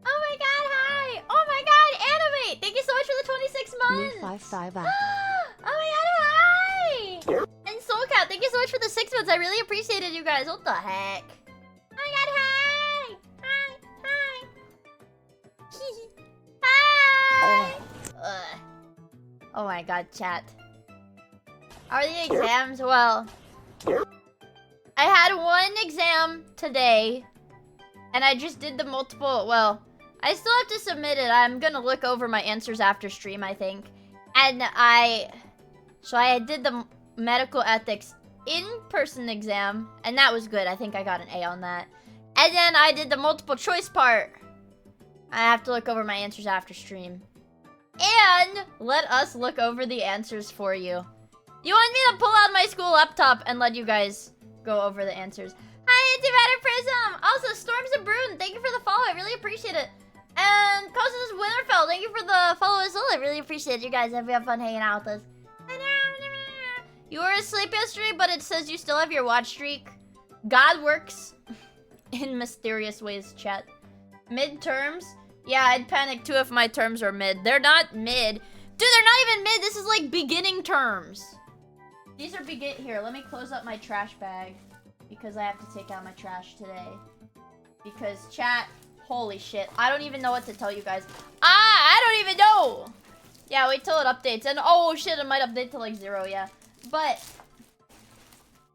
Oh my god, hi! Oh my god, Animate! Thank you so much for the 26 months! Me 5 Oh my god, hi! And Soulcat, thank you so much for the 6 months. I really appreciated you guys. What the heck? Oh my god, hi! Hi! Hi! Ugh. Oh my god, chat. How are the exams? Well, I had one exam today, and I just did the multiple. Well, I still have to submit it. I'm gonna look over my answers after stream, I think. And so I did the medical ethics in-person exam, and that was good. I think I got an A on that. And then I did the multiple choice part. I have to look over my answers after stream. And let us look over the answers for you. You want me to pull out my school laptop and let you guys go over the answers? Hi, Antimatter Prism! Also, Storms of Brune, thank you for the follow. I really appreciate it. And Cosmos Winterfell, thank you for the follow as well. I really appreciate it. You guys have fun hanging out with us. You were asleep yesterday, but it says you still have your watch streak. God works in mysterious ways, chat. Midterms? Yeah, I'd panic too if my terms were mid. They're not mid. Dude, they're not even mid. This is like beginning terms. These are Here, let me close up my trash bag. Because I have to take out my trash today. Because chat, holy shit. I don't even know what to tell you guys. I don't even know. Yeah, wait till it updates. And oh shit, it might update to like 0, yeah. But,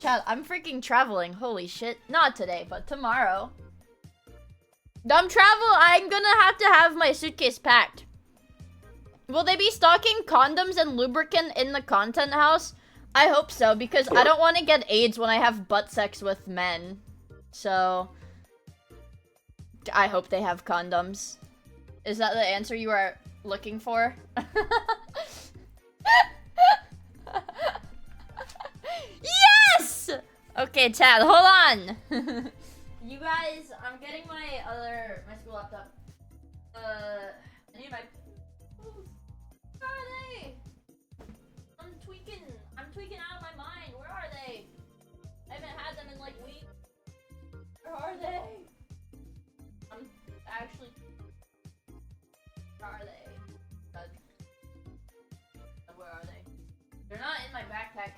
chat, I'm freaking traveling. Holy shit. Not today, but tomorrow. I'm gonna have to have my suitcase packed. Will they be stocking condoms and lubricant in the content house? I hope so, because I don't want to get AIDS when I have butt sex with men. So, I hope they have condoms. Is that the answer you are looking for? Yes! Okay, chat, hold on. You guys, I'm getting my school laptop. I need my... Where are they? I'm tweaking out of my mind. Where are they? I haven't had them in like weeks. Where are they?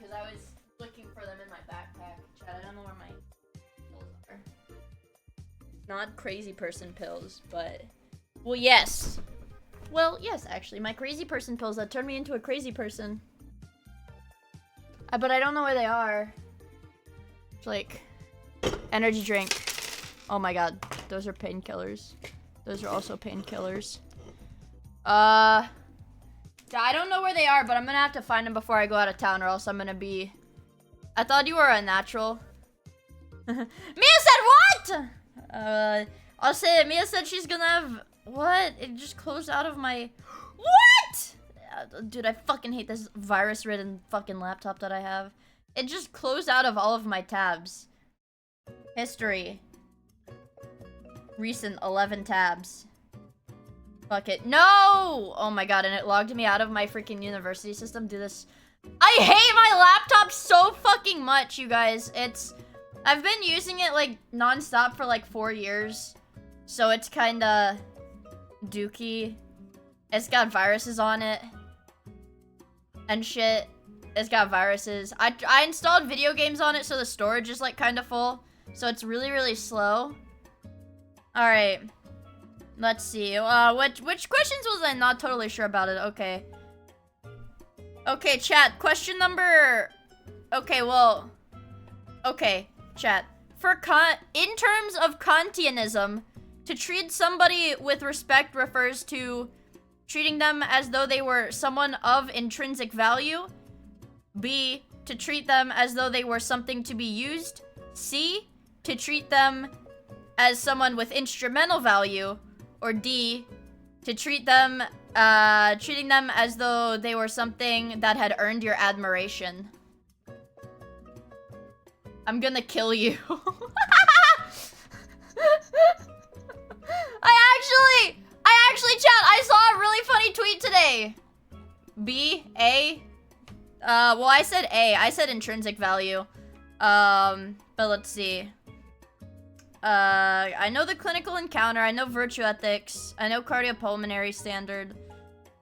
because I was looking for them in my backpack. Chat, I don't know where my pills are. Not crazy person pills, but... Well, yes. Well, yes, actually. My crazy person pills that turned me into a crazy person. But I don't know where they are. It's like... Energy drink. Oh my god. Those are painkillers. Those are also painkillers. I don't know where they are, but I'm gonna have to find them before I go out of town, or else I'm gonna be... I thought you were a natural. Mia said what? I'll say it. Mia said she's gonna have... What? It just closed out of my... What? Dude, I fucking hate this virus-ridden fucking laptop that I have. It just closed out of all of my tabs. History. Recent 11 tabs. Fuck it. No! Oh my god, and it logged me out of my freaking university system. Do this. I hate my laptop so fucking much, you guys. I've been using it like non-stop for like 4 years. So it's kinda dookie. It's got viruses on it. And shit. It's got viruses. I installed video games on it, so the storage is like kinda full. So it's really, really slow. Alright. Let's see. Which questions was I not totally sure about it? Okay. Okay, chat. Question number... Okay, well... Okay, chat. In terms of Kantianism, to treat somebody with respect refers to treating them as though they were someone of intrinsic value. B, to treat them as though they were something to be used. C, to treat them as someone with instrumental value. Or D, to treating them as though they were something that had earned your admiration. I'm gonna kill you. I actually, chat, I saw a really funny tweet today. B, A. Well, I said A. I said intrinsic value. But let's see. I know the clinical encounter. I know virtue ethics. I know cardiopulmonary standard.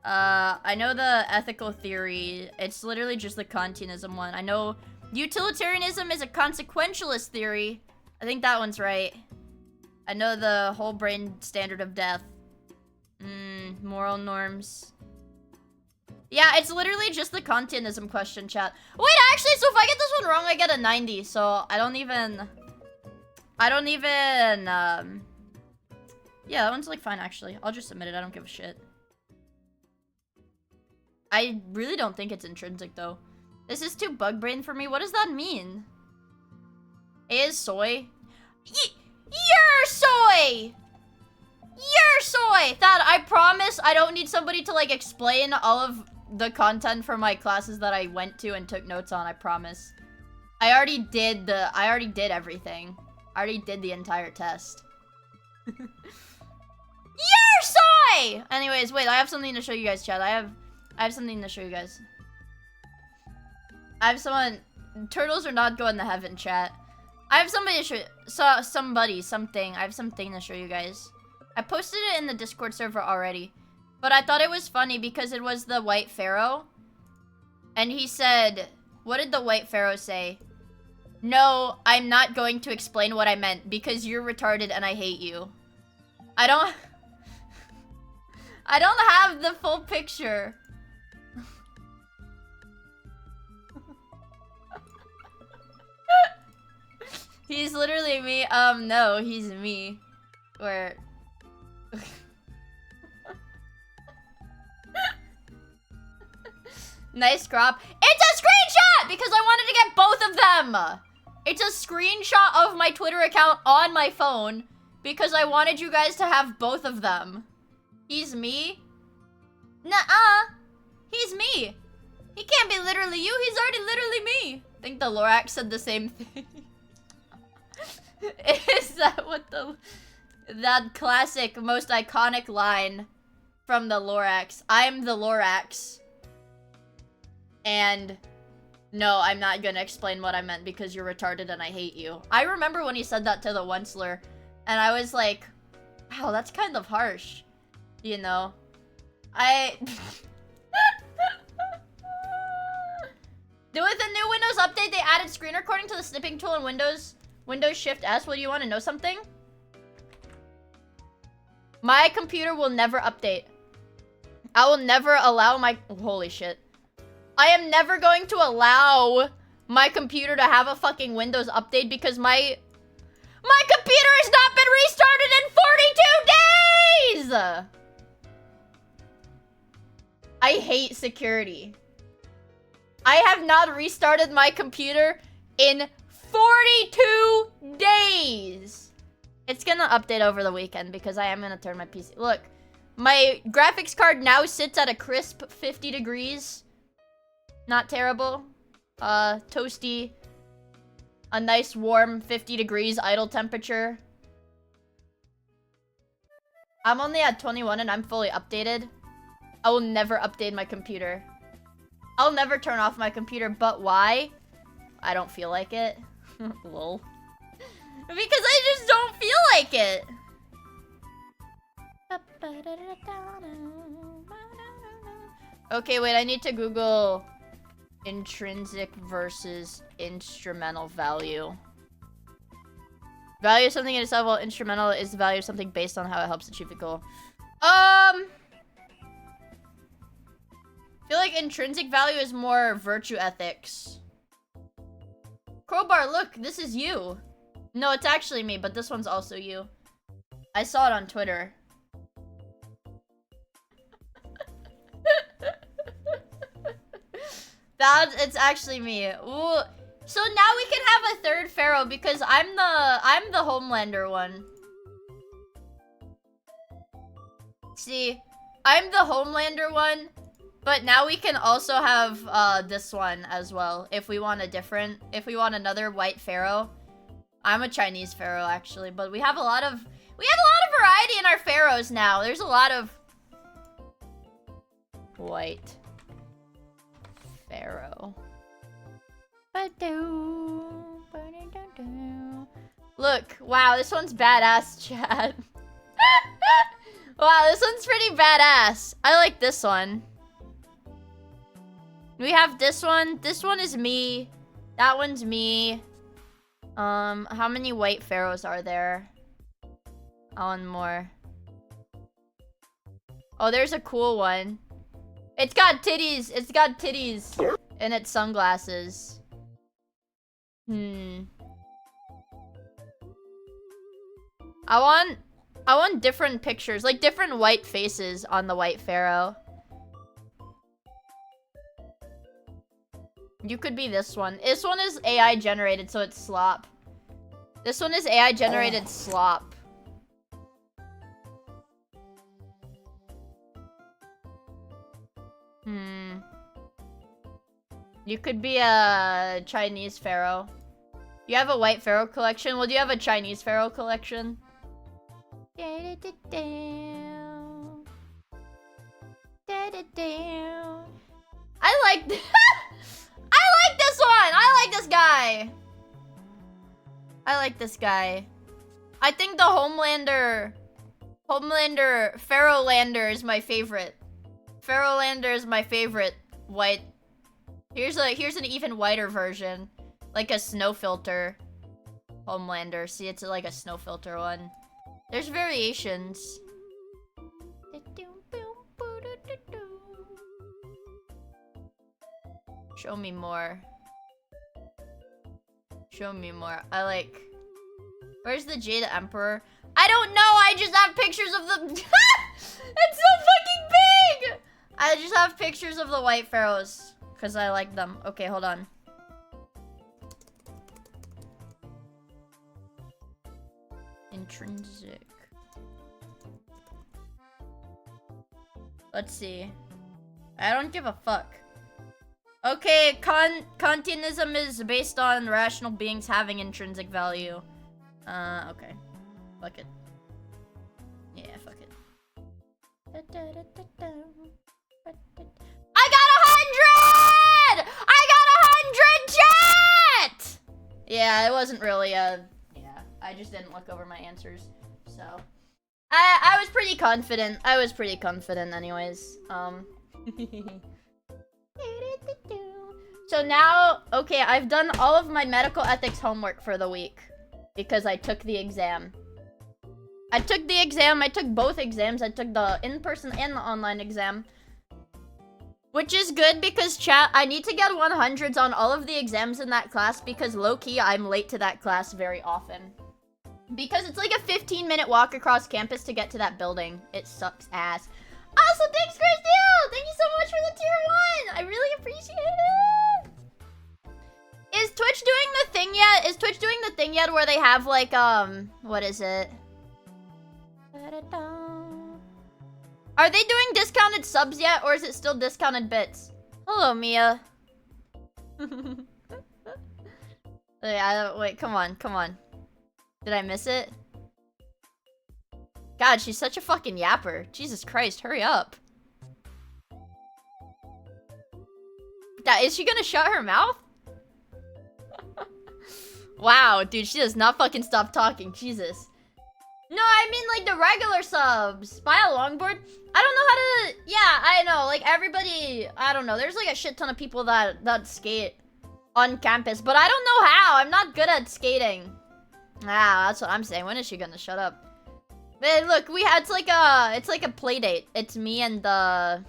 I know the ethical theory. It's literally just the Kantianism one. I know utilitarianism is a consequentialist theory. I think that one's right. I know the whole brain standard of death. Moral norms. Yeah, it's literally just the Kantianism question, chat. Wait, actually, so if I get this one wrong, I get a 90. So I don't even... Yeah, that one's like fine, actually. I'll just submit it. I don't give a shit. I really don't think it's intrinsic, though. This is too bug brain for me. What does that mean? A is soy? You're soy! You're soy! Thad, I promise I don't need somebody to, like, explain all of the content for my classes that I went to and took notes on. I promise. I already did everything. I already did the entire test. You're soy! Anyways, wait, I have something to show you guys, chat. I have something to show you guys. I have someone... Turtles are not going to heaven, chat. I have somebody to show... something. I have something to show you guys. I posted it in the Discord server already. But I thought it was funny because it was the White Pharaoh. And he said... What did the White Pharaoh say? No, I'm not going to explain what I meant because you're retarded and I hate you. I don't have the full picture. He's literally me. No, he's me. Where... Nice crop. It's a screenshot! Because I wanted to get both of them! It's a screenshot of my Twitter account on my phone because I wanted you guys to have both of them. He's me? Nuh-uh. He's me. He can't be literally you. He's already literally me. I think the Lorax said the same thing. Is that what that classic, most iconic line from the Lorax? I'm the Lorax. And... No, I'm not gonna explain what I meant because you're retarded and I hate you. I remember when he said that to the Onceler, and I was like, wow, that's kind of harsh. You know? With the new Windows update, they added screen recording to the snipping tool in Windows Shift S. What do you want to know something? My computer will never update. I will never allow my... Holy shit. I am never going to allow my computer to have a fucking Windows update because my computer has not been restarted in 42 days! I hate security. I have not restarted my computer in 42 days. It's gonna update over the weekend because I am gonna turn my PC. Look, my graphics card now sits at a crisp 50 degrees. Not terrible. Toasty. A nice warm 50 degrees idle temperature. I'm only at 21 and I'm fully updated. I will never update my computer. I'll never turn off my computer, but why? I don't feel like it. Lol. Because I just don't feel like it. Okay, wait, I need to Google intrinsic versus instrumental value. Value of something in itself, while instrumental is the value of something based on how it helps achieve a goal. I feel like intrinsic value is more virtue ethics. Crowbar, look, this is you. No, it's actually me, but this one's also you. I saw it on Twitter. It's actually me. Ooh. So now we can have a third pharaoh because I'm the Homelander one. See, I'm the Homelander one, but now we can also have this one as well if we want another white pharaoh. I'm a Chinese pharaoh actually, but we have a lot of variety in our pharaohs now. There's a lot of white pharaoh. Look, wow, this one's badass, chat. Wow, this one's pretty badass. I like this one. We have this one. This one is me. That one's me. How many white pharaohs are there? One more. Oh, there's a cool one. It's got titties. It's got titties in its sunglasses. I want different pictures, like different white faces on the white pharaoh. You could be this one. This one is AI generated, so it's slop. This one is AI generated slop. You could be a Chinese pharaoh. You have a white pharaoh collection? Well, do you have a Chinese pharaoh collection? I like I like this one! I like this guy! I like this guy. I think the Homelander Pharaohlander is my favorite. Pharaohlander is my favorite white. Here's an even whiter version. Like a snow filter Homelander. See, it's like a snow filter one. There's variations. Show me more. Show me more. I like... Where's the Jade Emperor? I don't know! I just have pictures of the... It's so fucking big! I just have pictures of the white pharaohs. Because I like them. Okay, hold on. Intrinsic. Let's see. I don't give a fuck. Okay, Kantianism is based on rational beings having intrinsic value. Okay. Fuck it. Yeah, fuck it. I got 100! I got 100, chat! Yeah, it wasn't really a... Yeah, I just didn't look over my answers, so... I was pretty confident. I was pretty confident anyways. So now, okay, I've done all of my medical ethics homework for the week. Because I took the exam. I took the exam. I took both exams. I took the in-person and the online exam. Which is good because, chat, I need to get 100s on all of the exams in that class because, low-key, I'm late to that class very often. Because it's like a 15-minute walk across campus to get to that building. It sucks ass. Also, thanks, Christelle! Thank you so much for the tier 1! I really appreciate it! Is Twitch doing the thing yet? Is Twitch doing the thing yet where they have, like, what is it? Are they doing discounted subs yet, or is it still discounted bits? Hello, Mia. Wait, come on, come on. Did I miss it? God, she's such a fucking yapper. Jesus Christ, hurry up. Is she gonna shut her mouth? Wow, dude, she does not fucking stop talking. Jesus. No, I mean, like, the regular subs. Buy a longboard? I don't know how to... Yeah, I know. Like, everybody... I don't know. There's, like, a shit ton of people that skate on campus. But I don't know how. I'm not good at skating. Ah, that's what I'm saying. When is she gonna shut up? But look, it's like a play date. It's me and the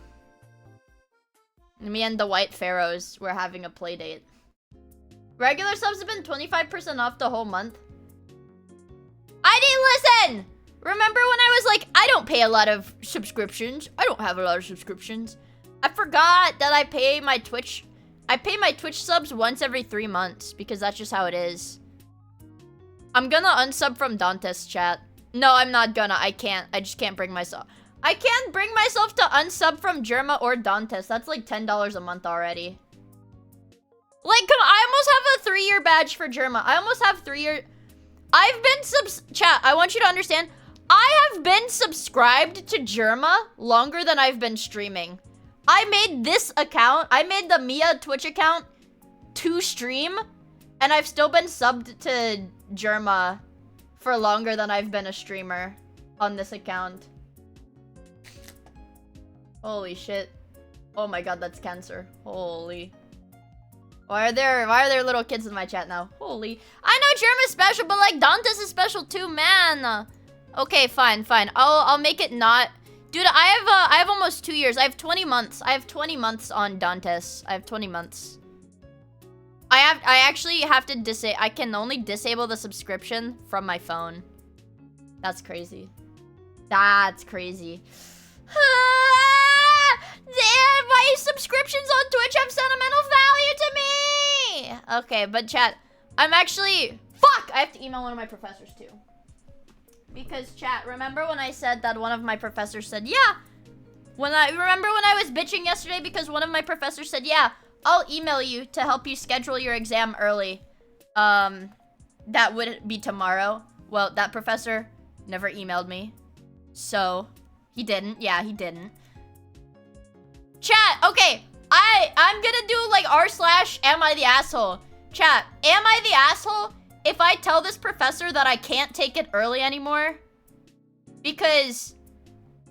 White Pharaohs. We're having a play date. Regular subs have been 25% off the whole month. I didn't listen! Remember when I was like, I don't pay a lot of subscriptions. I don't have a lot of subscriptions. I forgot that I pay my Twitch subs once every 3 months because that's just how it is. I'm gonna unsub from Dante's chat. No, I'm not gonna. I can't. I just can't bring myself. I can't bring myself to unsub from Germa or Dantes. That's like $10 a month already. Like, come on, I almost have a 3-year badge for Germa. I almost have 3-year... I've been Chat, I want you to understand. I have been subscribed to Germa longer than I've been streaming. I made this account. I made the Miia Twitch account to stream. And I've still been subbed to Germa for longer than I've been a streamer on this account. Holy shit. Oh my god, that's cancer. Holy... Why are there little kids in my chat now? Holy. I know Germa's special, but like Dante's is special too, man. Okay, fine. I'll make it not. Dude, I have almost 2 years. I have 20 months. I have 20 months on Dante's. I have 20 months. I actually have to I can only disable the subscription from my phone. That's crazy. That's crazy. Damn, my subscriptions on Twitch have sentimental value to me! Okay, but chat, I'm actually... Fuck! I have to email one of my professors too. Because chat, remember when I said that one of my professors said, yeah. Remember when I was bitching yesterday because one of my professors said, yeah, I'll email you to help you schedule your exam early. That would be tomorrow. Well, that professor never emailed me. So, he didn't. Yeah, he didn't. Chat, okay, I'm gonna do like r/am I the asshole. Chat, am I the asshole if I tell this professor that I can't take it early anymore? Because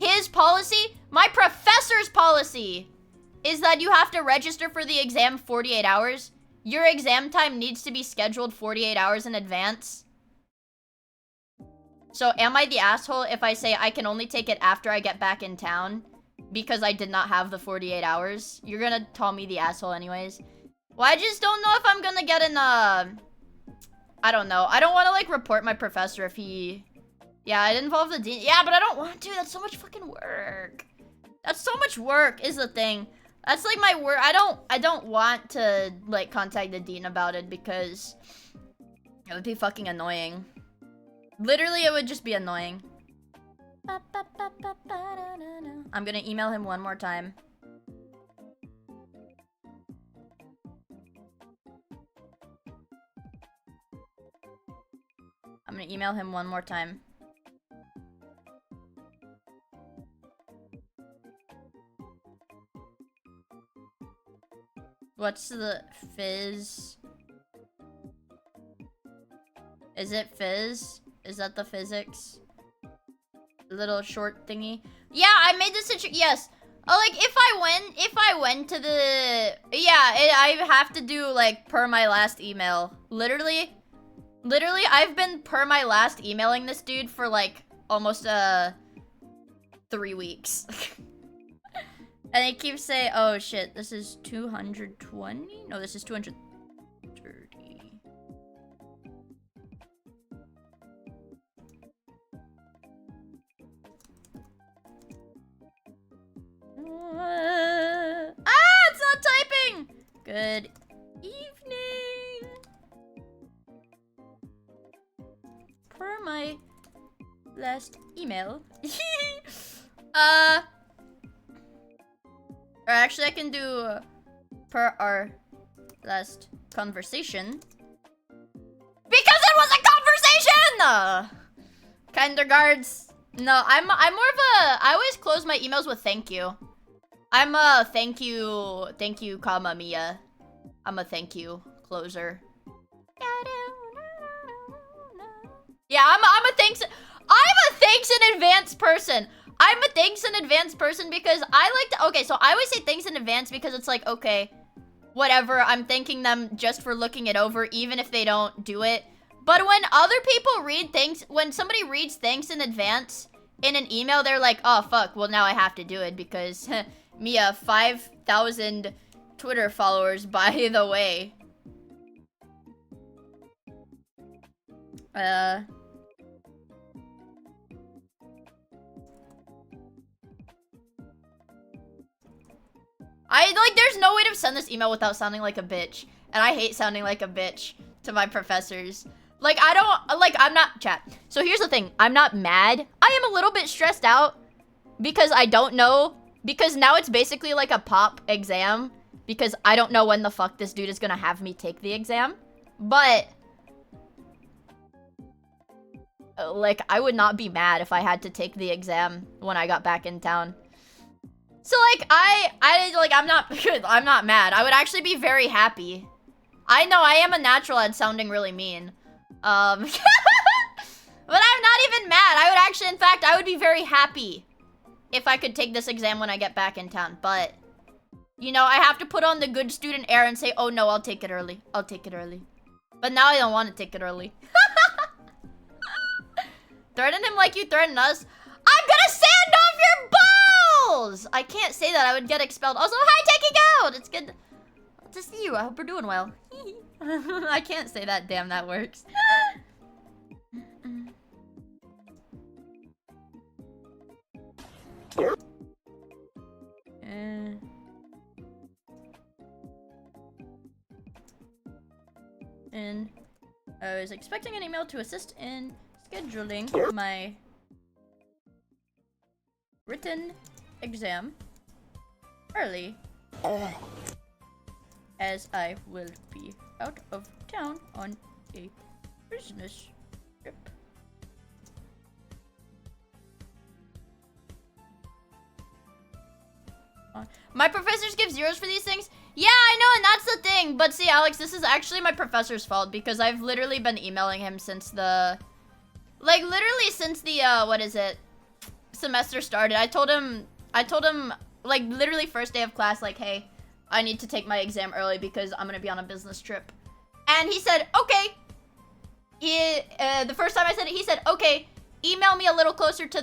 his policy, my professor's policy, is that you have to register for the exam 48 hours. Your exam time needs to be scheduled 48 hours in advance. So am I the asshole if I say I can only take it after I get back in town? Because I did not have the 48 hours. You're gonna call me the asshole anyways. Well, I just don't know if I'm gonna get an, I don't know. I don't want to, like, report my professor if he... Yeah, it involved the dean. Yeah, but I don't want to. That's so much fucking work. That's so much work is the thing. That's, like, my work. I don't want to, like, contact the dean about it because it would be fucking annoying. Literally, it would just be annoying. I'm gonna email him one more time. I'm gonna email him one more time. What's the fizz? Is it fizz? Is that the physics? Little short thingy. Yeah, I made this yes. Oh, like if I went to the I have to do like per my last email. Literally, I've been per my last emailing this dude for like almost 3 weeks. And they keep saying, oh shit, this is 220? No, this is 230. It's not typing! Good evening. Per my last email. Or actually I can do per our last conversation. Because it was a conversation! Kindergartens. No, I'm more of a, I always close my emails with thank you. I'm a thank you, comma, Miia. I'm a thank you closer. Yeah, I'm a thanks in advance person. I'm a thanks in advance person because I like to, okay, so I always say thanks in advance because it's like, okay, whatever, I'm thanking them just for looking it over, even if they don't do it. But when other people read things, when somebody reads thanks in advance in an email, they're like, oh, fuck, well, now I have to do it because Miia, 5,000 Twitter followers, by the way. There's no way to send this email without sounding like a bitch. And I hate sounding like a bitch to my professors. Like, I'm not, chat. So here's the thing. I'm not mad. I am a little bit stressed out because I don't know. Because now it's basically like a pop exam. Because I don't know when the fuck this dude is gonna have me take the exam. But, like, I would not be mad if I had to take the exam when I got back in town. So, like, I'm not mad. I would actually be very happy. I know I am a natural at sounding really mean. But I'm not even mad. I would actually, in fact, I would be very happy if I could take this exam when I get back in town. But, you know, I have to put on the good student air and say, oh no, I'll take it early. I'll take it early. But now I don't want to take it early. Threaten him like you threatened us. I'm gonna sand off your balls! I can't say that. I would get expelled. Also, hi, taking out! It's good to see you. I hope you're doing well. I can't say that. Damn, that works. And I was expecting an email to assist in scheduling my written exam early, as I will be out of town on a business trip. My professors give zeros for these things? Yeah, I know, and that's the thing. But see, Alex, this is actually my professor's fault because I've literally been emailing him since the... Like, literally since the, what is it? Semester started. I told him, like, literally first day of class, like, hey, I need to take my exam early because I'm gonna be on a business trip. And he said, okay. The first time I said it, he said, okay, email me closer to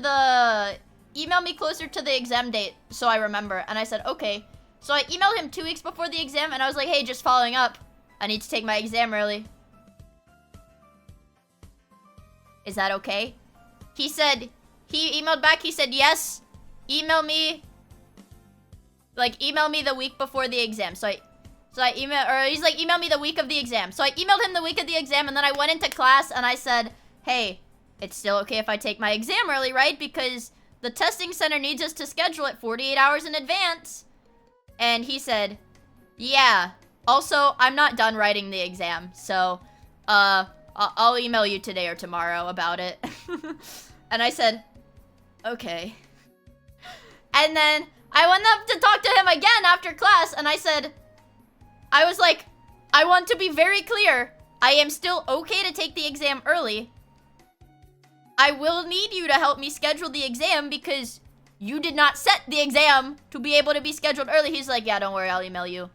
the exam date so I remember. And I said, okay. So I emailed him 2 weeks before the exam and I was like, hey, just following up. I need to take my exam early. Is that okay? He said, he emailed back, he said, yes, email me the week before the exam. So I he's like, email me the week of the exam. So I emailed him the week of the exam and then I went into class and I said, hey, it's still okay if I take my exam early, right? Because the testing center needs us to schedule it 48 hours in advance. And he said, yeah, also, I'm not done writing the exam. So, I'll email you today or tomorrow about it. And I said, okay. And then I went up to talk to him again after class and I said, I was like, I want to be very clear. I am still okay to take the exam early. I will need you to help me schedule the exam because you did not set the exam to be able to be scheduled early. He's like, yeah, don't worry, I'll email you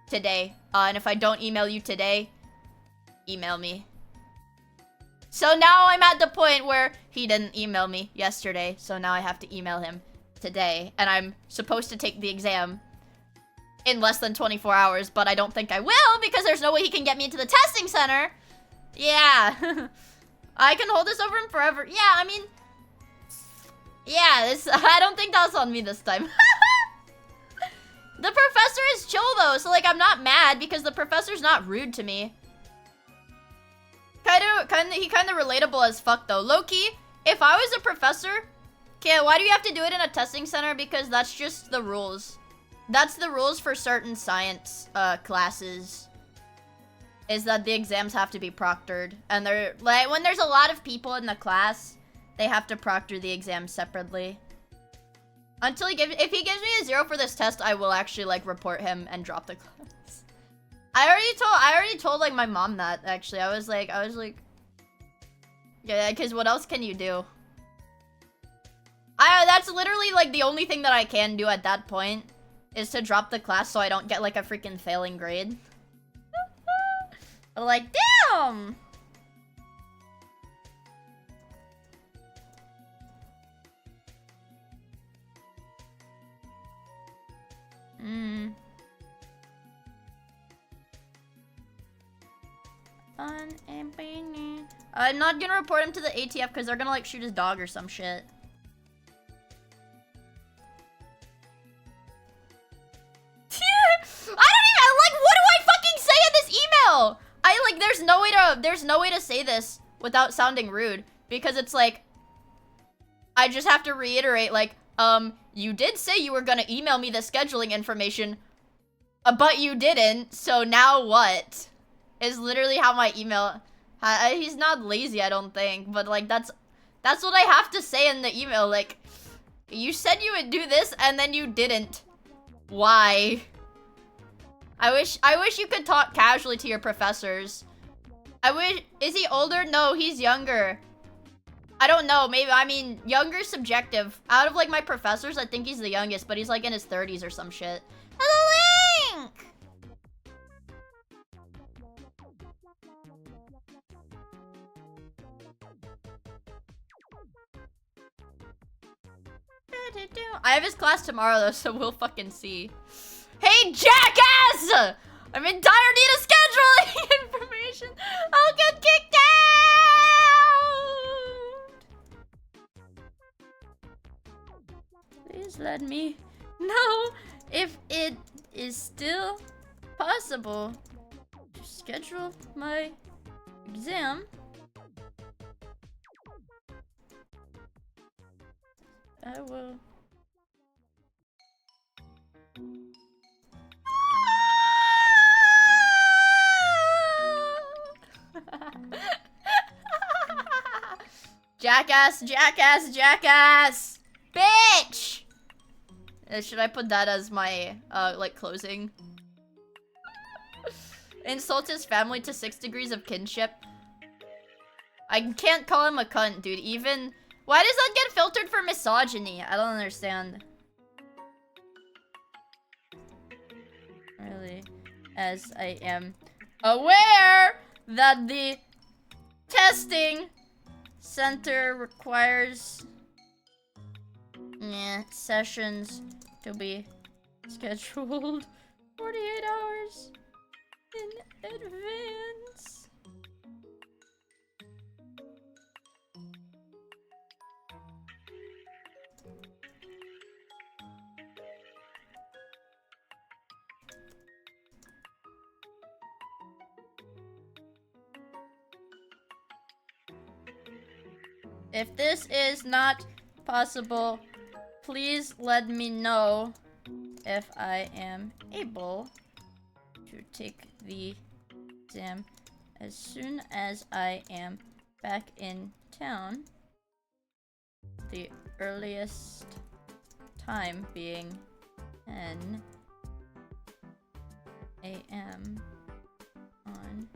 today. And if I don't email you today, email me. So now I'm at the point where he didn't email me yesterday, so now I have to email him today. And I'm supposed to take the exam in less than 24 hours, but I don't think I will because there's no way he can get me into the testing center. Yeah. I can hold this over him forever. Yeah, I mean... Yeah, I don't think that's on me this time. The professor is chill though, so like I'm not mad because the professor's not rude to me. He kind of relatable as fuck though. Low-key, if I was a professor, okay, why do you have to do it in a testing center? Because that's just the rules. That's the rules for certain science classes. Is that the exams have to be proctored, and they're like when there's a lot of people in the class, they have to proctor the exam separately. Until if he gives me a 0 for this test, I will actually like report him and drop the class. I already told like my mom that actually. I was like, yeah, because what else can you do? That's literally like the only thing that I can do at that point is to drop the class so I don't get like a freaking failing grade. Like, damn! I'm not gonna report him to the ATF because they're gonna like shoot his dog or some shit. I don't even like. What do I fucking say in this email? There's no way to say this without sounding rude because it's like I just have to reiterate like you did say you were gonna email me the scheduling information, but you didn't. So now what? Is literally how my email. He's not lazy, I don't think, but like that's what I have to say in the email. Like, you said you would do this and then you didn't. Why? I wish you could talk casually to your professors. Is he older? No, he's younger. I don't know, maybe, I mean, younger is subjective. Out of like my professors, I think he's the youngest, but he's like in his 30s or some shit. Hello, Link! I have his class tomorrow though, so we'll fucking see. Hey, jackass! I'm in dire need of scheduling information. I'll get kicked out! Please let me know if it is still possible to schedule my exam. I will. Jackass, jackass, jackass! Bitch! Should I put that as my, like, closing? Insult his family to 6 degrees of kinship. I can't call him a cunt, dude. Even... Why does that get filtered for misogyny? I don't understand. Really, as I am aware that the testing center requires sessions to be scheduled 48 hours in advance. If this is not possible, please let me know if I am able to take the exam as soon as I am back in town. The earliest time being 10 a.m. on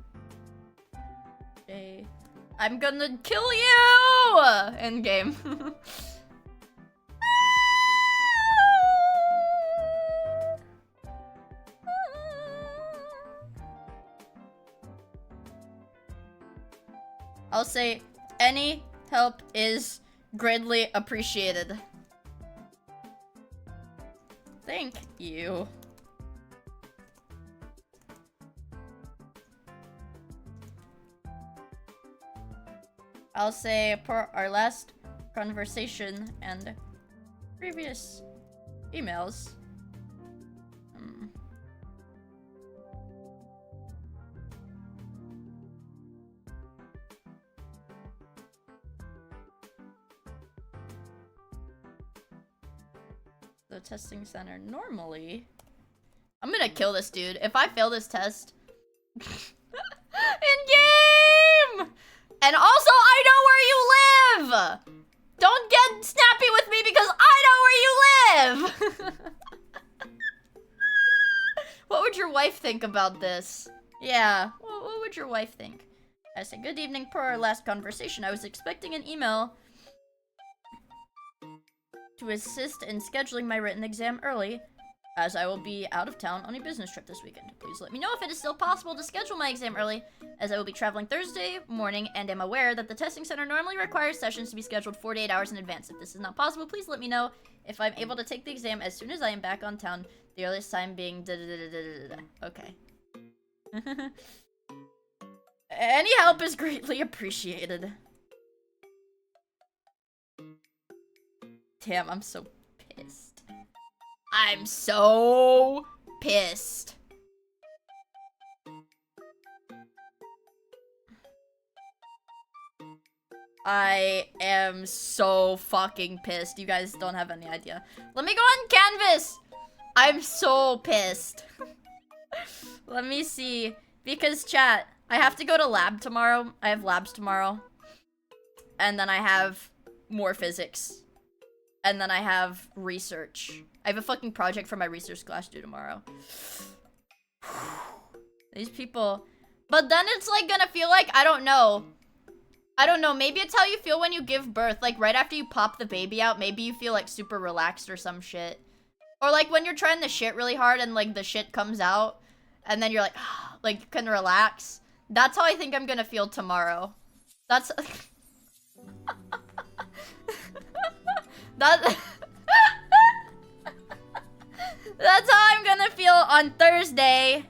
day. I'm gonna kill you! End game. I'll say any help is greatly appreciated. Thank you. I'll say per our last conversation and previous emails. The testing center normally. I'm gonna kill this dude if I fail this test. In game! And also, I know where you live! Don't get snappy with me because I know where you live! What would your wife think about this? Yeah, what would your wife think? I said, good evening, per our last conversation. I was expecting an email to assist in scheduling my written exam early, as I will be out of town on a business trip this weekend. Please let me know if it is still possible to schedule my exam early, as I will be traveling Thursday morning and am aware that the testing center normally requires sessions to be scheduled 48 hours in advance. If this is not possible, please let me know if I'm able to take the exam as soon as I am back on town, the earliest time being Okay. Any help is greatly appreciated. Damn, I'm so pissed. I'm so pissed. I am so fucking pissed. You guys don't have any idea. Let me go on Canvas. I'm so pissed. Let me see. Because chat, I have to go to lab tomorrow. I have labs tomorrow. And then I have more physics. And then I have research. I have a fucking project for my research class due tomorrow. These people. But then it's like gonna feel like, I don't know. Maybe it's how you feel when you give birth. Like right after you pop the baby out, maybe you feel like super relaxed or some shit. Or like when you're trying to shit really hard and like the shit comes out. And then you're like, like you can relax. That's how I think I'm gonna feel tomorrow. That's... That's how I'm gonna feel on Thursday.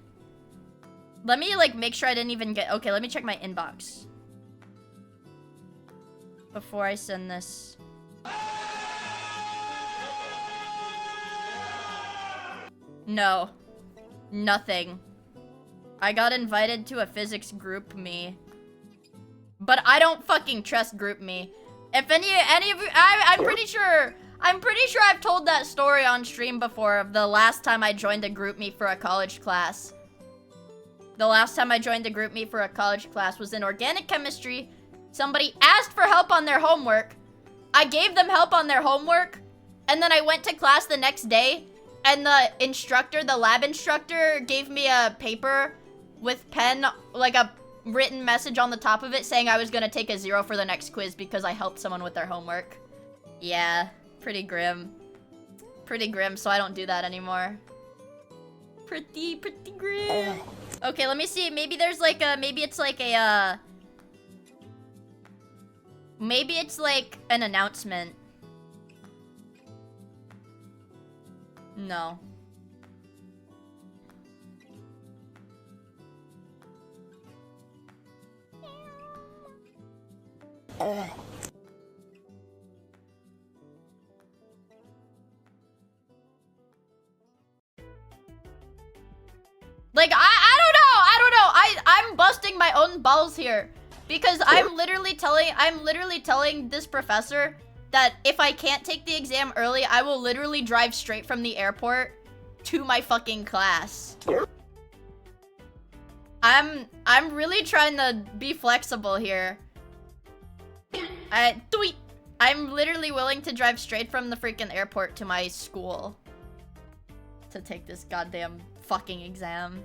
Let me like make sure I didn't even get... Okay, let me check my inbox before I send this. No. Nothing. I got invited to a physics group me. But I don't fucking trust group me. If any of you, I'm pretty sure I've told that story on stream before of the last time I joined a group me for a college class. The last time I joined a group me for a college class was in organic chemistry. Somebody asked for help on their homework. I gave them help on their homework. And then I went to class the next day. And the lab instructor gave me a paper with pen, like a written message on the top of it saying I was gonna take a 0 for the next quiz because I helped someone with their homework. Yeah, pretty grim. Pretty grim, so I don't do that anymore. Pretty grim. Okay, let me see. Maybe there's like a, maybe it's like an announcement. No. Like, I don't know. I'm busting my own balls here. Because I'm literally telling this professor that if I can't take the exam early, I will literally drive straight from the airport to my fucking class. I'm really trying to be flexible here. I'm literally willing to drive straight from the freaking airport to my school to take this goddamn fucking exam.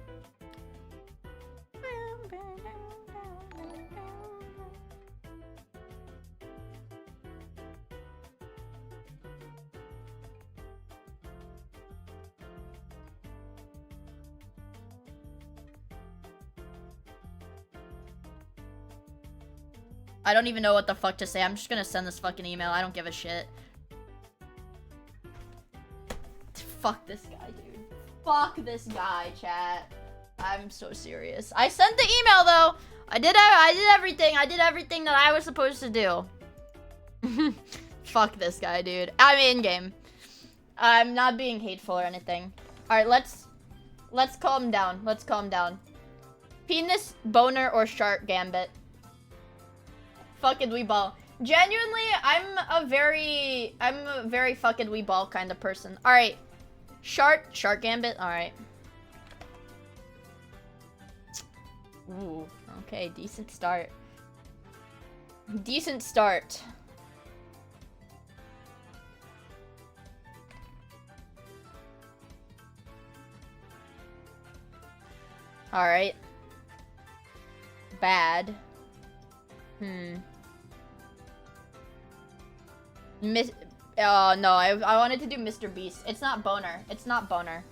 I don't even know what the fuck to say. I'm just gonna send this fucking email. I don't give a shit. Fuck this guy, dude. Fuck this guy, chat. I'm so serious. I sent the email, though. I did everything. I did everything that I was supposed to do. Fuck this guy, dude. I'm in-game. I'm not being hateful or anything. Alright, let's calm down. Let's calm down. Penis, boner, or shark gambit? Fucking weeball. Genuinely, I'm a very fucking weeball kind of person. Alright. Shark gambit? Alright. Ooh, okay, decent start. Decent start. Alright. Bad. Oh no, I wanted to do Mr. Beast. It's not boner. It's not boner.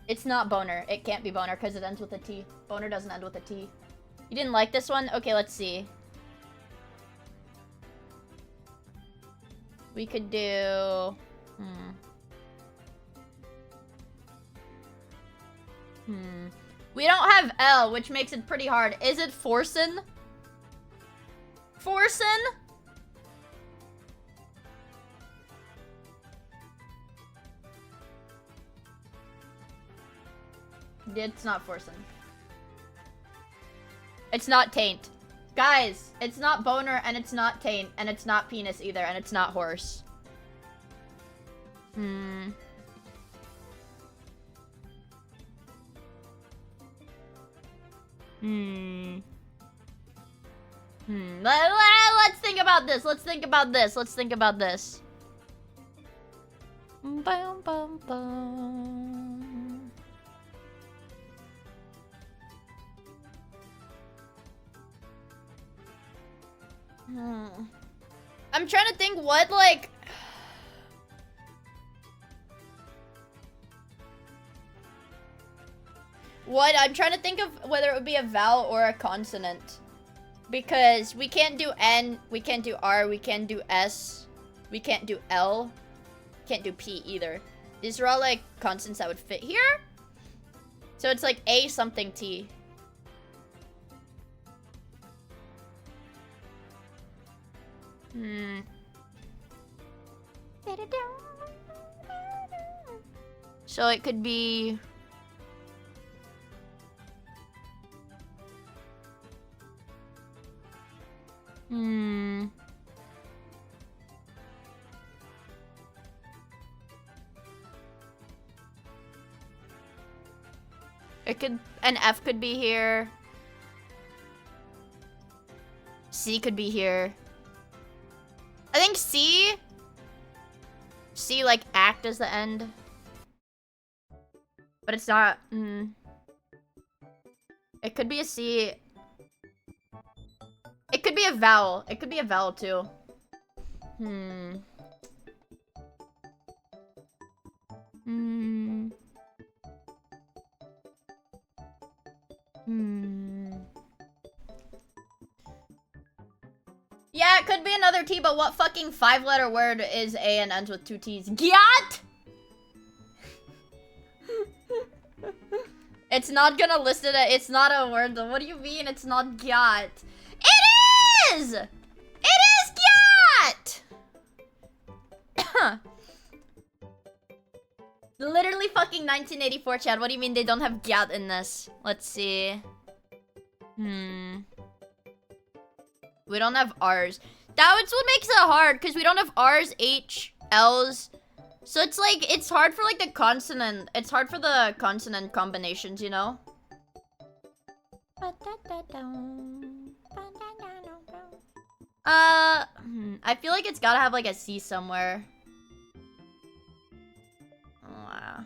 It's not boner. It can't be boner because it ends with a T. Boner doesn't end with a T. You didn't like this one? Okay, let's see. We could do... We don't have L, which makes it pretty hard. Is it Forsen? Forsen? It's not Forsen. It's not taint. Guys, it's not boner, and it's not taint, and it's not penis either, and it's not horse. Let's think about this. Let's think about this. Let's think about this. Bum, bum, bum. I'm trying to think what, like... I'm trying to think of whether it would be a vowel or a consonant. Because we can't do N, we can't do R, we can't do S, we can't do L, can't do P either. These are all, like, consonants that would fit here. So it's like A something T. So it could be... It could... An F could be here. C could be here. I think C, like, act as the end. But it's not... It could be a C. It could be a vowel. It could be a vowel, too. Yeah, it could be another T, but what fucking 5-letter word is A and ends with 2 T's? Gyat! It's not gonna list it. It's not a word. What do you mean it's not gyat? It is! It is gyat! Literally fucking 1984, Chad. What do you mean they don't have gyat in this? Let's see. We don't have R's. That's what makes it hard, because we don't have R's, H, L's. So it's like, it's hard for like the consonant. It's hard for the consonant combinations, you know? I feel like it's gotta have like a C somewhere. Wow.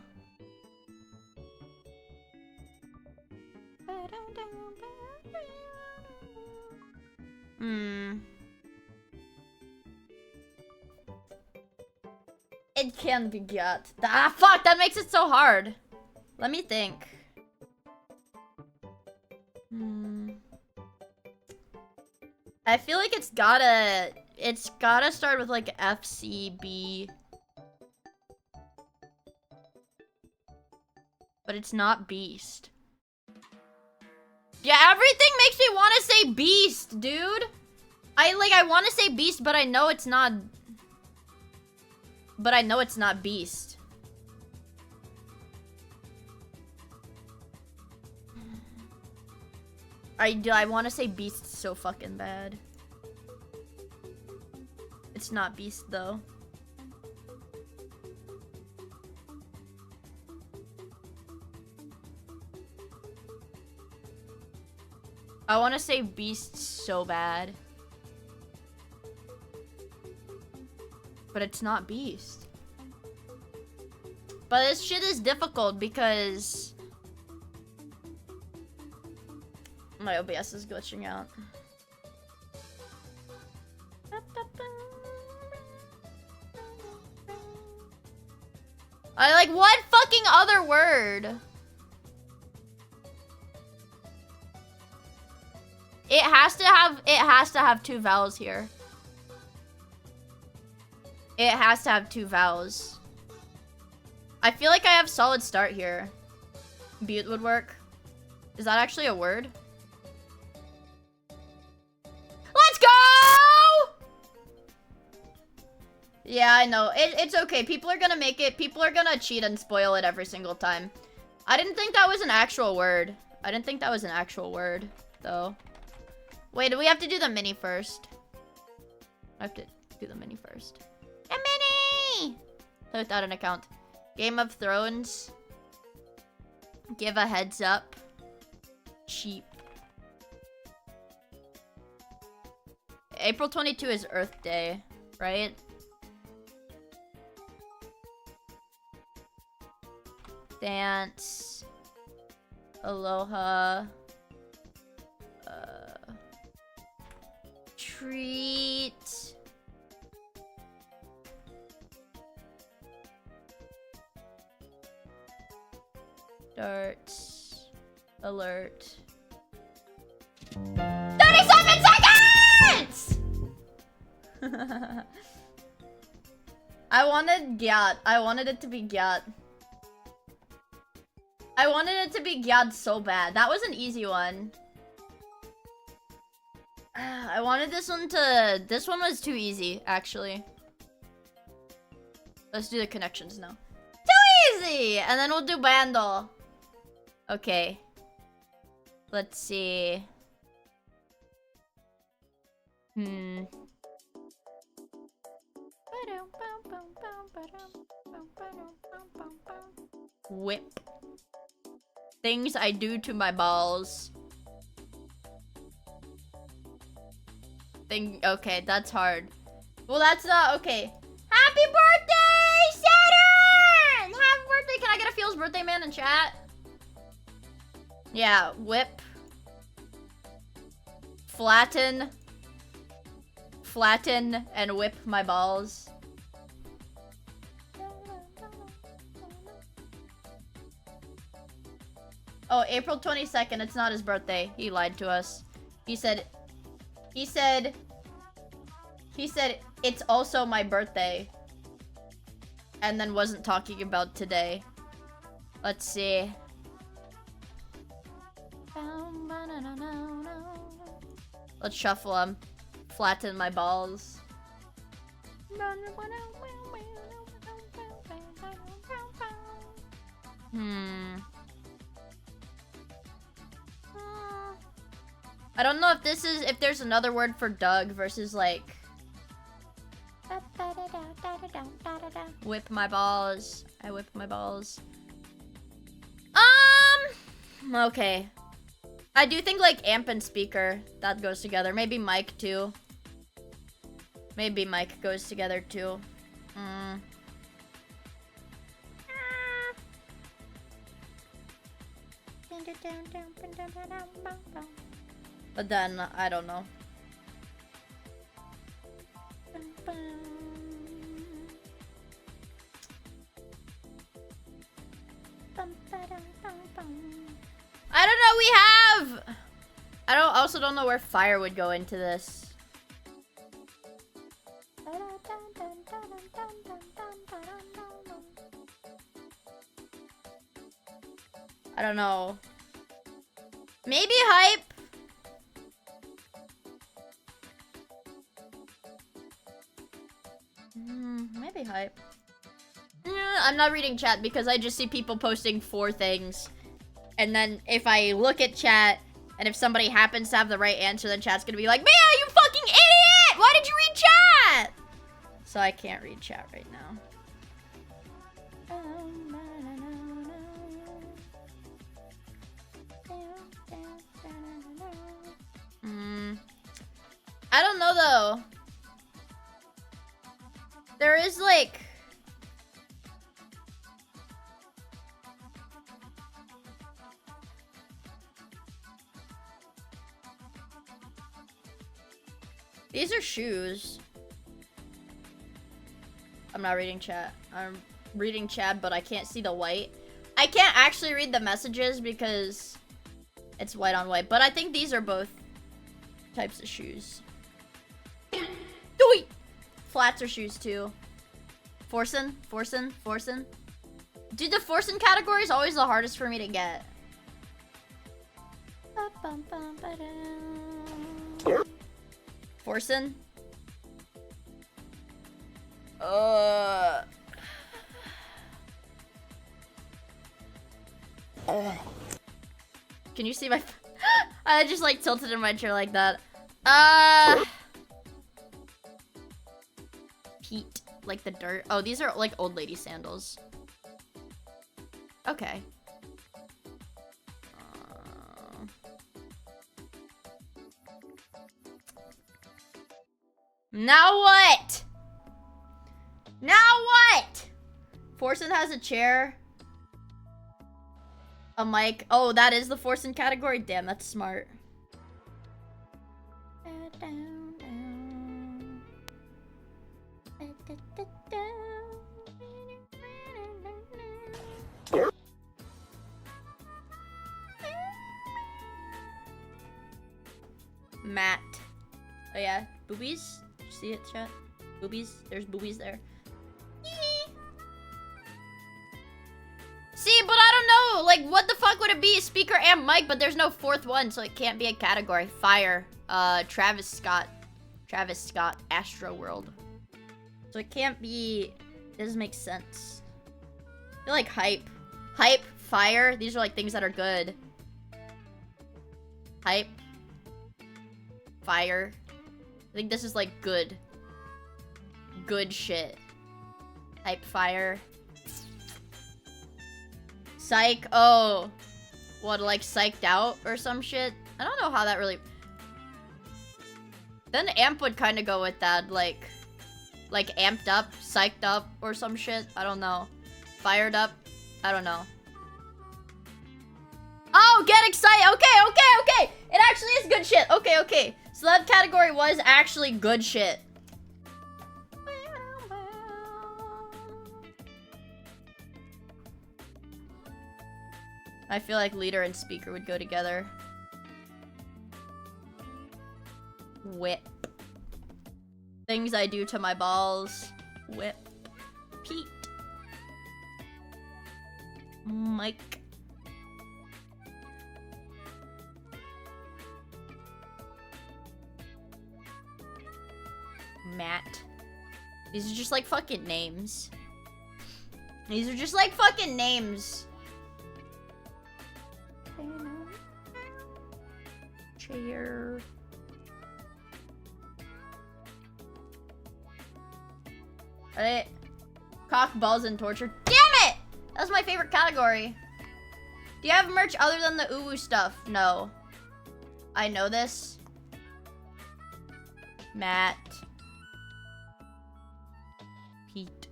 It can be gut. Ah, fuck! That makes it so hard. Let me think. I feel like it's gotta start with like FCB. But it's not beast. Yeah, everything makes me want to say beast, dude. I want to say beast, but I know it's not. But I know it's not beast. I want to say beast so fucking bad. It's not beast though. I want to say beast so bad. But it's not beast. But this shit is difficult because my OBS is glitching out. I like, what fucking other word? It has to have two vowels here. It has to have two vowels. I feel like I have solid start here. Butte would work. Is that actually a word? Let's go! Yeah, I know. It's okay. People are gonna make it. People are gonna cheat and spoil it every single time. I didn't think that was an actual word. Though. Wait, do we have to do the mini first? I have to do the mini first. A mini! Without an account. Game of Thrones. Give a heads up. Cheap. April 22 is Earth Day, right? Dance. Aloha. Treat. Start. Alert. 37 seconds! I wanted Gyat. I wanted it to be Gyat. I wanted it to be Gyat so bad. That was an easy one. I wanted this one to... This one was too easy, actually. Let's do the connections now. Too easy! And then we'll do Bando. Okay. Let's see. Whip. Things I do to my balls. Okay, that's hard. Well, that's not okay. Happy birthday, Saturn! Happy birthday! Can I get a Feels birthday man in chat? Yeah, whip. Flatten and whip my balls. Oh, April 22nd. It's not his birthday. He lied to us. He said it's also my birthday. And then wasn't talking about today. Let's see. Let's shuffle them. Flatten my balls. I don't know if there's another word for Doug versus like whip my balls. I whip my balls. Okay. I do think like amp and speaker, that goes together. Maybe mic too. Maybe mic goes together too. But then, I don't know. I don't know, I also don't know where fire would go into this. I don't know. Maybe hype. Maybe hype. I'm not reading chat because I just see people posting 4 things. And then if I look at chat, and if somebody happens to have the right answer, then chat's gonna be like, Miia, you fucking idiot! Why did you read chat? So I can't read chat right now. I don't know though. There is like... These are shoes. I'm not reading chat. I'm reading chat, but I can't see the white. I can't actually read the messages because it's white on white. But I think these are both types of shoes. Flats are shoes too. Forsen. Dude, the Forsen category is always the hardest for me to get. Forsen. Can you see my... I just like tilted in my chair like that. Peat. Like the dirt. Oh, these are like old lady sandals. Okay. Now what? Now what? Forsen has a chair. A mic. Oh, that is the Forsen category? Damn, that's smart. Matt. Oh yeah, boobies? See it, chat? Boobies? There's boobies there. See, but I don't know. Like, what the fuck would it be? Speaker and mic, but there's no 4th one, so it can't be a category. Fire. Travis Scott, Astro World. So it can't be... It doesn't make sense. I feel like hype. Hype, fire. These are like things that are good. Hype. Fire. I think this is like good. Good shit. Hype, fire. Psych. Oh. What, like psyched out or some shit? I don't know how that really... Then amp would kind of go with that. Like amped up, psyched up or some shit. I don't know. Fired up. I don't know. Oh, get excited. Okay. It actually is good shit. Okay. So that category was actually good shit. I feel like leader and speaker would go together. Whip. Things I do to my balls. Whip. Pete. Mike. Matt. These are just like fucking names. These are just like fucking names. Chair. Alright. Cock, balls, and torture. Damn it! That's my favorite category. Do you have merch other than the uwu stuff? No. I know this. Matt. Pete.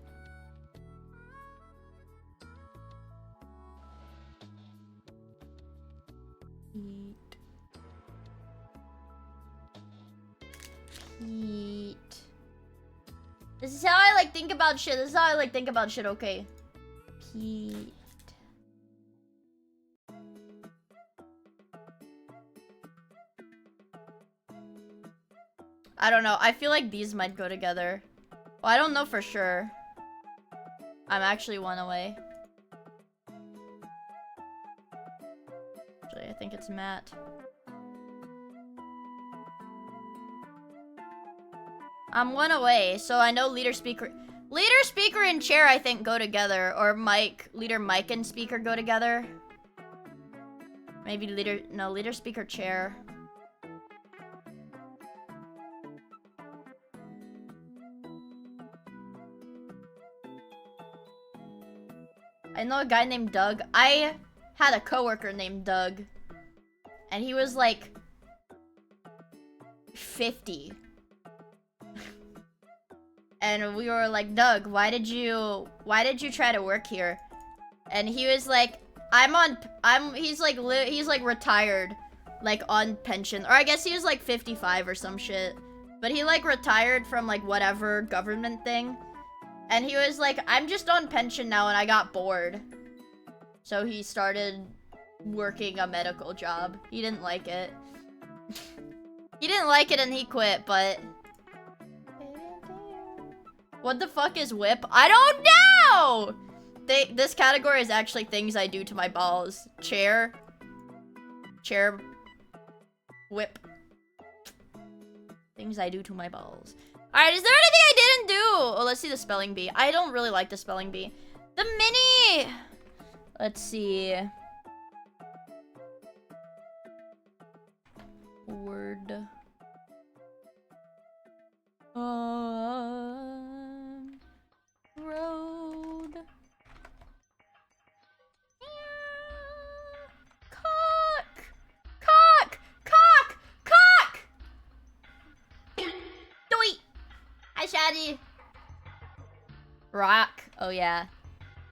Pete. This is how I like think about shit. Okay. Pete. I don't know. I feel like these might go together. Well, I don't know for sure. I'm actually one away. It's Matt. I'm one away, so I know leader, speaker, and chair I think go together, or leader, mic, and speaker go together. Maybe leader, speaker, chair. I know a guy named Doug. I had a coworker named Doug, and he was like 50. And we were like, Doug, why did you try to work here? And he was like, he's like retired, like on pension, or I guess he was like 55 or some shit, but he like retired from like whatever government thing, and he was like, I'm just on pension now and I got bored, so he started working a medical job. He didn't like it. He didn't like it and he quit, but what the fuck is whip? I don't know! This category is actually things I do to my balls. Chair. Whip. Things I do to my balls. Alright, is there anything I didn't do? Oh, let's see the spelling bee. I don't really like the spelling bee. The mini! Let's see. Word. Road. Cock! Cock! Cock! Cock! Doi! Hi, Shaddy. Rock. Oh, yeah.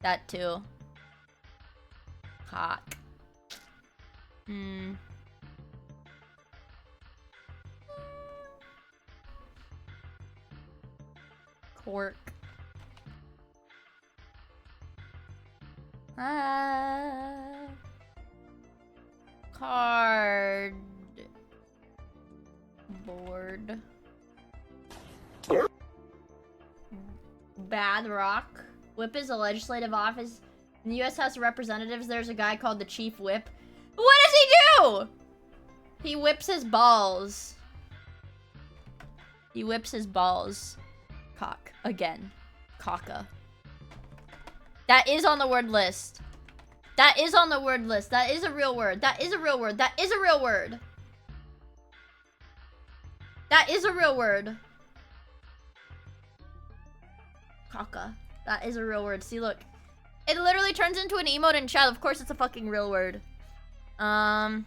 That, too. Cock. Cork. Card. Board. Bad rock. Whip is a legislative office. In the U.S. House of Representatives, there's a guy called the Chief Whip. What does he do? He whips his balls. He whips his balls. Cock. Again. Cocka. That is on the word list. That is on the word list. That is a real word. That is a real word. That is a real word. That is a real word. Cocka. That is a real word. See, look. It literally turns into an emote in chat. Of course it's a fucking real word. Cock.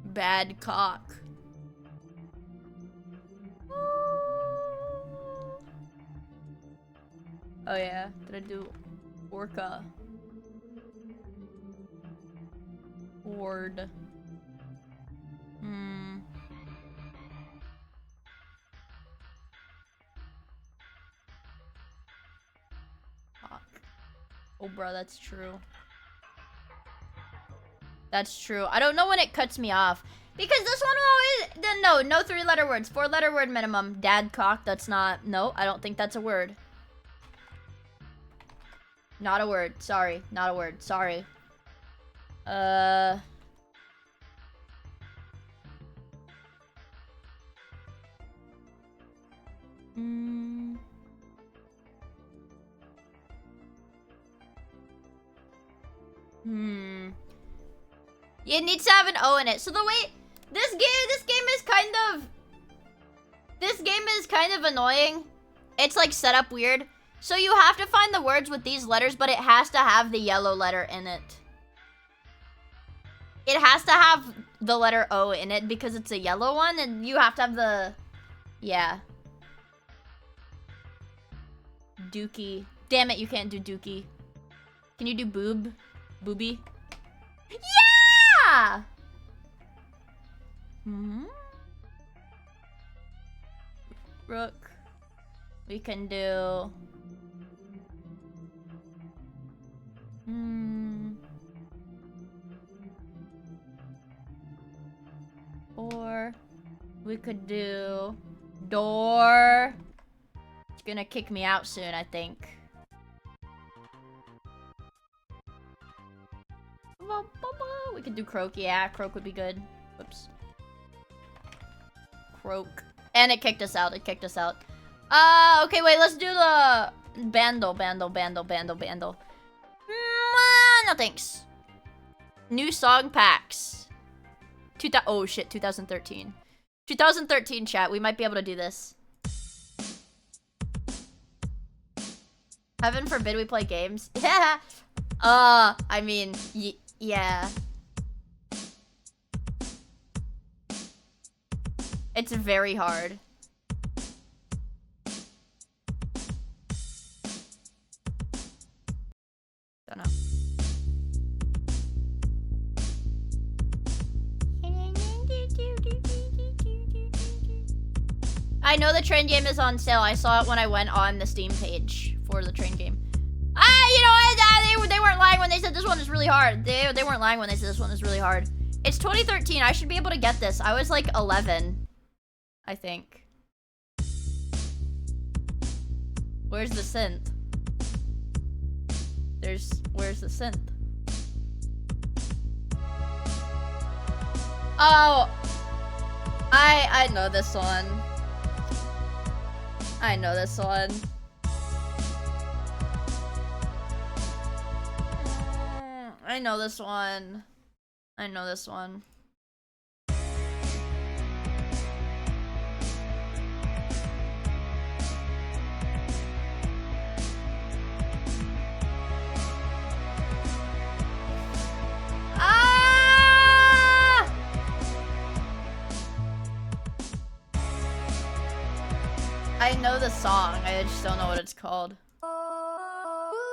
Bad cock. Oh yeah, did I do orca? Ward. Fuck. Oh bro, that's true. That's true. I don't know when it cuts me off. Because this one always... No 3-letter words. 4-letter word minimum. Dad cock, that's not... No, I don't think that's a word. Not a word. Sorry. Not a word. Sorry. It needs to have an O in it. So the way... This game is kind of annoying. It's like set up weird. So you have to find the words with these letters, but it has to have the yellow letter in it. It has to have the letter O in it because it's a yellow one, and you have to have the... Yeah. Dookie. Damn it, you can't do dookie. Can you do boob? Booby? Yeah! Rook. We can do... Or we could do door. It's gonna kick me out soon, I think. We could do Croak. Yeah, Croak would be good. Whoops. Croak. And it kicked us out. It kicked us out. Okay, wait. Let's do the Bando. No thanks. New song packs. Oh shit, 2013. 2013, chat. We might be able to do this. Heaven forbid we play games. Yeah. I mean, yeah. It's very hard. Don't know. I know the train game is on sale. I saw it when I went on the Steam page for the train game. You know what? They weren't lying when they said this one is really hard. They weren't lying when they said this one is really hard. It's 2013. I should be able to get this. I was like 11, I think. Where's the synth? Where's the synth? Oh, I know this one. I know this one. I know this one. I know this one. I know the song, I just don't know what it's called. Oh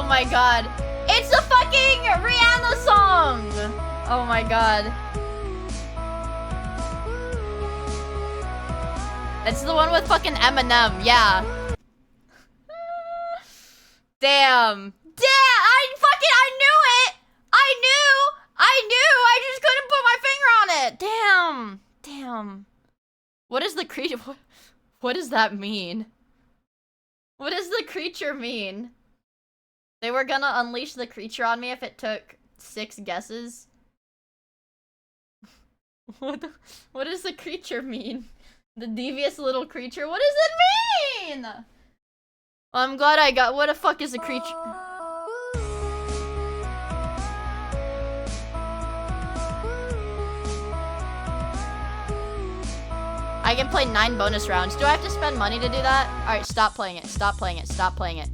my god. It's the fucking Rihanna song! Oh my god. It's the one with fucking Eminem, yeah. Damn. I knew it! I just couldn't put my finger on it! Damn. What is the creature? What does that mean? What does the creature mean? They were gonna unleash the creature on me if it took 6 guesses. What does the creature mean? The devious little creature? What does it mean? Well, I'm glad I got. What the fuck is the creature? I can play 9 bonus rounds. Do I have to spend money to do that? Alright, stop playing it. Stop playing it. Stop playing it.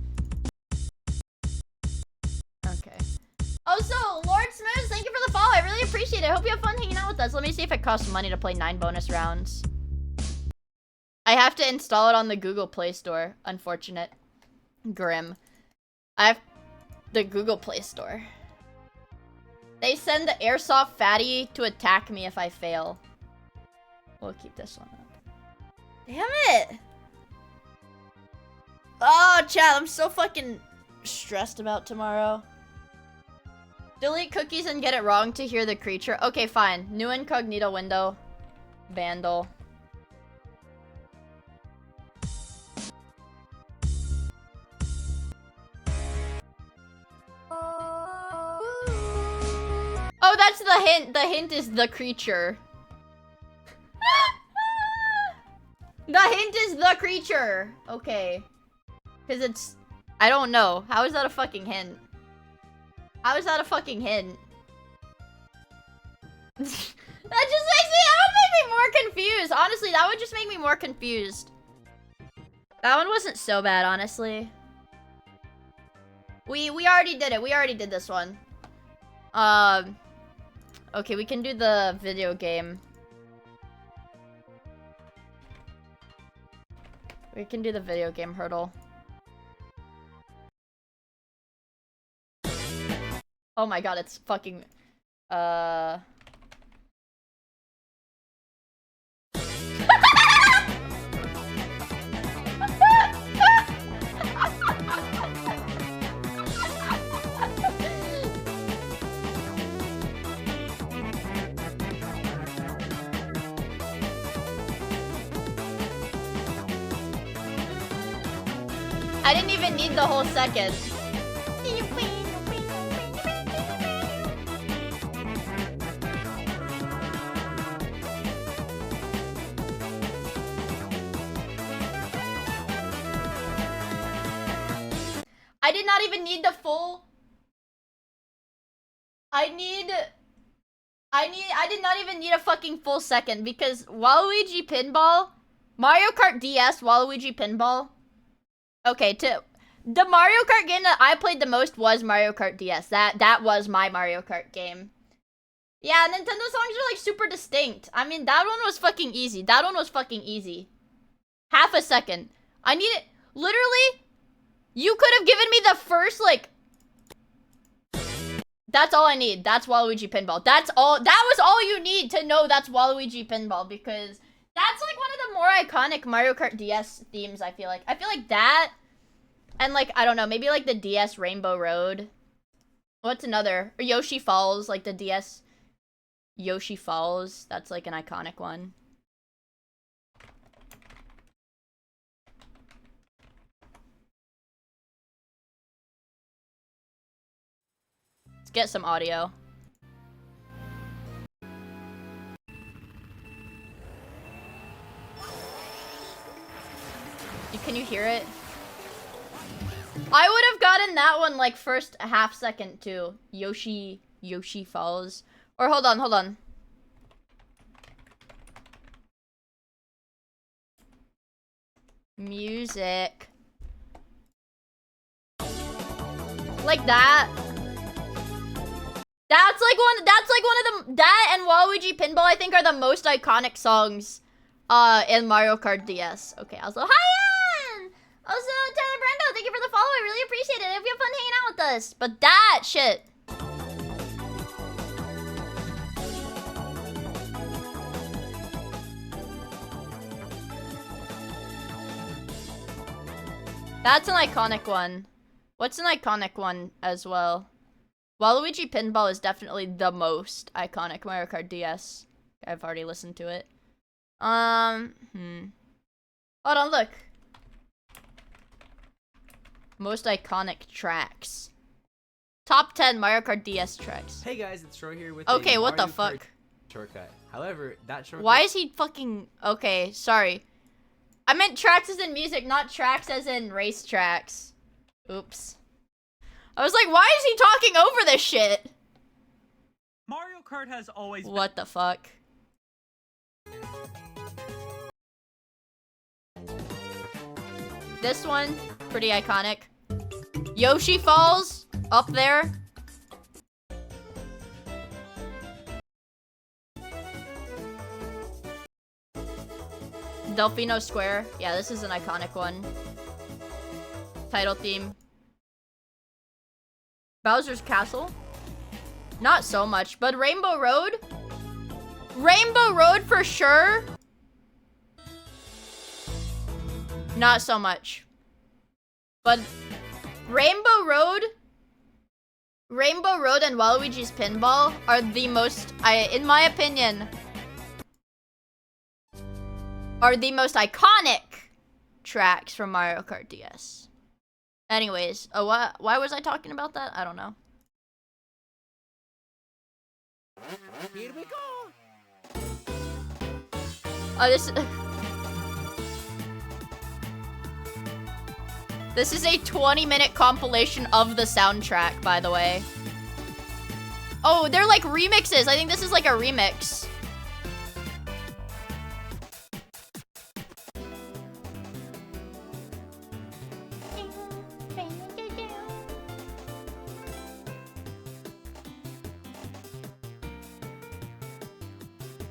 Okay. Oh, so, Lord Smooth, thank you for the follow. I really appreciate it. I hope you have fun hanging out with us. Let me see if it costs money to play 9 bonus rounds. I have to install it on the Google Play Store. Unfortunate. Grim. I have the Google Play Store. They send the airsoft fatty to attack me if I fail. We'll keep this one up. Damn it! Oh, chat, I'm so fucking stressed about tomorrow. Delete cookies and get it wrong to hear the creature. Okay, fine. New incognito window. Vandal. Oh, that's the hint. The hint is the creature. The hint is the creature. Okay. Because it's... I don't know. How is that a fucking hint? How is that a fucking hint? That just that would make me more confused. Honestly, that would just make me more confused. That one wasn't so bad, honestly. We already did it. We already did this one. Okay, we can do the video game. We can do the video game hurdle. Oh my god, it's fucking... I didn't even need the whole second. I did not even need the full... I did not even need a fucking full second because Waluigi Pinball, Mario Kart DS, Waluigi Pinball. Okay, the Mario Kart game that I played the most was Mario Kart DS. That was my Mario Kart game. Yeah, Nintendo songs are like super distinct. I mean, that one was fucking easy. That one was fucking easy. Half a second. I need it. Literally, you could have given me the first like... That's all I need. That's Waluigi Pinball. That's all. That was all you need to know that's Waluigi Pinball because that's like one of the more iconic Mario Kart DS themes, I feel like. I feel like that and like, I don't know, maybe like the DS Rainbow Road. What's another? Or Yoshi Falls, like the DS Yoshi Falls. That's like an iconic one. Let's get some audio. Can you hear it? I would have gotten that one like first half second too. Yoshi Falls. Or hold on. Music. Like that. That's like one of the, that and Waluigi Pinball I think are the most iconic songs in Mario Kart DS. Okay, also hi Ann! Also Tyler Brando, thank you for the follow. I really appreciate it. I hope you have fun hanging out with us. But that shit. That's an iconic one. What's an iconic one as well? Waluigi Pinball is definitely the most iconic Mario Kart DS. I've already listened to it. Hold on, look. Most iconic tracks. Top 10 Mario Kart DS tracks. Hey guys, it's Troy here with okay, what Mario the fuck? Kart shortcut. However, that shortcut... Why is he fucking... Okay, sorry. I meant tracks as in music, not tracks as in race tracks. Oops. I was like, why is he talking over this shit? Mario Kart has always been... What the fuck? This one, pretty iconic. Yoshi Falls, up there. Delfino Square. Yeah, this is an iconic one. Title theme. Bowser's Castle. Not so much, but Rainbow Road? Rainbow Road for sure. Not so much. But Rainbow Road and Waluigi's Pinball are the most, in my opinion, are the most iconic tracks from Mario Kart DS. Anyways, why was I talking about that? I don't know. Here we go! Oh, this is a 20-minute compilation of the soundtrack, by the way. Oh, they're like remixes. I think this is like a remix.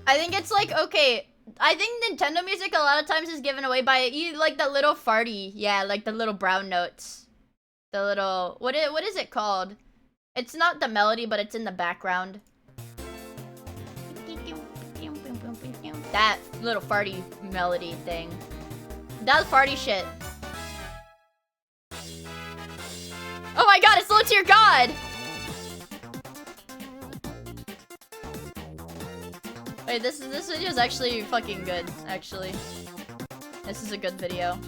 I think it's like, okay, I think Nintendo music a lot of times is given away by you, like the little farty, yeah, like the little brown notes, the little what is it called? It's not the melody, but it's in the background. That little farty melody thing. That's farty shit. Oh my god, it's Low Tier God. Wait, this video is actually fucking good, actually. This is a good video.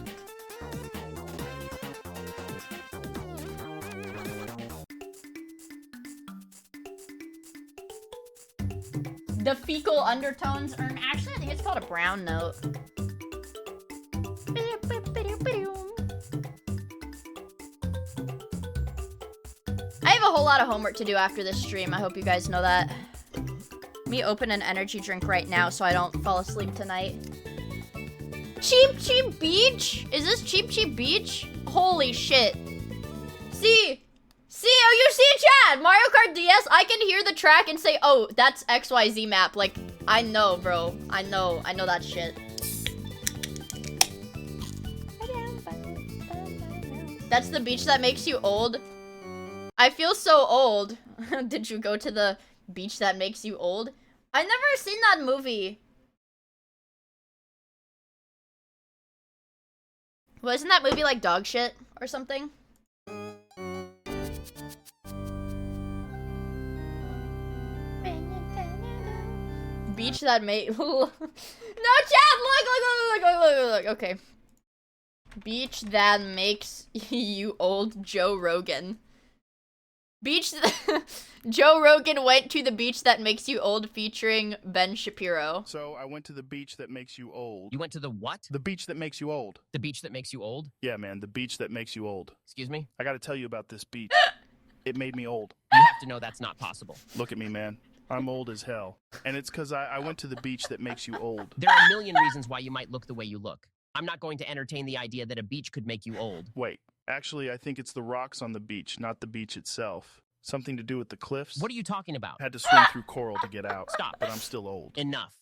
The fecal undertones are actually, I think it's called a brown note. a whole lot of homework to do after this stream. I hope you guys know that. Let me open an energy drink right now so I don't fall asleep tonight. Cheap Cheap Beach? Is this Cheap Cheap Beach? Holy shit. See, oh, you see, Chad, Mario Kart DS, I can hear the track and say, oh, that's XYZ map. Like, I know, bro. I know that shit. That's the beach that makes you old. I feel so old. Did you go to the beach that makes you old? I've never seen that movie. Wasn't that movie like dog shit or something? Beach that made no, Chad, look, okay. Beach that makes you old, Joe Rogan. Beach Joe Rogan went to the beach that makes you old featuring Ben Shapiro. So I went to the beach that makes you old. You went to the what? The beach that makes you old. The beach that makes you old? Yeah, man, the beach that makes you old. Excuse me? I gotta tell you about this beach. It made me old. You have to know that's not possible. Look at me, man. I'm old as hell. And it's because I went to the beach that makes you old. There are a million reasons why you might look the way you look. I'm not going to entertain the idea that a beach could make you old. Wait, actually, I think it's the rocks on the beach, not the beach itself. Something to do with the cliffs? What are you talking about? Had to swim through coral to get out. Stop. But I'm still old. Enough.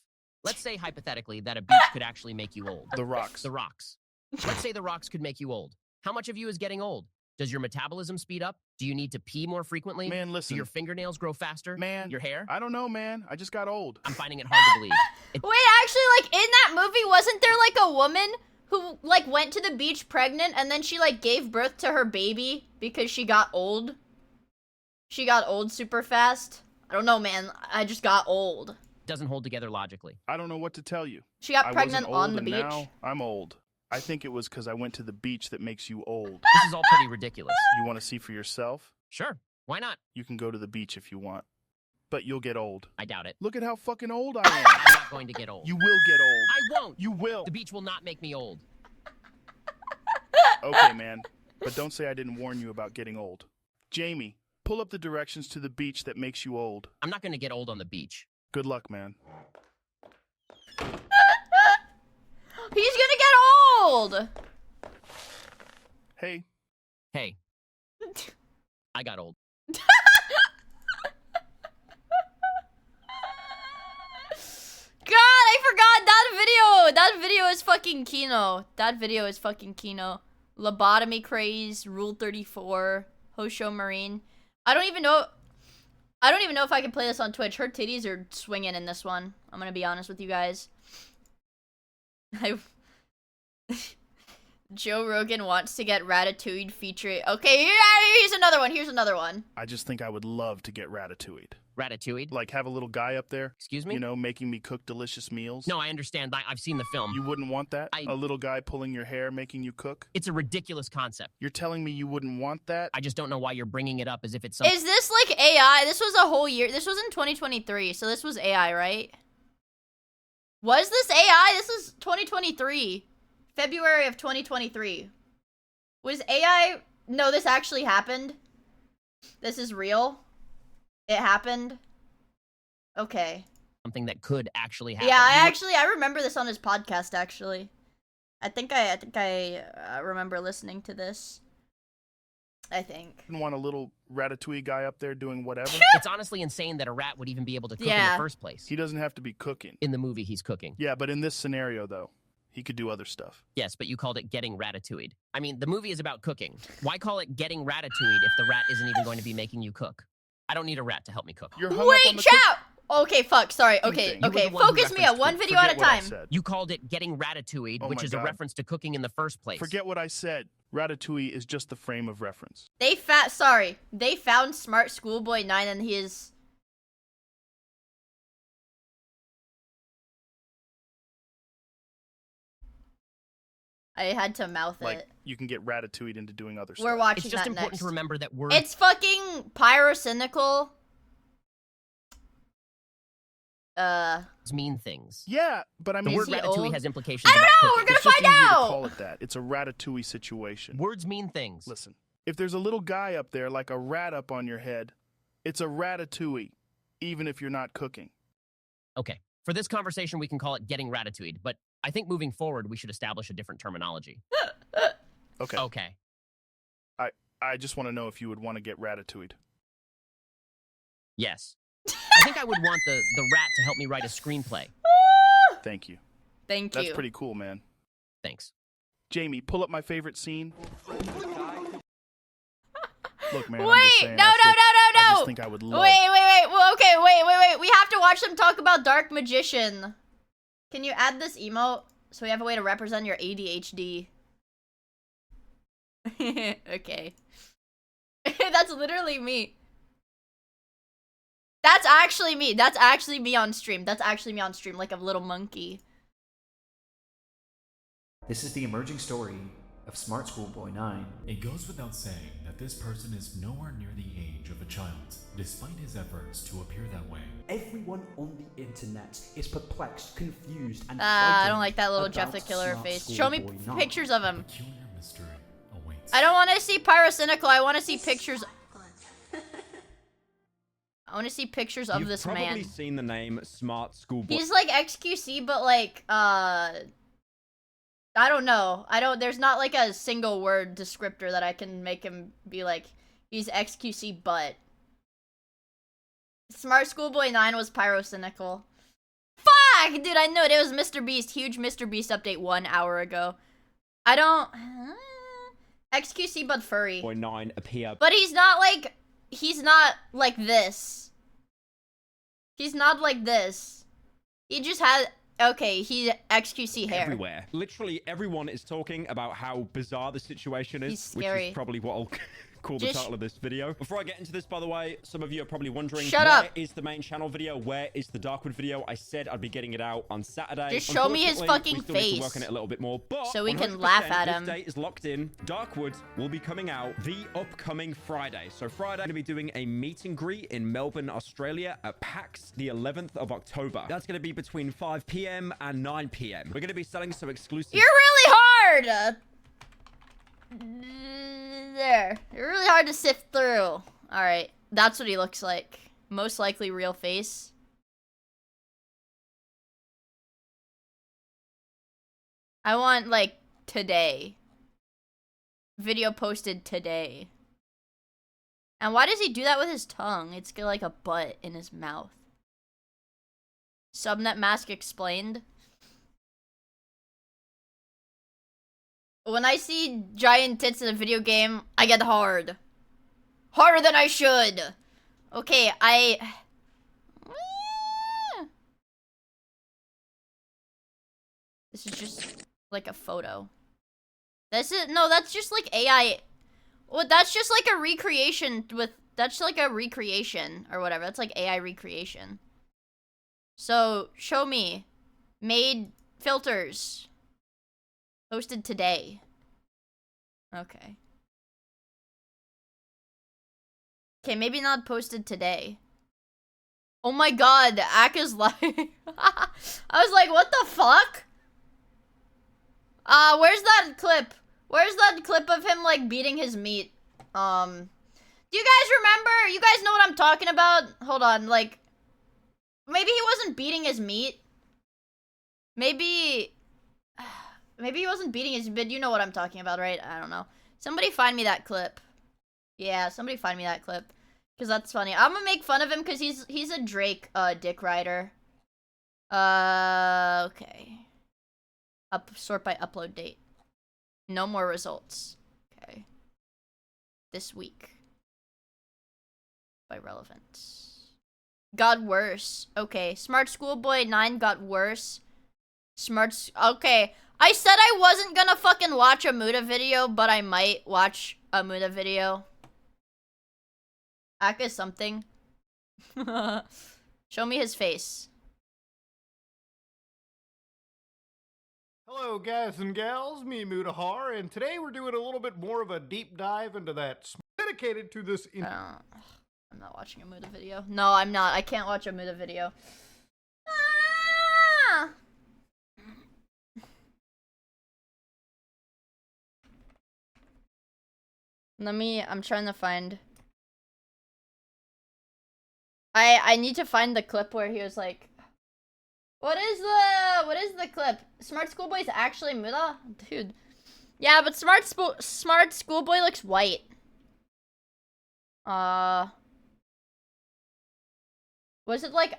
Let's say hypothetically that a beach could actually make you old. The rocks. The rocks. Let's say the rocks could make you old. How much of you is getting old? Does your metabolism speed up? Do you need to pee more frequently? Man, Do listen. your fingernails grow faster? Man. Your hair? I don't know, man. I just got old. I'm finding it hard to believe. Wait, actually, like, in that movie, wasn't there, like, a woman who, like, went to the beach pregnant and then she, like, gave birth to her baby because she got old? She got old super fast? I don't know, man. I just got old. Doesn't hold together logically. I don't know what to tell you. She got I pregnant wasn't old on the and beach? Now I'm old. I think it was because I went to the beach that makes you old. This is all pretty ridiculous. You want to see for yourself? Sure. Why not? You can go to the beach if you want. But you'll get old. I doubt it. Look at how fucking old I am. I'm not going to get old. You will get old. I won't. You will. The beach will not make me old. Okay, man. But don't say I didn't warn you about getting old. Jamie, pull up the directions to the beach that makes you old. I'm not going to get old on the beach. Good luck, man. He's gonna get old! Hey. Hey. I got old. God, I forgot that video! That video is fucking Kino. That video is fucking Kino. Lobotomy craze, Rule 34, Hosho Marine. I don't even know if I can play this on Twitch. Her titties are swinging in this one. I'm gonna be honest with you guys. Joe Rogan wants to get Ratatouille featuring. Okay, here's another one. Here's another one. I just think I would love to get ratatouille. Ratatouille? Like have a little guy up there. Excuse me? You know, making me cook delicious meals. No, I understand. I've seen the film. You wouldn't want that? A little guy pulling your hair, making you cook? It's a ridiculous concept. You're telling me you wouldn't want that? I just don't know why you're bringing it up as if it's something. Is this like AI? This was a whole year. This was in 2023, so this was AI, right? Was this AI? This is 2023. February of 2023. Was AI... No, this actually happened. This is real. It happened. Okay. Something that could actually happen. Yeah, I remember this on his podcast, actually. I think I remember listening to this. I think. You wouldn't want a little ratatouille guy up there doing whatever? It's honestly insane that a rat would even be able to cook in Yeah. the first place. He doesn't have to be cooking. In the movie, he's cooking. Yeah, but in this scenario, though, he could do other stuff. Yes, but you called it getting ratatouille. I mean, the movie is about cooking. Why call it getting ratatouille if the rat isn't even going to be making you cook? I don't need a rat to help me cook. You're hung up on Wait, the chat! Okay, fuck, sorry. Two Okay, things. You were okay. the one who Focus me referenced up. One it. video at a Forget what I time. said. You called it getting ratatouille, Oh which my is a God. reference to cooking in the first place. Forget what I said. Ratatouille is just the frame of reference. They found Smart Schoolboy 9 and he is... I had to mouth Like, it. you can get ratatouille into doing other We're stuff. watching It's just that important next. to remember that words. It's fucking pyrocynical. Mean things. Yeah, but I The mean, word Is he ratatouille old? has implications I don't about know, cooking. we're gonna it's just find easier to out. call it that. It's a ratatouille situation. Words mean things. Listen, If there's a little guy up there like a rat up on your head, it's a ratatouille, even if you're not cooking. Okay. For this conversation, we can call it getting ratatouille, but I think moving forward, we should establish a different terminology. Okay. Okay. I just want to know if you would want to get ratatouilled. Yes. I think I would want the rat to help me write a screenplay. Thank you. Thank you. That's pretty cool, man. Thanks. Jamie, pull up my favorite scene. Look, man, Wait, I'm just saying, no. I just think I would love... Wait. Well, okay, wait. We have to watch them talk about Dark Magician. Can you add this emote so we have a way to represent your ADHD? Okay. That's literally me. That's actually me. That's actually me on stream. That's actually me on stream, like a little monkey. This is the emerging story of Smart Schoolboy 9. It goes without saying that this person is nowhere near the age of a child, despite his efforts to appear that way. Everyone on the internet is perplexed, confused, and I don't like that little Jeff the about Killer Smart face. Show me Schoolboy 9. pictures of him. Peculiar mystery awaits. I don't want to see Pyrocynical. I want to see pictures. I want to see pictures of this man. You've probably seen the name Smart Schoolboy. He's like XQC, but like, I don't know. There's not like a single word descriptor that I can make him be like, he's XQC, but. Smart Schoolboy 9 was Pyrocynical. Fuck! Dude, I knew it. It was Mr. Beast. Huge Mr. Beast update 1 hour ago. I don't. XQC, but furry. Boy 9 appear. But he's not like this. He's not like this. He just had, okay, he XQC hair. Everywhere. Literally everyone is talking about how bizarre the situation is. He's scary. Which is probably what I'll call the title of this video. Before I get into this, by the way, some of you are probably wondering, where is the main channel video? Where is the Darkwood video? I said I'd be getting it out on Saturday. Just show me his fucking we still need face. to work on it a little bit more, but so we can laugh at him. This date is locked in. Darkwood will be coming out the upcoming Friday. So Friday, I'm going to be doing a meet and greet in Melbourne, Australia at PAX the 11th of October. That's going to be between 5 p.m. and 9 p.m. We're going to be selling some exclusive... You're really hard! There. You're really hard to sift through. Alright. That's what he looks like. Most likely real face. I want, like, today. Video posted today. And why does he do that with his tongue? It's got, like, a butt in his mouth. Subnet mask explained. When I see giant tits in a video game, I get hard. Harder than I should. Okay, This is just like a photo. That's just like AI. Well, that's just like a recreation that's like a recreation or whatever. That's like AI recreation. So, show me. Made filters. Posted today. Okay. Okay, maybe not posted today. Oh my god, Aka's live. I was like, what the fuck? Where's that clip? Where's that clip of him, like, beating his meat? Do you guys remember? You guys know what I'm talking about? Hold on, like... Maybe he wasn't beating his meat. Maybe he wasn't beating his... But you know what I'm talking about, right? I don't know. Somebody find me that clip. Yeah, somebody find me that clip. Because that's funny. I'm gonna make fun of him because he's a Drake, dick rider. Okay. Sort by upload date. No more results. Okay. This week. By relevance. Got worse. Okay. Smart Schoolboy 9 got worse. Okay. I said I wasn't gonna fucking watch a Muda video, but I might watch a Muda video. Aka something. Show me his face. Hello guys and gals, me Mutahar, and today we're doing a little bit more of a deep dive into that dedicated to this... I'm not watching a Muda video. No, I'm not. I can't watch a Muda video. Ah! I'm trying to find. I need to find the clip where he was like, what is the clip? Smart Schoolboy is actually Muda? Dude. Yeah, but Smart Schoolboy looks white. Was it like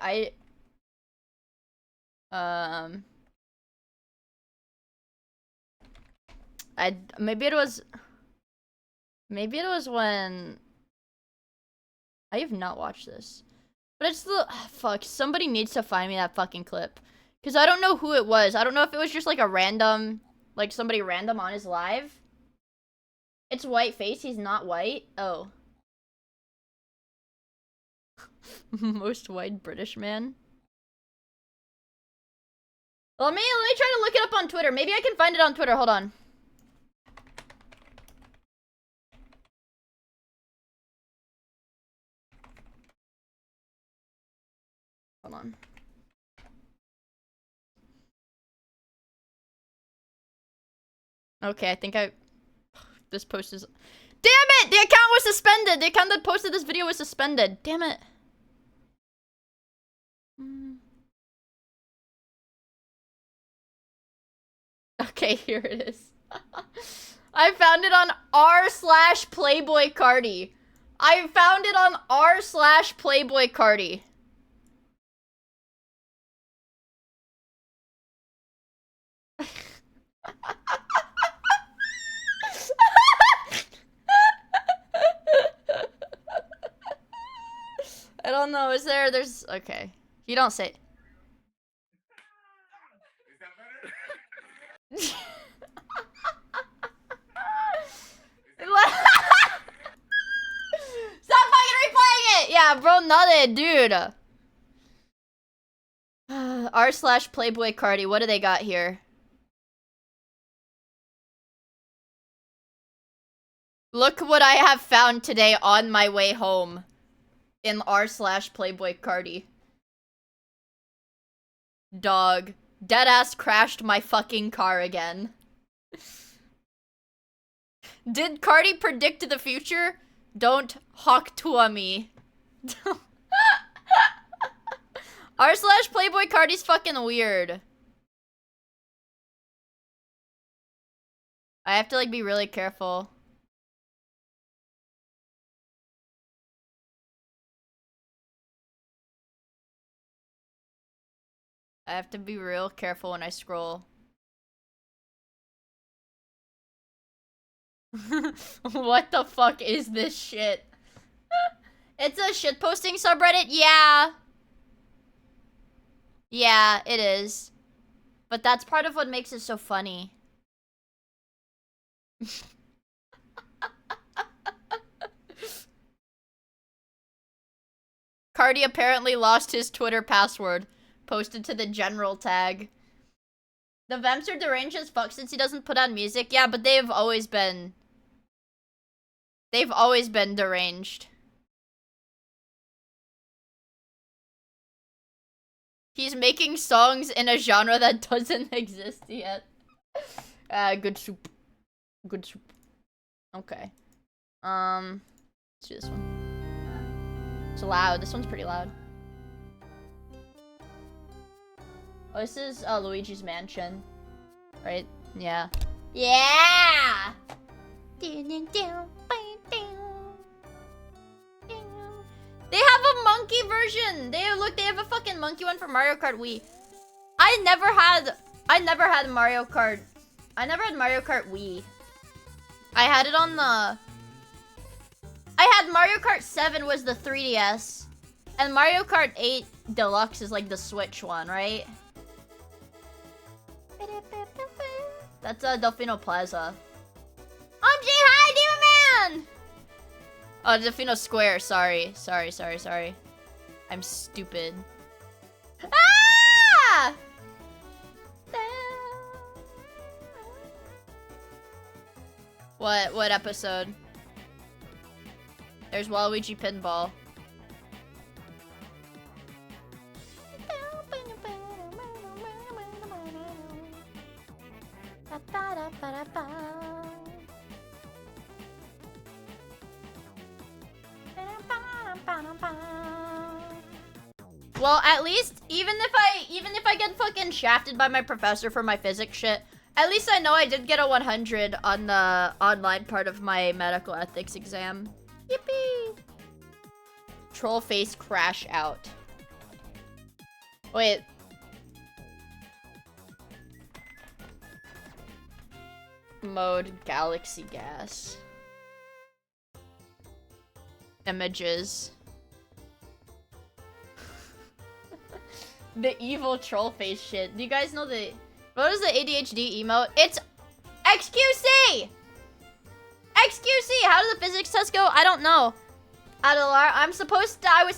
maybe it was when I have not watched this. But it's the fuck, somebody needs to find me that fucking clip. Cause I don't know who it was. I don't know if it was just like a random, like somebody random on his live. It's white face, he's not white. Oh. Most white British man. Let me try to look it up on Twitter. Maybe I can find it on Twitter. Hold on. Hold on. Okay, I think this post is... Damn it! The account was suspended! The account that posted this video was suspended. Damn it. Okay, here it is. I found it on r/Playboy Cardi. I found it on r/Playboy Cardi. I don't know, there's, okay. You don't say. Stop fucking replaying it! Yeah, bro, nutted, dude. r/Playboy Cardi, what do they got here? Look what I have found today on my way home. In r/Playboy Cardi. Dog. Deadass crashed my fucking car again. Did Cardi predict the future? Don't hawk to me. r/Playboy Cardi's fucking weird. I have to like be really careful. I have to be real careful when I scroll. What the fuck is this shit? It's a shitposting subreddit? Yeah. Yeah, it is. But that's part of what makes it so funny. Cardi apparently lost his Twitter password. Posted to the general tag. The Vamps are deranged as fuck since he doesn't put on music. Yeah, but they've always been deranged. He's making songs in a genre that doesn't exist yet. Good soup. Good soup. Okay. Let's do this one. It's loud. This one's pretty loud. Oh, this is Luigi's Mansion. Right? Yeah. Yeah! They have a monkey version! They have a fucking monkey one for Mario Kart Wii. I never had Mario Kart. I never had Mario Kart Wii. I had it on the... I had Mario Kart 7 was the 3DS. And Mario Kart 8 Deluxe is like the Switch one, right? That's Delfino Plaza. OMG, hi, Demon Man! Oh, Delfino Square, sorry. Sorry. I'm stupid. Ah! What episode? There's Waluigi Pinball. Well, at least even if I get fucking shafted by my professor for my physics shit, at least I know I did get a 100 on the online part of my medical ethics exam. Yippee! Troll face crash out. Wait. Mode galaxy gas. Images. The evil troll face shit. Do you guys know the... What is the ADHD emote? It's XQC! XQC! How does the physics test go? I don't know. Adelar, I was supposed to have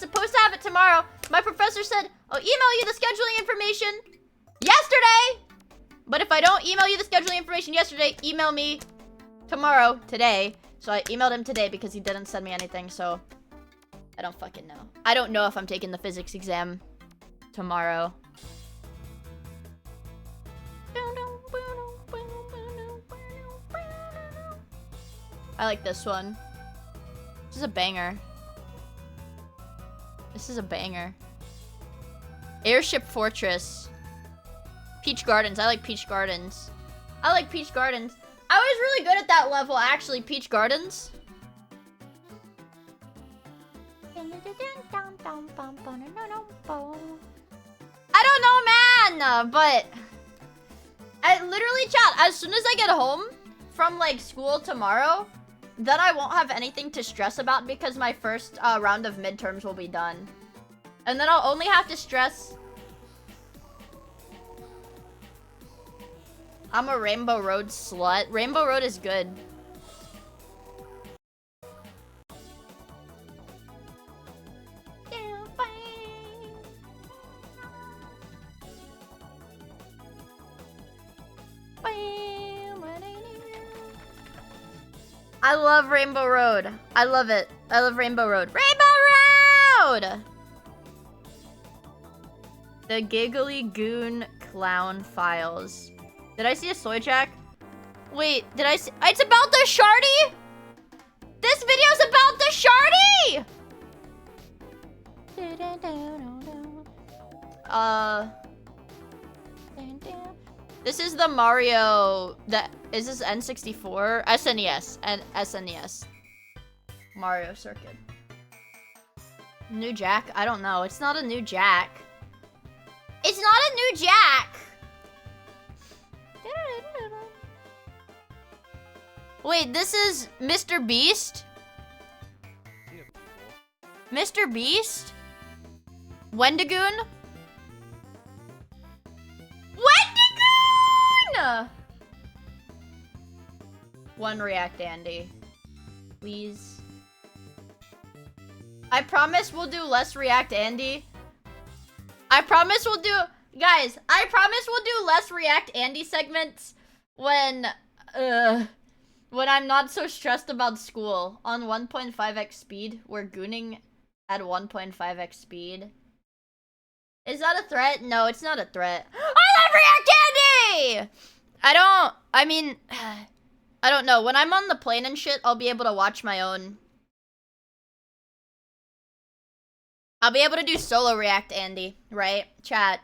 it tomorrow. My professor said, I'll email you the scheduling information yesterday! But if I don't email you the scheduling information yesterday, email me tomorrow, today. So I emailed him today because he didn't send me anything, so I don't fucking know. I don't know if I'm taking the physics exam tomorrow. I like this one. This is a banger. This is a banger. Airship Fortress. Peach Gardens. I like Peach Gardens. I like Peach Gardens. I was really good at that level, actually. Peach Gardens. I don't know, man, but I literally, chat, as soon as I get home from like school tomorrow, then I won't have anything to stress about because my first round of midterms will be done. And then I'll only have to stress. I'm a Rainbow Road slut. Rainbow Road is good. I love Rainbow Road. I love it. I love Rainbow Road. Rainbow Road! The Giggly Goon Clown Files. Did I see a soy jack? Wait, did I see? It's about the Shardy? This video's about the Shardy! This is the Mario... Is this N64? SNES. And SNES. Mario Circuit. New Jack? I don't know. It's not a new Jack. It's not a new Jack! Wait, this is Mr. Beast? Mr. Beast? Wendigoon? Wendigoon! One React Andy. Please. I promise we'll do less React Andy. I promise we'll do... Guys, I promise we'll do less React Andy segments when I'm not so stressed about school. On 1.5x speed, we're gooning at 1.5x speed. Is that a threat? No, it's not a threat. I love React Andy! I don't know. When I'm on the plane and shit, I'll be able to watch my own. I'll be able to do solo React Andy, right? Chat.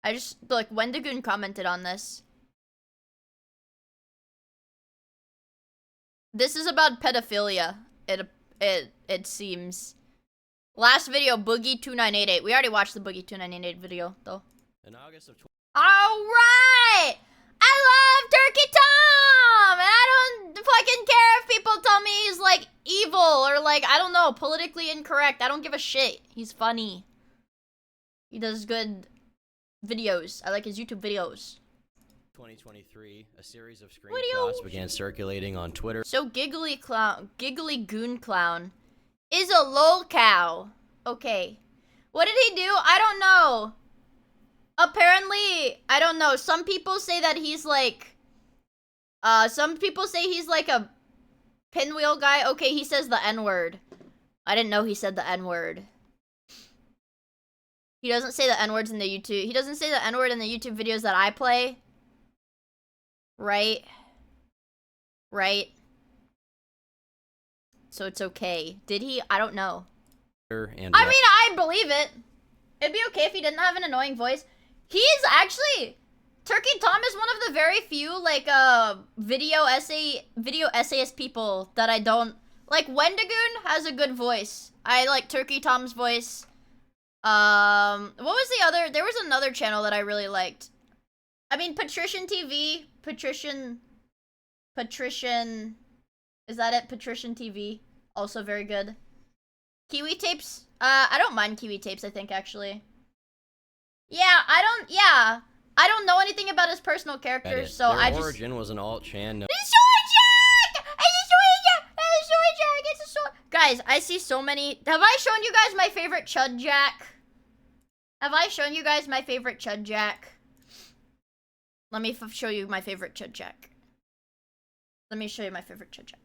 I just, like, Wendigoon commented on this. This is about pedophilia. It seems. Last video, Boogie2988. We already watched the Boogie2988 video, though. In August of... Alright! I love Turkey Tom! And I don't fucking care if people tell me he's, like, evil or, like, I don't know, politically incorrect. I don't give a shit. He's funny. He does good videos. I like his YouTube videos. 2023, a series of screenshots began circulating on Twitter. So Giggly Goon Clown is a lol cow. Okay. What did he do? I don't know. Apparently, I don't know. Some people say that he's like... some people say he's like a pinwheel guy. Okay, he says the N-word. I didn't know he said the N-word. He doesn't say the N-words in the YouTube... He doesn't say the N-word in the YouTube videos that I play. Right? Right? So it's okay. Did he? I don't know. And I mean, I believe it. It'd be okay if he didn't have an annoying voice. He's actually... Turkey Tom is one of the very few, like, video essayist people that I don't... Like, Wendigoon has a good voice. I like Turkey Tom's voice. What was the other... There was another channel that I really liked. I mean, Patrician TV. Patrician... Is that it? Patrician TV. Also very good. Kiwi Tapes. I don't mind Kiwi Tapes, I think, actually. Yeah, I don't know anything about his personal characters, so Their I just... origin was an alt-chan. Guys, I see so many... Have I shown you guys my favorite Chud Jack? Have I shown you guys my favorite Chud Jack? Let me show you my favorite Chud Jack. Let me show you my favorite Chud Jack.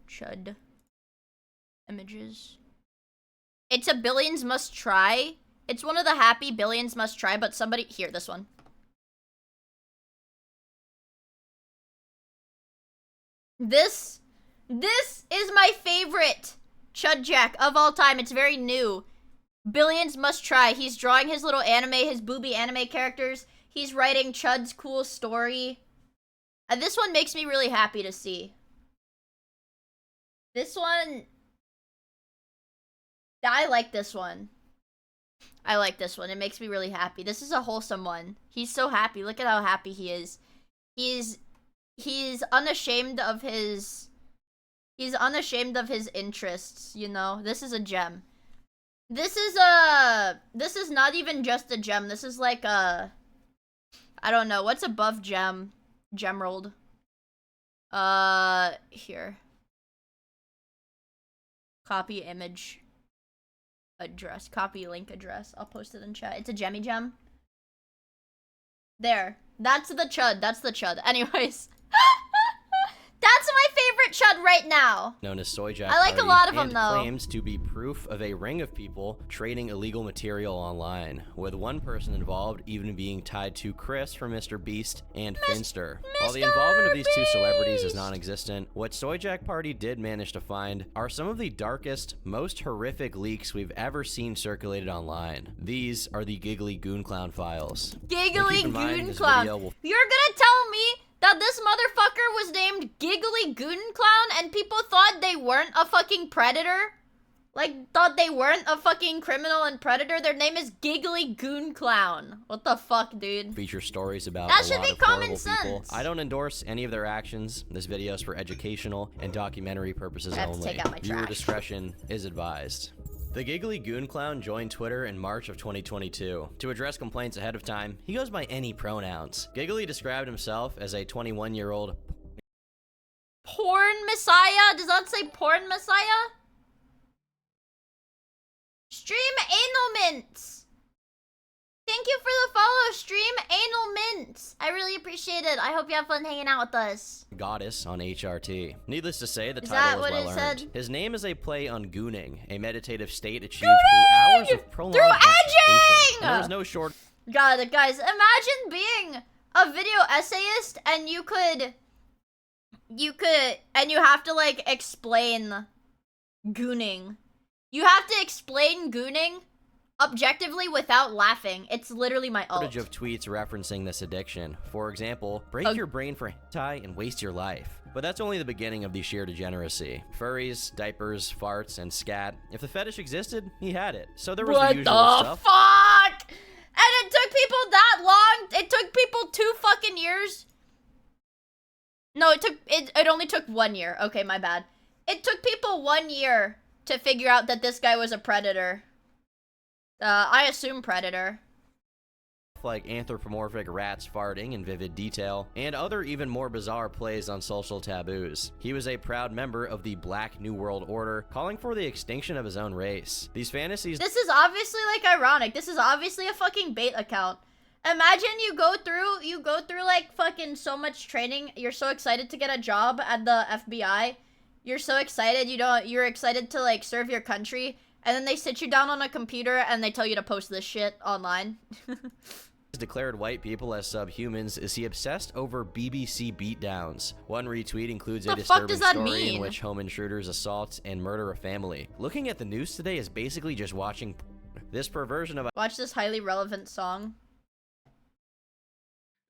Chud. Images. It's a Billions Must Try. It's one of the happy Billions Must Try, but somebody... Here, this one. This is my favorite Chud Jack of all time. It's very new. Billions Must Try. He's drawing his little anime, his booby anime characters. He's writing Chud's cool story. And this one makes me really happy to see. This one... I like this one. I like this one. It makes me really happy. This is a wholesome one. He's so happy. Look at how happy he is. He's unashamed of his... He's unashamed of his interests, you know? This is a gem. This is not even just a gem. This is like a... I don't know. What's above gem? Gemerald. Here. Copy image. Address. Copy link address. I'll post it in chat. It's a gemmy gem. There. That's the chud. That's the chud. Anyways. That's my favorite chud right now. Known as Soy Jack I like a lot of them, and though. Claims to be proof of a ring of people trading illegal material online, with one person involved even being tied to Chris from Mr. Beast and Finster. While the involvement of these two celebrities is non-existent, what Soy Jack Party did manage to find are some of the darkest, most horrific leaks we've ever seen circulated online. These are the Giggly Goon Clown files. Giggly Goon Clown. You're gonna tell me that this motherfucker was named Giggly Goon Clown and people thought they weren't a fucking predator? Like, thought they weren't a fucking criminal and predator? Their name is Giggly Goon Clown. What the fuck, dude? Feature stories about that a should lot be of common horrible sense. people. I don't endorse any of their actions. This video is for educational and documentary purposes I have to only. take out my Viewer trash. discretion is advised. The Giggly Goon Clown joined Twitter in March of 2022. To address complaints ahead of time, he goes by any pronouns. Giggly described himself as a 21-year-old Porn Messiah? Does that say Porn Messiah? Stream Anal Mints. Thank you for the follow, Stream Anal Mints. I really appreciate it. I hope you have fun hanging out with us. goddess on HRT. Needless to say, the Is that title what is it well said? earned. His name is a play on gooning, a meditative state achieved through hours of prolonged Through masturbation. edging! There is no short... God, guys, imagine being a video essayist and you have to, like, explain gooning. You have to explain gooning objectively without laughing. It's literally my ult. Shortage of tweets referencing this addiction. For example, break your brain for hentai and waste your life. But that's only the beginning of the sheer degeneracy. Furries, diapers, farts, and scat. If the fetish existed, he had it. So there was the usual stuff. Fuck? And it took people that long? It took people 2 fucking years? No, it only took 1 year. Okay, my bad. It took people 1 year to figure out that this guy was a predator. I assume predator. Like anthropomorphic rats farting in vivid detail, and other even more bizarre plays on social taboos. He was a proud member of the Black New World Order, calling for the extinction of his own race. These fantasies... This is obviously, like, ironic. This is obviously a fucking bait account. Imagine you go through, like, fucking so much training. You're so excited to get a job at the FBI. You're so excited, you're excited to, like, serve your country. And then they sit you down on a computer and they tell you to post this shit online. declared white people as subhumans is he obsessed over BBC beatdowns. One retweet includes a The fuck disturbing does that story mean? in which home intruders assault and murder a family. Looking at the news today is basically just watching this perversion of Watch this highly relevant song.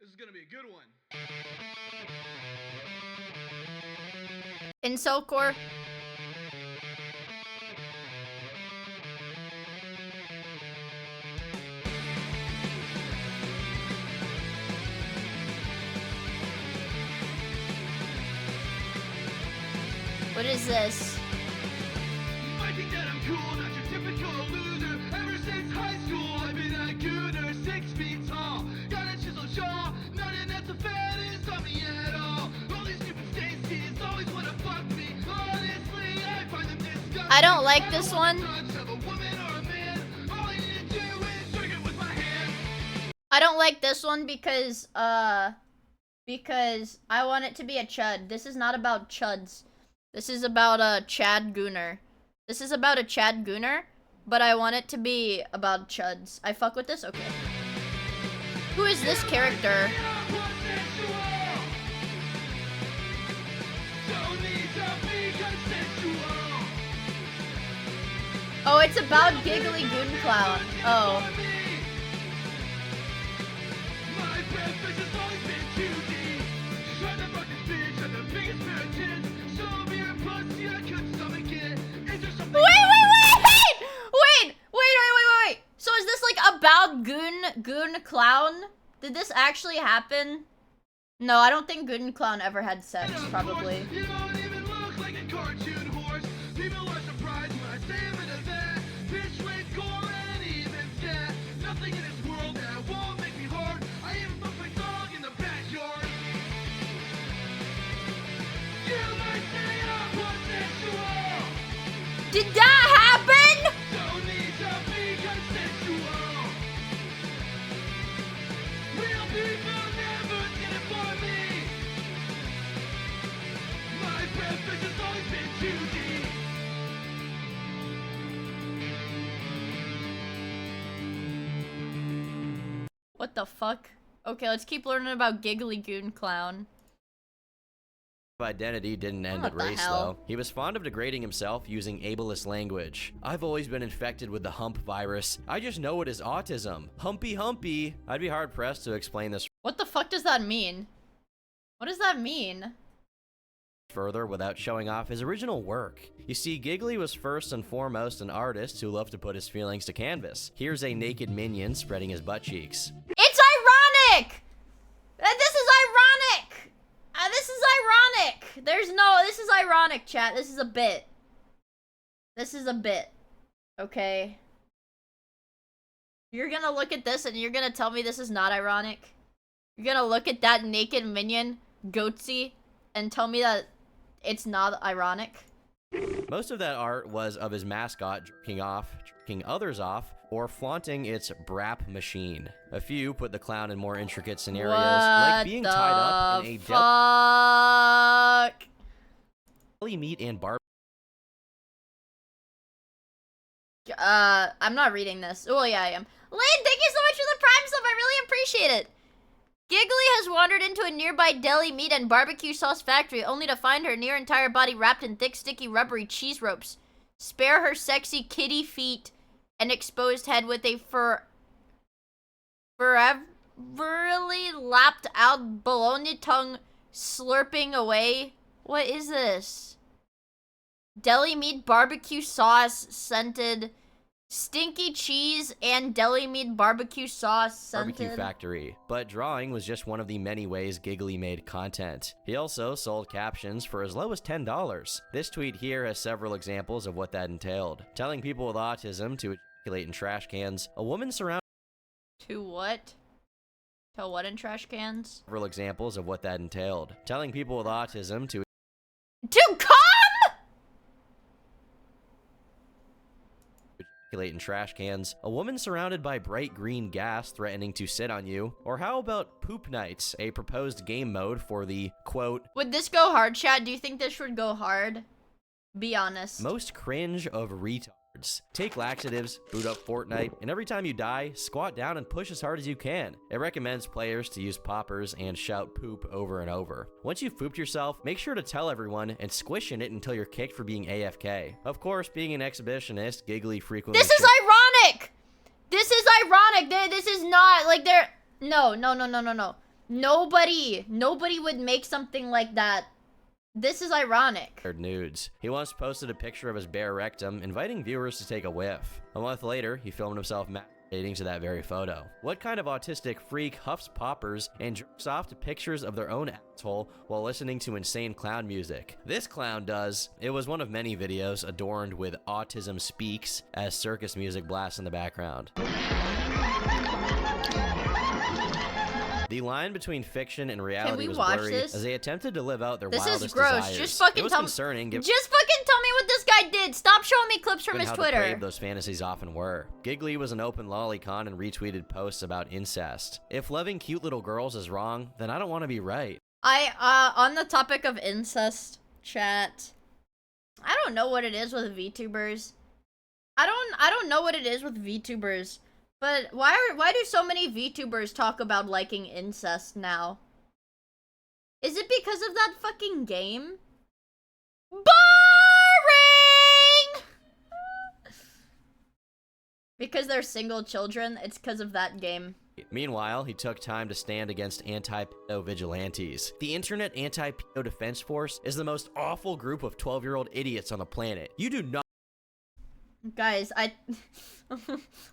This is gonna be a good one. Incelcore. What is this? I think that I'm cool, not your typical loser. Ever since high school, I've been a gooner, 6 feet tall. Got a chiseled jaw, nothing that's a fattest on me at all. All these stupid Stacy's always wanna fuck me. Honestly, I find them disgusting. I don't like this one. I don't like this one because I want it to be a chud. This is not about chuds. This is about a Chad Gooner. This is about a Chad Gooner, but I want it to be about chuds. I fuck with this? Okay. Who is this character? Oh, it's about Giggly Goon Clown. Oh. Wait. So is this like about Goon Clown? Did this actually happen? No, I don't think Goon Clown ever had sex, probably. You don't even look like a cartoon horse. People are surprised when I say I'm into that. Bitch with gore and even that. Nothing in this world that won't make me hard. I even fuck my dog in the backyard. You might say I'm bisexual. Did that happen? Don't need to be consensual. Real people never did it for me. My preference has always been 2D. What the fuck? Okay, let's keep learning about Giggly Goon Clown. identity didn't end What at the race, hell? though. He was fond of degrading himself using ableist language. I've always been infected with the hump virus. I just know it is autism. Humpy humpy. I'd be hard-pressed to explain this What the fuck does that mean? What does that mean? further without showing off his original work. You see, Giggly was first and foremost an artist who loved to put his feelings to canvas. Here's a naked minion spreading his butt cheeks. It's ironic! This is ironic! This is ironic! This is ironic, chat. This is a bit. This is a bit. Okay? You're gonna look at this and you're gonna tell me this is not ironic? You're gonna look at that naked minion, Goatsy, and tell me that it's not ironic? Most of that art was of his mascot jerking others off, or flaunting its brap machine. A few put the clown in more intricate scenarios, like being tied up in a fuck? deli meat and bar. I'm not reading this. Oh, yeah, I am. Lynn, thank you so much for the Prime sub. I really appreciate it. Giggly has wandered into a nearby deli meat and barbecue sauce factory, only to find her near entire body wrapped in thick, sticky, rubbery cheese ropes. Spare her sexy kitty feet and exposed head with a foreverly lapped out bologna tongue slurping away. What is this? Deli meat, barbecue sauce, scented, stinky cheese, and deli meat, barbecue sauce, scented. Barbecue factory. But drawing was just one of the many ways Giggly made content. He also sold captions for as low as $10. This tweet here has several examples of what that entailed. Telling people with autism to ejaculate in trash cans, a woman surrounded. To what? To what in trash cans? Several examples of what that entailed. Telling people with autism to come! ejaculate in trash cans, a woman surrounded by bright green gas threatening to sit on you, or how about Poop Nights, a proposed game mode for the, quote, Would this go hard, chat? Do you think this would go hard? Be honest. most cringe of retards. Take laxatives, boot up Fortnite, and every time you die, squat down and push as hard as you can. It recommends players to use poppers and shout poop over and over. Once you've pooped yourself, make sure to tell everyone and squish in it until you're kicked for being AFK. Of course, being an exhibitionist, Giggly frequently— This is ironic! This is ironic. This is not, like, they're... No. Nobody would make something like that. This is ironic. Nudes. He once posted a picture of his bare rectum, inviting viewers to take a whiff. A month later, he filmed himself masturbating to that very photo. What kind of autistic freak huffs poppers and jerks off to pictures of their own asshole while listening to insane clown music? This clown does. It was one of many videos adorned with Autism Speaks as circus music blasts in the background. The line between fiction and reality was blurry as they attempted to live out their wildest This is gross. desires. Just fucking it was tell concerning. Just fucking tell me what this guy did. Stop showing me clips from his how Twitter. depraved those fantasies often were. Giggly was an open lolicon and retweeted posts about incest. If loving cute little girls is wrong, then I don't want to be right. On the topic of incest, chat, I don't know what it is with VTubers. I don't know what it is with VTubers. But why do so many VTubers talk about liking incest now? Is it because of that fucking game? Boring! Because they're single children, it's because of that game. Meanwhile, he took time to stand against anti-pedo vigilantes. The Internet Anti-Pedo Defense Force is the most awful group of 12-year-old idiots on the planet. You do not Guys,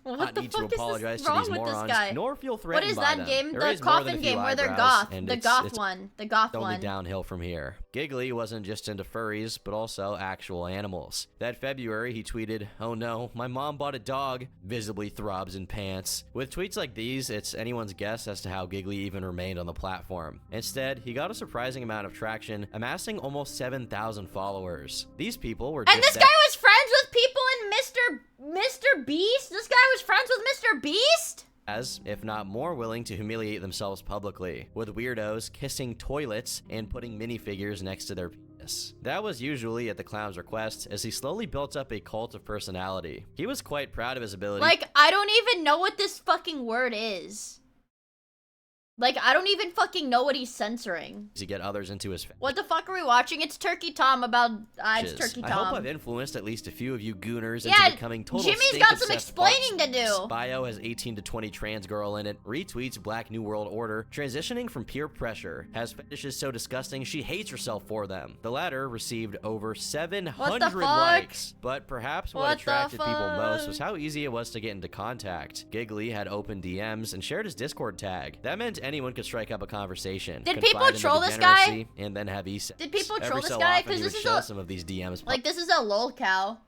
what the need fuck to apologize is to wrong these with morons, this guy? nor feel What threatened is by that them. game? There The is more than coffin a few game where they're eyebrows, goth. and The it's goth one. The goth only one. downhill from here. Giggly wasn't just into furries, but also actual animals. That February, he tweeted, "Oh no, my mom bought a dog," visibly throbs in pants. With tweets like these, it's anyone's guess as to how Giggly even remained on the platform. Instead, he got a surprising amount of traction, amassing almost 7,000 followers. These people were just— And this guy was friends with people in Mr. Beast? This guy was friends with Mr. Beast? as, if not more, willing to humiliate themselves publicly, with weirdos kissing toilets and putting minifigures next to their penis. That was usually at the clown's request, as he slowly built up a cult of personality. He was quite proud of his ability— Like, I don't even know what this fucking word is. Like, I don't even fucking know what he's censoring. to get others into his— What the fuck are we watching? It's Turkey Tom about... it's Turkey Tom. I hope I've influenced at least a few of you gooners Yeah, into becoming total Jimmy's got some stink-obsessed explaining fucks. to do. His bio has 18 to 20 trans girl in it, retweets Black New World Order, transitioning from peer pressure, has fetishes so disgusting she hates herself for them. The latter received over 700 likes. But perhaps what attracted people most was how easy it was to get into contact. Giggly had open DMs and shared his Discord tag. That meant anyone could strike up a conversation. Did confide people in the troll this guy? degeneracy, and then have sex. Did people troll Every this so guy? often, Because he this would is show a... some of these DMs. Like, this is a lol cow.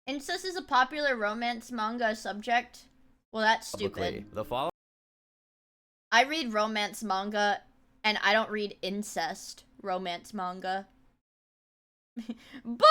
Incest is a popular romance manga subject. Well, that's publicly. stupid. The following I read romance manga, and I don't read incest romance manga. Boring!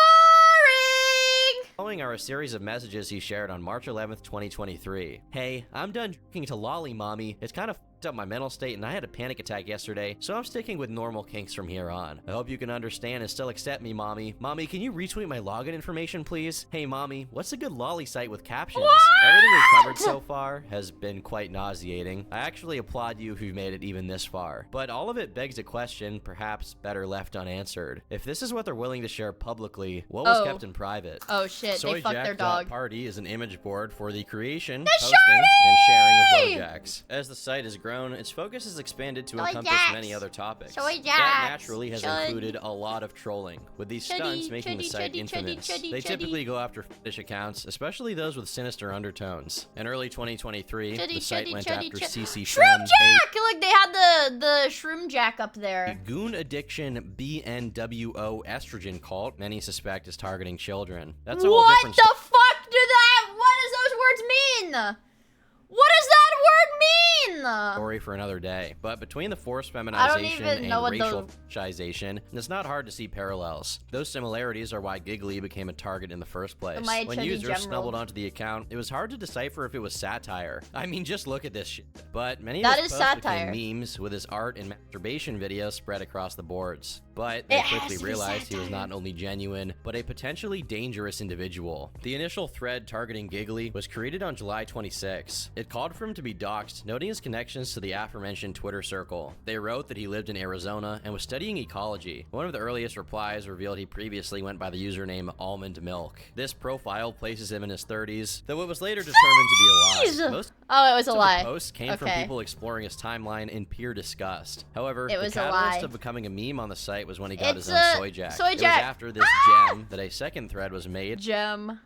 are a series of messages he shared on March 11th, 2023. Hey, I'm done drinking to lolly, mommy. It's kind of up my mental state and I had a panic attack yesterday, so I'm sticking with normal kinks from here on. I hope you can understand and still accept me, mommy. Mommy, can you retweet my login information, please? Hey, mommy, what's a good lolly site with captions? What? Everything we've covered so far has been quite nauseating. I actually applaud you if you've made it even this far. But all of it begs a question, perhaps better left unanswered. If this is what they're willing to share publicly, what was kept in private? Oh shit, they fucked their dog. Party is an image board for the creation, posting, and sharing of blowjacks. As the site has grown, its focus has expanded to encompass many other topics. That naturally has included a lot of trolling, with these stunts making the site infamous. They typically go after fetish accounts, especially those with sinister undertones. In early 2023, the site went after CC Shroom Jack! Like, they had the Shroom Jack up there. The goon addiction BNWO estrogen cult many suspect is targeting children. That's a whole different What the fuck what does those words mean? What does that word mean? Story for another day. But between the forced I don't feminization even know and what racial fetishization, it's not hard to see parallels. Those similarities are why Giggly became a target in the first place. Am I When Attorney users General? stumbled onto the account, it was hard to decipher if it was satire. I mean, just look at this shit. But many That of his is posts satire. became memes with his art and masturbation videos spread across the boards. But they It has quickly to be realized he was satire. not only genuine, but a potentially dangerous individual. The initial thread targeting Giggly was created on July 26. It called for him to be doxxed, noting his connections to the aforementioned Twitter circle. They wrote that he lived in Arizona and was studying ecology. One of the earliest replies revealed he previously went by the username Almond Milk. This profile places him in his 30s, though it was later determined to be a lie. Most Oh, it was a of lie. the posts came from Okay. people exploring his timeline in pure disgust. However, It was the a catalyst / of becoming a meme on the site was when he got It's his own a soy jack. soy It was jack. after this gem that a second thread was made Gem.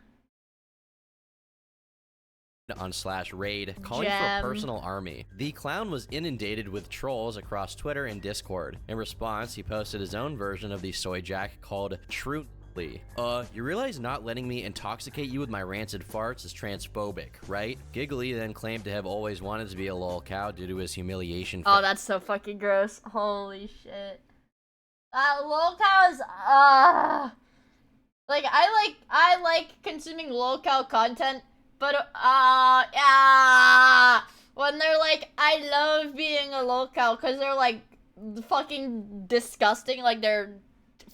on /raid calling for Gem. a personal army. The clown was inundated with trolls across Twitter and Discord. In response, he posted his own version of the soy jack called True. You realize not letting me intoxicate you with my rancid farts is transphobic, right? Giggly then claimed to have always wanted to be a lol cow due to his humiliation. Oh, that's so fucking gross. Holy shit. Lol cows, like, I like consuming lol cow content, but, yeah, when they're like, I love being a lol cow, because they're, like, fucking disgusting, like, they're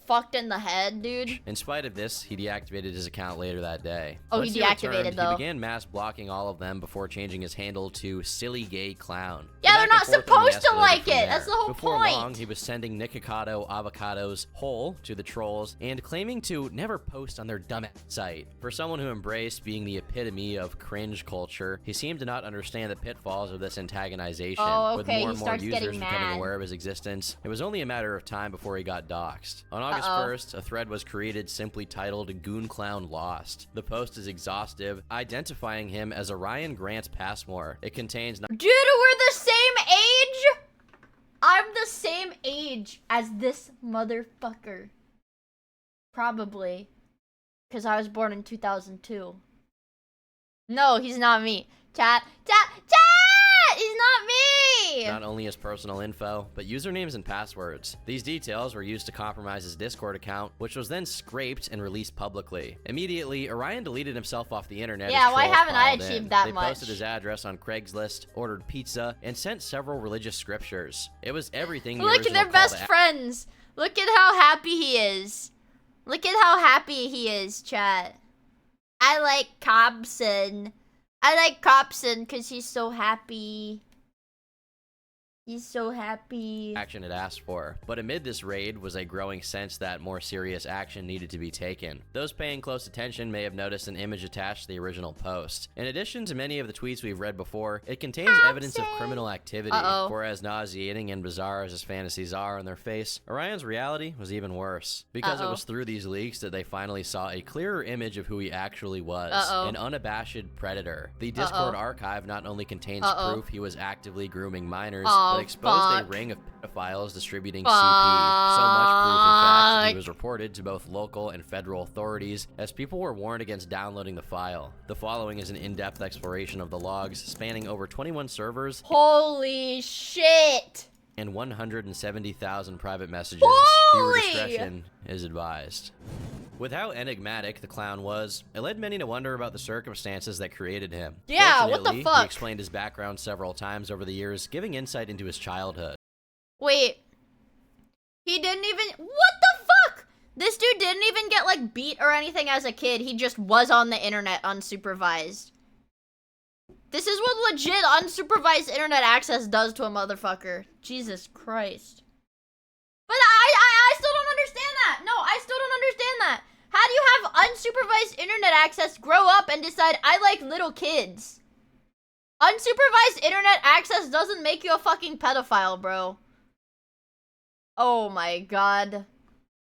fucked in the head, dude. In spite of this, he deactivated his account later that day. Oh, Once he deactivated, returned, though. He began mass blocking all of them before changing his handle to Silly Gay Clown. Yeah, The they're back not and forth only supposed to escalated like from it. there. That's the whole Before point. long, he was sending Nikocado Avocados whole to the trolls and claiming to never post on their dumb site. For someone who embraced being the epitome of cringe culture, he seemed to not understand the pitfalls of this antagonization. Oh, With okay, more he and more starts users getting becoming mad. aware of his existence, it was only a matter of time before he got doxxed. On August Uh-oh. 1st, a thread was created simply titled Goon Clown Lost. The post is exhaustive, identifying him as Orion Grant Passmore. It contains Dude, we're the same age? I'm the same age as this motherfucker. Probably. Because I was born in 2002. No, he's not me. Chat! He's not me! not only his personal info, but usernames and passwords. These details were used to compromise his Discord account, which was then scraped and released publicly. Immediately, Orion deleted himself off the internet. Yeah, as why trolls haven't I piled achieved in. that They much? posted his address on Craigslist, ordered pizza, and sent several religious scriptures. It was everything the Look, original they're call best to friends. Look at how happy he is. Look at how happy he is, chat. I like Cobson. I like Cobson because he's so happy. He's so happy. action it asked for. But amid this raid was a growing sense that more serious action needed to be taken. Those paying close attention may have noticed an image attached to the original post. In addition to many of the tweets we've read before, it contains evidence of criminal activity. Uh-oh. For as nauseating and bizarre as his fantasies are on their face, Orion's reality was even worse. Because it was through these leaks that they finally saw a clearer image of who he actually was. An unabashed predator. The Discord archive not only contains proof he was actively grooming minors, but exposed a ring of pedophiles distributing CP. So much proof, in fact, that he was reported to both local and federal authorities, as people were warned against downloading the file. The following is an in-depth exploration of the logs, spanning over 21 servers. Holy shit! And 170,000 private messages. Holy! Viewer discretion is advised. With how enigmatic the clown was, it led many to wonder about the circumstances that created him. Yeah, what the Fortunately, fuck? He explained his background several times over the years, giving insight into his childhood. Wait. He didn't even... What the fuck? This dude didn't even get, like, beat or anything as a kid. He just was on the internet unsupervised. This is what legit unsupervised internet access does to a motherfucker. Jesus Christ. But I still don't understand that. No, I still don't understand that. How do you have unsupervised internet access, grow up, and decide, I like little kids? Unsupervised internet access doesn't make you a fucking pedophile, bro. Oh my god.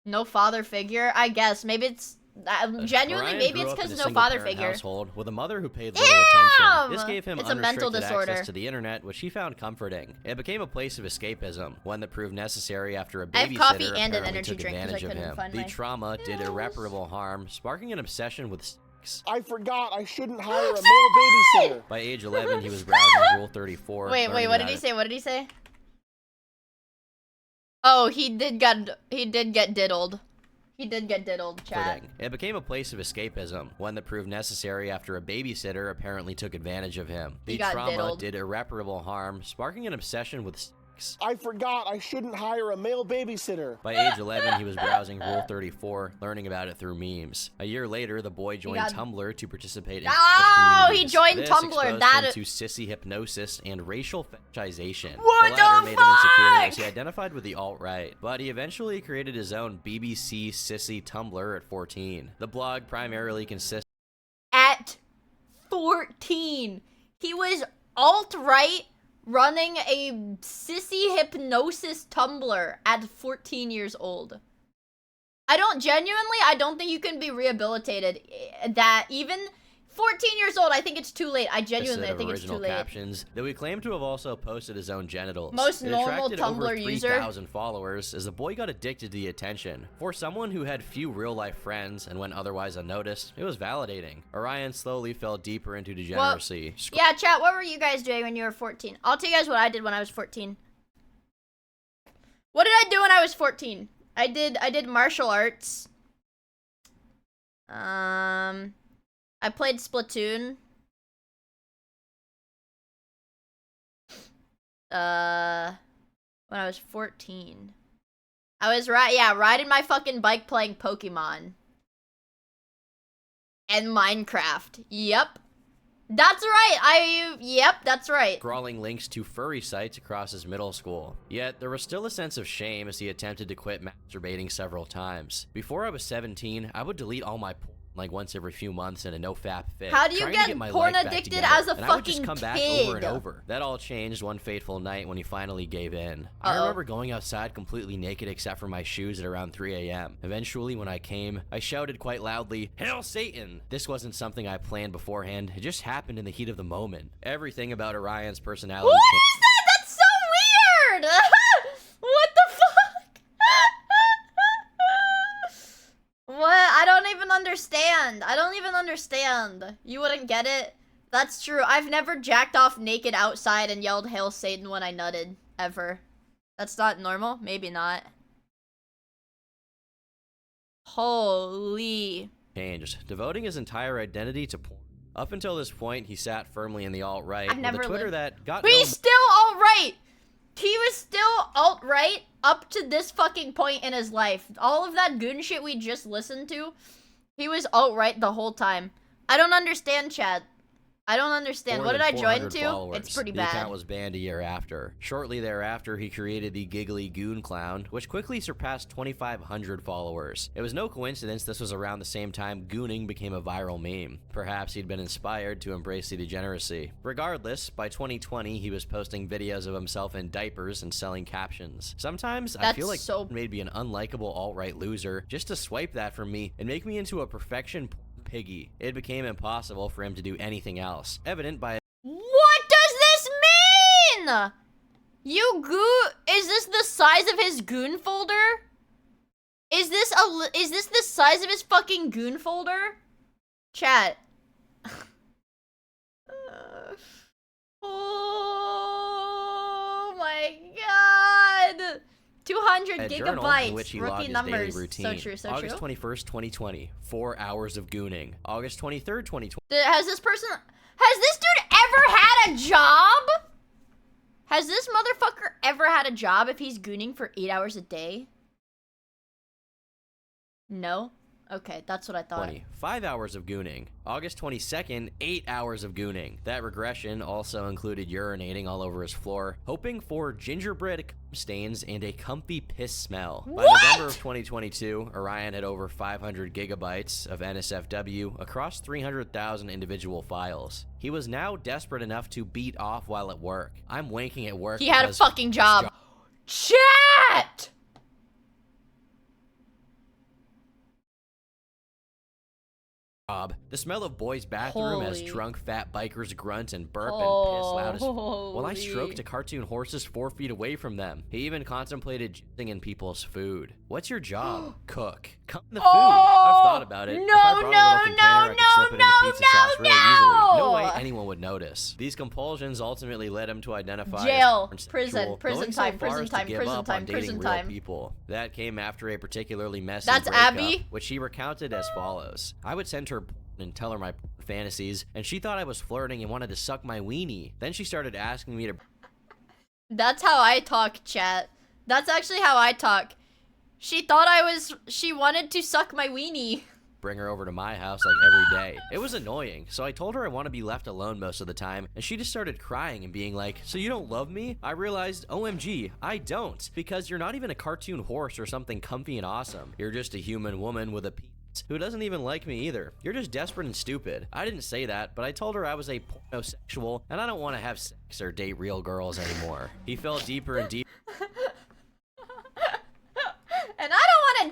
No father figure? I guess. Maybe it's... genuinely, Orion maybe grew it's up in because a no father single-parent figure. household with a mother who paid little attention. This gave him It's a mental unrestricted disorder. access to the internet, which he found comforting. It became a place of escapism, one that proved necessary after a I have babysitter coffee and an apparently energy took drink 'cause I advantage of couldn't him. find The my trauma did irreparable harm, sparking an obsession with I forgot I shouldn't hire a male babysitter. By age 11, he was browsing Rule 34. Wait, learning what did about he it. say? What did he say? Oh, he did get diddled. He did get diddled, chat. It became a place of escapism, one that proved necessary after a babysitter apparently took advantage of him. He The got trauma diddled. did irreparable harm, sparking an obsession with sex. I forgot I shouldn't hire a male babysitter. By age 11, he was browsing Rule 34, learning about it through memes. A year later, the boy joined got- Tumblr to participate in Oh, English he joined communities. Tumblr, This exposed that- him to sissy hypnosis and racial fetishization. What the latter the made him insecure as fuck? he identified with the alt-right, but he eventually created his own BBC Sissy Tumblr at 14. The blog primarily consists At 14, he was alt-right running a sissy hypnosis Tumblr at 14 years old. I don't think you can be rehabilitated. That even 14 years old, I think it's too late. I genuinely think it's too original late. captions, though he claimed to have also posted his own genitals. Most It normal attracted over Tumblr user. 3,000 followers as the boy got addicted to the attention. For someone who had few real-life friends and went otherwise unnoticed, it was validating. Orion slowly fell deeper into degeneracy. Yeah, chat, what were you guys doing when you were 14? I'll tell you guys what I did when I was 14. What did I do when I was 14? I did martial arts. I played Splatoon. When I was 14. I was riding my fucking bike playing Pokemon. And Minecraft. Yep. That's right. Yep, that's right. Scrawling links to furry sites across his middle school. Yet, there was still a sense of shame as he attempted to quit masturbating several times. Before I was 17, I would delete all my porn like once every few months in a no-fap fit. How do you trying to get get my porn life back addicted together, as a and I would just fucking come back kid? over and over. That all changed one fateful night when he finally gave in. I Uh-oh. remember going outside completely naked except for my shoes at around 3 a.m. Eventually, when I came, I shouted quite loudly, "Hail Satan!" This wasn't something I planned beforehand. It just happened in the heat of the moment. Everything about Orion's personality What changed. is that? That's so weird! What the fuck? What? I don't even understand. I don't even understand. You wouldn't get it? That's true. I've never jacked off naked outside and yelled "Hail Satan" when I nutted. Ever. That's not normal? Maybe not. Holy. Changed, devoting his entire identity to porn. Up until this point, he sat firmly in the alt-right, I've with never a Twitter lived- that got But no he's still alt-right! He was still alt-right up to this fucking point in his life. All of that goon shit we just listened to, he was alt-right the whole time. I don't understand, Chad. I don't understand. more What did than I join 400 to? followers. It's pretty The bad. account was banned a year after. Shortly thereafter, he created the Giggly Goon Clown, which quickly surpassed 2,500 followers. It was no coincidence this was around the same time gooning became a viral meme. Perhaps he'd been inspired to embrace the degeneracy. Regardless, by 2020, he was posting videos of himself in diapers and selling captions. Sometimes, I feel like so- made me an unlikable alt-right loser just to swipe that from me and make me into a perfection piggy. It became impossible for him to do anything else, evident by What does this mean? Is this the size of his goon folder? Is this the size of his fucking goon folder? Chat. Oh my god. 200 a journal in which gigabytes. he logged Rookie his numbers. daily routine. So true, so August true. 21st, 2020, 4 hours of gooning. August 23rd, 2020. Has this dude ever had a job? Has this motherfucker ever had a job if he's gooning for 8 hours a day? No? Okay, that's what I thought. 5 hours of gooning. August 22nd, 8 hours of gooning. That regression also included urinating all over his floor, hoping for gingerbread stains and a comfy piss smell. By November of 2022, Orion had over 500 gigabytes of NSFW across 300,000 individual files. He was now desperate enough to beat off while at work. I'm wanking at work. He had a because fucking job. Chat! The smell of boys' bathroom as Holy. drunk fat bikers grunt and burp and piss loud as while I Holy. stroked a cartoon horses 4 feet away from them. He even contemplated jizzing in people's food. What's your job? Cook. Come in the food. I've thought about it. No, If I brought a no, little container, I could slip it in the pizza sauce really easily. No way no. anyone would notice. These compulsions ultimately led him to identify Jail, as prison, prison going so time, far prison as to time, give prison up time, on dating prison real time. people. That came after a particularly messy That's breakup, Abby? which she recounted as follows. I would send her porn and tell her my fantasies, and she thought I was flirting and wanted to suck my weenie. Then she started asking me to That's how I talk, chat. That's actually how I talk. She wanted to suck my weenie. bring her over to my house like every day. It was annoying, so I told her I want to be left alone most of the time, and she just started crying and being like, so you don't love me? I realized, OMG, I don't, because you're not even a cartoon horse or something comfy and awesome. You're just a human woman with a penis who doesn't even like me either. You're just desperate and stupid. I didn't say that, but I told her I was a pornosexual, and I don't want to have sex or date real girls anymore. He fell deeper and deeper. And I don't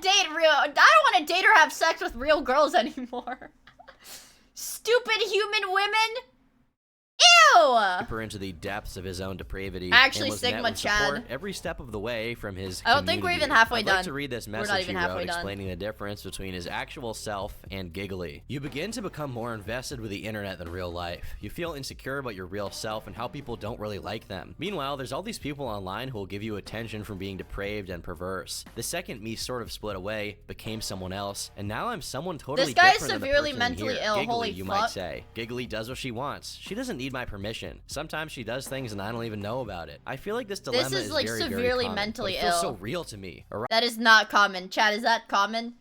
want to date or have sex with real girls anymore. Stupid human women. Ew! Deeper into the depths of his own depravity. Actually, and was Sigma met with support Chad. every step of the way from his I don't think we're community. even halfway I'd done. like to read this We're not message even he halfway wrote done. explaining the difference between his actual self and Giggly. You begin to become more invested with the internet than real life. You feel insecure about your real self and how people don't really like them. Meanwhile, there's all these people online who will give you attention from being depraved and perverse. The second me sort of split away, became someone else, and now I'm someone totally This guy is different than the severely person mentally here. ill, Giggly, holy you fuck. might say. Giggly does what she wants. She doesn't need my permission. Sometimes she does things and I don't even know about it. I feel like this dilemma is, like, very, very severely common, mentally but it feels ill. so real to me. That is not common. Chat, is that common?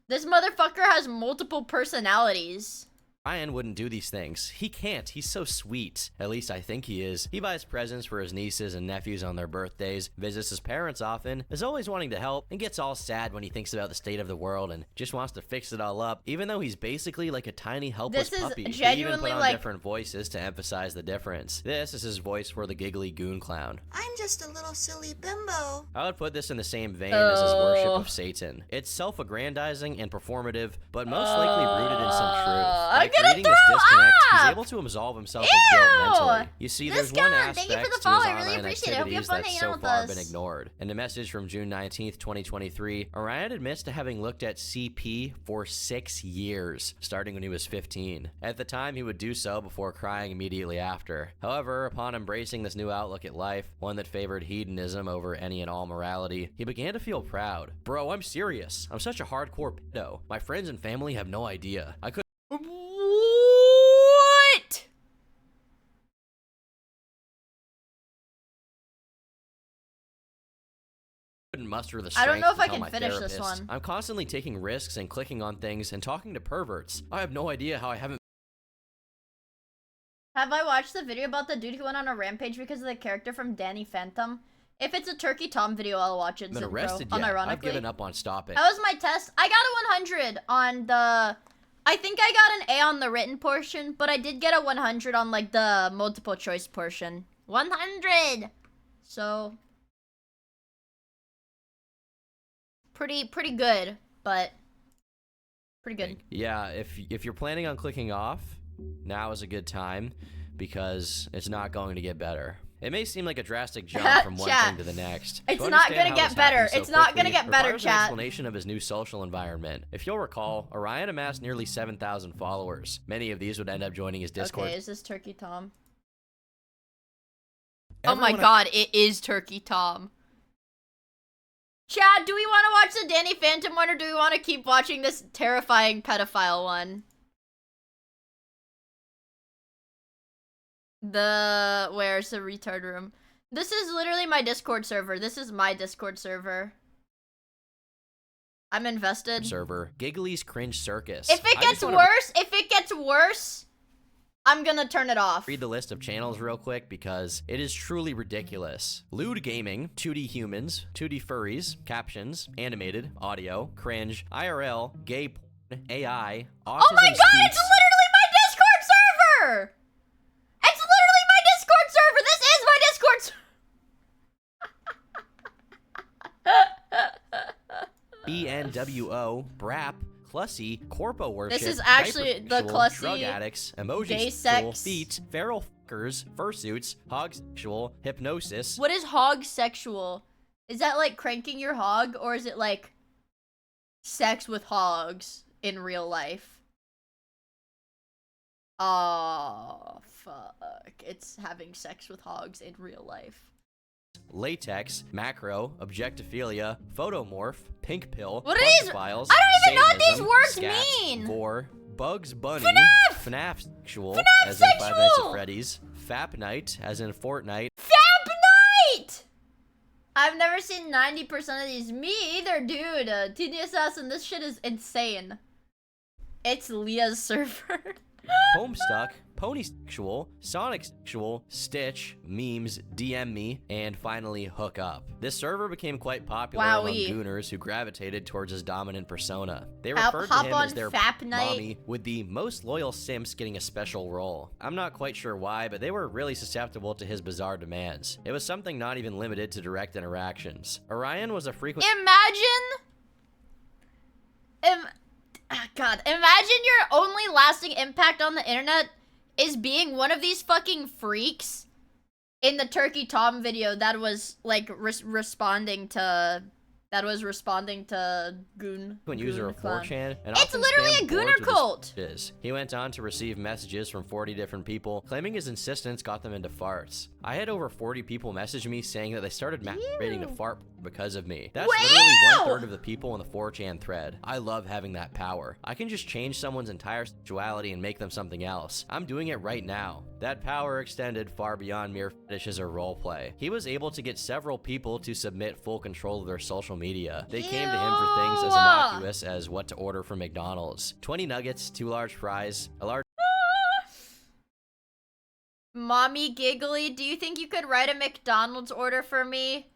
This motherfucker has multiple personalities. Ryan wouldn't do these things. He can't. He's so sweet. At least I think he is. He buys presents for his nieces and nephews on their birthdays, visits his parents often, is always wanting to help, and gets all sad when he thinks about the state of the world and just wants to fix it all up, even though he's basically like a tiny helpless This is puppy. He even genuinely, put on like- different voices to emphasize the difference. This is his voice for the giggly goon clown. I'm just a little silly bimbo. I would put this in the same vein as his worship Oh. of Satan. It's self-aggrandizing and performative, but most likely rooted in some truth. I'm By gonna creating this throw disconnect, he's up! able to absolve himself of guilt mentally. You see, This there's one guy, aspect thank you for the to follow, his I really online appreciate it. I hope you have activities fun that's hanging so out with far us. been ignored. In a message from June 19th, 2023, Orion admits to having looked at CP for 6 years, starting when he was 15. At the time, he would do so before crying immediately after. However, upon embracing this new outlook at life, one that favored hedonism over any and all morality, he began to feel proud. Bro, I'm serious. I'm such a hardcore pedo. My friends and family have no idea. I could What? couldn't muster the I strength don't know if to I tell can my finish this therapist. one. I'm constantly taking risks and clicking on things and talking to perverts. I have no idea how I haven't Have I watched the video about the dude who went on a rampage because of the character from Danny Phantom? If it's a Turkey Tom video, I'll watch it. been Zim, arrested bro. yet. Unironically. I've given up on stopping. How was my test? I got a 100 on the... I think I got an A on the written portion, but I did get a 100 on, like, the multiple choice portion. 100! So... Pretty good, but... Pretty good. Yeah, if you're planning on clicking off, now is a good time because it's not going to get better. It may seem like a drastic jump from one Chat. thing to the next. It's To not understand gonna how get this better. happened so It's not gonna quickly get better, requires an chat. explanation of his new social environment. If you'll recall, Orion amassed nearly 7,000 followers. Many of these would end up joining his Discord. Okay, is this Turkey Tom? Oh my Everyone- god, it is Turkey Tom. Chad, do we want to watch the Danny Phantom one, or do we want to keep watching this terrifying pedophile one? Where's the retard room? This is literally my Discord server. This is my Discord server. I'm invested. server, Giggly's Cringe Circus. If it I gets just wanna worse, I'm gonna turn it off. read the list of channels real quick because it is truly ridiculous. Lewd Gaming, 2D Humans, 2D Furries, Captions, Animated, Audio, Cringe, IRL, Gay Porn, AI, Autism Oh my god, Speaks, it's literally my Discord server! It's literally my Discord server! This is my Discord server! BNWO, BRAP, clussy corpo worship. This is actually the clussy drug addicts, emoji gay sexual, sex. feet, feral fuckers, fursuits, hog sexual, hypnosis. What is hog sexual? Is that like cranking your hog, or is it like sex with hogs in real life? Oh, fuck. It's having sex with hogs in real life. Latex, macro, objectophilia, photomorph, pink pill, What are these? files, I don't even know what these Satanism, words scats, mean. Vor, Bugs Bunny, FNAF sexual, FNAF as in Five Nights sexual! at Freddy's, Fap Night, as in Fortnite, Fap Night! I've never seen 90% of these. Me either, dude. TD Assassin, this shit is insane. It's Leah's server. Homestuck, Pony Sexual, Sonic Sexual, Stitch, Memes, DM Me, and finally Hook Up. This server became quite popular among Wowee. gooners who gravitated towards his dominant persona. They Hop- referred to hop him on as their Fap Night. mommy, with the most loyal simps getting a special role. I'm not quite sure why, but they were really susceptible to his bizarre demands. It was something not even limited to direct interactions. Orion was a frequent- God, imagine your only lasting impact on the internet is being one of these fucking freaks in the Turkey Tom video that was like responding to Goon. user of Clan. 4chan, and It's often literally spammed a gooner boards with his cult. messages. He went on to receive messages from 40 different people, claiming his insistence got them into farts. I had over 40 people message me saying that they started masturbating to fart because of me. That's literally 1/3 of the people in the 4chan thread. I love having that power. I can just change someone's entire sexuality and make them something else. I'm doing it right now. That power extended far beyond mere fetishes or roleplay. He was able to get several people to submit full control of their social media. They came to him for things as innocuous as what to order from McDonald's. 20 nuggets, 2 large fries, a large Mommy Giggly, do you think you could write a McDonald's order for me?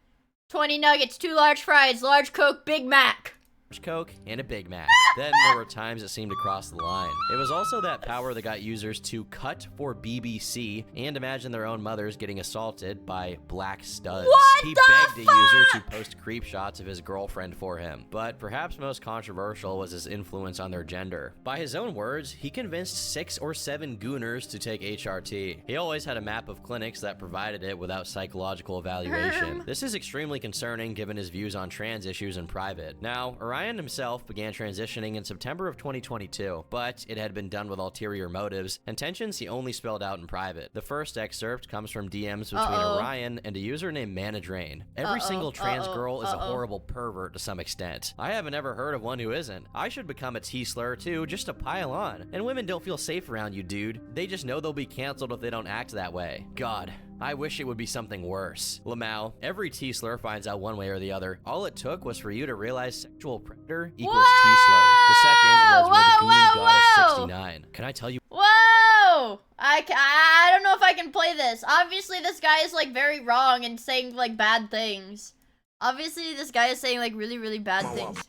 20 nuggets, 2 large fries, large Coke, Big Mac. Coke, and a Big Mac. Then there were times it seemed to cross the line. It was also that power that got users to cut for BBC and imagine their own mothers getting assaulted by black studs. He begged a user to post creep shots of his girlfriend for him, but perhaps most controversial was his influence on their gender. By his own words, he convinced 6 or 7 gooners to take HRT. He always had a map of clinics that provided it without psychological evaluation. This is extremely concerning given his views on trans issues in private. Now, Orion himself began transitioning in September of 2022, but it had been done with ulterior motives, intentions he only spelled out in private. The first excerpt comes from DMs between Orion and a user named Manadrain. Every single trans girl is a horrible pervert to some extent. I haven't ever heard of one who isn't. I should become a T-slur too, just to pile on. And women don't feel safe around you, dude. They just know they'll be canceled if they don't act that way. God. I wish it would be something worse. Lamau, every T-slur finds out one way or the other. All it took was for you to realize sexual predator equals T-slur. The second was where the Goon Goddess 69. Can I tell you? Whoa! I don't know if I can play this. Obviously, this guy is like very wrong and saying like bad things. Obviously, this guy is saying like really, really bad things.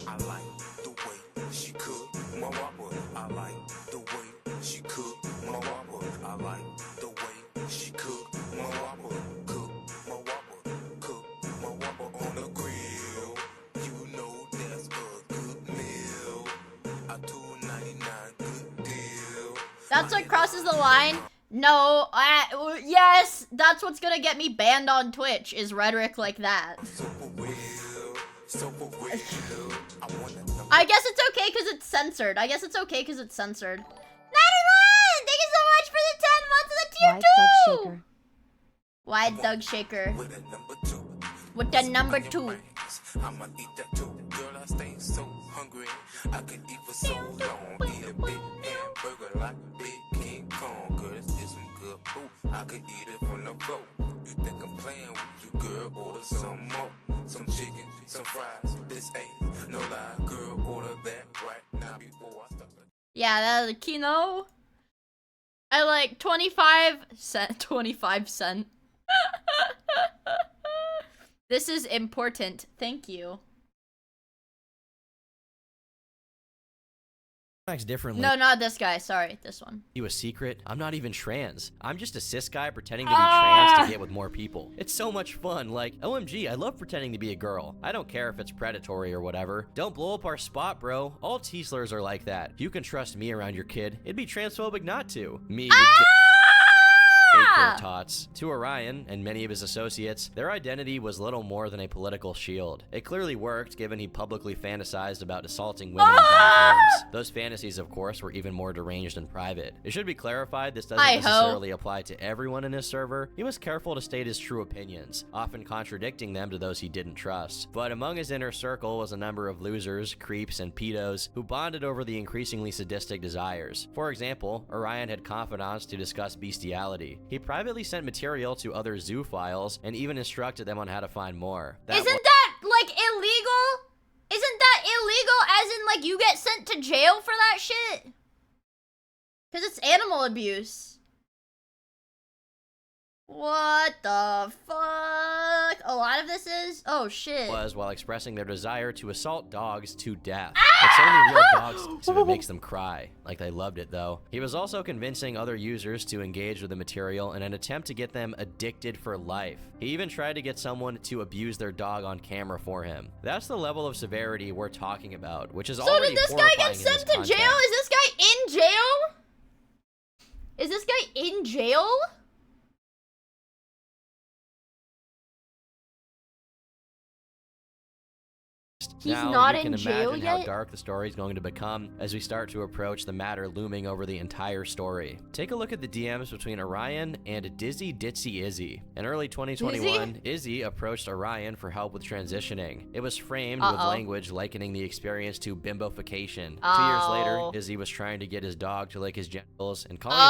I like the way she cook my whopper. I like the way she cook my whopper. I like the way she cook my whopper. Cook my whopper. Cook my whopper on the grill. You know that's a good meal. I $2.99 good deal. That's what crosses the line. No, yes, that's what's gonna get me banned on Twitch is rhetoric like that. I guess it's okay because it's censored. I guess it's okay because it's censored. 91! Thank you so much for the 10 months of the tier 2! Wide Doug Shaker. With the number 2. I'ma eat that too. Girl, I stay so hungry. I could eat for so long. Eat a big hamburger like a big King Kong. Girl, this is some good food. I could eat it from the go. You think I'm playing with you, girl? Order some more. Some chicken, some fries. This ain't no lie, girl. Order that right now before I start. Yeah, that's a Kino. I like 25 cent. 25 cent. This is important. Thank you. acts differently. No, not this guy. Sorry, this one. You a secret? I'm not even trans. I'm just a cis guy pretending to be trans to get with more people. It's so much fun. Like, OMG, I love pretending to be a girl. I don't care if it's predatory or whatever. Don't blow up our spot, bro. All T-slurs are like that. You can trust me around your kid. It'd be transphobic not to. Me would get daycare tots. To Orion and many of his associates, their identity was little more than a political shield. It clearly worked, given he publicly fantasized about assaulting women in bathrooms. Those fantasies, of course, were even more deranged in private. It should be clarified this doesn't necessarily apply to everyone in his server. He was careful to state his true opinions, often contradicting them to those he didn't trust. But among his inner circle was a number of losers, creeps, and pedos who bonded over the increasingly sadistic desires. For example, Orion had confidants to discuss bestiality. He privately sent material to other zoophiles and even instructed them on how to find more. Isn't that, like, illegal? Isn't that illegal as in, like, you get sent to jail for that shit? Because it's animal abuse. What the fuck? A lot of this is? Oh, shit. Was while expressing their desire to assault dogs to death. It's only real dogs if it makes them cry. Like, they loved it, though. He was also convincing other users to engage with the material in an attempt to get them addicted for life. He even tried to get someone to abuse their dog on camera for him. That's the level of severity we're talking about, which is already horrifying. So did this guy get sent to jail? Is this guy in jail? Is this guy in jail? He's not in jail yet? You can imagine how dark the story is going to become as we start to approach the matter looming over the entire story. Take a look at the DMs between Orion and Dizzy Ditzy Izzy. In early 2021, Izzy approached Orion for help with transitioning. It was framed with language likening the experience to bimbofication. 2 years later, Izzy was trying to get his dog to lick his genitals and calling his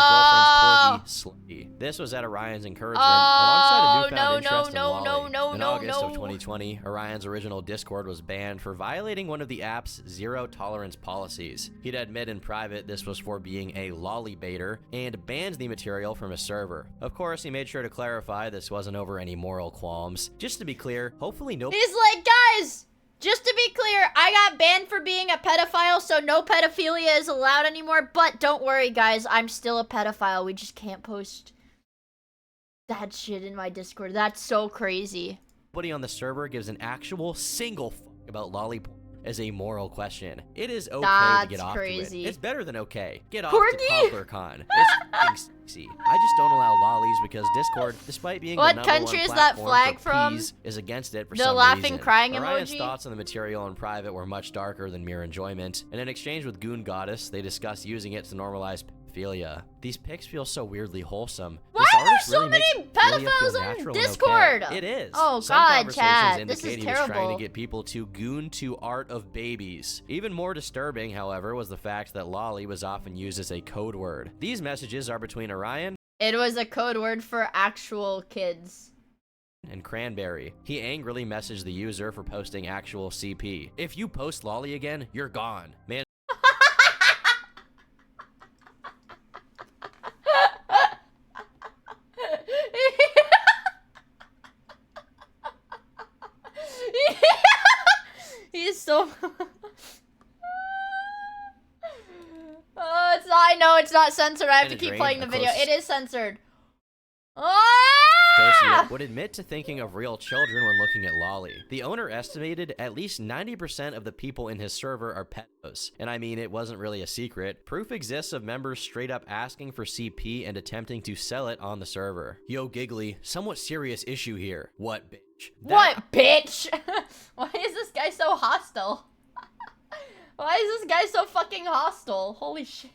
girlfriend's corgi slutty. This was at Orion's encouragement, alongside a newfound interest in Lolly. In August of 2020, Orion's original Discord was banned for violating one of the app's zero-tolerance policies. He'd admit in private this was for being a lolly baiter and banned the material from his server. Of course, he made sure to clarify this wasn't over any moral qualms. Just to be clear, hopefully no— He's like, guys, just to be clear, I got banned for being a pedophile, so no pedophilia is allowed anymore, but don't worry, guys, I'm still a pedophile. We just can't post that shit in my Discord. That's so crazy. Nobody on the server gives an actual single fuck about lollipop as a moral question. It is okay to get off to it. It's better than okay. Get off to ConquerCon. It's f***ing sexy. I just don't allow lollies because Discord, despite being the number country one is that platform flag for from? peas, is against it for the some laughing reason. crying Orion's emoji. thoughts on the material in private were much darker than mere enjoyment, and in exchange with Goon Goddess, they discussed using it to normalize pedophilia. These pics feel so weirdly wholesome. Why are there so many pedophiles on Discord? Okay. It is. Oh Some god, conversations Chad, indicate this is he terrible. was trying to get people to goon to art of babies. Even more disturbing, however, was the fact that lolly was often used as a code word. These messages are between Orion— It was a code word for actual kids. And Cranberry. He angrily messaged the user for posting actual CP. If you post lolly again, you're gone. Man. He's so oh, it's not, I know it's not censored. I have to keep playing the video. It is censored. Associate would admit to thinking of real children when looking at lolly. The owner estimated at least 90% of the people in his server are pedos. And I mean, it wasn't really a secret. Proof exists of members straight up asking for CP and attempting to sell it on the server. Yo, Giggly, somewhat serious issue here. What, bitch? What, bitch? Why is this guy so hostile? Why is this guy so fucking hostile? Holy shit.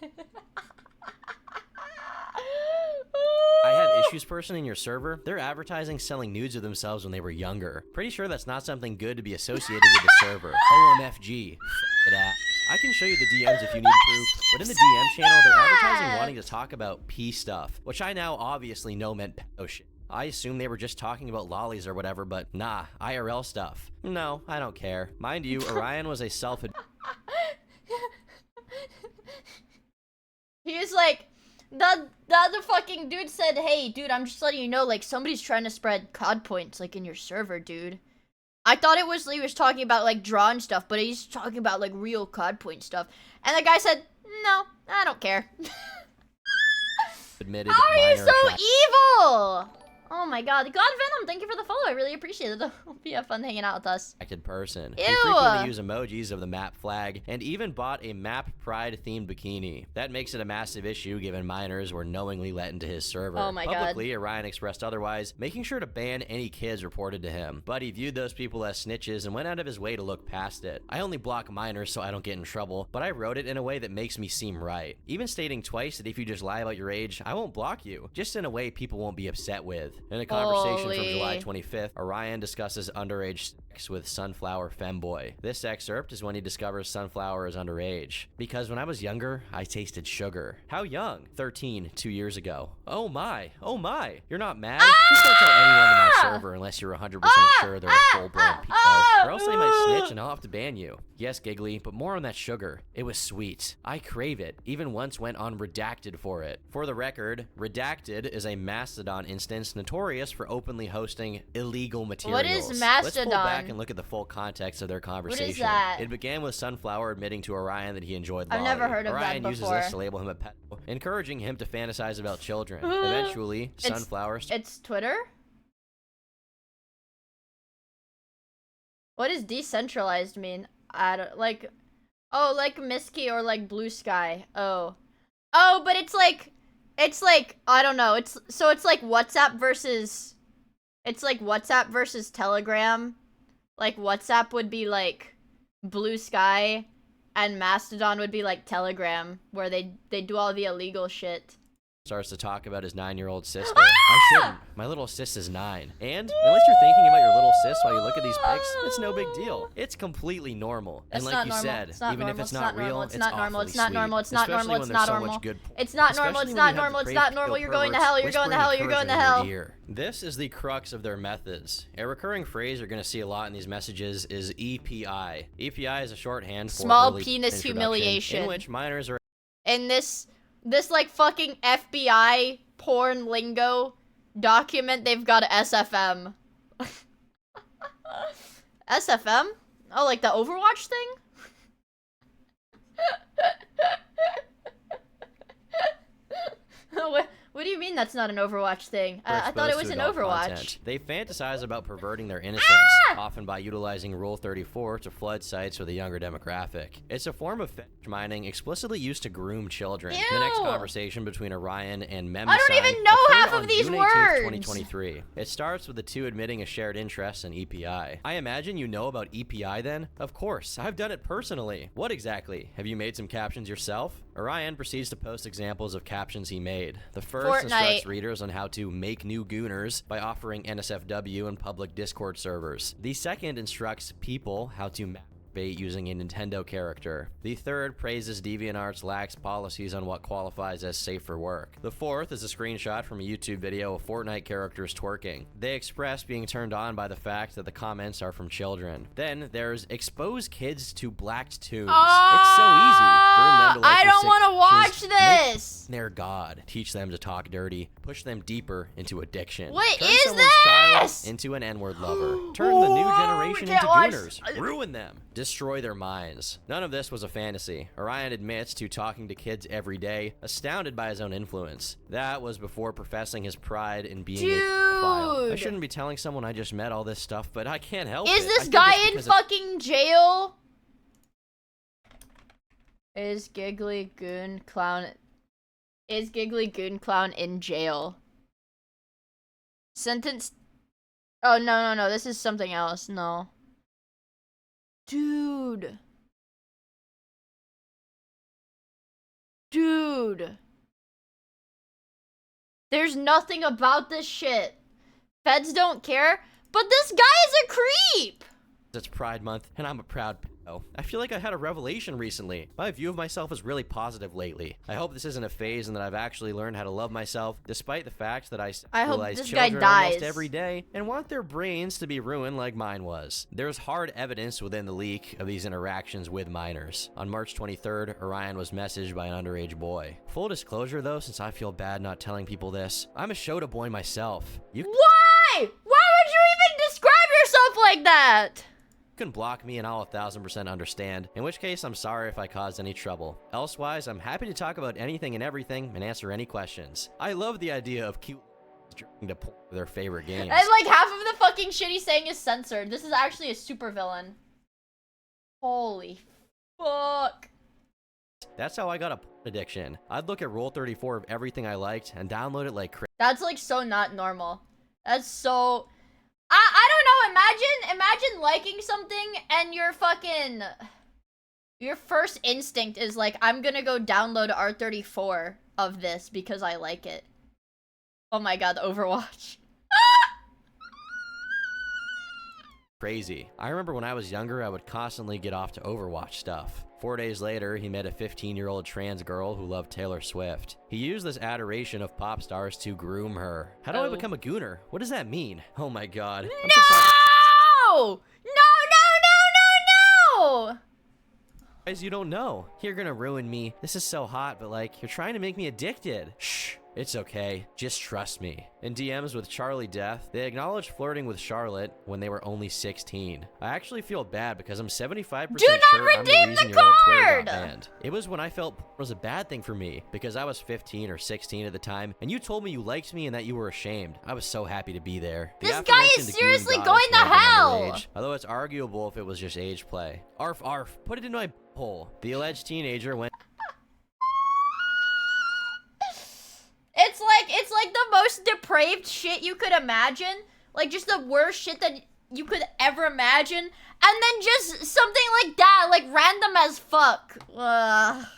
I have issues person in your server. They're advertising selling nudes of themselves when they were younger. Pretty sure that's not something good to be associated with the server. OMFG. F*** it ass. I can show you the DMs if you need proof, but in the DM channel, they're advertising wanting to talk about pee stuff, which I now obviously know meant pedo shit. I assumed they were just talking about lollies or whatever, but nah, IRL stuff. No, I don't care. Mind you, Orion was a He was like, the other fucking dude said, hey, dude, I'm just letting you know, like, somebody's trying to spread COD points, like, in your server, dude. I thought he was talking about, like, drawing stuff, but he's talking about, like, real COD point stuff. And the guy said, No, I don't care. admitted How are you minor so attract- evil? Oh my god. God Venom, thank you for the follow. I really appreciate it. Hope you have fun hanging out with us. Attracted person. Ew. He frequently used emojis of the map flag and even bought a map pride themed bikini. That makes it a massive issue given minors were knowingly let into his server. Oh my God. Publicly, Orion expressed otherwise, making sure to ban any kids reported to him. But he viewed those people as snitches and went out of his way to look past it. I only block minors so I don't get in trouble, but I wrote it in a way that makes me seem right. Even stating twice that if you just lie about your age, I won't block you, just in a way people won't be upset with. In a conversation from July 25th, Orion discusses underage sex with Sunflower Femboy. This excerpt is when he discovers Sunflower is underage. Because when I was younger, I tasted sugar. How young? 13, 2 years ago. Oh my, you're not mad? Just don't tell anyone in my server unless you're 100% sure they're a full-blown pedo, or else they might snitch and I'll have to ban you. Yes, Giggly, but more on that sugar. It was sweet. I crave it. Even once went on Redacted for it. For the record, Redacted is a Mastodon instance notorious for openly hosting illegal materials. What is Let's pull Mastodon? back and look at the full context of their conversation. that? It began with Sunflower admitting to Orion that he enjoyed Lolly. I've never heard of that Orion uses before. this to label him a pedo, encouraging him to fantasize about children. Eventually, Sunflower... It's Twitter? What does decentralized mean? I don't like. Oh, like Misky or like Blue Sky. Oh, but it's like I don't know. It's like WhatsApp versus. It's like WhatsApp versus Telegram. Like WhatsApp would be like Blue Sky, and Mastodon would be like Telegram, where they do all the illegal shit. Starts to talk about his 9-year-old sister. I shouldn't. My little sis is 9. And unless you're thinking about your little sis while you look at these pics, it's no big deal. It's completely normal. And It's like not you normal. said, It's not even normal. if it's not real, It's not normal. It's not normal. It's not normal. It's not normal. It's not normal. It's not normal. It's not normal. You're going to hell. You're going to hell. You're going to hell. This is the crux of their methods. A recurring phrase you're going to see a lot in these messages is EPI. EPI is a shorthand for Small early penis introduction, humiliation. in which minors are In this like fucking FBI porn lingo document, they've got SFM. SFM? Oh, like the Overwatch thing? What do you mean that's not an Overwatch thing? I thought it was an Overwatch. Content. They fantasize about perverting their innocence, often by utilizing Rule 34 to flood sites with a younger demographic. It's a form of fetish mining explicitly used to groom children. Ew. The next conversation between Orion and Memicide I don't even know half of these June 18th, words. 2023. It starts with the two admitting a shared interest in EPI. I imagine you know about EPI then? Of course, I've done it personally. What exactly? Have you made some captions yourself? Orion proceeds to post examples of captions he made. The first instructs readers on how to make new gooners by offering NSFW in public Discord servers. The second instructs people how to masturbate using a Nintendo character. The third praises DeviantArt's lax policies on what qualifies as safe for work. The fourth is a screenshot from a YouTube video of Fortnite characters twerking. They express being turned on by the fact that the comments are from children. Then there's expose kids to blacked tunes. It's so easy. Groom them to like I your don't want to watch sick- this. Make their god. Teach them to talk dirty. Push them deeper into addiction. What Turn is someone's child this? into an N-word lover. Turn the new generation can't into watch- gooners. Ruin them. Destroy their minds. None of this was a fantasy. Orion admits to talking to kids every day, astounded by his own influence. That was before professing his pride in being a pedophile. I shouldn't be telling someone I just met all this stuff, but I can't help it. Is I this think guy it's in because of- fucking jail? Is Giggly Goon Clown in jail? Sentenced. Oh, no. This is something else. No. Dude. There's nothing about this shit. Feds don't care, but this guy is a creep. It's Pride Month, and I'm a proud pedo. I feel like I had a revelation recently. My view of myself is really positive lately. I hope this isn't a phase and that I've actually learned how to love myself, despite the fact that I hope sexualize this guy children dies. almost every day and want their brains to be ruined like mine was. There's hard evidence within the leak of these interactions with minors. On March 23rd, Orion was messaged by an underage boy. Full disclosure though, since I feel bad not telling people this, I'm a Shota boy myself. Why? Why would you even describe yourself like that? You can block me and I'll 1000% understand, in which case I'm sorry if I caused any trouble. Elsewise, I'm happy to talk about anything and everything and answer any questions. I love the idea of cute drinking to porn for their favorite games. And like half of the fucking shit he's saying is censored. This is actually a super villain. Holy fuck. That's how I got a porn addiction. I'd look at Roll34 of everything I liked and download it like crazy. That's like so not normal. That's so... I don't know, imagine liking something and your first instinct is like, I'm gonna go download R34 of this because I like it. Oh my god, Overwatch. Crazy. I remember when I was younger, I would constantly get off to Overwatch stuff. 4 days later, he met a 15-year-old trans girl who loved Taylor Swift. He used this adoration of pop stars to groom her. How do I become a gooner? What does that mean? Oh my god. No! No! Guys, you don't know. You're gonna ruin me. This is so hot, but like, you're trying to make me addicted. Shh. It's okay. Just trust me. In DMs with Charlie Death, they acknowledged flirting with Charlotte when they were only 16. I actually feel bad because I'm 75% sure I'm the reason your old Twitter got banned. It was when I felt it was a bad thing for me because I was 15 or 16 at the time, and you told me you liked me and that you were ashamed. I was so happy to be there. This guy is seriously going to hell! Although it's arguable if it was just age play. Arf, arf. Put it in my hole. The alleged teenager went... It's like the most depraved shit you could imagine. Like, just the worst shit that you could ever imagine. And then just something like that, like random as fuck.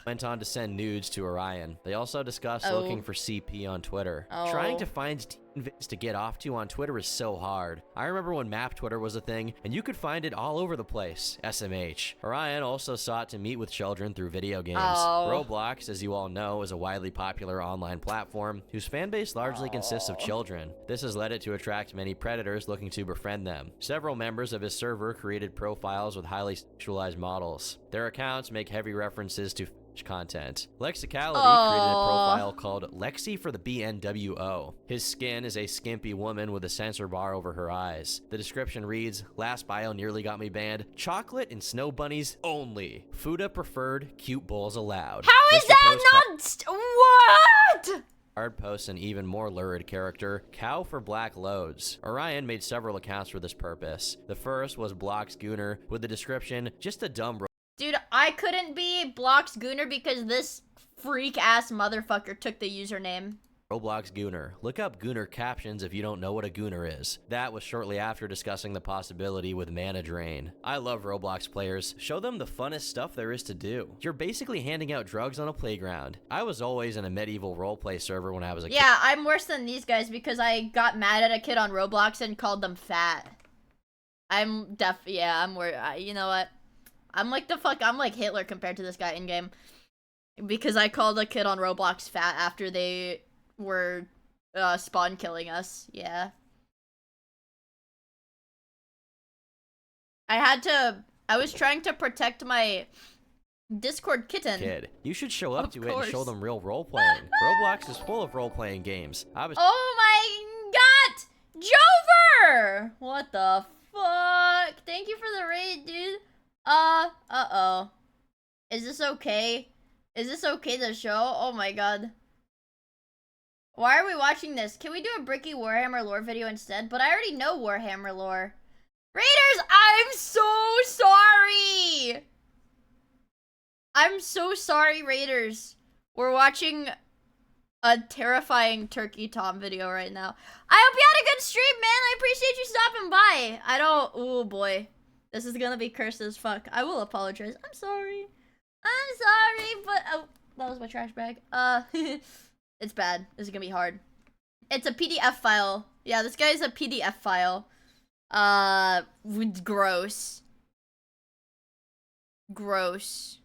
Went on to send nudes to Orion. They also discussed looking for CP on Twitter. Trying to find teen vids to get off to on Twitter is so hard. I remember when Map Twitter was a thing, and you could find it all over the place. SMH. Orion also sought to meet with children through video games. Roblox, as you all know, is a widely popular online platform whose fan base largely consists of children. This has led it to attract many predators looking to befriend them. Several members of his server created profiles with highly sexualized models. Their accounts make heavy references to content. Lexicality created a profile called Lexi for the BNWO. His skin is a skimpy woman with a censor bar over her eyes. The description reads, last bio nearly got me banned. Chocolate and snow bunnies only. Fuda preferred, cute bowls allowed. How is that not... What? Hard posts an even more lurid character, Cow for Black Loads. Orion made several accounts for this purpose. The first was Block's Gooner with the description, just a dumb Dude, I couldn't be Block's Gooner because this freak-ass motherfucker took the username. Roblox Gooner. Look up Gooner captions if you don't know what a Gooner is. That was shortly after discussing the possibility with Mana Drain. I love Roblox players. Show them the funnest stuff there is to do. You're basically handing out drugs on a playground. I was always in a medieval roleplay server when I was a kid. Yeah, I'm worse than these guys because I got mad at a kid on Roblox and called them fat. I'm you know what? I'm like Hitler compared to this guy in-game. Because I called a kid on Roblox fat after they were spawn killing us. Yeah. I was trying to protect my Discord kitten. Kid, you should show up to it and show them real role-playing. Roblox is full of role-playing games. Oh my god! Jover! What the fuck? Thank you for the raid, dude. Uh-oh. Is this okay? Is this okay to show? Oh my god. Why are we watching this? Can we do a Bricky Warhammer lore video instead? But I already know Warhammer lore. Raiders, I'm so sorry! I'm so sorry, Raiders. We're watching a terrifying Turkey Tom video right now. I hope you had a good stream, man. I appreciate you stopping by. Oh boy. This is gonna be cursed as fuck. I will apologize. I'm sorry. But that was my trash bag. It's bad. This is gonna be hard. It's a PDF file. Yeah, this guy's a PDF file. Gross. Gross.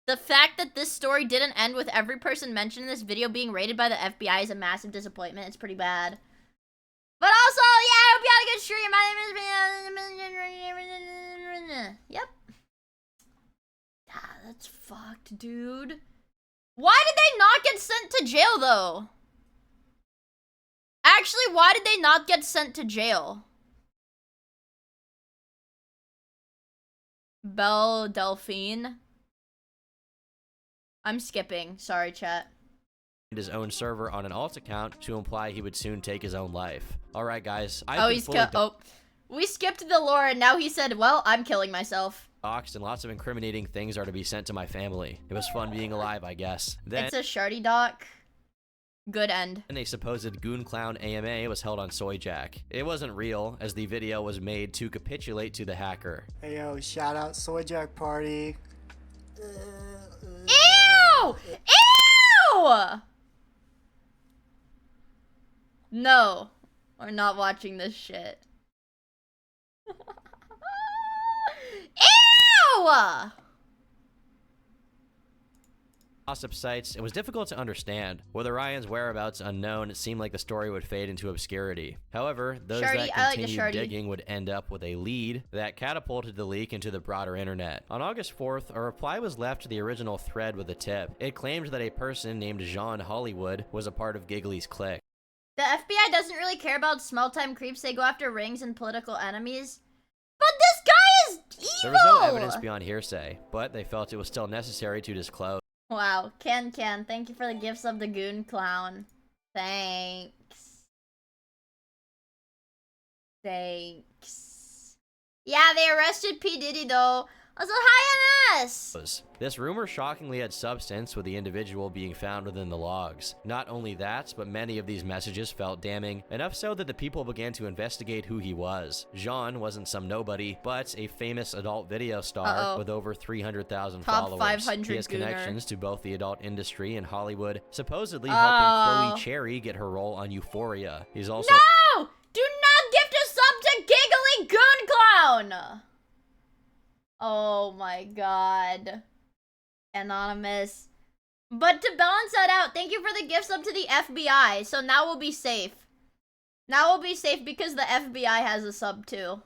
The fact that this story didn't end with every person mentioned in this video being raided by the FBI is a massive disappointment. It's pretty bad. But also, yeah, I hope you had a good stream. My name is... Yep. Ah, that's fucked, dude. Why did they not get sent to jail, though? Actually, why did they not get sent to jail? Belle Delphine. I'm skipping. Sorry, chat. His own server on an alt account to imply he would soon take his own life. All right, guys. We skipped the lore, and now he said, "Well, I'm killing myself." Doxed, and lots of incriminating things are to be sent to my family. It was fun being alive, I guess. Then It's a shardy doc. Good end. a supposed Goon Clown AMA was held on Soyjack. It wasn't real, as the video was made to capitulate to the hacker. Hey yo, shout out Soyjack Party. Ew! Ew! No, we're not watching this shit. Ew! Gossip sites, it was difficult to understand. With Orion's whereabouts unknown, it seemed like the story would fade into obscurity. However, those Shardy, that continued digging would end up with a lead that catapulted the leak into the broader internet. On August 4th, a reply was left to the original thread with a tip. It claimed that a person named Jean Hollywood was a part of Giggly's clique. The FBI doesn't really care about small-time creeps. They go after rings and political enemies. But this guy is evil! There was no evidence beyond hearsay, but they felt it was still necessary to disclose. Wow. Ken, thank you for the gifts of the Goon Clown. Thanks. Yeah, they arrested P. Diddy, though. Also, hi, NS! This rumor shockingly had substance, with the individual being found within the logs. Not only that, but many of these messages felt damning, enough so that the people began to investigate who he was. Jean wasn't some nobody, but a famous adult video star with over 300,000 followers. 500 he has gooner. connections to both the adult industry and Hollywood, supposedly helping Chloe Cherry get her role on Euphoria. He's also— No! Do not gift a sub to Giggly Goon Clown! Oh my god. Anonymous. But to balance that out, thank you for the gift sub to the FBI. So now we'll be safe. Now we'll be safe because the FBI has a sub too.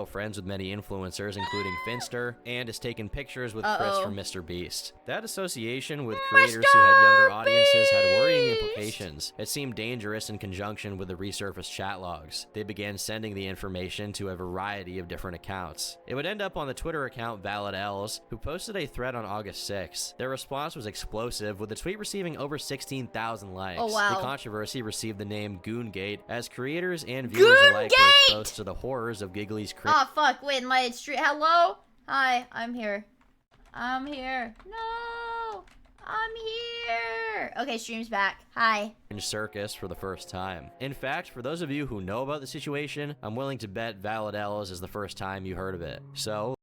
friends with many influencers, including Finster, and has taken pictures with Chris from Mr. Beast. That association with creators who had younger audiences had worrying implications. It seemed dangerous in conjunction with the resurfaced chat logs. They began sending the information to a variety of different accounts. It would end up on the Twitter account Valid Els, who posted a thread on August 6th. Their response was explosive, with the tweet receiving over 16,000 likes. Oh, wow. The controversy received the name Goongate, as creators and viewers alike were exposed to the horrors of Giggly's Oh fuck, wait, my street. Hello? Hi, I'm here. I'm here. No! I'm here! Okay, stream's back. Hi. Circus for the first time. In fact, for those of you who know about the situation, I'm willing to bet Valid Els is the first time you heard of it. So,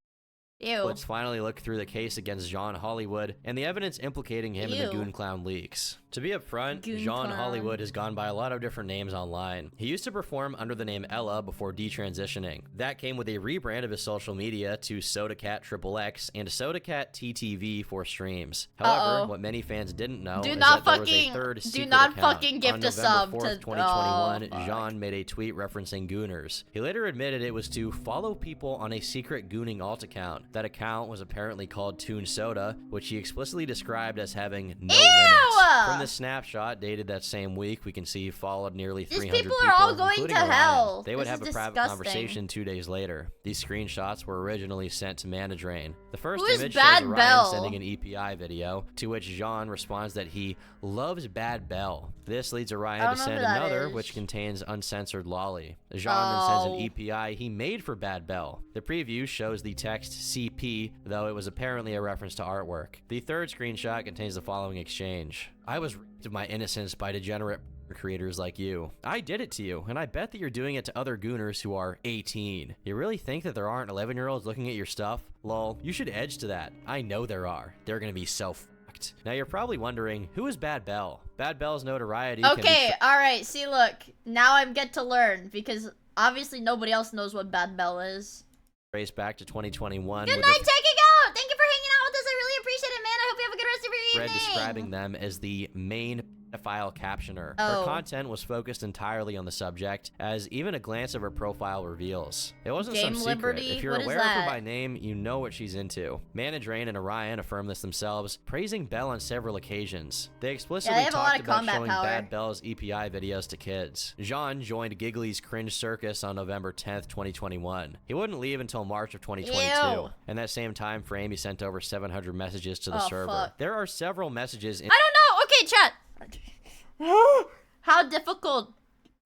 let's finally look through the case against Jean Hollywood and the evidence implicating him in the Goon Clown leaks. To be upfront, Jean Hollywood has gone by a lot of different names online. He used to perform under the name Ella before detransitioning. That came with a rebrand of his social media to SodaCat XXX and SodaCat TTV for streams. However, what many fans didn't know is that there was a third secret account. Gift a sub to 2021, Jean made a tweet referencing Gooners. He later admitted it was to follow people on a secret gooning alt account. That account was apparently called Toon Soda, which he explicitly described as having no limits. From the snapshot dated that same week, we can see he followed nearly 300 people. These people are all going to hell. They would have a private conversation 2 days later. These screenshots were originally sent to Manadrain. The first image shows Orion sending an EPI video, to which Jean responds that he loves Bad Bell. This leads Orion to send another, which contains uncensored lolly. Jean then sends an EPI he made for Bad Bell. The preview shows the text CP, though it was apparently a reference to artwork. The third screenshot contains the following exchange. I was ripped of my innocence by degenerate creators like you. I did it to you, and I bet that you're doing it to other gooners who are 18. You really think that there aren't 11-year-olds looking at your stuff? Lol, you should edge to that. I know there are. They're gonna be so fucked. Now you're probably wondering, who is Bad Bell? Bad Bell's notoriety alright, see look, now I get to learn, because obviously nobody else knows what Bad Bell is. Traced back to 2021. Good night, taking out! Thank you for hanging out with us, I really appreciate it, man. I hope you have a good rest of your evening. Describing them as the main file captioner. Oh. Her content was focused entirely on the subject, as even a glance of her profile reveals. It wasn't Game some secret. Liberty? If you're What is aware of her that? by name, you know what she's into. Manadrain and Orion affirmed this themselves, praising Belle on several occasions. They explicitly have a lot talked of about combat showing power. Bad Belle's EPI videos to kids. Jean joined Giggly's Cringe Circus on November 10th, 2021. He wouldn't leave until March of 2022. Ew. In that same time frame, he sent over 700 messages to the Oh, server. fuck. There are several messages in I don't know. Okay, chat.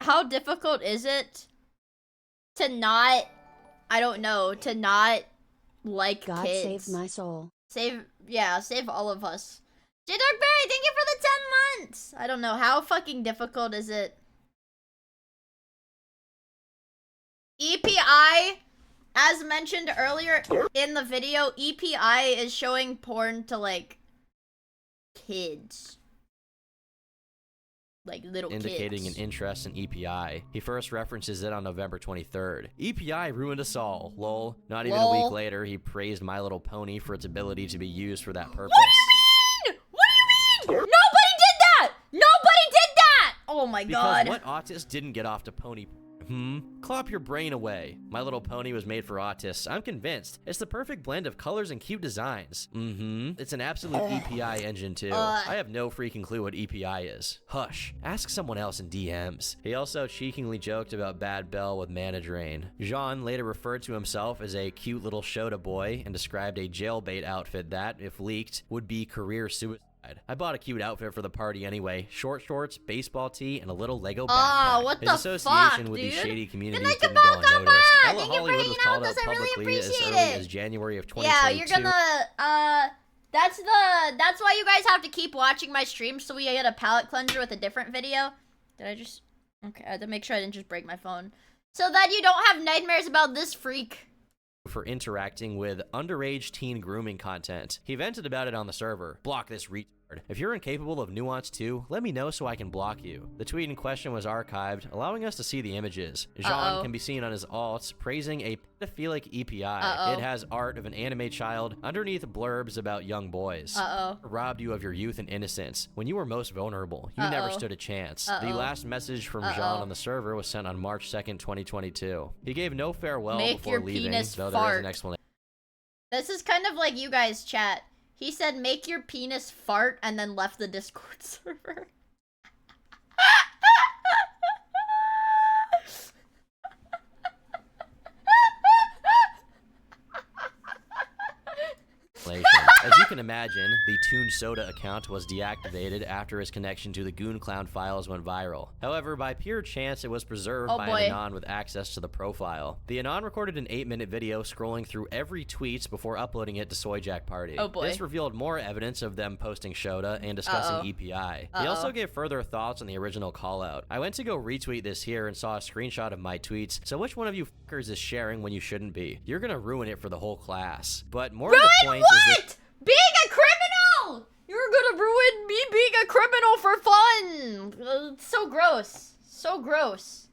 How difficult is it to not, I don't know, to not like God kids? save my soul. Save all of us. J Dark Berry, thank you for the 10 months. I don't know, how fucking difficult is it? EPI, as mentioned earlier in the video, EPI is showing porn to, like, kids. Like, little indicating kids. an interest in EPI. He first references it on November 23rd. EPI ruined us all, lol. Not even a Lol. week later, he praised My Little Pony for its ability to be used for that purpose. What do you mean? What do you mean? Nobody did that! Nobody did that! Oh my god. Because what autist didn't get off to pony? Clop your brain away. My Little Pony was made for autists. I'm convinced. It's the perfect blend of colors and cute designs. It's an absolute EPI engine too. I have no freaking clue what EPI is. Hush. Ask someone else in DMs. He also cheekingly joked about Bad Belle with Manadrain. Jean later referred to himself as a cute little Shota boy and described a jailbait outfit that, if leaked, would be career suicide. I bought a cute outfit for the party anyway. Short shorts, baseball tee, and a little Lego backpack. what His the association fuck, with dude? the shady community Good night, didn't go Kabal, unnoticed. Kabal! Ella Thank you for Hollywood was hanging out called with out us. I really publicly as appreciate early it. as January of Yeah, 2022. you're gonna, that's why you guys have to keep watching my streams so we get a palate cleanser with a different video. Did I just, okay, I had to make sure I didn't just break my phone. So that you don't have nightmares about this freak. For interacting with underage teen grooming content. He vented about it on the server. Block this retard. If you're incapable of nuance too, let me know so I can block you. The tweet in question was archived, allowing us to see the images. Jean can be seen on his alts praising a pedophilic EPI. It has art of an anime child underneath blurbs about young boys. Robbed you of your youth and innocence. When you were most vulnerable, you never stood a chance. The last message from Jean on the server was sent on March 2nd, 2022. He gave no farewell before leaving, though there is an explanation. This is kind of like you guys, chat. He said, make your penis fart, and then left the Discord server. As you can imagine, the Toon Soda account was deactivated after his connection to the Goon Clown files went viral. However, by pure chance, it was preserved by an Anon with access to the profile. The Anon recorded an 8-minute video scrolling through every tweet before uploading it to Soy Jack Party. This revealed more evidence of them posting Shota and discussing EPI. He also gave further thoughts on the original callout. I went to go retweet this here and saw a screenshot of my tweets, so which one of you fuckers is sharing when you shouldn't be? You're gonna ruin it for the whole class. But more to the point is that being a criminal! You're gonna ruin me being a criminal for fun! It's so gross. So gross.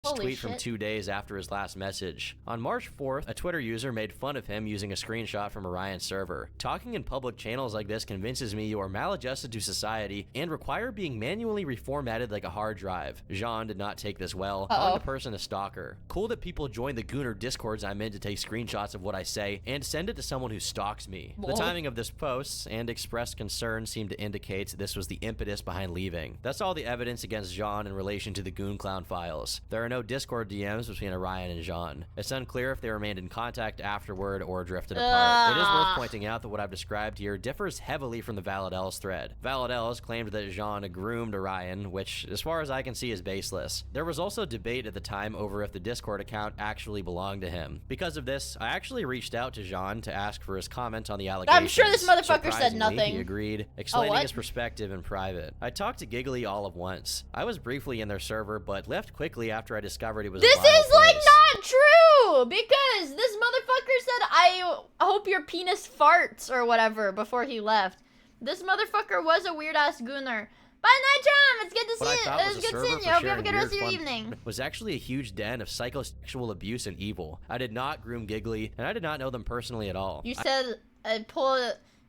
Holy tweet shit. from 2 days after his last message. On March 4th, a Twitter user made fun of him using a screenshot from Orion's server. Talking in public channels like this convinces me you are maladjusted to society and require being manually reformatted like a hard drive. Jean did not take this well, calling the person a stalker. Cool that people join the Gooner Discords I'm in to take screenshots of what I say and send it to someone who stalks me. The timing of this post and expressed concern seem to indicate this was the impetus behind leaving. That's all the evidence against Jean in relation to the Goon Clown files. There are no Discord DMs between Orion and Jean. It's unclear if they remained in contact afterward or drifted apart. It is worth pointing out that what I've described here differs heavily from the Valadels thread. Valadels claimed that Jean groomed Orion, which, as far as I can see, is baseless. There was also debate at the time over if the Discord account actually belonged to him. Because of this, I actually reached out to Jean to ask for his comment on the allegations. I'm sure this motherfucker said Surprisingly, nothing. He agreed, explaining his perspective in private. I talked to Giggly all at once. I was briefly in their server, but left quickly after I discovered it was This a viral is like place. not true because this motherfucker said I hope your penis farts or whatever before he left. This motherfucker was a weird ass gooner. Bye night Jam, it's good to see you. It's good seeing you. Hope you have a good rest of your evening. Was actually a huge den of psychosexual abuse and evil. I did not groom Giggly, and I did not know them personally at all. You said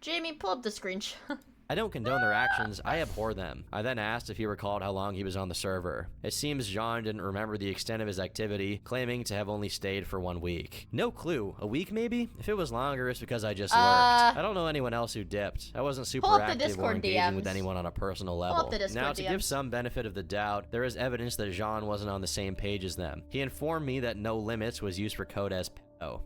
Jamie, pull up the screenshot. I don't condone their actions, I abhor them. I then asked if he recalled how long he was on the server. It seems Jean didn't remember the extent of his activity, claiming to have only stayed for 1 week. No clue. A week maybe? If it was longer, it's because I just lurked. I don't know anyone else who dipped. I wasn't super active or engaging with anyone on a personal level. Now, to give some benefit of the doubt, there is evidence that Jean wasn't on the same page as them. He informed me that No Limits was used for code as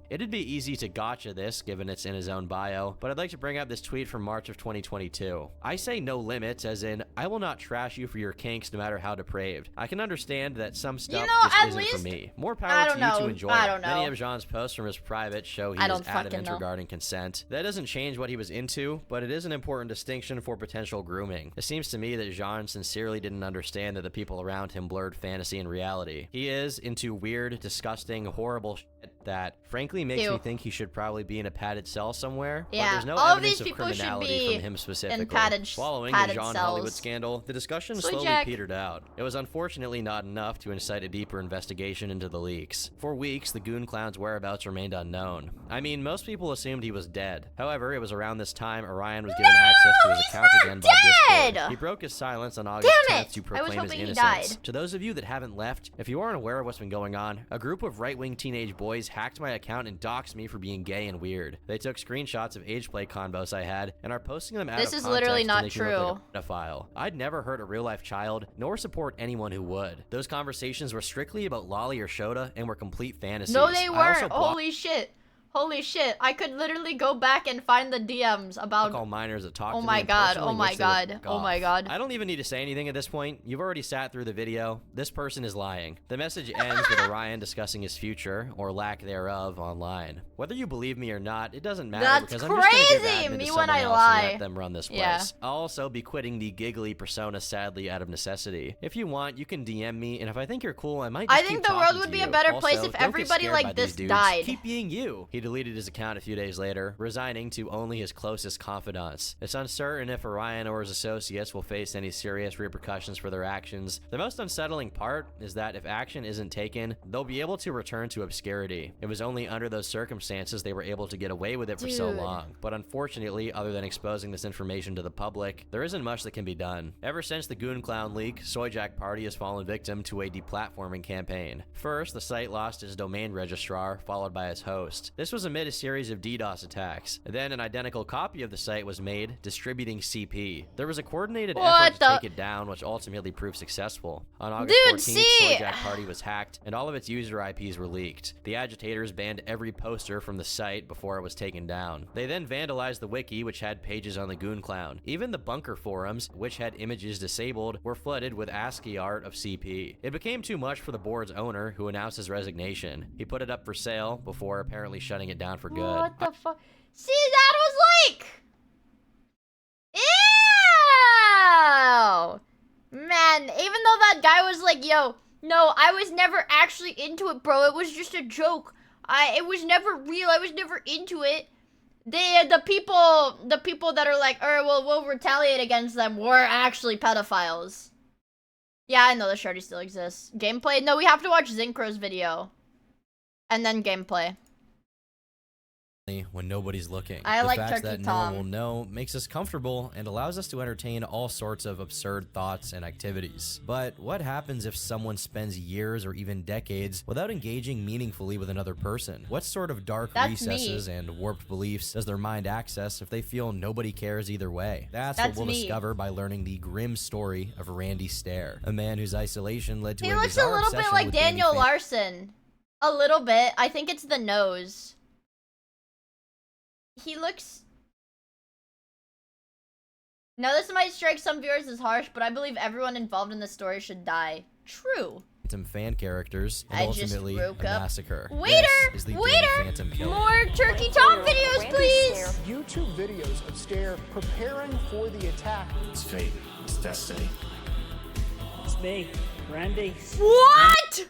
it'd be easy to gotcha this, given it's in his own bio, but I'd like to bring up this tweet from March of 2022. I say no limits, as in, I will not trash you for your kinks no matter how depraved. I can understand that some stuff just isn't for me. More power to you to enjoy it. Many of Jean's posts from his private show he is adamant regarding consent. That doesn't change what he was into, but it is an important distinction for potential grooming. It seems to me that Jean sincerely didn't understand that the people around him blurred fantasy and reality. He is into weird, disgusting, horrible shit that frankly makes me think he should probably be in a padded cell somewhere. Yeah, but there's no all evidence of these of people should criminality be from him specifically. in padded Following cells. the Jean Hollywood scandal, the discussion slowly petered out. It was unfortunately not enough to incite a deeper investigation into the leaks. For weeks, the Goon Clown's whereabouts remained unknown. I mean, most people assumed he was dead. However, it was around this time Orion was given access to his account again by Discord. He broke his silence on August 10th to proclaim his innocence. To those of you that haven't left, if you aren't aware of what's been going on, a group of right-wing teenage boys hacked my account and doxed me for being gay and weird. They took screenshots of age play convos I had and are posting them out of context. This is literally not to make me look like a pedophile. I'd never hurt a real-life child, nor support anyone who would. Those conversations were strictly about Lolly or Shota and were complete fantasies. No, they weren't. Holy shit. Holy shit, I could literally go back and find the DMs about all minors that talk to me my god, oh my god, oh my god. I don't even need to say anything at this point. You've already sat through the video. This person is lying. The message ends with Orion discussing his future, or lack thereof, online. Whether you believe me or not, it doesn't matter because I'm just gonna give admin to someone else and let them run this place. I'll also be quitting the giggly persona sadly out of necessity. If you want, you can DM me, and if I think you're cool, I might just keep the world would be a better place if everybody like this died. Keep being you. He deleted his account a few days later, resigning to only his closest confidants. It's uncertain if Orion or his associates will face any serious repercussions for their actions. The most unsettling part is that if action isn't taken, they'll be able to return to obscurity. It was only under those circumstances they were able to get away with it for so long. But unfortunately, other than exposing this information to the public, there isn't much that can be done. Ever since the Goon Clown leak, Soyjack Party has fallen victim to a deplatforming campaign. First, the site lost its domain registrar, followed by its host. This was amid a series of DDoS attacks. Then an identical copy of the site was made, distributing CP. There was a coordinated effort to take it down, which ultimately proved successful. On August 14th, Soyjack Party was hacked, and all of its user IPs were leaked. The agitators banned every poster from the site before it was taken down. They then vandalized the wiki, which had pages on the Goon Clown. Even the bunker forums, which had images disabled, were flooded with ASCII art of CP. It became too much for the board's owner, who announced his resignation. He put it up for sale before apparently shutting it down for good. What the fuck? See, that was like... Ew! Man, even though that guy was like, yo, no, I was never actually into it, bro. It was just a joke. It was never real. I was never into it. The people that are like, well, we'll retaliate against them were actually pedophiles. Yeah, I know the shorty still exists. Gameplay? No, we have to watch Zincro's video. And then gameplay. When nobody's looking. I like fact Turkey that Tom. no one will know makes us comfortable and allows us to entertain all sorts of absurd thoughts and activities. But what happens if someone spends years or even decades without engaging meaningfully with another person? What sort of dark recesses and warped beliefs does their mind access if they feel nobody cares either way? That's what we'll discover by learning the grim story of Randy Stair, a man whose isolation led to he looks a little bit like Daniel Larson. A little bit. I think it's the nose. He looks... Now this might strike some viewers as harsh, but I believe everyone involved in the story should die. True. Phantom fan characters and ultimately a massacre. Waiter! More Turkey Tom videos, please! YouTube videos of Stair preparing for the attack. It's fate. It's destiny. It's me, Randy. What?!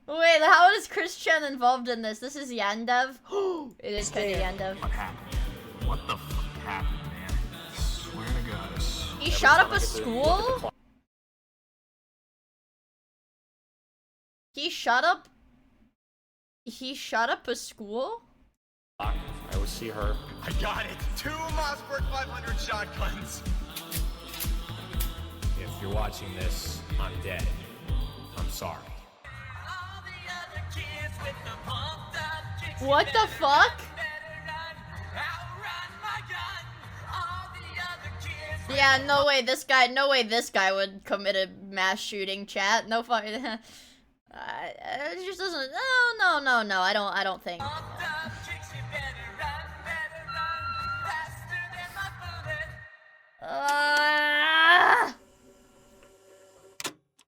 Wait, how is Christian involved in this? This is Yandev? It is kind of Yandev. What happened? What the fuck happened, man? I swear to God. He shot up a school? He shot up a school? I was see her. I got it. 2 Mossberg 500 shotguns. If you're watching this, I'm dead. I'm sorry. What the fuck? Yeah, no way this guy would commit a mass shooting, chat. No fuck. It just doesn't. No. I don't think.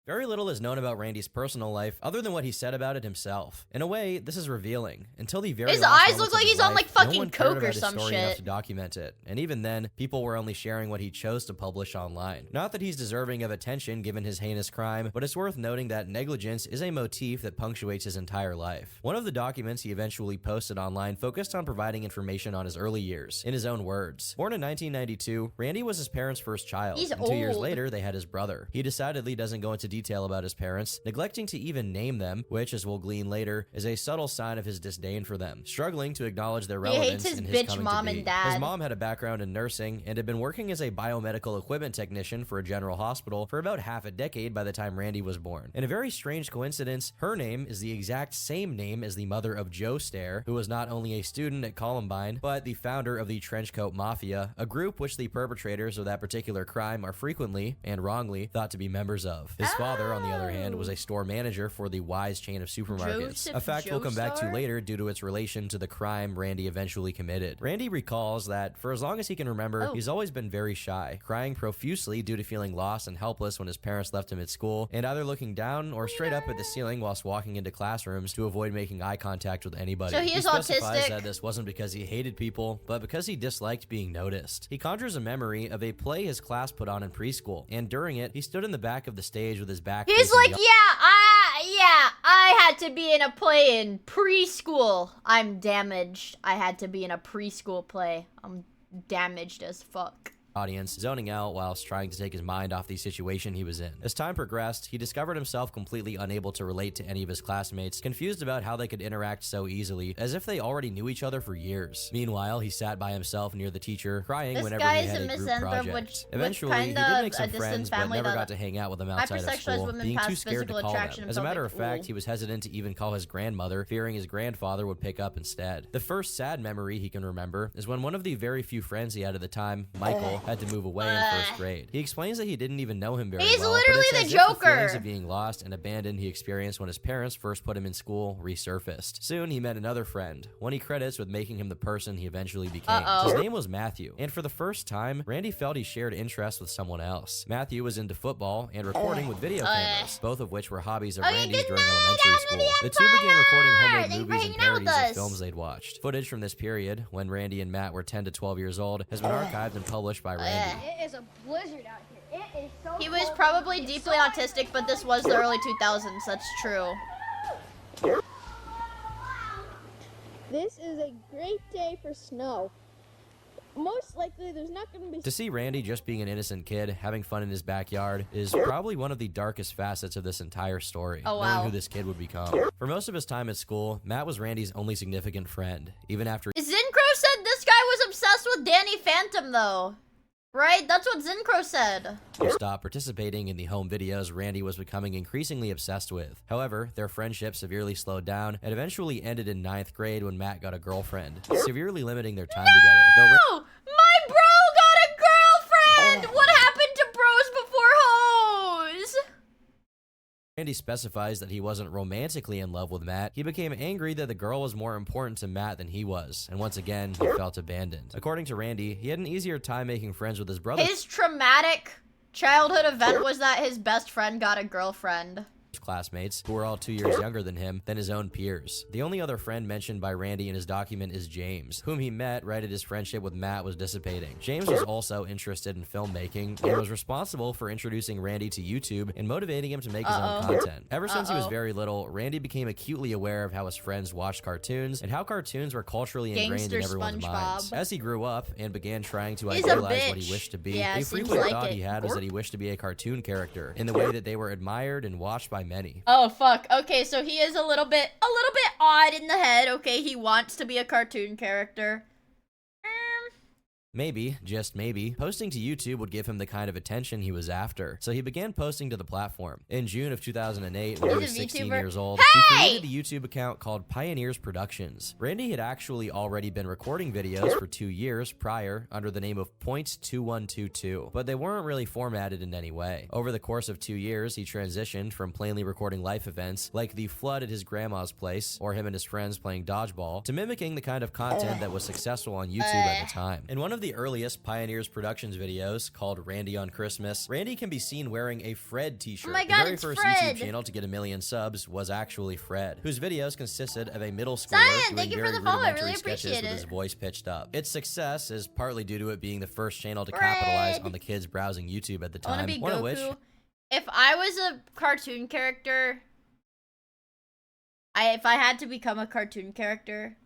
Very little is known about Randy's personal life other than what he said about it himself. In a way, this is revealing. Until the very his last eyes look moments of like his he's on life, like fucking no one cared coke about or his some story enough shit. to document it. And even then, people were only sharing what he chose to publish online. Not that he's deserving of attention given his heinous crime, but it's worth noting that negligence is a motif that punctuates his entire life. One of the documents he eventually posted online focused on providing information on his early years. In his own words, born in 1992, Randy was his parents' first child. He's and 2 years old. later, they had his brother. He decidedly doesn't go into detail about his parents, neglecting to even name them, which, as we'll glean later, is a subtle sign of his disdain for them, struggling to acknowledge their He relevance hates his in his bitch coming mom to be. and dad. His mom had a background in nursing and had been working as a biomedical equipment technician for a general hospital for about half a decade by the time Randy was born. In a very strange coincidence, her name is the exact same name as the mother of Joe Stair, who was not only a student at Columbine, but the founder of the Trenchcoat Mafia, a group which the perpetrators of that particular crime are frequently, and wrongly, thought to be members of. His father, on the other hand, was a store manager for the Wise chain of supermarkets, Joseph a fact we'll come back to Joestar? later due to its relation to the crime Randy eventually committed. Randy recalls that for as long as he can remember, he's always been very shy, crying profusely due to feeling lost and helpless when his parents left him at school, and either looking down or straight up at the ceiling whilst walking into classrooms to avoid making eye contact with anybody. So he is specifies autistic. that this wasn't because he hated people, but because he disliked being noticed. He conjures a memory of a play his class put on in preschool, and during it, he stood in the back of the stage with his back He's facing like, the I had to be in a play in preschool. I'm damaged. I had to be in a preschool play. I'm damaged as fuck. audience, zoning out whilst trying to take his mind off the situation he was in. As time progressed, he discovered himself completely unable to relate to any of his classmates, confused about how they could interact so easily, as if they already knew each other for years. Meanwhile, he sat by himself near the teacher, crying This whenever guy's he had a a group misanthrope, project. which Eventually, he kinda did make a some distant friends, but family never that got to hang out with them outside of hypersexualized school, women being too past scared to physical call them. attraction As a felt matter like, of fact, ooh. he was hesitant to even call his grandmother, fearing his grandfather would pick up instead. The first sad memory he can remember is when one of the very few friends he had at the time, Michael, had to move away in first grade. He explains that he didn't even know him very He's well, literally but it's the as if the Joker. feelings of being lost and abandoned he experienced when his parents first put him in school resurfaced. Soon, he met another friend, one he credits with making him the person he eventually became. His name was Matthew, and for the first time, Randy felt he shared interests with someone else. Matthew was into football and recording with video cameras, both of which were hobbies of Randy's during elementary school. The two began recording homemade Thank you for movies and hanging out with parodies of us. films they'd watched. Footage from this period, when Randy and Matt were 10 to 12 years old, has been archived and published by Randy. It is a blizzard out here. It is so He was cold. probably It's deeply so autistic, but this was the early 2000s. That's true. This is a great day for snow. Most likely, there's not going to be. To see Randy just being an innocent kid, having fun in his backyard, is probably one of the darkest facets of this entire story, Oh, knowing wow. who this kid would become. For most of his time at school, Matt was Randy's only significant friend, even after Zincro said this guy was obsessed with Danny Phantom, though. Right? That's what Zincro said. he stopped participating in the home videos Randy was becoming increasingly obsessed with. However, their friendship severely slowed down and eventually ended in 9th grade when Matt got a girlfriend, severely limiting their time together. Though Oh, my bro got a girlfriend! What happened to bros before hoes? Randy specifies that he wasn't romantically in love with Matt, he became angry that the girl was more important to Matt than he was, and once again, he felt abandoned. According to Randy, he had an easier time making friends with his brother. His traumatic childhood event was that his best friend got a girlfriend. Classmates, who were all 2 years younger than him, than his own peers. The only other friend mentioned by Randy in his document is James, whom he met right as his friendship with Matt was dissipating. James was also interested in filmmaking and was responsible for introducing Randy to YouTube and motivating him to make his own content. Ever since he was very little, Randy became acutely aware of how his friends watched cartoons and how cartoons were culturally ingrained in Gangster everyone's SpongeBob. minds. As he grew up and began trying to He's a idealize what he bitch. wished to be, Yeah, a seems frequent like thought it. he had was that he wished to be a cartoon character, in the way that they were admired and watched by many. Oh, fuck. Okay, so he is a little bit odd in the head. Okay, he wants to be a cartoon character. Maybe, just maybe, posting to YouTube would give him the kind of attention he was after, so he began posting to the platform. In June of 2008, when he was 16 years old, he created a YouTube account called Pioneers Productions. Randy had actually already been recording videos for 2 years prior under the name of Point2122, but they weren't really formatted in any way. Over the course of 2 years, he transitioned from plainly recording life events like the flood at his grandma's place or him and his friends playing dodgeball to mimicking the kind of content that was successful on YouTube at the time. In one of the earliest Pioneers Productions videos, called Randy on Christmas, Randy can be seen wearing a Fred t-shirt. Oh my God, the very it's first Fred. YouTube channel to get 1 million subs was actually Fred, whose videos consisted of a middle schooler Zion, doing thank you for very the follow. I rudimentary really sketches appreciate with his it. voice pitched up. Its success is partly due to it being the first channel to capitalize on the kids browsing YouTube at the I want time, to be one of Goku. which If I was a cartoon character, if I had to become a cartoon character,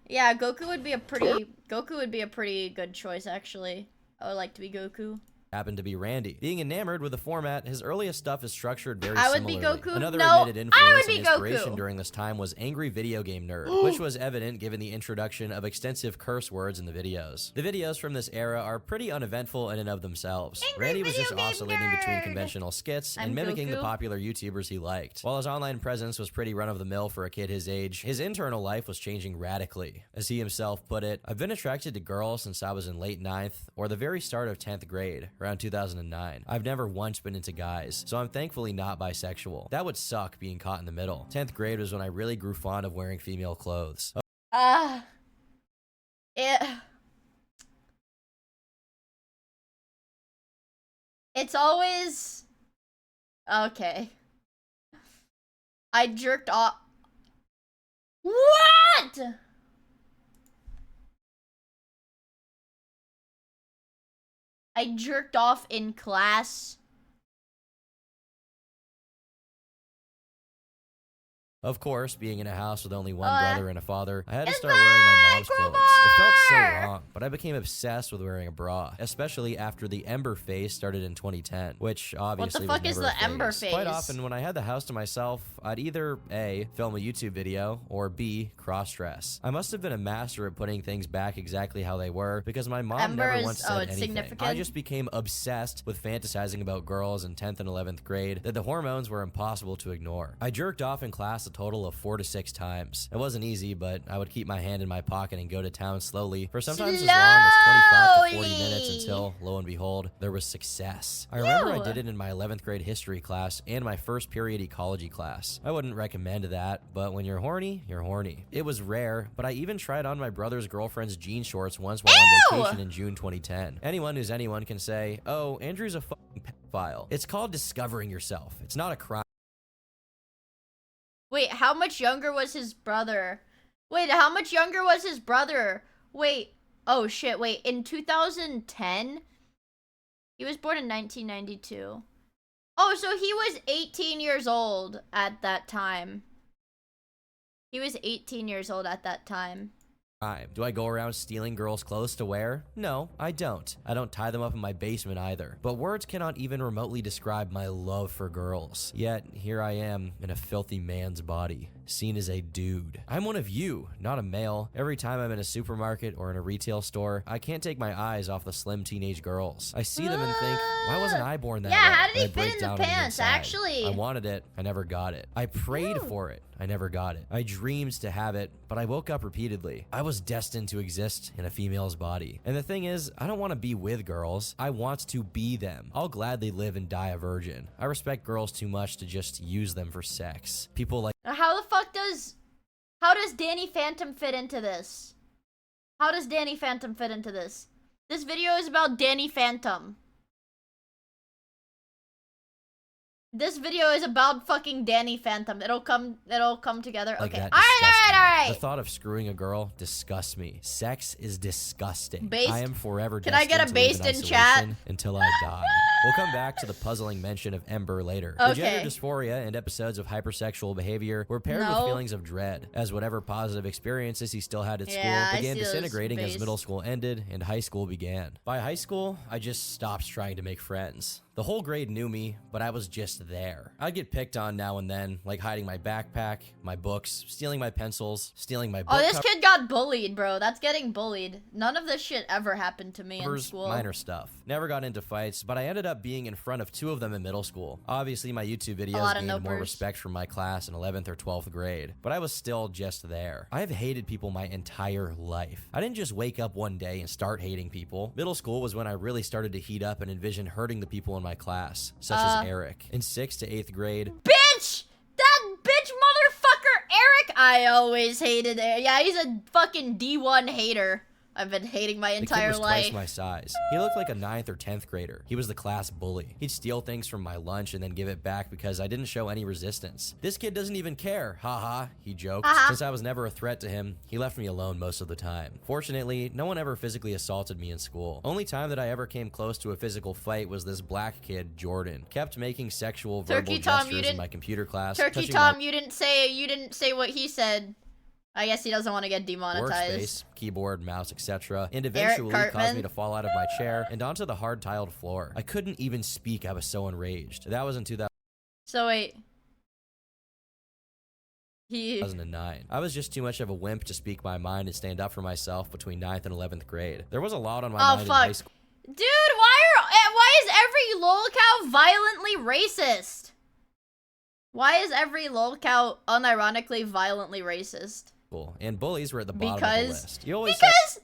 yeah, Goku would be a pretty good choice actually. I would like to be Goku. happened to be Randy. Being enamored with the format, his earliest stuff is structured very I would be similarly. Goku. Another No, admitted I would influence be and inspiration Goku. during this time was Angry Video Game Nerd, which was evident given the introduction of extensive curse words in the videos. The videos from this era are pretty uneventful in and of themselves. Randy was just oscillating between conventional skits and mimicking the Goku. popular YouTubers he liked. While his online presence was pretty run-of-the-mill for a kid his age, his internal life was changing radically. As he himself put it, "I've been attracted to girls since I was in late 9th or the very start of 10th grade, around 2009. I've never once been into guys, so I'm thankfully not bisexual. That would suck being caught in the middle. 10th grade was when I really grew fond of wearing female clothes." It's always okay. I jerked off. What? I jerked off in class. Of course, being in a house with only one brother and a father, I had to start wearing my mom's clothes. It felt so wrong, but I became obsessed with wearing a bra, especially after the Ember phase started in 2010, which obviously fuck was is never the a Ember Quite phase? often, when I had the house to myself, I'd either A, film a YouTube video, or B, cross-dress. I must have been a master at putting things back exactly how they were, because my mom Ember never is- once oh, said it's anything. significant? I just became obsessed with fantasizing about girls in 10th and 11th grade that the hormones were impossible to ignore. I jerked off in class a total of 4 to 6 times. It wasn't easy, but I would keep my hand in my pocket and go to town slowly for sometimes as long as 25 to 40 minutes until, lo and behold, there was success. I remember I did it in my 11th grade history class and my first period ecology class. I wouldn't recommend that, but when you're horny, you're horny. It was rare, but I even tried on my brother's girlfriend's jean shorts once while on vacation in June 2010. Anyone who's anyone can say, "Oh, Andrew's a fucking pedophile." It's called discovering yourself. It's not a crime. Wait, how much younger was his brother? Wait, how much younger was his brother? Wait, oh shit, wait, in 2010? He was born in 1992. Oh, so he was 18 years old at that time. He was 18 years old at that time. Do I go around stealing girls' clothes to wear? No, I don't. I don't tie them up in my basement either. But words cannot even remotely describe my love for girls. Yet, here I am in a filthy man's body, seen as a dude. I'm one of you, not a male. Every time I'm in a supermarket or in a retail store, I can't take my eyes off the slim teenage girls. I see them and think, why wasn't I born that way? Yeah, how did he And I break fit in the down on pants, inside. actually? I wanted it, I never got it. I prayed for it, I never got it. I dreamed to have it, but I woke up repeatedly. I was destined to exist in a female's body. And the thing is, I don't want to be with girls. I want to be them. I'll gladly live and die a virgin. I respect girls too much to just use them for sex. People like How the fuck does... How does Danny Phantom fit into this? How does Danny Phantom fit into this? This video is about Danny Phantom. This video is about fucking Danny Phantom. It'll come together. like Okay. that Alright, disgusts me. alright. The thought of screwing a girl disgusts me. Sex is disgusting. Based? I am forever Can I get a destined to live based in isolation chat? until I die. We'll come back to the puzzling mention of Ember later. The Okay. gender dysphoria and episodes of hypersexual behavior were paired with No. feelings of dread, as whatever positive experiences he still had at Yeah, I school began see those disintegrating as based. middle school ended and high school began. By high school, I just stopped trying to make friends. The whole grade knew me, but I was just just there. I'd get picked on now and then, like hiding my backpack, my books, stealing my pencils, stealing my book Oh, this kid got bullied, bro. That's getting bullied. None of this shit ever happened to me in school. Minor stuff. Never got into fights, but I ended up being in front of 2 of them in middle school. Obviously, my YouTube videos gained more respect from my class in 11th or 12th grade, but I was still just there. I have hated people my entire life. I didn't just wake up one day and start hating people. Middle school was when I really started to heat up and envision hurting the people in my class, such as Eric. In 6th to 8th grade. Bitch! That bitch motherfucker Eric! I always hated it. Yeah, he's a fucking D1 hater. I've been hating my entire life. The kid was life. twice my size. He looked like a 9th or 10th grader. He was the class bully. He'd steal things from my lunch and then give it back because I didn't show any resistance. This kid doesn't even care. Haha, he joked. Since I was never a threat to him, he left me alone most of the time. Fortunately, no one ever physically assaulted me in school. Only time that I ever came close to a physical fight was this black kid, Jordan. Kept making sexual verbal gestures in my computer class. Turkey Tom, you didn't say what he said. I guess he doesn't want to get demonetized. Workspace, keyboard, mouse, etc. And eventually caused me to fall out of my chair and onto the hard tiled floor. I couldn't even speak. I was so enraged. That was in 2000. So wait. 2009. I was just too much of a wimp to speak my mind and stand up for myself between 9th and 11th grade. There was a lot on my mind in high school. Dude, why is every lolcow violently racist? Why is every lolcow unironically violently racist? And bullies were at the bottom of the list. Because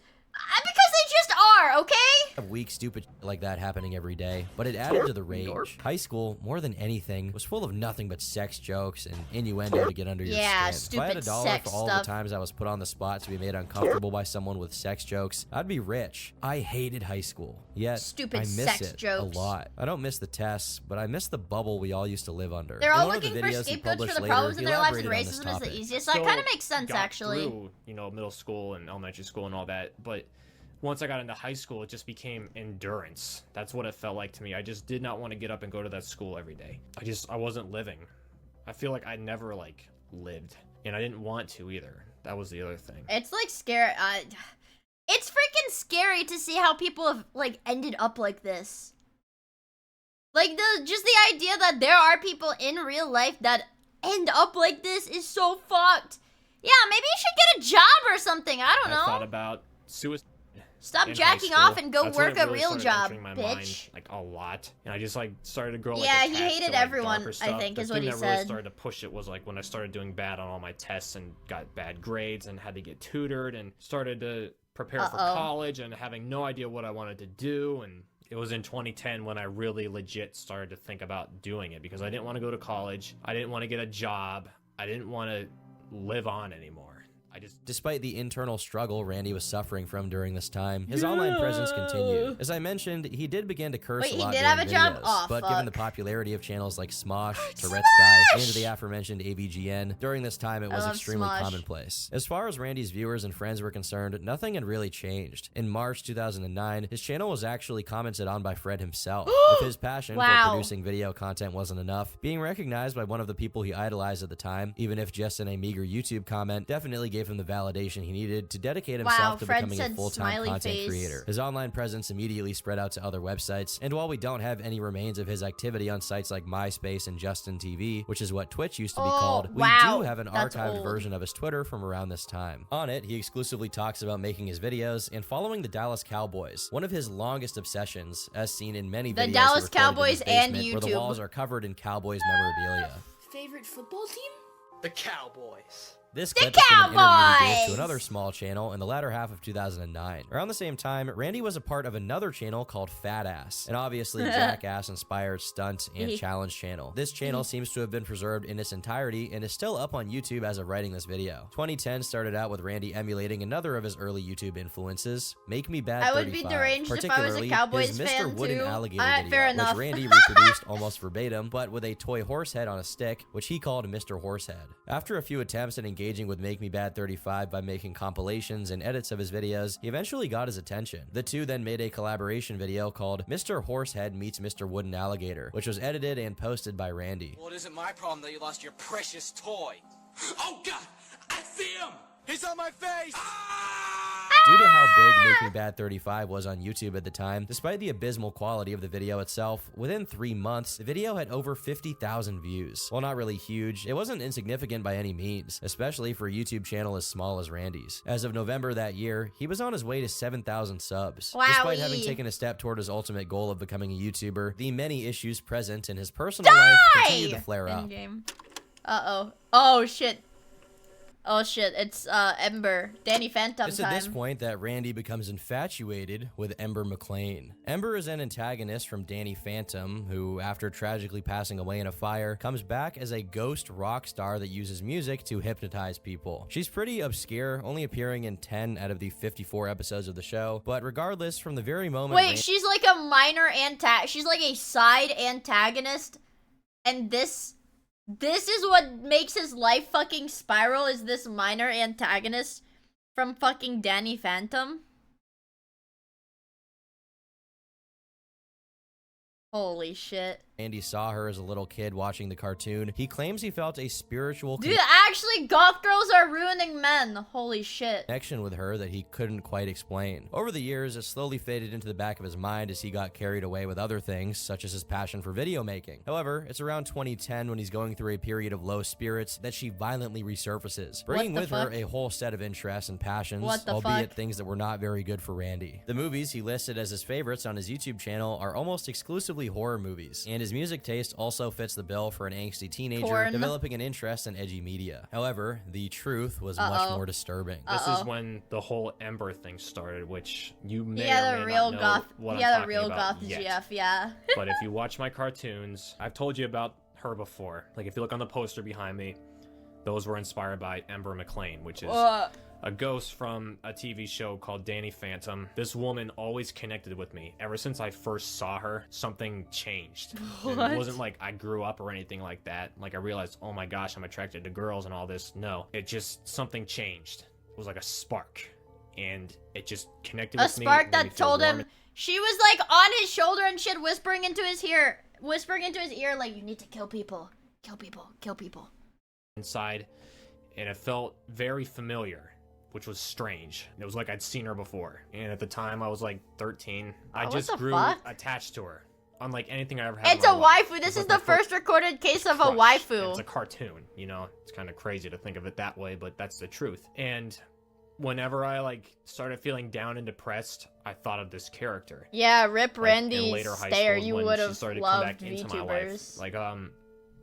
they just are, okay? Have weak, stupid like that happening every day, but it added to the rage. High school, more than anything, was full of nothing but sex jokes and innuendo to get under your skin. If I had $1 for all the times I was put on the spot to be made uncomfortable by someone with sex jokes, I'd be rich. I hated high school, yet I miss it a lot. I don't miss the tests, but I miss the bubble we all used to live under. They're all looking for scapegoats for the problems in their lives, and racism is the easiest. So that kind of makes sense, actually. Through, you know, middle school and elementary school and all that, but once I got into high school, it just became endurance. That's what it felt like to me. I just did not want to get up and go to that school every day. I wasn't living. I feel like I never, like, lived. And I didn't want to either. That was the other thing. It's, like, scary. It's freaking scary to see how people have, like, ended up like this. Like, just the idea that there are people in real life that end up like this is so fucked. Yeah, maybe you should get a job or something. I don't know. I thought about suicide. Stop jacking off and go work a real job, bitch. Like a lot, and I just like started to grow. Yeah, he hated everyone. I think is what he said. The thing that really started to push it was like when I started doing bad on all my tests and got bad grades and had to get tutored and started to prepare for college and having no idea what I wanted to do. And it was in 2010 when I really legit started to think about doing it because I didn't want to go to college. I didn't want to get a job. I didn't want to live on anymore. Despite the internal struggle Randy was suffering from during this time, his online presence continued. As I mentioned, he did begin to curse a lot during videos, but given the popularity of channels like Smosh, Tourette's Guy, and the aforementioned AVGN, during this time it was extremely commonplace. As far as Randy's viewers and friends were concerned, nothing had really changed. In March 2009, his channel was actually commented on by Fred himself. If his passion for producing video content wasn't enough, being recognized by one of the people he idolized at the time, even if just in a meager YouTube comment, definitely gave him the validation he needed to dedicate himself to becoming a full-time content creator. His online presence immediately spread out to other websites, and while we don't have any remains of his activity on sites like MySpace and Justin TV, which is what Twitch used to be called, we do have an archived version of his Twitter from around this time. On it, he exclusively talks about making his videos and following the Dallas Cowboys, one of his longest obsessions, as seen in many videos. The Dallas Cowboys and YouTube, where the walls are covered in Cowboys memorabilia. Favorite football team? The Cowboys. This clip is from an interview he gave to another small channel in the latter half of 2009. Around the same time, Randy was a part of another channel called Fat Ass, an obviously Jackass-inspired stunt and challenge channel. This channel seems to have been preserved in its entirety and is still up on YouTube as of writing this video. 2010 started out with Randy emulating another of his early YouTube influences, Make Me Bad 35. I would be deranged if I was a Cowboys his fan Mr. Wooden too. Alligator Fair video, enough. which Randy reproduced almost verbatim, but with a toy horse head on a stick, which he called Mr. Horsehead. After a few attempts at engaging with Make Me Bad 35 by making compilations and edits of his videos, he eventually got his attention. The two then made a collaboration video called Mr. Horsehead Meets Mr. Wooden Alligator, which was edited and posted by Randy. Well, it isn't my problem that you lost your precious toy. Oh God, I see him! He's on my face! Ah! Due to how big Making Bad 35 was on YouTube at the time, despite the abysmal quality of the video itself, within 3 months, the video had over 50,000 views. While not really huge, it wasn't insignificant by any means, especially for a YouTube channel as small as Randy's. As of November that year, he was on his way to 7,000 subs. Wowie. Despite having taken a step toward his ultimate goal of becoming a YouTuber, the many issues present in his personal life continued to flare up. Endgame. Uh-oh. Oh, shit. Oh shit, it's Ember. Danny Phantom It's time. at this point that Randy becomes infatuated with Ember McLean. Ember is an antagonist from Danny Phantom, who, after tragically passing away in a fire, comes back as a ghost rock star that uses music to hypnotize people. She's pretty obscure, only appearing in 10 out of the 54 episodes of the show, but regardless, from the very moment— Wait, she's like a minor she's like a side antagonist, and this is what makes his life fucking spiral, is this minor antagonist from fucking Danny Phantom? Holy shit. Randy saw her as a little kid watching the cartoon, he claims he felt a spiritual Dude, actually, goth girls are ruining men. Holy shit. connection with her that he couldn't quite explain. Over the years, it slowly faded into the back of his mind as he got carried away with other things, such as his passion for video making. However, it's around 2010 when he's going through a period of low spirits that she violently resurfaces, bringing with her a whole set of interests and passions, albeit things that were not very good for Randy. The movies he listed as his favorites on his YouTube channel are almost exclusively horror movies, and his music taste also fits the bill for an angsty teenager developing an interest in edgy media. However, the truth was much more disturbing. This is when the whole Ember thing started, which you may Yeah, or the may real not know goth. what Yeah, I'm the real talking goth about yet. GF. Yeah. But if you watch my cartoons, I've told you about her before. Like, if you look on the poster behind me, those were inspired by Ember McLean, which is a ghost from a TV show called Danny Phantom. This woman always connected with me. Ever since I first saw her, something changed. And it wasn't like I grew up or anything like that. Like, I realized, oh my gosh, I'm attracted to girls and all this. No, it just, something changed. It was like a spark. And it just connected with me. A spark that told him, she was like on his shoulder and shit, whispering into his ear, like, you need to kill people. Kill people. Kill people. Inside, and it felt very familiar, which was strange. It was like I'd seen her before, and at the time I was like 13. I just grew attached to her, unlike anything I ever had. It's a waifu. This is the first recorded case of a waifu. It's a cartoon, you know. It's kind of crazy to think of it that way, but that's the truth. And whenever I like started feeling down and depressed, I thought of this character. Yeah, rip like, Randy's stare. You would have loved VTubers. Like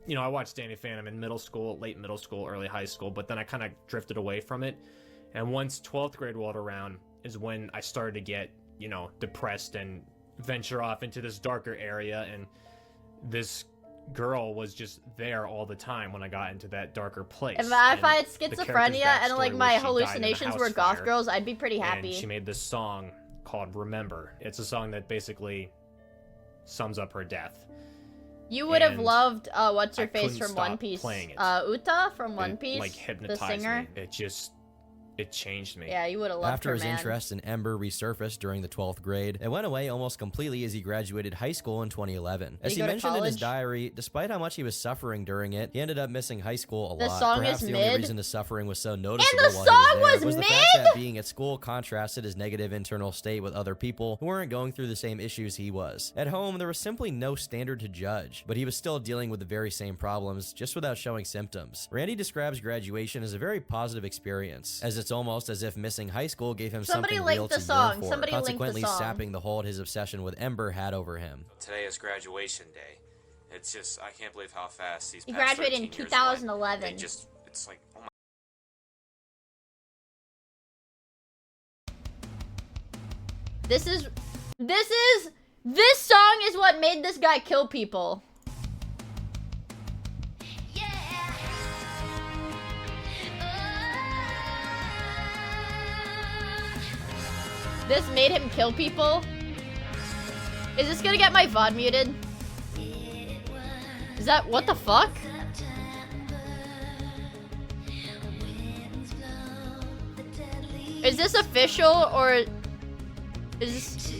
you know, I watched Danny Phantom in middle school, late middle school, early high school, but then I kind of drifted away from it. And once 12th grade rolled around is when I started to get, you know, depressed and venture off into this darker area. And this girl was just there all the time when I got into that darker place. If I had schizophrenia and like my hallucinations were goth girls, I'd be pretty happy. And she made this song called Remember. It's a song that basically sums up her death. You would have loved what's her face from One Piece? Uta from One Piece, like hypnotized the singer. Me. It changed me. Yeah, you would have loved After her, his interest in Ember resurfaced during the 12th grade, it went away almost completely as he graduated high school in 2011. As he mentioned in his diary, despite how much he was suffering during it, he ended up missing high school a lot. The song Perhaps is the mid. only reason the suffering was so noticeable And the while song he was there was the mid? fact that being at school contrasted his negative internal state with other people who weren't going through the same issues he was. At home, there was simply no standard to judge, but he was still dealing with the very same problems, just without showing symptoms. Randy describes graduation as a very positive experience, as it's almost as if missing high school gave him something real to yearn for, consequently sapping the hold his obsession with Ember had over him. Today is graduation day. It's just, I can't believe how fast these He past graduated in 13 years 2011. went. It's like, oh my. This song is what made this guy kill people. This made him kill people? Is this gonna get my VOD muted? Is that, what the fuck? Is this official or is this?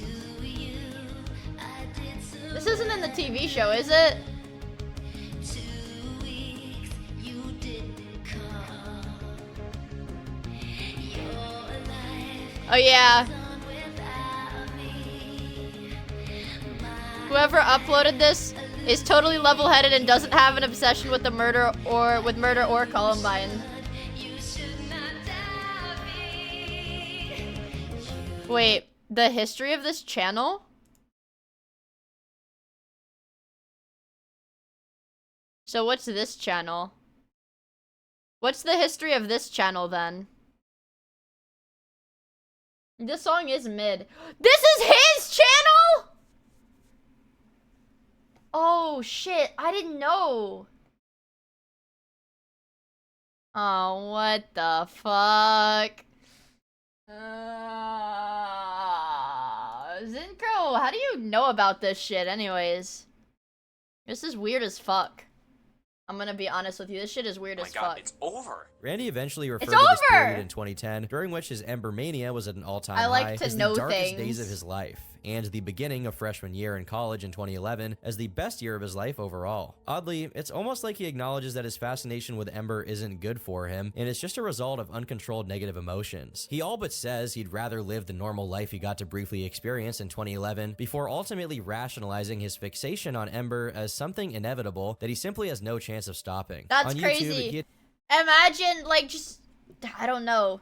This isn't in the TV show, is it? Oh yeah. Whoever uploaded this is totally level-headed and doesn't have an obsession with the murder or Columbine. Wait, the history of this channel? So what's this channel? What's the history of this channel then? This song is mid. This is his channel?! Oh shit, I didn't know. Oh, what the fuck? Zinko, how do you know about this shit anyways? This is weird as fuck. I'm gonna be honest with you, this shit is weird as fuck. It's over. Randy eventually referred It's to this over! period in 2010, during which his Ember mania was at an all-time high, I like to as know the darkest things. days of his life, and the beginning of freshman year in college in 2011 as the best year of his life overall. Oddly, it's almost like he acknowledges that his fascination with Ember isn't good for him, and it's just a result of uncontrolled negative emotions. He all but says he'd rather live the normal life he got to briefly experience in 2011 before ultimately rationalizing his fixation on Ember as something inevitable that he simply has no chance of stopping. That's on crazy. YouTube, Imagine, like, just, I don't know,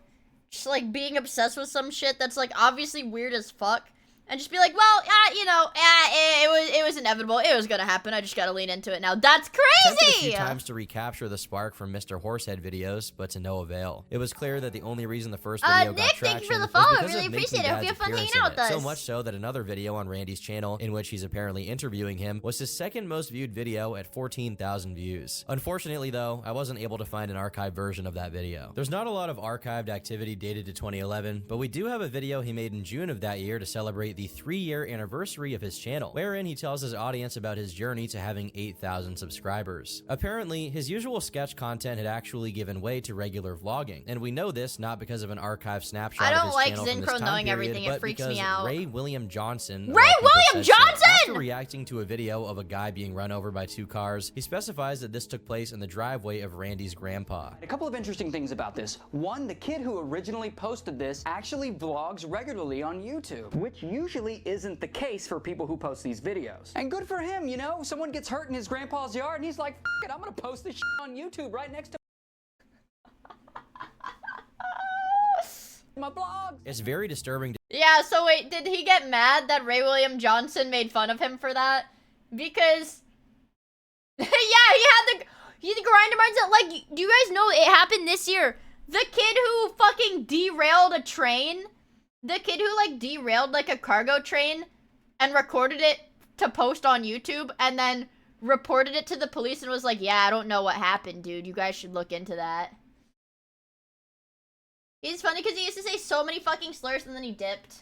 just, like, being obsessed with some shit that's, like, obviously weird as fuck, and just be like, well, you know, it was inevitable, it was gonna happen, I just gotta lean into it now. That's attempted a crazy! few times to recapture the spark from Mr. Horsehead videos, but to no avail. It was clear that the only reason the first video got Nick, traction thank you for the was follow, because really of Making appreciate it. Hope you Dad's have fun appearance hanging out in with it. So us. much so that another video on Randy's channel, in which he's apparently interviewing him, was his second most viewed video at 14,000 views. Unfortunately though, I wasn't able to find an archived version of that video. There's not a lot of archived activity dated to 2011, but we do have a video he made in June of that year to celebrate the 3-year anniversary of his channel, wherein he tells his audience about his journey to having 8,000 subscribers. Apparently, his usual sketch content had actually given way to regular vlogging, and we know this not because of an archive snapshot I of don't his like channel from this Zinchro time knowing period, everything, it but freaks because me out. Ray William Johnson, Ray William Johnson! after reacting to a video of a guy being run over by 2 cars, he specifies that this took place in the driveway of Randy's grandpa. A couple of interesting things about this. One, the kid who originally posted this actually vlogs regularly on YouTube, which usually isn't the case for people who post these videos. And good for him, you know? Someone gets hurt in his grandpa's yard and he's like, F it, I'm gonna post this shit on YouTube right next to my blog. It's very disturbing to Yeah, so wait, did he get mad that Ray William Johnson made fun of him for that? Because, yeah, he had the grinder mindset. Like, do you guys know it happened this year? The kid who fucking derailed a train, the kid who, like, derailed, like, a cargo train and recorded it to post on YouTube and then reported it to the police and was like, yeah, I don't know what happened, dude. You guys should look into that. He's funny because he used to say so many fucking slurs and then he dipped.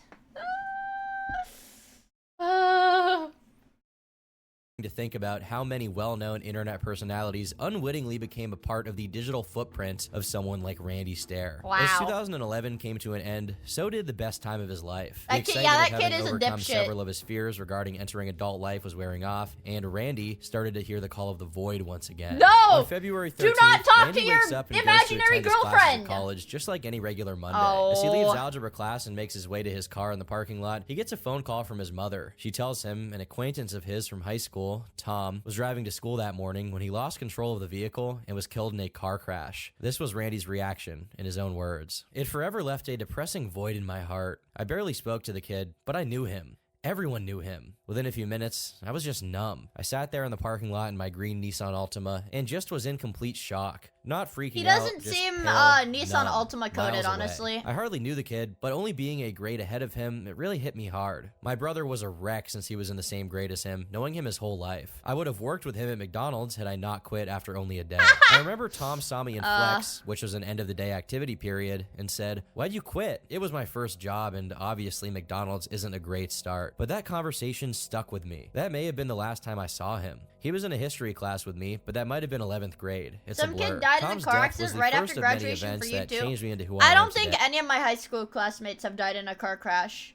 to think about how many well-known internet personalities unwittingly became a part of the digital footprint of someone like Randy Stair. Wow. As 2011 came to an end, so did the best time of his life. That The kid- excitement yeah, of that kid having is a overcome dipshit. several of his fears regarding entering adult life was wearing off, and Randy started to hear the call of the void once again. No! On February 13th, Do not talk Randy to your wakes up and imaginary goes to attend his classes girlfriend! at college just like any regular Monday. Oh. As he leaves algebra class and makes his way to his car in the parking lot, he gets a phone call from his mother. She tells him an acquaintance of his from high school, Tom, was driving to school that morning when he lost control of the vehicle and was killed in a car crash. This was Randy's reaction, in his own words. It forever left a depressing void in my heart. I barely spoke to the kid, but I knew him. Everyone knew him. Within a few minutes, I was just numb. I sat there in the parking lot in my green Nissan Altima and just was in complete shock. Not freaking out. He doesn't just seem pale, Nissan numb, Altima coded, miles away. honestly. I hardly knew the kid, but only being a grade ahead of him, it really hit me hard. My brother was a wreck since he was in the same grade as him, knowing him his whole life. I would have worked with him at McDonald's had I not quit after only a day. I remember Tom saw me in Flex, which was an end-of-the-day activity period, and said, "Why'd you quit?" It was my first job, and obviously McDonald's isn't a great start. But that conversation stuck with me. That may have been the last time I saw him. He was in a history class with me, but that might have been 11th grade. It's Some a blur. kid died in Tom's a car death was accident the right first after of many graduation for events you that too. changed me into who I am don't think today. any of my high school classmates have died in a car crash.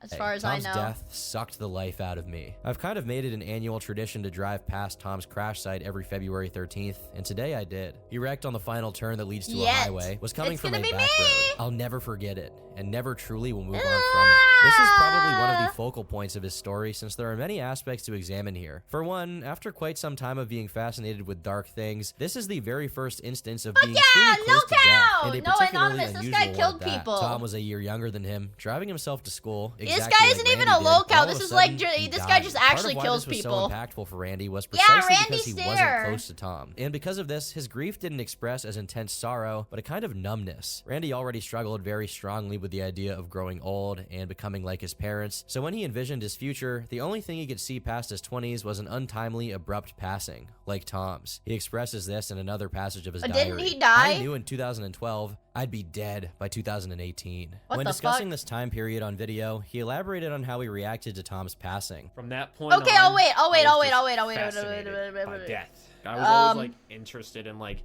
as far as I Tom's know. death sucked the life out of me. I've kind of made it an annual tradition to drive past Tom's crash site every February 13th, and today I did. He wrecked on the final turn that leads to a highway, was coming from a back road. I'll never forget it, and never truly will move on from it. This is probably one of the focal points of his story, since there are many aspects to examine here. For one, after quite some time of being fascinated with dark things, this is the very first instance of being truly close to death, and a No, particularly Anonymous, this unusual guy one killed at that. people. Tom was a year younger than him, driving himself to school. This guy isn't even a local. This is like, this guy just actually kills people. Part of why this was so impactful for Randy was precisely because he wasn't there. close to Tom. And because of this, his grief didn't express as intense sorrow, but a kind of numbness. Randy already struggled very strongly with the idea of growing old and becoming like his parents, so when he envisioned his future, the only thing he could see past his 20s was an untimely, abrupt passing, like Tom's. He expresses this in another passage of his diary. Didn't he die? I knew in 2012 I'd be dead by 2018. What When the discussing fuck? this time period on video, he elaborated on how he reacted to Tom's passing. From that point Okay, on, I'll wait. I was just Wait. fascinated by death. I was always like interested in like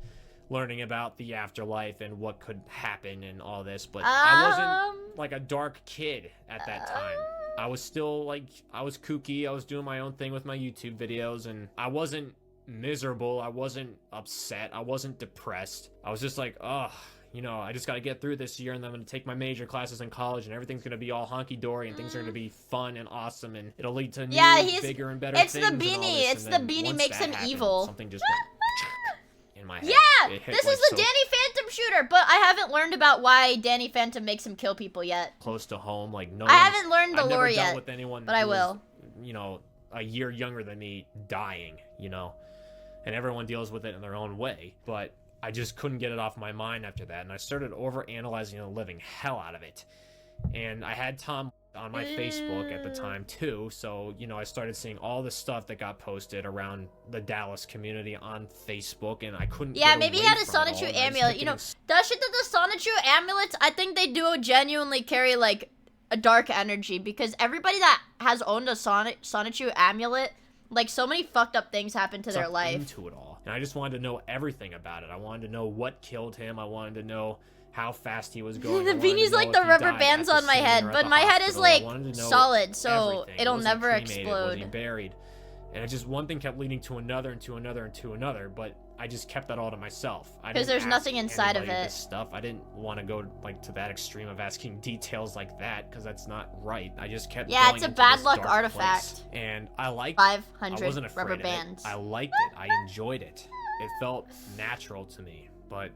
learning about the afterlife and what could happen and all this, but I wasn't like a dark kid at that time. I was still like, I was kooky. I was doing my own thing with my YouTube videos, and I wasn't miserable. I wasn't upset. I wasn't depressed. I was just like, oh, you know, I just got to get through this year, and then I'm going to take my major classes in college, and everything's going to be all honky-dory, and things are going to be fun and awesome, and it'll lead to new, bigger and better things. It's the beanie. It's the beanie makes him evil. Something just went in my head. Yeah, It hit, this like, is the so Danny Phantom shooter, but I haven't learned about why Danny Phantom makes him kill people yet. close to home. Like no, I haven't learned the I've lore never dealt yet, with anyone but I who was, will. you know, a year younger than me dying. You know, and everyone deals with it in their own way, but I just couldn't get it off my mind after that, and I started over-analyzing the living hell out of it. And I had Tom on my Facebook at the time too, so you know, I started seeing all the stuff that got posted around the Dallas community on Facebook, and I couldn't. Yeah, get maybe he away had a from it all, Sonichu and I just amulet. kept You know, getting that shit that the Sonichu amulets, I think they do genuinely carry like a dark energy, because everybody that has owned a Sonichu amulet, like so many fucked up things happen to their sucked life. into it all, and I just wanted to know everything about it. I wanted to know what killed him. I wanted to know how fast he was going. The beanie's like the rubber bands on my head, but my head is like solid, so it'll never explode. Was he buried? And it just, one thing kept leading to another and to another and to another, but I just kept that all to myself. Because there's nothing inside of this it. Stuff. I didn't want to go like to that extreme of asking details like that, because that's not right. I just kept Yeah, going it's a into bad this luck dark artifact. place. And I liked 500 I wasn't afraid rubber of it. bands. I liked it. I enjoyed it. It felt natural to me. But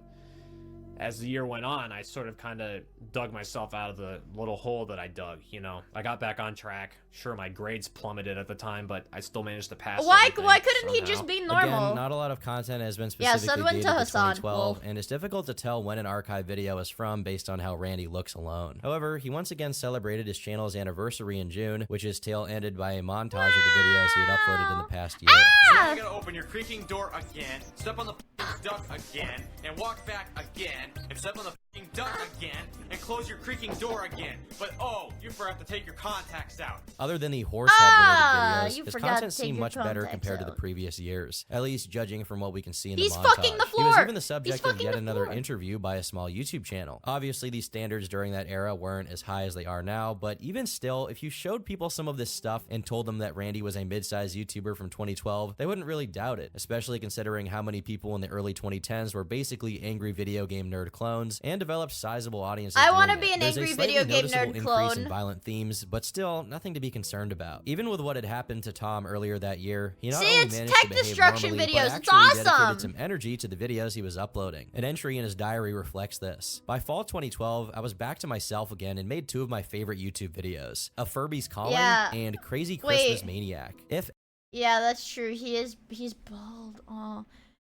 as the year went on, I sort of kind of dug myself out of the little hole that I dug, you know. I got back on track. Sure, my grades plummeted at the time, but I still managed to pass. Why everything couldn't he somehow. just be normal? Again, not a lot of content has been Yeah, specifically Sun went dated to to Hassan. 2012, Cool. and it's difficult to tell when an archive video is from based on how Randy looks alone. However, he once again celebrated his channel's anniversary in June, which his tale ended by a montage of the videos he had uploaded in the past year. Now you gotta open your creaking door again, step on the duck again, and walk back again, and step on the duck again, and close your creaking door again. But oh, you forgot to take your contacts out. Other than the horse head related you videos, his forgot content to take seemed your much better contacts compared to the out. previous years, at least judging from what we can see in He's the montage. fucking the He was floor. even the subject He's of fucking yet the another floor. interview by a small YouTube channel. Obviously, these standards during that era weren't as high as they are now, but even still, if you showed people some of this stuff and told them that Randy was a mid-sized YouTuber from 2012, they wouldn't really doubt it, especially considering how many people in the early 2010s were basically angry video game nerd clones and developed sizable audiences. I want to doing be it. an There's a angry slightly video game noticeable nerd increase clone. in violent themes, but still nothing to be concerned about. Even with what had happened to Tom earlier that year, he not See, only it's managed tech to behave destruction normally, videos. but It's actually awesome. dedicated some energy to the videos he was uploading. An entry in his diary reflects this. By fall 2012, I was back to myself again and made two of my favorite YouTube videos, A Furby's Calling Yeah. and Crazy Wait. Christmas Maniac. If Yeah, that's true. He's bald. Oh,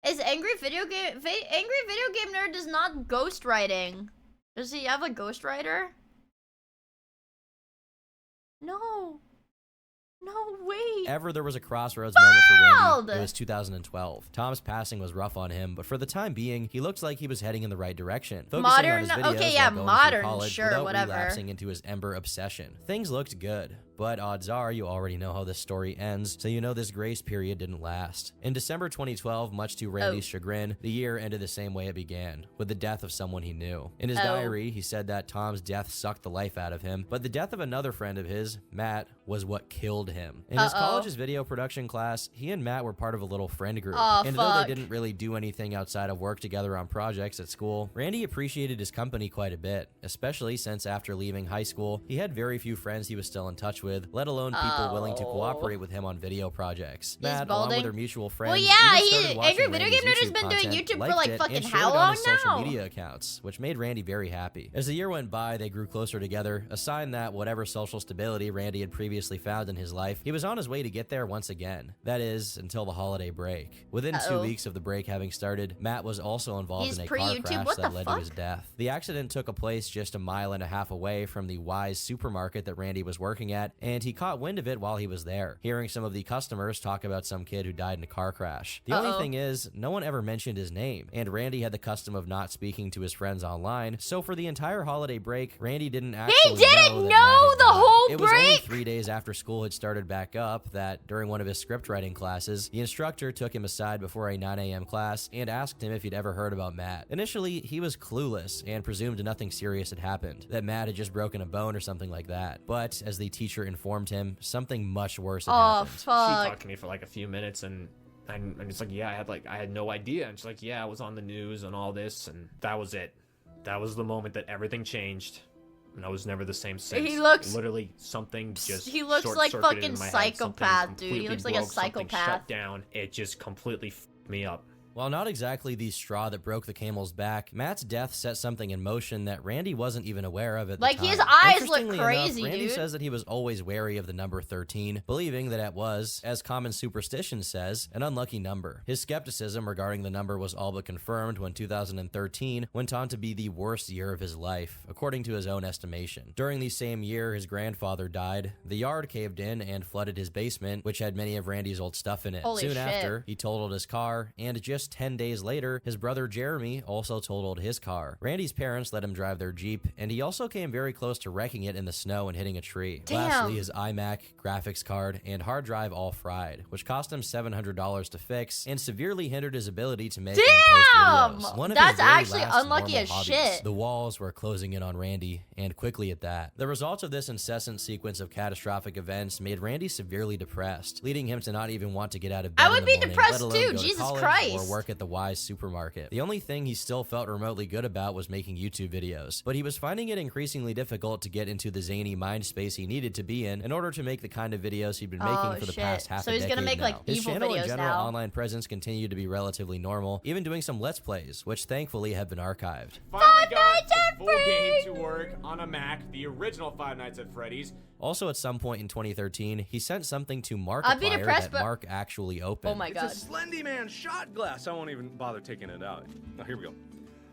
is angry video game nerd does not ghostwriting. Does he have a ghostwriter? No. No way. ever there was a crossroads moment for Bald! Randy, it was 2012. Tom's passing was rough on him, but for the time being, he looks like he was heading in the right direction. Focusing Modern- on his videos okay, yeah, while going modern, through college sure, without whatever. relapsing into his Ember obsession. Things looked good. But odds are you already know how this story ends, so you know this grace period didn't last. In December 2012, much to Randy's chagrin, the year ended the same way it began, with the death of someone he knew. In his diary, he said that Tom's death sucked the life out of him, but the death of another friend of his, Matt, was what killed him. In his college's video production class, he and Matt were part of a little friend group, and though they didn't really do anything outside of work together on projects at school, Randy appreciated his company quite a bit, especially since after leaving high school, he had very few friends he was still in touch with, let alone people willing to cooperate with him on video projects. Matt, along with their mutual friends, Angry Video Game Nerd has been doing YouTube for like fucking how long now? Social media accounts, which made Randy very happy. As the year went by, they grew closer together, a sign that whatever social stability Randy had previously found in his life, he was on his way to get there once again. That is, until the holiday break. Within 2 weeks of the break having started, Matt was also involved in a car crash that led to his death. The accident took place just 1.5 miles away from the Wise supermarket that Randy was working at, and he caught wind of it while he was there, hearing some of the customers talk about some kid who died in a car crash. The only thing is, no one ever mentioned his name, and Randy had the custom of not speaking to his friends online, so for the entire holiday break, Randy didn't actually know the whole break? It was only 3 days after school had started back up that, during one of his script writing classes, the instructor took him aside before a 9 a.m. class and asked him if he'd ever heard about Matt. Initially, he was clueless and presumed nothing serious had happened, that Matt had just broken a bone or something like that. But, as the teacher informed him, something much worse had happened. She talked to me for like a few minutes and it's like, yeah, I had no idea. And she's like, yeah, I was on the news and all this, and that was it. That was the moment that everything changed. And I was never the same since. He looks literally something just. He looks like fucking psychopath, dude. He looks like a psychopath. Shut down. It just completely f***ed me up. While not exactly the straw that broke the camel's back, Matt's death set something in motion that Randy wasn't even aware of at the time. Like, his eyes look Interestingly crazy, enough, Randy dude. says that he was always wary of the number 13, believing that it was, as common superstition says, an unlucky number. His skepticism regarding the number was all but confirmed when 2013 went on to be the worst year of his life, according to his own estimation. During the same year his grandfather died, the yard caved in and flooded his basement, which had many of Randy's old stuff in it. Holy Soon shit. after, he totaled his car, and just 10 days later, his brother Jeremy also totaled his car. Randy's parents let him drive their Jeep, and he also came very close to wrecking it in the snow and hitting a tree. Damn. Lastly, his iMac, graphics card, and hard drive all fried, which cost him $700 to fix and severely hindered his ability to make and post videos. One of his That's very actually last unlucky normal as hobbies. shit. The walls were closing in on Randy, and quickly at that. The results of this incessant sequence of catastrophic events made Randy severely depressed, leading him to not even want to get out of bed I would in the be morning, depressed let alone too, go to Jesus college Christ. or work at the Wise supermarket. The only thing he still felt remotely good about was making YouTube videos, but he was finding it increasingly difficult to get into the zany mind space he needed to be in order to make the kind of videos he'd been making for the past half So a he's decade gonna make now. like His evil channel and videos general now. online presence continued to be relatively normal, even doing some Let's Plays, which thankfully have been archived. Finally got the full game to work on a Mac, the original Five Nights at Freddy's. Also, at some point in 2013, he sent something to I'd be Markiplier depressed, that but- Mark actually opened. Oh my god. It's a Slendy Man shot glass. I won't even bother taking it out. Now, here we go.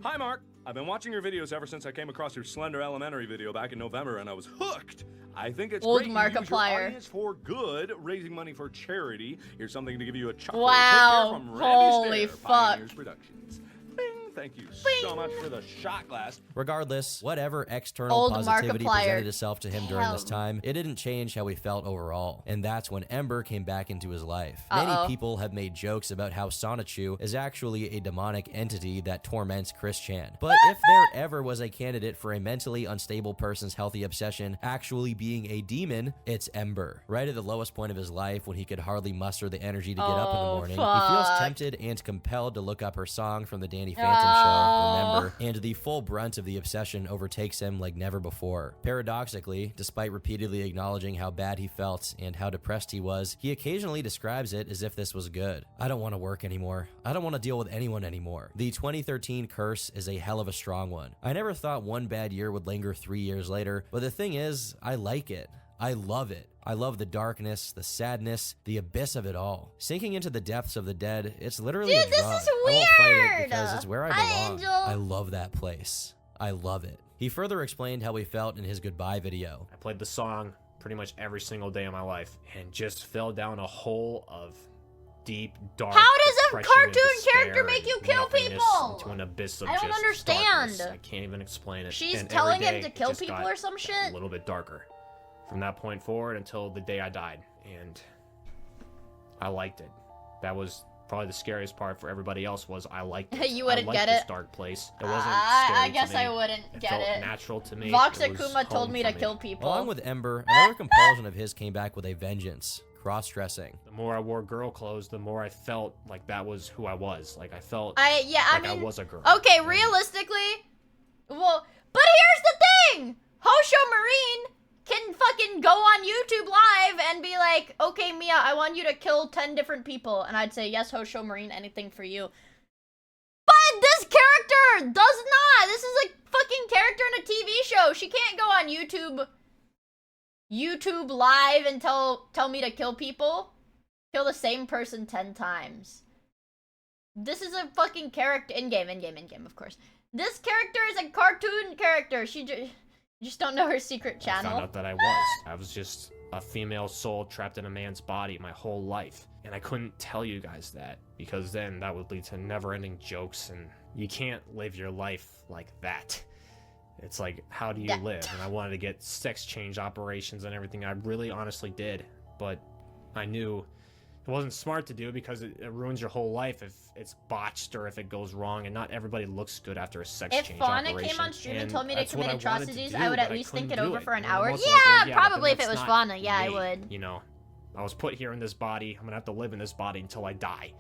Hi, Mark. I've been watching your videos ever since I came across your Slender Elementary video back in November, and I was hooked. I think it's Old great you use your Markiplier. audience for good, raising money for charity. Here's something to give you a chuckle. Wow. Take care from Randy Holy Stair, fuck. Pioneers Productions. Bing. Thank you so much for the shot glass. Regardless, whatever external Old positivity Markiplier. presented itself to him during this Damn. time, it didn't change how he felt overall. And that's when Ember came back into his life. Uh-oh. Many people have made jokes about how Sonichu is actually a demonic entity that torments Chris Chan. But if there ever was a candidate for a mentally unstable person's healthy obsession actually being a demon, it's Ember. Right at the lowest point of his life, when he could hardly muster the energy to get up in the morning, he feels fuck. tempted and compelled to look up her song from the Danny Phantom show, Remember, and the full brunt of the obsession overtakes him like never before. Paradoxically, despite repeatedly acknowledging how bad he felt and how depressed he was, he occasionally describes it as if this was good. I don't want to work anymore. I don't want to deal with anyone anymore. The 2013 curse is a hell of a strong one. I never thought one bad year would linger 3 years later, but the thing is, I like it. I love it. I love the darkness, the sadness, the abyss of it all. Sinking into the depths of the dead, it's literally Dude, a this drug. is I won't fight it weird. because it's where I Hi, belong. Angel. I love that place. I love it. He further explained how he felt in his goodbye video. I played the song pretty much every single day of my life and just fell down a hole of deep, dark. How does a depression and cartoon despair character make and you kill nothingness people? Into an abyss of I don't just understand. darkness. I can't even explain it. She's And telling every him day to it kill just people got or some shit? A little bit darker. from that point forward until the day I died. And I liked it. That was probably the scariest part for everybody else was I liked it. You wouldn't I liked get this it? dark place. It wasn't I scary guess to me. I wouldn't It get felt it. natural to me. Vox It was Akuma told home me to for kill people. Along with Ember, another compulsion of his came back with a vengeance. Cross-dressing. The more I wore girl clothes, the more I felt like that was who I was. Like I felt I like I was a girl. Okay, realistically, well, but here's the thing: Hosho Marine can fucking go on YouTube live and be like, "Okay, Mia, I want you to kill 10 different people," and I'd say, "Yes, Hosho Marine, anything for you." But this character does not. This is a fucking character in a TV show. She can't go on YouTube live and tell me to kill people. Kill the same person 10 times. This is a fucking character in-game, of course. This character is a cartoon character. She just don't know her secret I channel. found out that I was just a female soul trapped in a man's body my whole life. And I couldn't tell you guys that because then that would lead to never-ending jokes and you can't live your life like that. It's like, how do you live? And I wanted to get sex change operations and everything. I really honestly did. But I knew it wasn't smart to do because it ruins your whole life if it's botched or if it goes wrong. And not everybody looks good after a sex change operation. If Fauna came on stream and told me to that's what commit I wanted to atrocities, do, I would at but least couldn't think it do over for an And I'm hour. also Yeah, like, well, but probably if that's it was not Fauna. Yeah, I me, would. You know, I was put here in this body. I'm gonna have to live in this body until I die.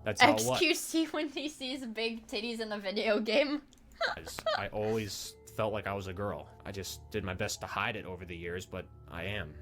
That's how it was. XQC when he sees big titties in the video game. I always felt like I was a girl. I just did my best to hide it over the years, but I am.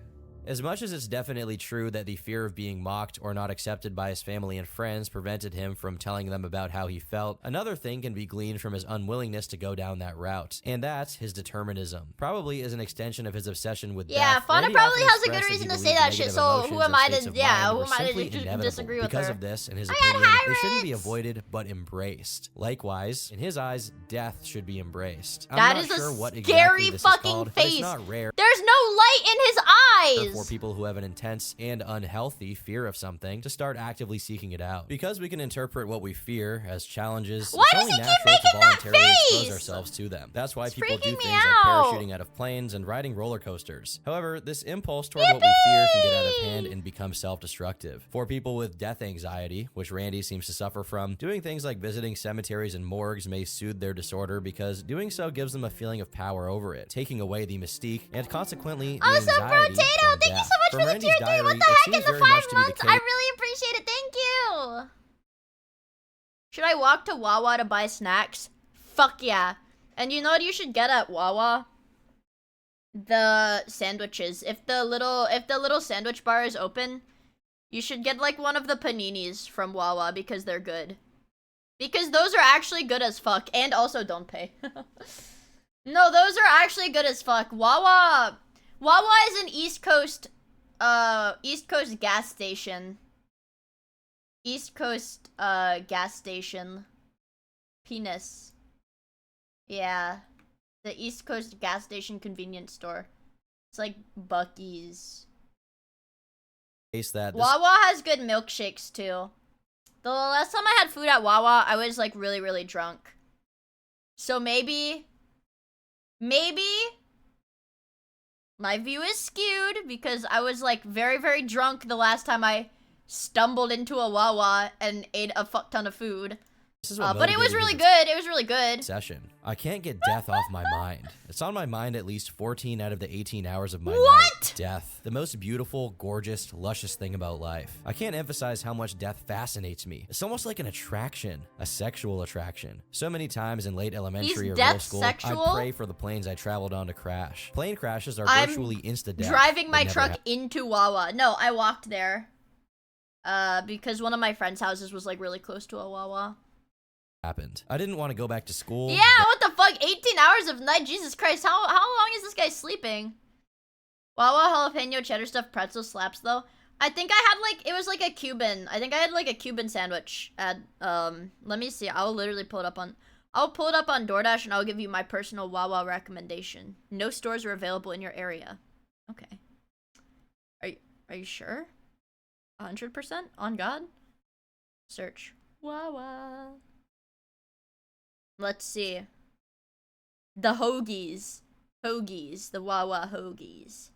As much as it's definitely true that the fear of being mocked or not accepted by his family and friends prevented him from telling them about how he felt, another thing can be gleaned from his unwillingness to go down that route, and that's his determinism. Probably is an extension of his obsession with death. Fauna Randy probably often has a good expressed reason to he say believed that shit, negative so emotions who or am I states to, of yeah, mind who were am I simply to inevitable. disagree with Because her? of this, in his I got opinion, high they shouldn't be ranks. avoided but embraced. Likewise, in his eyes, death should be embraced. I'm That not is sure a what scary exactly this is fucking called, but it's face. not rare. There's no light in his eyes. For people who have an intense and unhealthy fear of something to start actively seeking it out. Because we can interpret what we fear as challenges, Why it's does only he keep natural to making that voluntarily expose face? ourselves to them. That's why It's people do freaking me things out. like parachuting out of planes and riding roller coasters. However, this impulse toward what we fear can get out of hand and become self-destructive. For people with death anxiety, which Randy seems to suffer from, doing things like visiting cemeteries and morgues may soothe their disorder because doing so gives them a feeling of power over it, taking away the mystique and consequently the Also, anxiety Potato, from thank you death. so much From for the Randy's tier 3. diary, What the it heck in seems the very 5 much to be the months? case. I really appreciate it. Thank you. Should I walk to Wawa to buy snacks? Fuck yeah. And you know what you should get at Wawa? The sandwiches. If the little sandwich bar is open, you should get like one of the paninis from Wawa because they're good. Because those are actually good as fuck. And also don't pay. No, those are actually good as fuck. Wawa is an East Coast gas station. East Coast gas station. Penis. Yeah. The East Coast gas station convenience store. It's like Buc-ee's. That Wawa has good milkshakes too. The last time I had food at Wawa, I was like really, really drunk. So maybe my view is skewed because I was like very, very drunk the last time I stumbled into a Wawa and ate a fuck ton of food. This is what But it was motivated really his good. It was really good. Session. I can't get death off my mind. It's on my mind at least 14 out of the 18 hours of my night. Death. The most beautiful, gorgeous, luscious thing about life. I can't emphasize how much death fascinates me. It's almost like an attraction. A sexual attraction. So many times in late elementary or middle school, sexual? I'd pray for the planes I traveled on to crash. Plane crashes are I'm virtually insta-death. driving They my never truck into Wawa. No, I walked there. Because one of my friend's houses was like really close to a Wawa. happened. I didn't want to go back to school. Yeah, what the fuck? 18 hours of night? Jesus Christ, how long is this guy sleeping? Wawa jalapeno cheddar stuffed pretzel slaps though. I think I had like, it was like a Cuban. I think I had like a Cuban sandwich at, let me see. I'll literally pull it up on DoorDash and I'll give you my personal Wawa recommendation. No stores are available in your area. Okay. Are you sure? 100% on God? Search. Wawa. Let's see. The hoagies. The Wawa hoagies.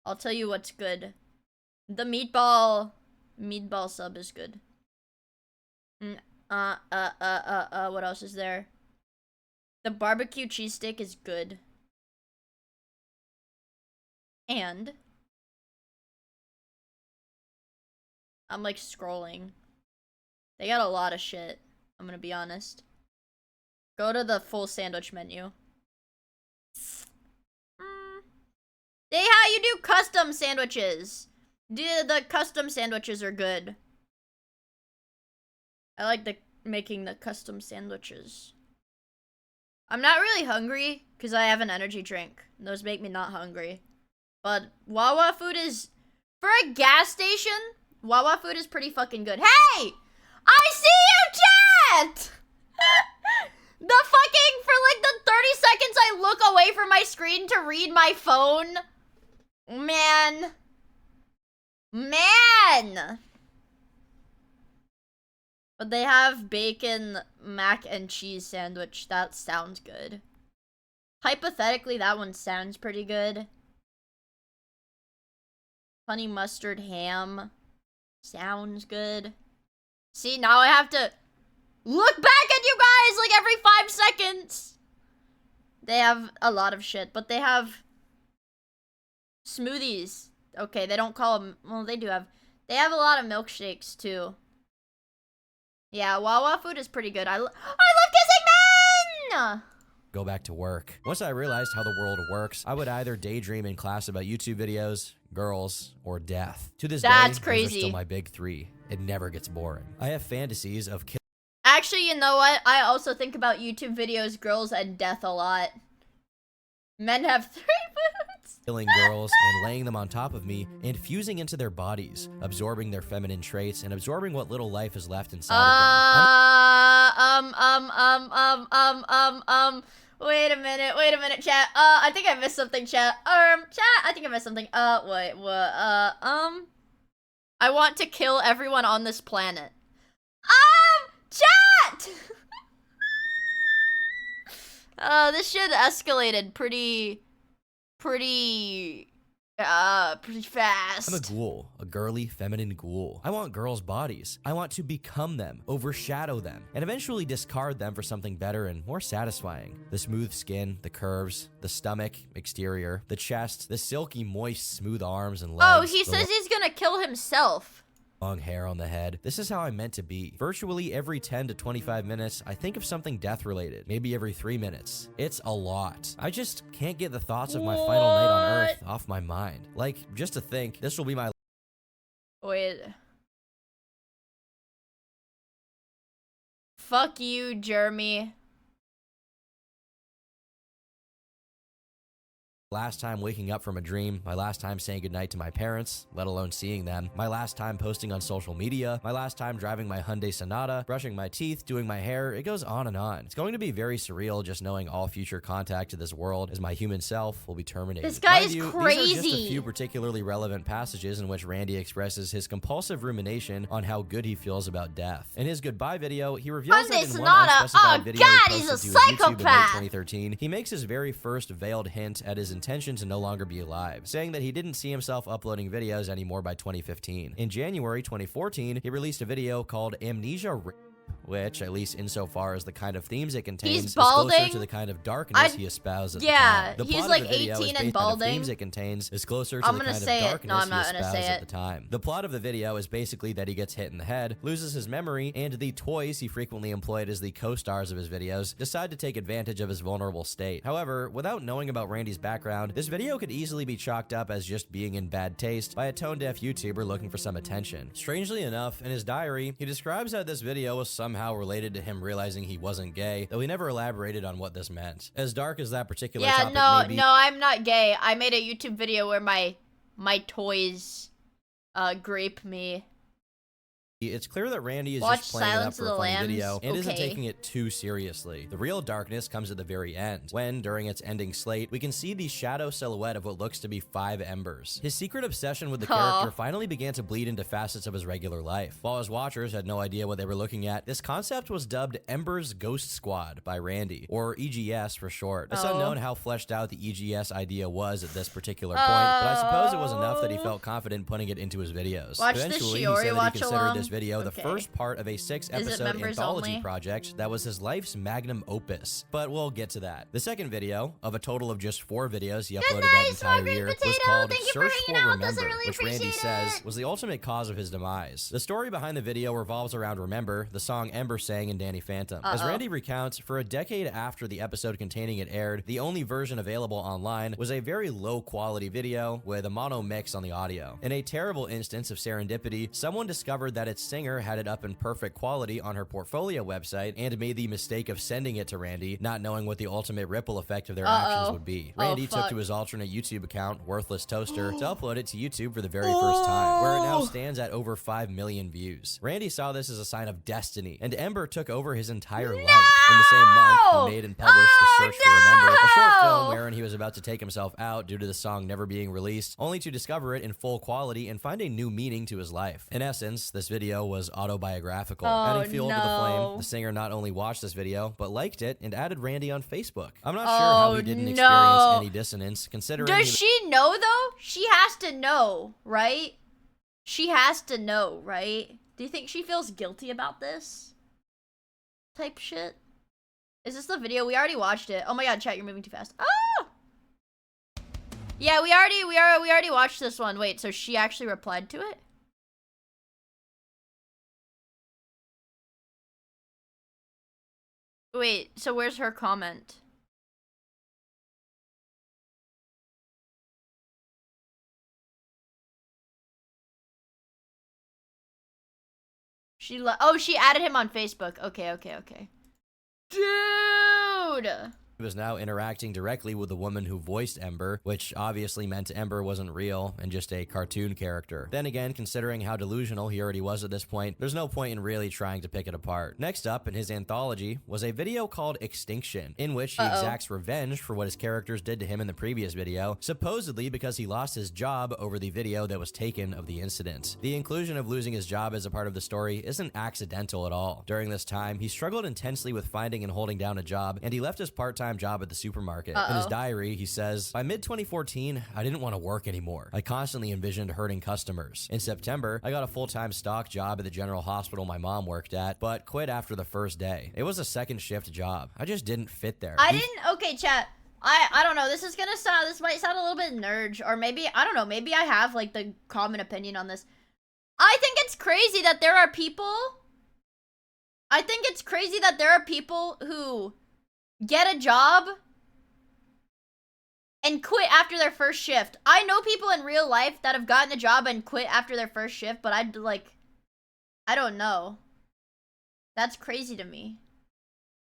I'll tell you what's good. The meatball sub is good. What else is there? The barbecue cheese stick is good. And I'm like scrolling. They got a lot of shit. I'm gonna be honest. Go to the full sandwich menu. They how you do custom sandwiches. The custom sandwiches are good. I like making the custom sandwiches. I'm not really hungry because I have an energy drink. Those make me not hungry. But Wawa food is, for a gas station, Wawa food is pretty fucking good. Hey! I see you, chat! The fucking, for like the 30 seconds I look away from my screen to read my phone. Man. But they have bacon mac and cheese sandwich. That sounds good. Hypothetically, that one sounds pretty good. Honey mustard ham. Sounds good. See, now I have to look back at you guys like every 5 seconds. They have a lot of shit, but they have smoothies. Okay, they don't call them, well, they do have, they have a lot of milkshakes too. Yeah, Wawa food is pretty good. I love kissing men! Go back to work. Once I realized how the world works, I would either daydream in class about YouTube videos, girls, or death. To this day, That's those are crazy. still my big three. It never gets boring. I have fantasies of Actually, you know what? I also think about YouTube videos, girls, and death a lot. Men have 3 moods. killing girls and laying them on top of me and fusing into their bodies, absorbing their feminine traits and absorbing what little life is left inside of them. Wait a minute, chat. I think I missed something, chat. Chat, I think I missed something. Wait, what? I want to kill everyone on this planet. Chat! This shit escalated pretty fast. I'm a ghoul, a girly, feminine ghoul. I want girls' bodies. I want to become them, overshadow them, and eventually discard them for something better and more satisfying. The smooth skin, the curves, the stomach, exterior, the chest, the silky, moist, smooth arms and legs. Oh, he says he's gonna kill himself. Long hair on the head. This is how I'm meant to be. Virtually every 10 to 25 minutes, I think of something death-related. Maybe every 3 minutes. It's a lot. I just can't get the thoughts of my final night on Earth off my mind. Like, just to think, this will be my... Wait. Fuck you, Jeremy. last time waking up from a dream, my last time saying goodnight to my parents, let alone seeing them, my last time posting on social media, my last time driving my Hyundai Sonata, brushing my teeth, doing my hair, it goes on and on. It's going to be very surreal just knowing all future contact to this world as my human self will be terminated. This guy Mind is you, crazy. These are just a few particularly relevant passages in which Randy expresses his compulsive rumination on how good he feels about death. In his goodbye video, he reveals that in one Sonata. unspecified Oh video God, he he's a posted to his YouTube in late psychopath. 2013, he makes his very first veiled hint at his intention to no longer be alive, saying that he didn't see himself uploading videos anymore by 2015. In January 2014, he released a video called Amnesia Rape, which, at least insofar as the kind of themes it contains, is balding. closer to the kind of darkness he espoused at the time. The he's plot like of the video 18 is and based on the balding. themes it contains is closer to I'm the gonna kind of say it. darkness No, I'm he not gonna espoused say at it. the time. The plot of the video is basically that he gets hit in the head, loses his memory, and the toys he frequently employed as the co-stars of his videos decide to take advantage of his vulnerable state. However, without knowing about Randy's background, this video could easily be chalked up as just being in bad taste by a tone-deaf YouTuber looking for some attention. Strangely enough, in his diary, he describes how this video was somehow related to him realizing he wasn't gay, though he never elaborated on what this meant. As dark as that particular topic may be, no, I'm not gay. I made a YouTube video where my toys grape me. It's clear that Randy is Watch just playing it up Silence for of a the funny Lambs. video and isn't Okay. taking it too seriously. The real darkness comes at the very end, when, during its ending slate, we can see the shadow silhouette of what looks to be 5 embers. His secret obsession with the character finally began to bleed into facets of his regular life. While his watchers had no idea what they were looking at, this concept was dubbed Ember's Ghost Squad by Randy, or EGS for short. It's unknown how fleshed out the EGS idea was at this particular point, but I suppose it was enough that he felt confident putting it into his videos. Watch the Eventually, he Shiori said that he watch considered along. this video the Okay. first part of a 6-episode members anthology only? project that was his life's magnum opus. But we'll get to that. The second video, of a total of just 4 videos he uploaded that entire year, was called Search for Remember, which Randy says was the ultimate cause of his demise. The story behind the video revolves around Remember, the song Ember sang in Danny Phantom. As Randy recounts, for a decade after the episode containing it aired, the only version available online was a very low-quality video with a mono mix on the audio. In a terrible instance of serendipity, someone discovered that its singer had it up in perfect quality on her portfolio website and made the mistake of sending it to Randy, not knowing what the ultimate ripple effect of their actions would be. Randy took to his alternate YouTube account, Worthless Toaster, to upload it to YouTube for the very first time, where it now stands at over 5 million views. Randy saw this as a sign of destiny, and Ember took over his entire life. In the same month, he made and published The Search for Remember, a short film wherein he was about to take himself out due to the song never being released, only to discover it in full quality and find a new meaning to his life. In essence, this video was autobiographical. Adding fuel to the flame, the singer not only watched this video, but liked it and added Randy on Facebook. I'm not sure how he didn't experience any dissonance, considering Does she know, though? She has to know, right? She has to know, right? Do you think she feels guilty about this? Type shit? Is this the video? We already watched it. Oh my god, chat, you're moving too fast. Ah! Yeah, we already watched this one. Wait, so she actually replied to it? Wait, so where's her comment? She added him on Facebook. Okay. Dude! He was now interacting directly with the woman who voiced Ember, which obviously meant Ember wasn't real and just a cartoon character. Then again, considering how delusional he already was at this point, there's no point in really trying to pick it apart. Next up in his anthology was a video called Extinction, in which he exacts revenge for what his characters did to him in the previous video, supposedly because he lost his job over the video that was taken of the incident. The inclusion of losing his job as a part of the story isn't accidental at all. During this time, he struggled intensely with finding and holding down a job, and he left his part-time job at the supermarket. In his diary, he says, "By mid-2014, I didn't want to work anymore. I constantly envisioned hurting customers. In September, I got a full-time stock job at the general hospital my mom worked at, but quit after the first day. It was a second shift job. I just didn't fit there." Okay, chat. I don't know. This might sound a little bit nerd, or maybe, I don't know, maybe I have, like, the common opinion on this. I think it's crazy that there are people who get a job and quit after their first shift. I know people in real life that have gotten a job and quit after their first shift, but I don't know. That's crazy to me.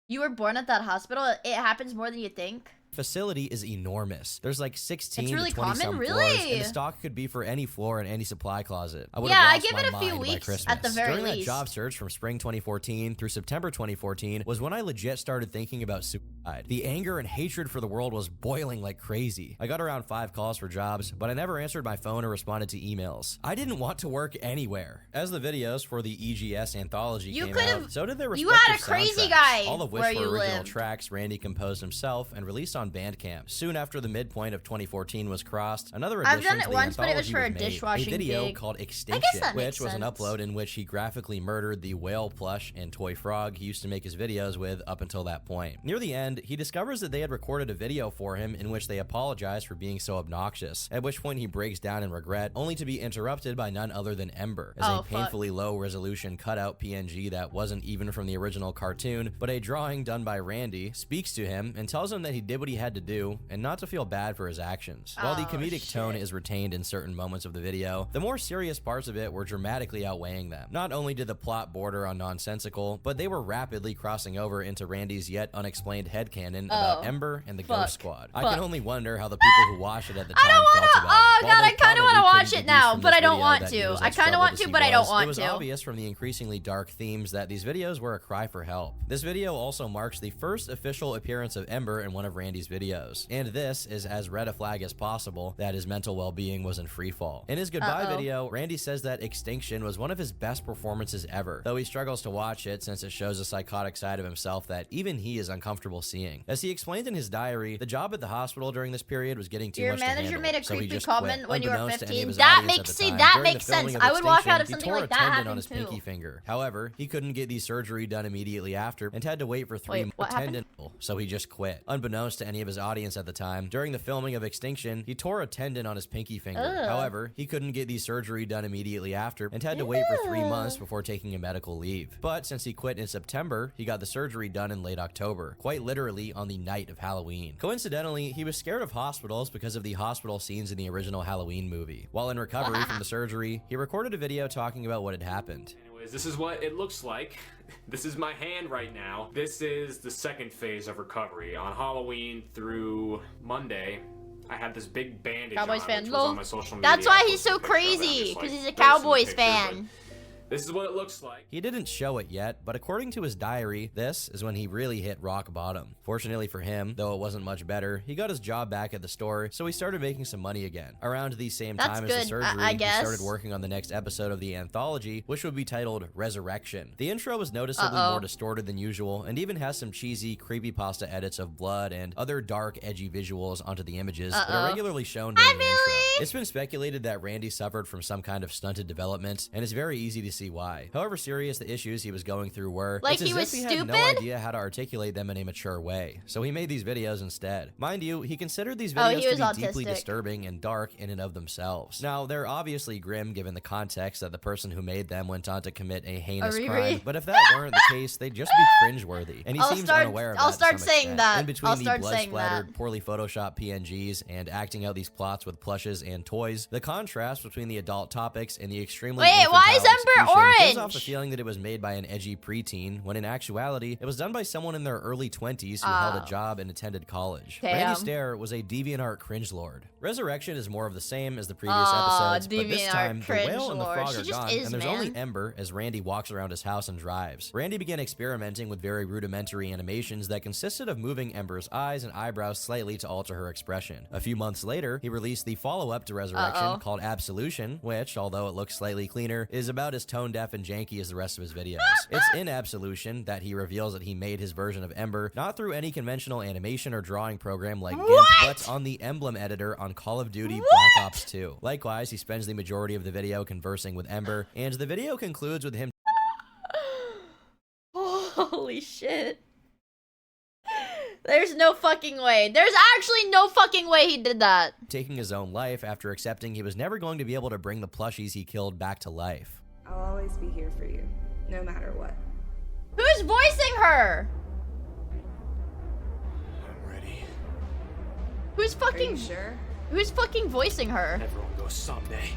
You were born at that hospital? It happens more than you think. Facility is enormous. There's like 16 It's really to 20 common? some Really? floors, and the stock could be for any floor in any supply closet. I would Yeah, I have give lost it my a few mind by weeks Christmas. at the very During that least. job search from spring 2014 through September 2014 was when I legit started thinking about suicide. The anger and hatred for the world was boiling like crazy. I got around 5 calls for jobs, but I never answered my phone or responded to emails. I didn't want to work anywhere. As the videos for the EGS anthology came out, so did their respective You had a crazy soundtracks, guy all of which where were you original lived. tracks Randy composed himself and released on Bandcamp. Soon after the midpoint of 2014 was crossed, another I've addition done it to the once, but it was anthology for a made, dishwashing a video gig. called I Extinction, guess that which makes was an sense. upload in which he graphically murdered the whale plush and toy frog he used to make his videos with up until that point. Near the end, he discovers that they had recorded a video for him in which they apologize for being so obnoxious, at which point he breaks down in regret, only to be interrupted by none other than Ember, as a painfully low-resolution cutout PNG that wasn't even from the original cartoon, but a drawing done by Randy, speaks to him and tells him that he did what he what he had to do and not to feel bad for his actions. While the comedic tone is retained in certain moments of the video, the more serious parts of it were dramatically outweighing them. Not only did the plot border on nonsensical, but they were rapidly crossing over into Randy's yet unexplained headcanon about Ember and the Ghost Squad. I can only wonder how the people who watched it at the time felt about it. Oh god, I kind of want to watch couldn't it now, deduce from but this I don't video want that he to. was I as kind of troubled want as to, he but I don't was. want It was to. obvious from the increasingly dark themes that these videos were a cry for help. This video also marks the first official appearance of Ember in one of Randy's videos, and this is as red a flag as possible that his mental well-being was in freefall. In his goodbye video, Randy says that Extinction was one of his best performances ever, though he struggles to watch it since it shows a psychotic side of himself that even he is uncomfortable seeing. As he explained in his diary, the job at the hospital during this period was getting too Your much to manager handle, made a so he creepy just comment quit. when you were Unbeknownst to any of 15. his That audience makes at the see time, that during the makes filming sense. of I would walk out of Extinction, something he tore like a that tendon happening on his too. pinky finger. However, he couldn't get the surgery done immediately after and had to wait for 3 months. what happened? So he just quit. Unbeknownst to any of his audience at the time, during the filming of Extinction, he tore a tendon on his pinky finger. Ugh. However, he couldn't get the surgery done immediately after and had to wait for 3 months before taking a medical leave. But since he quit in September, he got the surgery done in late October, quite literally on the night of Halloween. Coincidentally, he was scared of hospitals because of the hospital scenes in the original Halloween movie. While in recovery from the surgery, he recorded a video talking about what had happened. Anyways, this is what it looks like. This is my hand right now. This is the second phase of recovery. On Halloween through Monday, I had this big bandage Cowboys on, fan. which was on my social media. That's why I he's posted so a picture of it. I'm crazy, just, because like, he's a posting Cowboys picture, fan. but this is what it looks like. He didn't show it yet, but according to his diary, this is when he really hit rock bottom. Fortunately for him, though it wasn't much better, he got his job back at the store, so he started making some money again. Around the same That's time as the good, surgery, I he guess. started working on the next episode of the anthology, which would be titled Resurrection. The intro was noticeably more distorted than usual, and even has some cheesy, creepypasta edits of blood and other dark, edgy visuals onto the images that are regularly shown during the intro. It's been speculated that Randy suffered from some kind of stunted development, and it's very easy to see why. However serious the issues he was going through were, Like it's as he was if he had no stupid? idea how to articulate them in a mature way, so he made these videos instead. Mind you, he considered these Oh, videos he to was be deeply autistic. disturbing and dark in and of themselves. Now, they're obviously grim given the context that the person who made them went on to commit a heinous Riri? crime, but if that weren't the case, they'd just be cringeworthy, and he I'll seems start- unaware of I'll that to start some saying extent. that. In between I'll the start saying blood-splattered, poorly photoshopped PNGs and acting out these plots with plushes and toys, the contrast between the adult topics and the extremely Wait, why is infantile Ember execution gives off orange? the feeling that it was made by an edgy preteen, when in actuality, it was done by someone in their early 20s who held a job and attended college. Damn. Randy Stair was a DeviantArt cringelord. Resurrection is more of the same as the previous Aw, episodes, but this DeviantArt time, the whale and the cringelord. frog She are just gone, is, and there's man. only Ember as Randy walks around his house and drives. Randy began experimenting with very rudimentary animations that consisted of moving Ember's eyes and eyebrows slightly to alter her expression. A few months later, he released the follow-up to Resurrection called Absolution, which, although it looks slightly cleaner, is about as tone-deaf and janky as the rest of his videos. It's in Absolution that he reveals that he made his version of Ember not through any conventional animation or drawing program like GIMP, but on the emblem editor on Call of Duty Black Ops 2. Likewise, he spends the majority of the video conversing with Ember, and the video concludes with him Holy shit. There's no fucking way. There's actually no fucking way he did that. taking his own life after accepting he was never going to be able to bring the plushies he killed back to life. I'll always be here for you, no matter what. Who's voicing her? I'm ready. Who's fucking... Are you sure? Who's fucking voicing her? Everyone goes someday.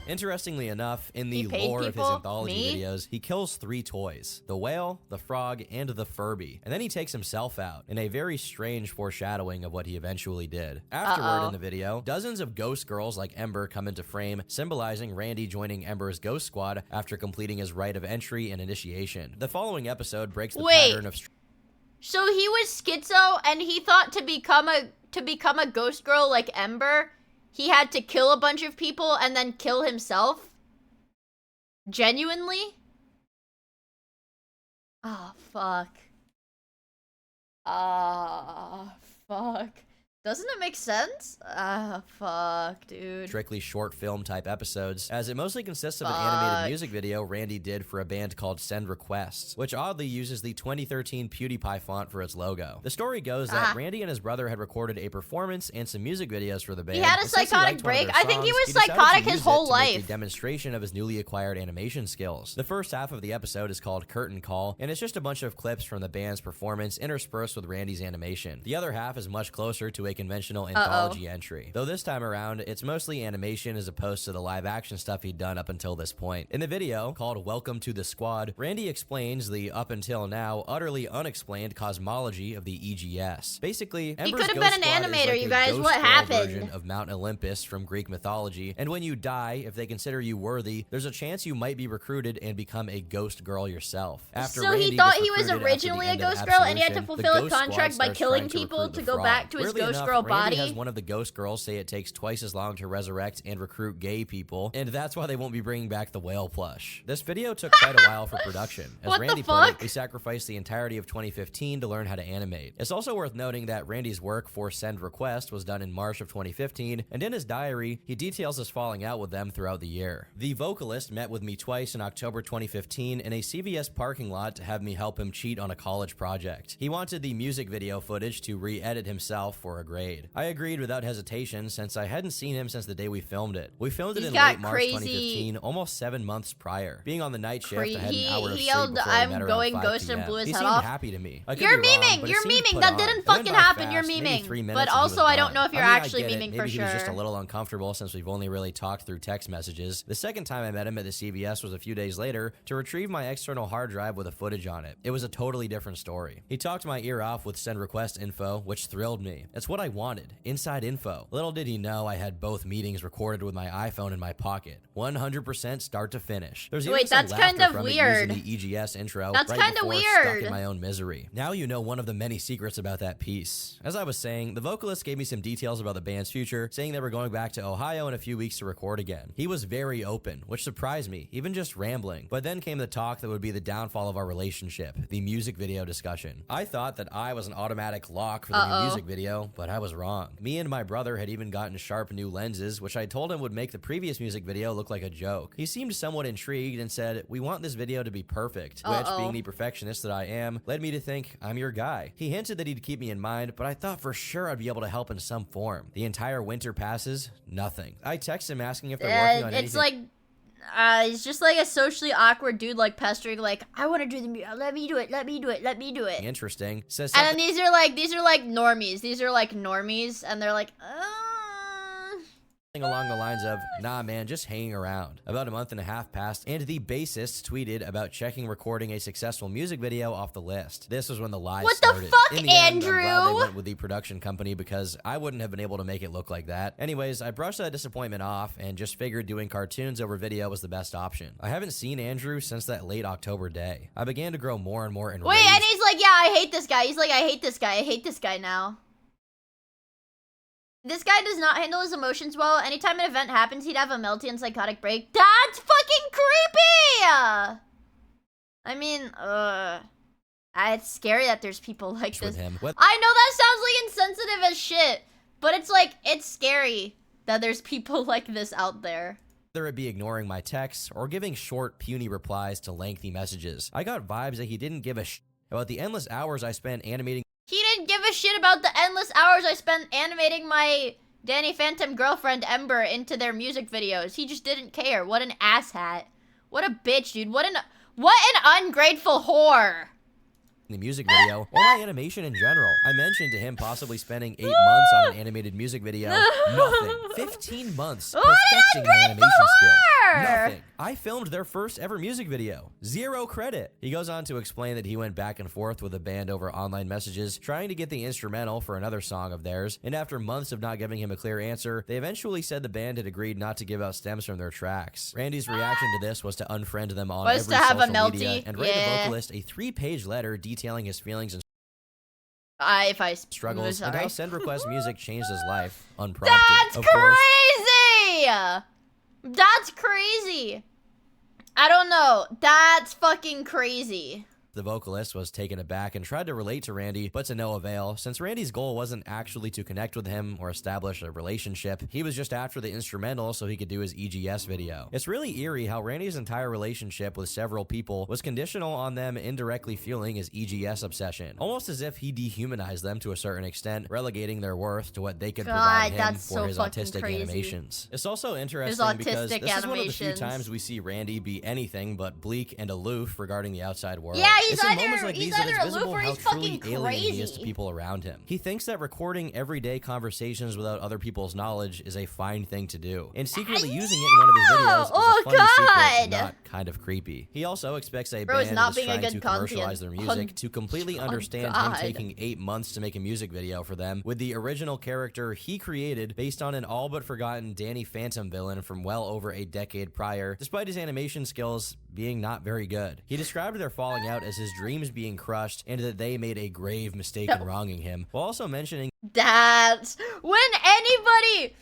Interestingly enough, in the He paid lore of his people? anthology Me? videos, he kills 3 toys: the whale, the frog, and the Furby, and then he takes himself out in a very strange foreshadowing of what he eventually did. Afterward in the video, dozens of ghost girls like Ember come into frame, symbolizing Randy joining Ember's ghost squad after completing his rite of entry and initiation. The following episode breaks the pattern of So he was schizo and he thought to become a ghost girl like Ember, he had to kill a bunch of people and then kill himself? Genuinely? Oh, fuck. Ah, fuck. Doesn't it make sense? Ah, fuck, dude. Strictly short film type episodes, as it mostly consists of an animated music video Randy did for a band called Send Requests, which oddly uses the 2013 PewDiePie font for its logo. The story goes that Randy and his brother had recorded a performance and some music videos for the band. He had a psychotic break. I think he was psychotic his whole life. A demonstration of his newly acquired animation skills. The first half of the episode is called Curtain Call, and it's just a bunch of clips from the band's performance interspersed with Randy's animation. The other half is much closer to a conventional anthology entry, though this time around it's mostly animation as opposed to the live action stuff he'd done up until this point. In the video, called Welcome to the Squad, Randy explains the up until now utterly unexplained cosmology of the EGS. Basically, he could have been an animator, you guys. What happened? Version of Mount Olympus from Greek mythology, and when you die, if they consider you worthy, there's a chance you might be recruited and become a ghost girl yourself. After so Randy he thought gets he was recruited originally a after the end ghost of girl, and he had to Absolution, fulfill the a Ghost contract Squad by starts killing trying to people recruit to the go Frog. back to his Weirdly ghost enough, girl Randy body. has one of the ghost girls say it takes twice as long to resurrect and recruit gay people, and that's why they won't be bringing back the whale plush. This video took quite a while for production. As What Randy the put it, fuck? we sacrificed the entirety of 2015 to learn how to animate. It's also worth noting that Randy's work for Send Request was done in March of 2015, and in his diary, he details his falling out with them throughout the year. The vocalist met with me twice in October 2015 in a CVS parking lot to have me help him cheat on a college project. He wanted the music video footage to re-edit himself for a grade. I agreed without hesitation since I hadn't seen him since the day we filmed it. We filmed it in late March 2015, almost 7 months prior. Being on the night shift, I had an hour of sleep before I met around 5 ghost PM. and blew his He head seemed off. happy to me. You're memeing. You're memeing. That didn't fucking happen. You're memeing. But also, I don't know if you're actually memeing for Maybe he was just a sure. little uncomfortable since we've only really talked through text messages. The second time I met him at the CVS was a few days later to retrieve my external hard drive with a footage on it. It was a totally different story. He talked my ear off with send request info, which thrilled me. It's what I wanted. Inside info. Little did he know I had both meetings recorded with my iPhone in my pocket. 100% start to finish. There's even Wait, some that's kind laughter of from it weird. using the EGS intro That's right kinda before Stuck weird. in My Own Misery. Now you know one of the many secrets about that piece. As I was saying, the vocalist gave me some details about the band's future, saying they were going back to Ohio in a few weeks to record again. He was very open, which surprised me, even just rambling. But then came the talk that would be the downfall of our relationship, the music video discussion. I thought that I was an automatic lock for the new music video, but I was wrong. Me and my brother had even gotten sharp new lenses, which I told him would make the previous music video look like a joke. He seemed somewhat intrigued and said, "We want this video to be perfect," which, being the perfectionist that I am, led me to think I'm your guy. He hinted that he'd keep me in mind, but I thought for sure I'd be able to help in some form. The entire winter passes, nothing. I text him asking if they're working on It's anything. like, it's just like a socially awkward dude, like pestering, like, I want to do the, let me do it, let me do it, let me do it. Interesting. Says And something then these are like normies. These are like normies, and they're like, along the lines of, "Nah man, just hanging around." About a month and a half passed, and the bassist tweeted about checking recording a successful music video off the list. This was when the lies started. What the fuck, In the end, Andrew? I'm glad they went with the production company because I wouldn't have been able to make it look like that. Anyways, I brushed that disappointment off and just figured doing cartoons over video was the best option. I haven't seen Andrew since that late October day. I began to grow more and more enraged. wait, and he's like, yeah, I hate this guy. He's like, I hate this guy. I hate this guy now. This guy does not handle his emotions well. Anytime an event happens, he'd have a melty and psychotic break. That's fucking creepy! I mean, it's scary that there's people like this. him. I know that sounds like insensitive as shit, but it's like, it's scary that there's people like this out there. Whether it be ignoring my texts or giving short, puny replies to lengthy messages. I got vibes that he didn't give a shit about the endless hours I spent animating. He didn't give a shit about the endless hours I spent animating my Danny Phantom girlfriend Ember into their music videos. He just didn't care. What an asshat. What a bitch, dude. What an ungrateful whore. The music video or my animation in general. I mentioned to him possibly spending 8 months on an animated music video. Nothing. 15 months perfecting my animation skill. Nothing. I filmed their first ever music video. 0 credit. He goes on to explain that he went back and forth with the band over online messages, trying to get the instrumental for another song of theirs, and after months of not giving him a clear answer, they eventually said the band had agreed not to give out stems from their tracks. Randy's reaction to this was to unfriend them on every social media and write the vocalist a 3-page letter detailing his feelings and struggles and how Send Request music changed his life unprompted. That's crazy! That's crazy! I don't know. That's fucking crazy. The vocalist was taken aback and tried to relate to Randy, but to no avail, since Randy's goal wasn't actually to connect with him or establish a relationship. He was just after the instrumental so he could do his EGS video. It's really eerie how Randy's entire relationship with several people was conditional on them indirectly fueling his EGS obsession, almost as if he dehumanized them to a certain extent, relegating their worth to what they could provide him for his autistic animations. It's also interesting because this is one of the few times we see Randy be anything but bleak and aloof regarding the outside world. Yeah, he's it's in either, moments like he's these that either it's aloof visible or how he's truly fucking alien he is crazy. to people around him. He thinks that recording everyday conversations without other people's knowledge is a fine thing to do, and secretly using it in one of his videos is a funny secret and not kind of creepy. He also expects a band not that's being a trying to good commercialize their music to completely understand him God. taking 8 months to make a music video for them, with the original character he created based on an all but forgotten Danny Phantom villain from well over a decade prior, despite his animation skills being not very good. He described their falling out as his dreams being crushed and that they made a grave mistake in wronging him, while also mentioning That's when anybody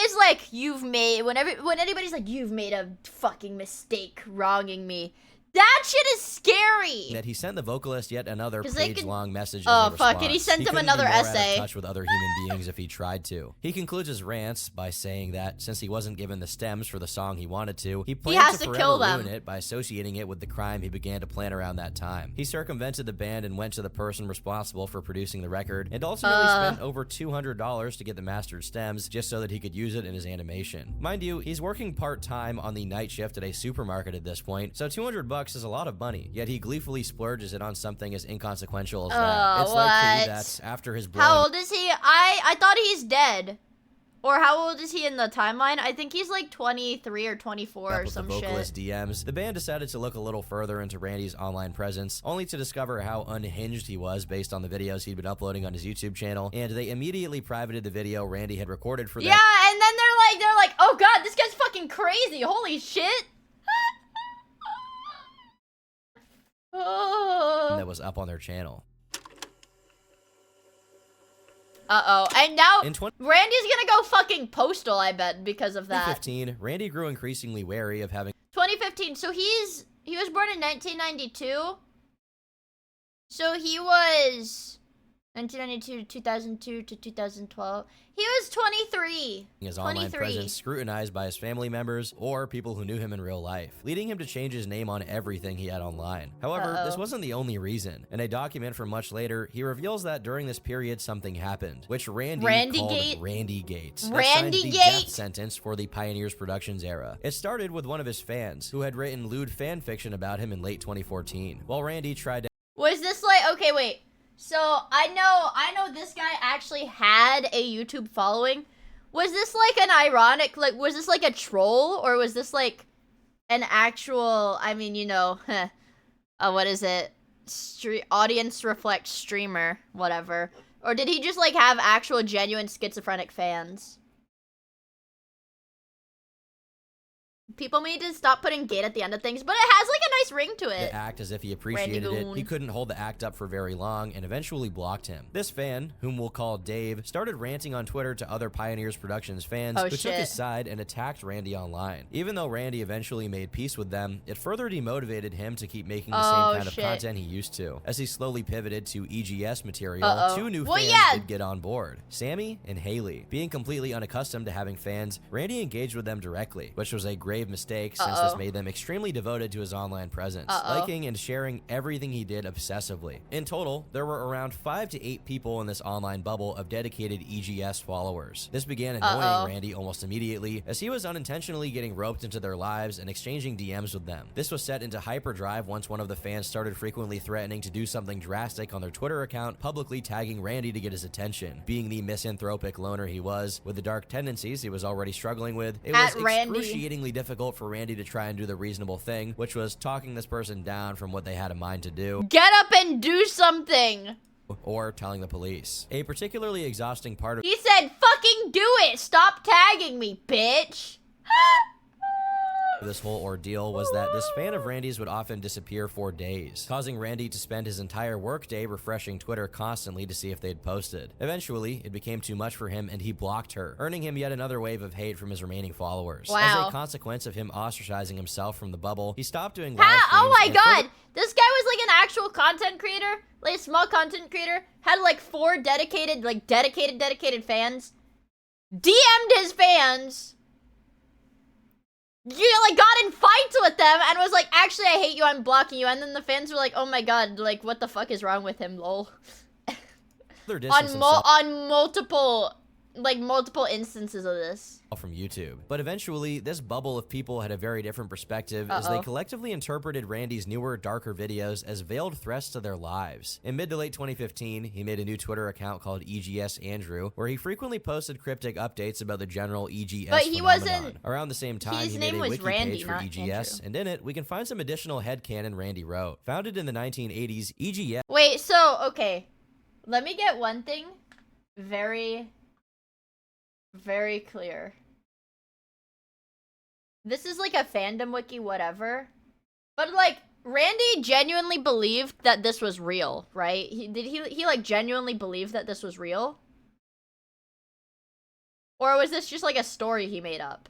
is like, when anybody's like, you've made a fucking mistake wronging me. That shit is scary. that he sent the vocalist yet another 'Cause they page-long message. Oh, as a fuck it, he response. sent him couldn't another be more out of essay. touch with other human beings if he tried to. He concludes his rants by saying that since he wasn't given the stems for the song he wanted to, he planned has to to forever kill them. ruin it by associating it with the crime he began to plan around that time. He circumvented the band and went to the person responsible for producing the record, and ultimately spent over $200 to get the mastered stems just so that he could use it in his animation. Mind you, he's working part-time on the night shift at a supermarket at this point, so $200 is a lot of money, yet he gleefully splurges it on something as inconsequential as that. It's like for you that after his blowing How old is he? I thought he's dead. Or how old is he in the timeline? I think he's like 23 or 24 or with some the vocalist shit. DMs, the band decided to look a little further into Randy's online presence, only to discover how unhinged he was based on the videos he'd been uploading on his YouTube channel, and they immediately privated the video Randy had recorded for them. Yeah, and then they're like, oh god, this guy's fucking crazy. Holy shit. Oh. That was up on their channel. Uh-oh. And now In Randy's gonna go fucking postal, I bet, because of that. 2015, Randy grew increasingly wary of having 2015. So he was born in 1992. So he was 1992 to 2002 to 2012. He was 23. his online presence scrutinized by his family members or people who knew him in real life, leading him to change his name on everything he had online. However, this wasn't the only reason. In a document from much later, he reveals that during this period something happened, which Randy called Randygate. Randygate? The death sentence for the Pioneers Productions era. It started with one of his fans, who had written lewd fan fiction about him in late 2014, while Randy tried to Was this like, okay, wait. So I know this guy actually had a YouTube following. Was this like an ironic, like, was this like a troll, or was this like an actual, I mean, you know, what is it? Audience reflect streamer, whatever. Or did he just like have actual genuine schizophrenic fans? People need to stop putting gate at the end of things, but it has like a nice ring to it. act as if he appreciated it. Randy-goon. He couldn't hold the act up for very long and eventually blocked him. This fan, whom we'll call Dave, started ranting on Twitter to other Pioneers Productions fans who took his side and attacked Randy online. Even though Randy eventually made peace with them, it further demotivated him to keep making the same kind of content he used to. As he slowly pivoted to EGS material, two new fans did get on board, Sammy and Haley. Being completely unaccustomed to having fans, Randy engaged with them directly, which was a grave mistake since this made them extremely devoted to his online presence, liking and sharing everything he did obsessively. In total, there were around 5 to 8 people in this online bubble of dedicated EGS followers. This began annoying Randy almost immediately, as he was unintentionally getting roped into their lives and exchanging DMs with them. This was set into hyperdrive once one of the fans started frequently threatening to do something drastic on their Twitter account, publicly tagging Randy to get his attention. Being the misanthropic loner he was, with the dark tendencies he was already struggling with, it was excruciatingly difficult for Randy to try and do the reasonable thing, which was talking this person down from what they had in mind to do. Get up and do something! Or telling the police. A particularly exhausting part of He said, fucking do it! Stop tagging me, bitch! this whole ordeal was that this fan of Randy's would often disappear for days, causing Randy to spend his entire workday refreshing Twitter constantly to see if they'd posted. Eventually, it became too much for him and he blocked her, earning him yet another wave of hate from his remaining followers. As a consequence of him ostracizing himself from the bubble, he stopped doing live streams. Oh my god! This guy was like an actual content creator, like a small content creator, had like 4 dedicated fans, DM'd his fans, like got in fights with them, and was like, actually, I hate you, I'm blocking you. And then the fans were like, oh my god, like, what the fuck is wrong with him, lol. On multiple instances of this. From YouTube. But eventually, this bubble of people had a very different perspective as they collectively interpreted Randy's newer, darker videos as veiled threats to their lives. In mid to late 2015, he made a new Twitter account called EGS Andrew, where he frequently posted cryptic updates about the general EGS But he phenomenon. wasn't... Around the same time, his he name made a was wiki Randy, page for not EGS, Andrew. and in it, we can find some additional headcanon Randy wrote. Founded in the 1980s, EGS... Wait, so, okay. Let me get one thing very, very clear. This is like a fandom wiki, whatever. But like, Randy genuinely believed that this was real, right? He like genuinely believed that this was real? Or was this just like a story he made up?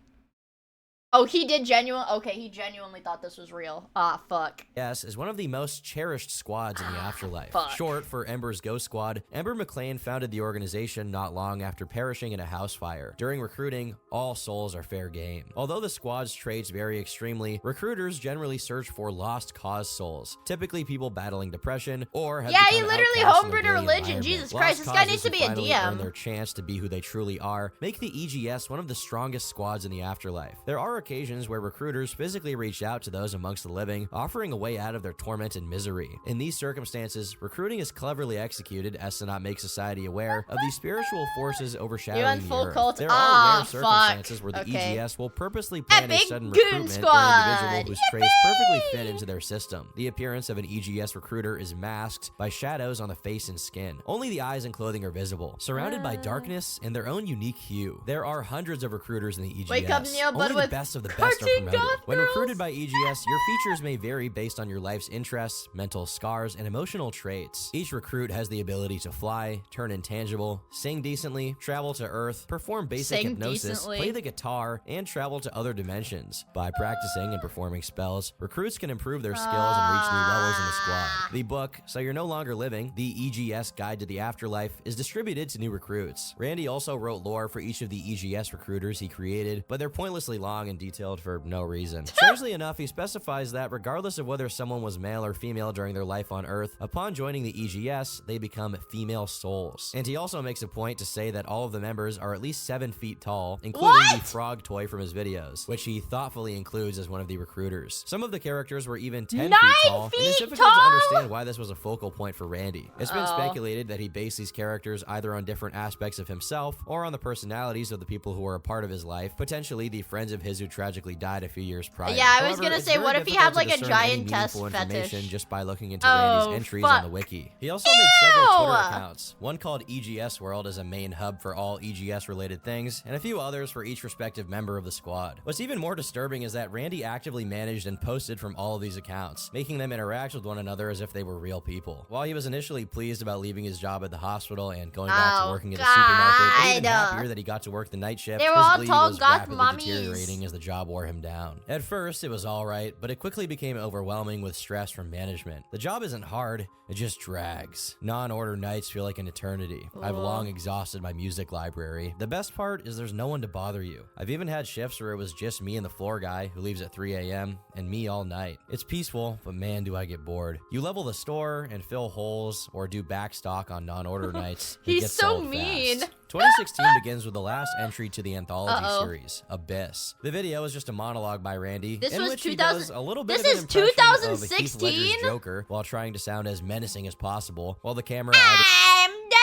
Oh, he genuinely thought this was real. Ah, fuck. Yes, is one of the most cherished squads in the afterlife. Fuck. Short for Ember's Ghost Squad, Ember McLean founded the organization not long after perishing in a house fire. During recruiting, all souls are fair game. Although the squad's traits vary extremely, recruiters generally search for lost cause souls, typically people battling depression or have he become literally outcasts in homebrewed their a daily religion. environment. Jesus Lost Christ, this guy causes needs to who be a finally DM. earn their chance to be who they truly are make the EGS one of the strongest squads in the afterlife. There are occasions where recruiters physically reach out to those amongst the living, offering a way out of their torment and misery. In these circumstances, recruiting is cleverly executed as to not make society aware of the spiritual forces overshadowing the earth. There are rare circumstances where the EGS will purposely plan a sudden recruitment for an individual whose traits perfectly fit into their system. The appearance of an EGS recruiter is masked by shadows on the face and skin. Only the eyes and clothing are visible, surrounded by darkness and their own unique hue. There are hundreds of recruiters in the EGS. Wake up, Neil, but Only the with best of the best are promoted. goth When girls? recruited by EGS, your features may vary based on your life's interests, mental scars, and emotional traits. Each recruit has the ability to fly, turn intangible, sing decently, travel to Earth, perform basic Sing hypnosis, decently. play the guitar, and travel to other dimensions. By practicing and performing spells, recruits can improve their skills and reach new levels in the squad. The book, So You're No Longer Living, the EGS Guide to the Afterlife, is distributed to new recruits. Randy also wrote lore for each of the EGS recruiters he created, but they're pointlessly long and detailed for no reason. Strangely enough, he specifies that regardless of whether someone was male or female during their life on Earth, upon joining the EGS, they become female souls. And he also makes a point to say that all of the members are at least 7 feet tall, including the frog toy from his videos, which he thoughtfully includes as one of the recruiters. Some of the characters were even 10 feet tall, and it's difficult to understand why this was a focal point for Randy. It's been speculated that he based these characters either on different aspects of himself or on the personalities of the people who were a part of his life, potentially the friends of his who tragically died a few years prior. Yeah, I was However, gonna it's say, very what if he difficult had to like a discern any giant test meaningful information fetish? just by looking into Randy's entries on the wiki. He also made several Twitter accounts, one called EGS World as a main hub for all EGS related things, and a few others for each respective member of the squad. What's even more disturbing is that Randy actively managed and posted from all of these accounts, making them interact with one another as if they were real people. While he was initially pleased about leaving his job at the hospital and going back to working at a supermarket, and even happier that he got to work the night shift, They were his all glee tall was goth rapidly mommies. deteriorating as the job wore him down. At first, it was alright, but it quickly became overwhelming with stress from management. The job isn't hard, it just drags. Non-order nights feel like an eternity. I've long exhausted my music library. The best part is there's no one to bother you. I've even had shifts where it was just me and the floor guy who leaves at 3 a.m. and me all night. It's peaceful, but man do I get bored. You level the store and fill holes or do backstock on non-order nights. It He's gets so sold mean. fast. 2016 begins with the last entry to the anthology series, Abyss. The video is just a monologue by Randy, This in was which he 2000 does a little This bit of an is impression of Heath 2016? Ledger's Joker while trying to sound as menacing as possible, while the camera I'm the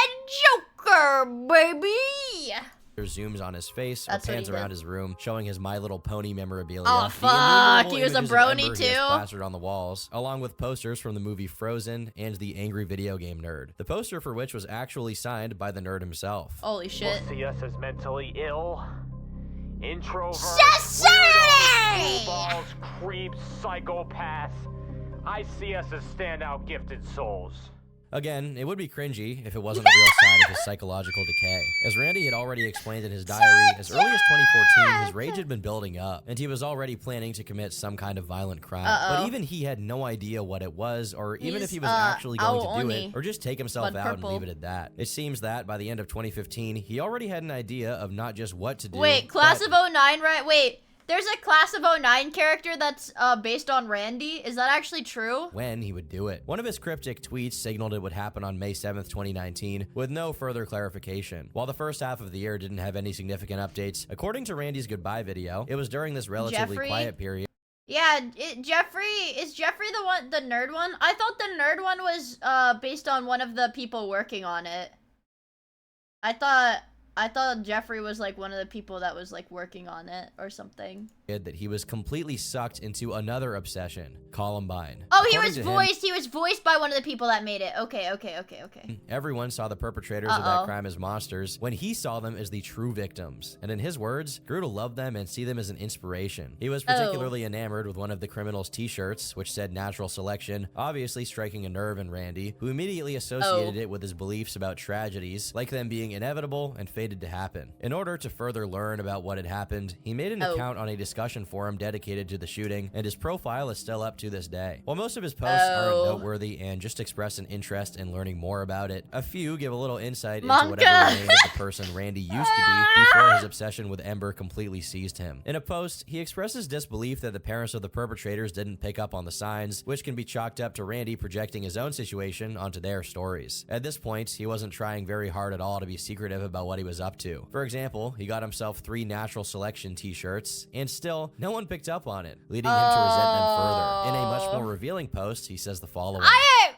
Joker, baby! zooms on his face or That's what pans he around did. his room, showing his My Little Pony memorabilia. Oh, The fuck, innumerable he was a images of brony, Ember he has too? plastered on the walls, along with posters from the movie Frozen and the Angry Video Game Nerd. The poster for which was actually signed by the nerd himself. Holy shit. See us as mentally ill, introverts, Society! balls, creeps, psychopaths. I see us as standout gifted souls. Again, it would be cringy if it wasn't a real sign of his psychological decay. As Randy had already explained in his diary, as early as 2014, his rage had been building up, and he was already planning to commit some kind of violent crime. But even he had no idea what it was, or even if he was actually going to do it, or just take himself out and leave it at that. It seems that by the end of 2015, he already had an idea of not just what to do. Wait, Class of 09, right? Wait. There's a Class of 09 character that's based on Randy. Is that actually true? When he would do it. One of his cryptic tweets signaled it would happen on May 7th, 2019, with no further clarification. While the first half of the year didn't have any significant updates, according to Randy's goodbye video, it was during this relatively quiet period. Yeah, is Jeffrey the nerd one? I thought the nerd one was based on one of the people working on it. I thought Jeffrey was like one of the people that was like working on it or something. That he was completely sucked into another obsession, Columbine. Oh, he was voiced by one of the people that made it. Okay. Everyone saw the perpetrators of that crime as monsters when he saw them as the true victims. And in his words, grew to love them and see them as an inspiration. He was particularly enamored with one of the criminals' t-shirts, which said natural selection, obviously striking a nerve in Randy, who immediately associated it with his beliefs about tragedies, like them being inevitable and fated to happen. In order to further learn about what had happened, he made an account on a discussion forum dedicated to the shooting, and his profile is still up to this day. While most of his posts aren't noteworthy and just express an interest in learning more about it, a few give a little insight into whatever remained of the person Randy used to be before his obsession with Ember completely seized him. In a post, he expresses disbelief that the parents of the perpetrators didn't pick up on the signs, which can be chalked up to Randy projecting his own situation onto their stories. At this point, he wasn't trying very hard at all to be secretive about what he was up to. For example, he got himself 3 natural selection t-shirts, and still, no one picked up on it, leading him to resent them further. In a much more revealing post, he says the following.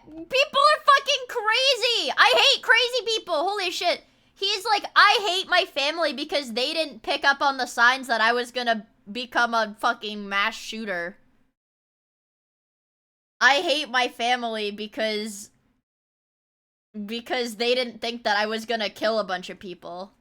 People are fucking crazy! I hate crazy people! Holy shit. He's like, I hate my family because they didn't pick up on the signs that I was gonna become a fucking mass shooter. I hate my family because they didn't think that I was gonna kill a bunch of people.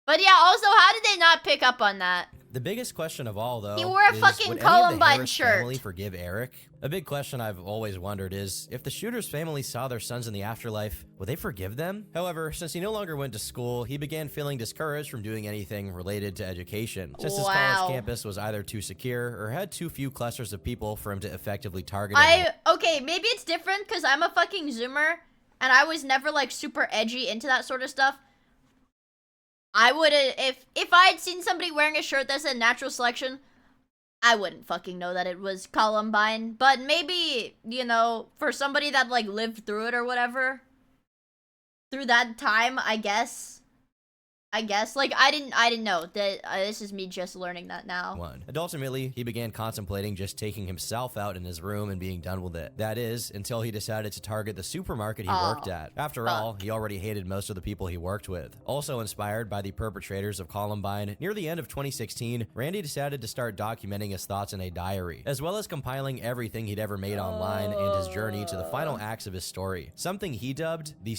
But yeah, also, how did they not pick up on that? The biggest question of all, though, he wore a fucking Columbine shirt. Family forgive Eric? A big question I've always wondered is, if the shooter's family saw their sons in the afterlife, would they forgive them? However, since he no longer went to school, he began feeling discouraged from doing anything related to education. Since his college campus was either too secure or had too few clusters of people for him to effectively target them. Okay, maybe it's different because I'm a fucking Zoomer, and I was never like super edgy into that sort of stuff. I wouldn't, if I had seen somebody wearing a shirt that said natural selection, I wouldn't fucking know that it was Columbine. But maybe, you know, for somebody that like lived through it or whatever, through that time, I guess, like, I didn't know that. This is me just learning that now. And ultimately, he began contemplating just taking himself out in his room and being done with it. That is, until he decided to target the supermarket he worked at. After all, he already hated most of the people he worked with. Also inspired by the perpetrators of Columbine, near the end of 2016, Randy decided to start documenting his thoughts in a diary, as well as compiling everything he'd ever made online and his journey to the final acts of his story, something he dubbed the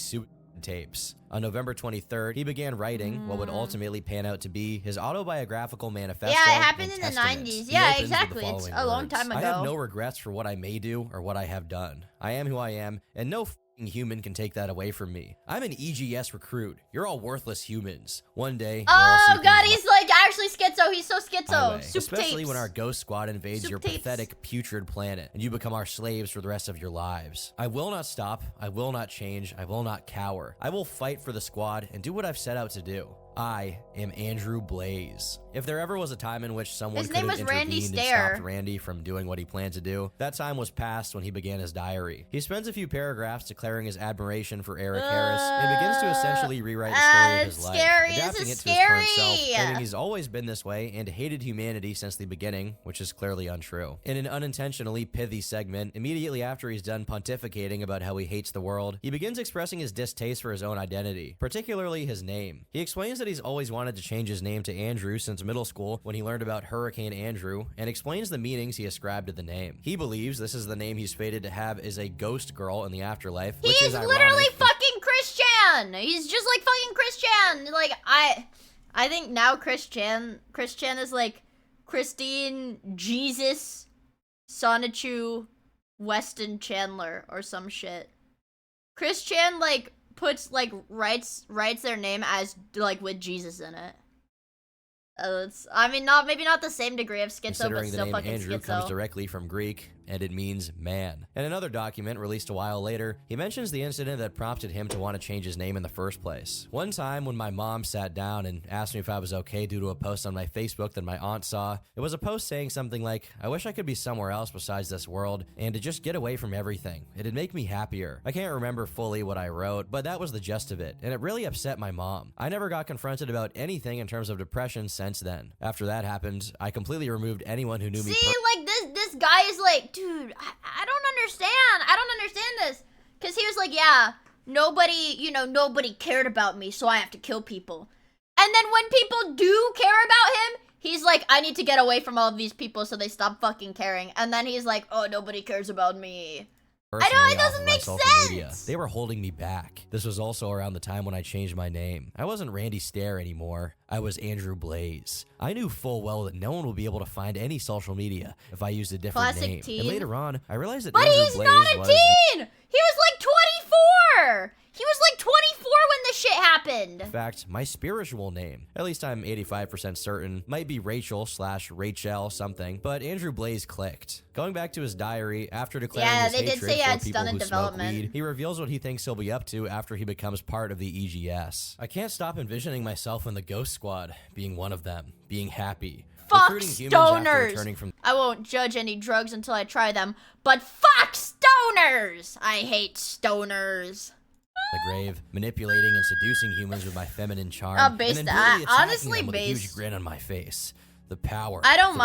tapes. On November 23rd, he began writing what would ultimately pan out to be his autobiographical manifesto. Yeah, it happened in the 90s. Yeah, exactly. It's a long time ago. I have no regrets for what I may do or what I have done. I am who I am, and no human can take that away from me. I'm an EGS recruit. You're all worthless humans. One day, oh god, he's like actually schizo. He's so schizo. Especially when our ghost squad invades your pathetic, putrid planet, and you become our slaves for the rest of your lives. I will not stop. I will not change. I will not cower. I will fight for the squad and do what I've set out to do. I am Andrew Blaze. If there ever was a time in which someone could have intervened and stopped Randy from doing what he planned to do, that time was past when he began his diary. He spends a few paragraphs declaring his admiration for Eric Harris and begins to essentially rewrite the story of his life, adapting it to his current self, claiming he's always been this way and hated humanity since the beginning, which is clearly untrue. In an unintentionally pithy segment, immediately after he's done pontificating about how he hates the world, he begins expressing his distaste for his own identity, particularly his name. He explains that he's always wanted to change his name to Andrew since middle school when he learned about Hurricane Andrew, and explains the meanings he ascribed to the name. He believes this is the name he's fated to have as a ghost girl in the afterlife, which is ironic. Literally fucking Christian! He's just like fucking Christian! Like, I think now Christian is like Christine, Jesus, Sonichu, Weston Chandler, or some shit. Chris Chan, like, puts, like, writes their name as, like, with Jesus in it. I mean, maybe not the same degree of schizo, but Considering the still name fucking Andrew schizo. comes directly from Greek, and it means man. In another document released a while later, he mentions the incident that prompted him to want to change his name in the first place. One time when my mom sat down and asked me if I was okay due to a post on my Facebook that my aunt saw, it was a post saying something like, I wish I could be somewhere else besides this world, and to just get away from everything. It'd make me happier. I can't remember fully what I wrote, but that was the gist of it, and it really upset my mom. I never got confronted about anything in terms of depression since then. After that happened, I completely removed anyone who knew me. See, like, this guy is like, dude, I don't understand. I don't understand this. Because he was like, yeah, nobody cared about me, so I have to kill people. And then when people do care about him, he's like, I need to get away from all of these people so they stop fucking caring. And then he's like, oh, nobody cares about me. I know, it doesn't make sense. Media. They were holding me back. This was also around the time when I changed my name. I wasn't Randy Stare anymore. I was Andrew Blaze. I knew full well that no one would be able to find any social media if I used a different Classic name. teen. And later on, I realized that But Andrew he's Blaze not a was teen! He was like 24! He was like 24 when this shit happened! in fact, my spiritual name, at least I'm 85% certain, might be Rachel/Rachel something, but Andrew Blaze clicked. Going back to his diary, after declaring his they did hatred say he had for people stunted who smoke development. weed, he reveals what he thinks he'll be up to after he becomes part of the EGS. I can't stop envisioning myself in the Ghost Squad, being one of them, being happy. Fuck Recruiting humans after stoners! returning from I won't judge any drugs until I try them, but fuck stoners! I hate stoners. the grave, manipulating and seducing humans with my feminine charm, Based- and then brutally attacking honestly, them with a huge based- grin on my face. The power. I don't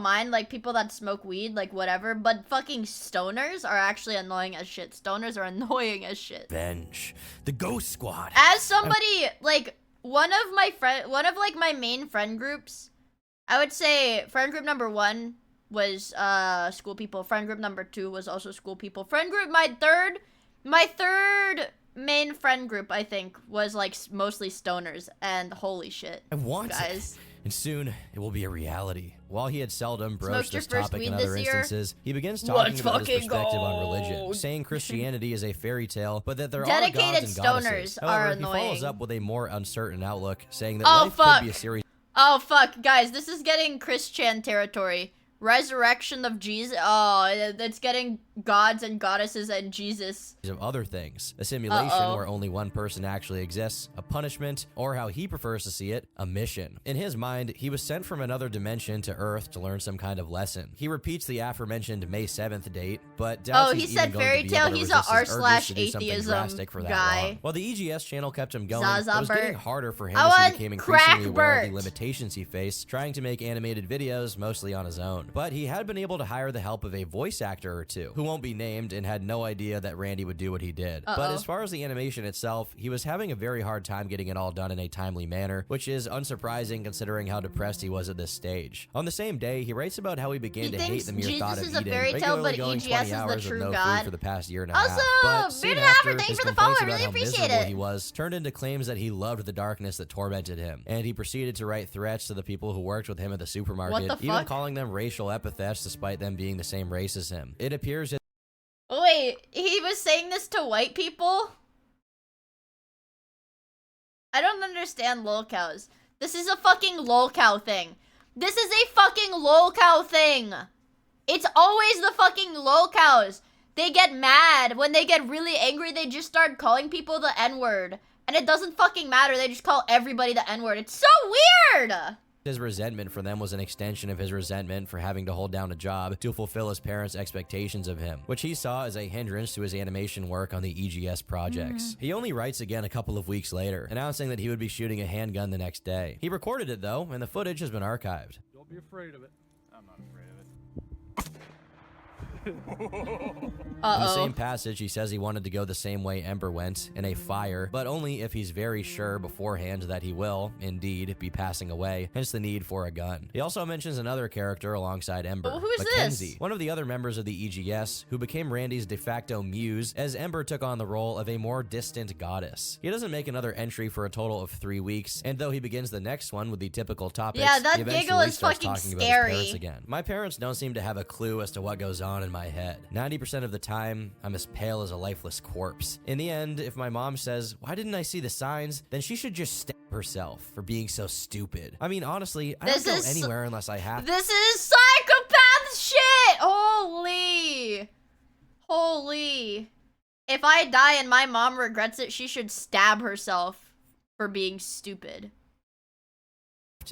mind, like, people that smoke weed, like, whatever, but fucking stoners are actually annoying as shit. Stoners are annoying as shit. Revenge. The Ghost Squad. As somebody, like, one of my main friend groups, I would say friend group number 1 was, school people. Friend group number 2 was also school people. Friend group, my third main friend group, I think, was, like, mostly stoners, and holy shit, I want guys. it. And soon, it will be a reality. While he had seldom broached your this first topic in weed other this year? instances, he begins Let's talking about his fucking perspective go. on religion, saying Christianity is a fairy tale, but that there Dedicated are gods and goddesses. stoners are However, he follows annoying. up with a more uncertain outlook, saying that Oh, life fuck. could be a series Oh, fuck. Guys, this is getting Chris Chan territory. Resurrection of Jesus. Oh, it's getting gods and goddesses and Jesus. of other things. A simulation where only one person actually exists, a punishment, or how he prefers to see it, a mission. In his mind, he was sent from another dimension to Earth to learn some kind of lesson. He repeats the aforementioned May 7th date, but doubts He he's said even going fairy to be tale. able to He's a resist his urges to do something r/atheism drastic for that guy. long. While the EGS channel kept him going, Zaza it was getting Bert. harder for him I as he want became increasingly aware of the Crackbert. limitations he faced, trying to make animated videos mostly on his own. But he had been able to hire the help of a voice actor or two, who won't be named and had no idea that Randy would do what he did. But as far as the animation itself, he was having a very hard time getting it all done in a timely manner, which is unsurprising considering how depressed he was at this stage. On the same day, he writes about how he began to hate the mere Jesus thought of is a eating, fairy tale, regularly but going EGS 20 is the hours true with no God. food for the past year and a Also, half. But soon Bearded After, after, thanks his for the follow. complaints I about really how appreciate miserable it. he was turned into claims that he loved the darkness that tormented him, and he proceeded to write threats to the people who worked with him at the supermarket, What the even fuck? calling them racial epithets despite them being the same race as him. It appears that Wait, he was saying this to white people? I don't understand lolcows. This is a fucking lolcow thing. This is a fucking lolcow thing. It's always the fucking lolcows. They get mad. When they get really angry, they just start calling people the N-word. And it doesn't fucking matter. They just call everybody the N-word. It's so weird! his resentment for them was an extension of his resentment for having to hold down a job to fulfill his parents' expectations of him, which he saw as a hindrance to his animation work on the EGS projects. He only writes again a couple of weeks later, announcing that he would be shooting a handgun the next day. He recorded it though, and the footage has been archived. Don't be afraid of it. I'm not afraid of it. In the same passage, he says he wanted to go the same way Ember went, in a fire, but only if he's very sure beforehand that he will, indeed, be passing away, hence the need for a gun. He also mentions another character alongside Ember, Who is Mackenzie, this? one of the other members of the EGS, who became Randy's de facto muse, as Ember took on the role of a more distant goddess. He doesn't make another entry for a total of 3 weeks, and though he begins the next one with the typical topics, Yeah, that he giggle eventually is starts fucking talking about his scary. parents again. My parents don't seem to have a clue as to what goes on in my head. 90% of the time, I'm as pale as a lifeless corpse. In the end, if my mom says, "Why didn't I see the signs?" then she should just stab herself for being so stupid. I mean, honestly, I don't go anywhere unless I have to. This is psychopath shit! Holy. Holy. If I die and my mom regrets it, she should stab herself for being stupid.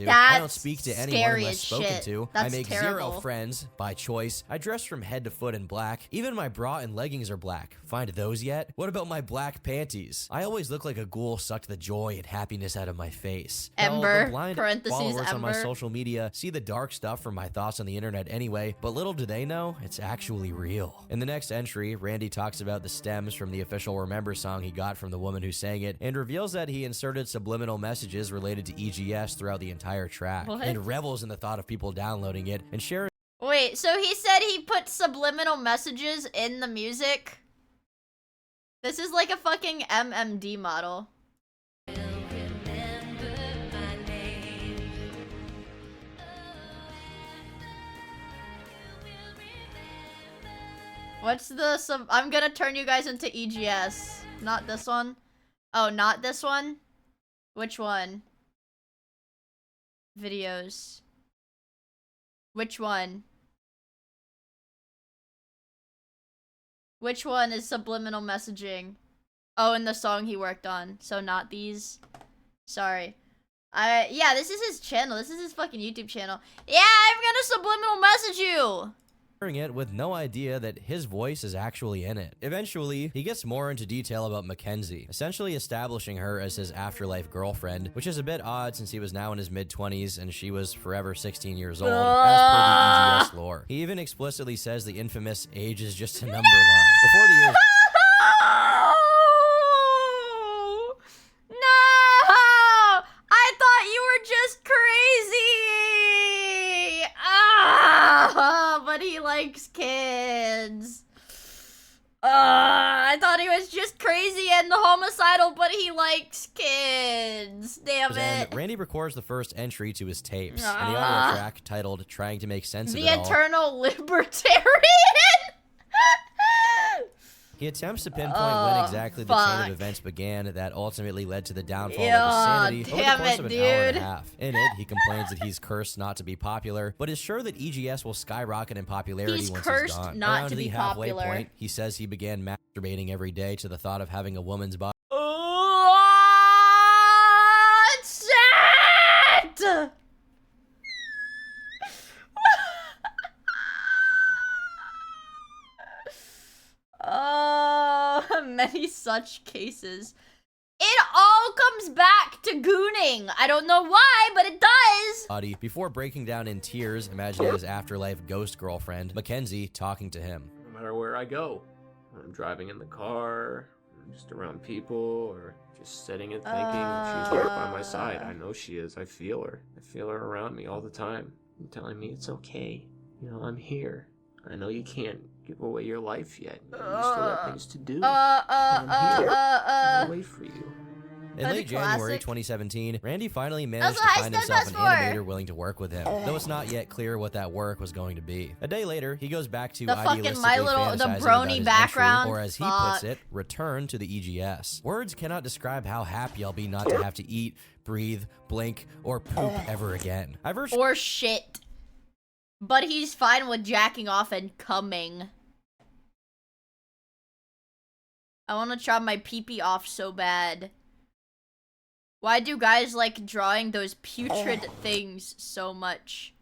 I don't speak to anyone unless spoken shit. to. That's I make terrible. 0 friends by choice. I dress from head to foot in black. Even my bra and leggings are black. Find those yet? What about my black panties? I always look like a ghoul sucked the joy and happiness out of my face. Ember, the blind parentheses, followers on my Ember. social media see the dark stuff from my thoughts on the internet anyway, but little do they know, it's actually real. In the next entry, Randy talks about the stems from the official Remember song he got from the woman who sang it, and reveals that he inserted subliminal messages related to EGS throughout the entire track, What? and revels in the thought of people downloading it and sharing. Wait, so he said he put subliminal messages in the music? This is like a fucking MMD model. What's the sub? I'm gonna turn you guys into EGS. Not this one. Oh, not this one? Which one? Videos. Which one? Which one is subliminal messaging? Oh, in the song he worked on. So not these. Sorry. Yeah, this is his channel. This is his fucking YouTube channel. Yeah, I'm gonna subliminal message you. It with no idea that his voice is actually in it. Eventually, he gets more into detail about Mackenzie, essentially establishing her as his afterlife girlfriend, which is a bit odd since he was now in his mid-20s and she was forever 16 years old, as per the EGS lore. He even explicitly says the infamous "age is just a number" line. Before the years No! I thought you were just crazy! But he likes kids. I thought he was just crazy and homicidal, but he likes kids. Damn it. Randy records the first entry to his tapes, and the audio track titled "Trying to Make Sense of It All." The Eternal Libertarian? He attempts to pinpoint when exactly the chain of events began that ultimately led to the downfall of his sanity over the course of an hour and a half. In it, he complains that he's cursed not to be popular, but is sure that EGS will skyrocket in popularity once he's cursed gone. not Around to the be halfway popular. point, he says he began masturbating every day to the thought of having a woman's body. What's that? Many such cases. It all comes back to gooning. I don't know why, but it does. Body before breaking down in tears, imagining his afterlife ghost girlfriend, Mackenzie, talking to him. No matter where I go, when I'm driving in the car, or just around people, or just sitting and thinking, she's right by my side. I know she is. I feel her. I feel her around me all the time. And telling me it's okay. You know, I'm here. I know you can't give away your life yet. You still have things to do. I'm here. I'm gonna wait for you. In late January 2017, Randy finally managed to find himself an animator willing to work with him, though it's not yet clear what that work was going to be. A day later, he goes back to the fucking idealistically the fantasizing brony about his background, entry, or as he puts it, return to the EGS. Words cannot describe how happy I'll be not to have to eat, breathe, blink, or poop ever again. Or shit. But he's fine with jacking off and coming. I want to chop my pee-pee off so bad. Why do guys like drawing those putrid things so much?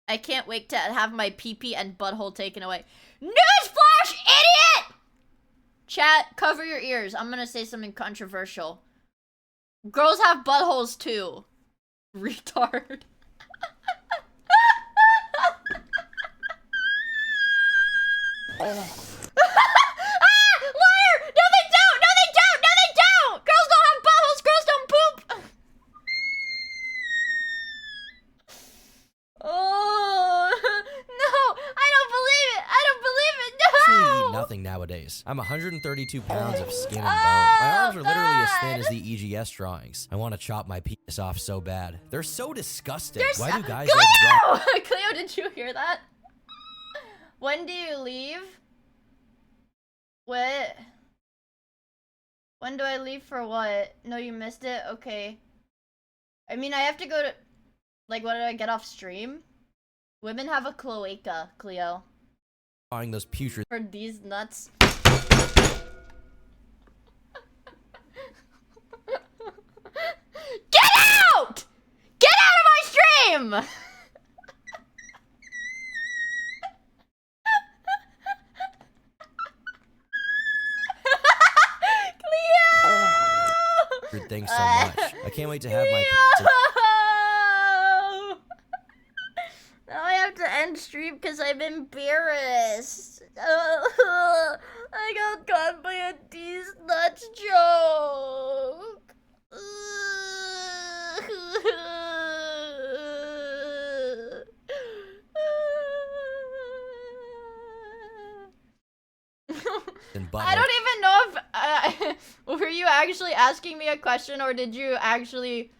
I can't wait to have my pee-pee and butthole taken away. Newsflash, idiot! Chat, cover your ears. I'm gonna say something controversial. Girls have buttholes too. Retard. Liar! No, they don't! No, they don't! No, they don't! Girls don't have buttholes! Girls don't poop! Oh, no! I don't believe it! I don't believe it! Actually No! eat nothing nowadays. I'm 132 pounds of skin and bone. My arms are literally as thin as the EGS drawings. I want to chop my penis off so bad. They're so disgusting. Why do guys like draw? Cleo, did you hear that? When do you leave? What? When do I leave for what? No, you missed it? Okay. I mean, I have to go to... Like, what did I get off stream? Women have a cloaca, Cleo. Those putrid For these nuts. Get out! Get out of my stream! weird things so much. I can't wait to have my pizza. Now I have to end stream because I'm embarrassed. I got caught by a D's nuts joke. I don't even know if were you actually asking me a question or did you actually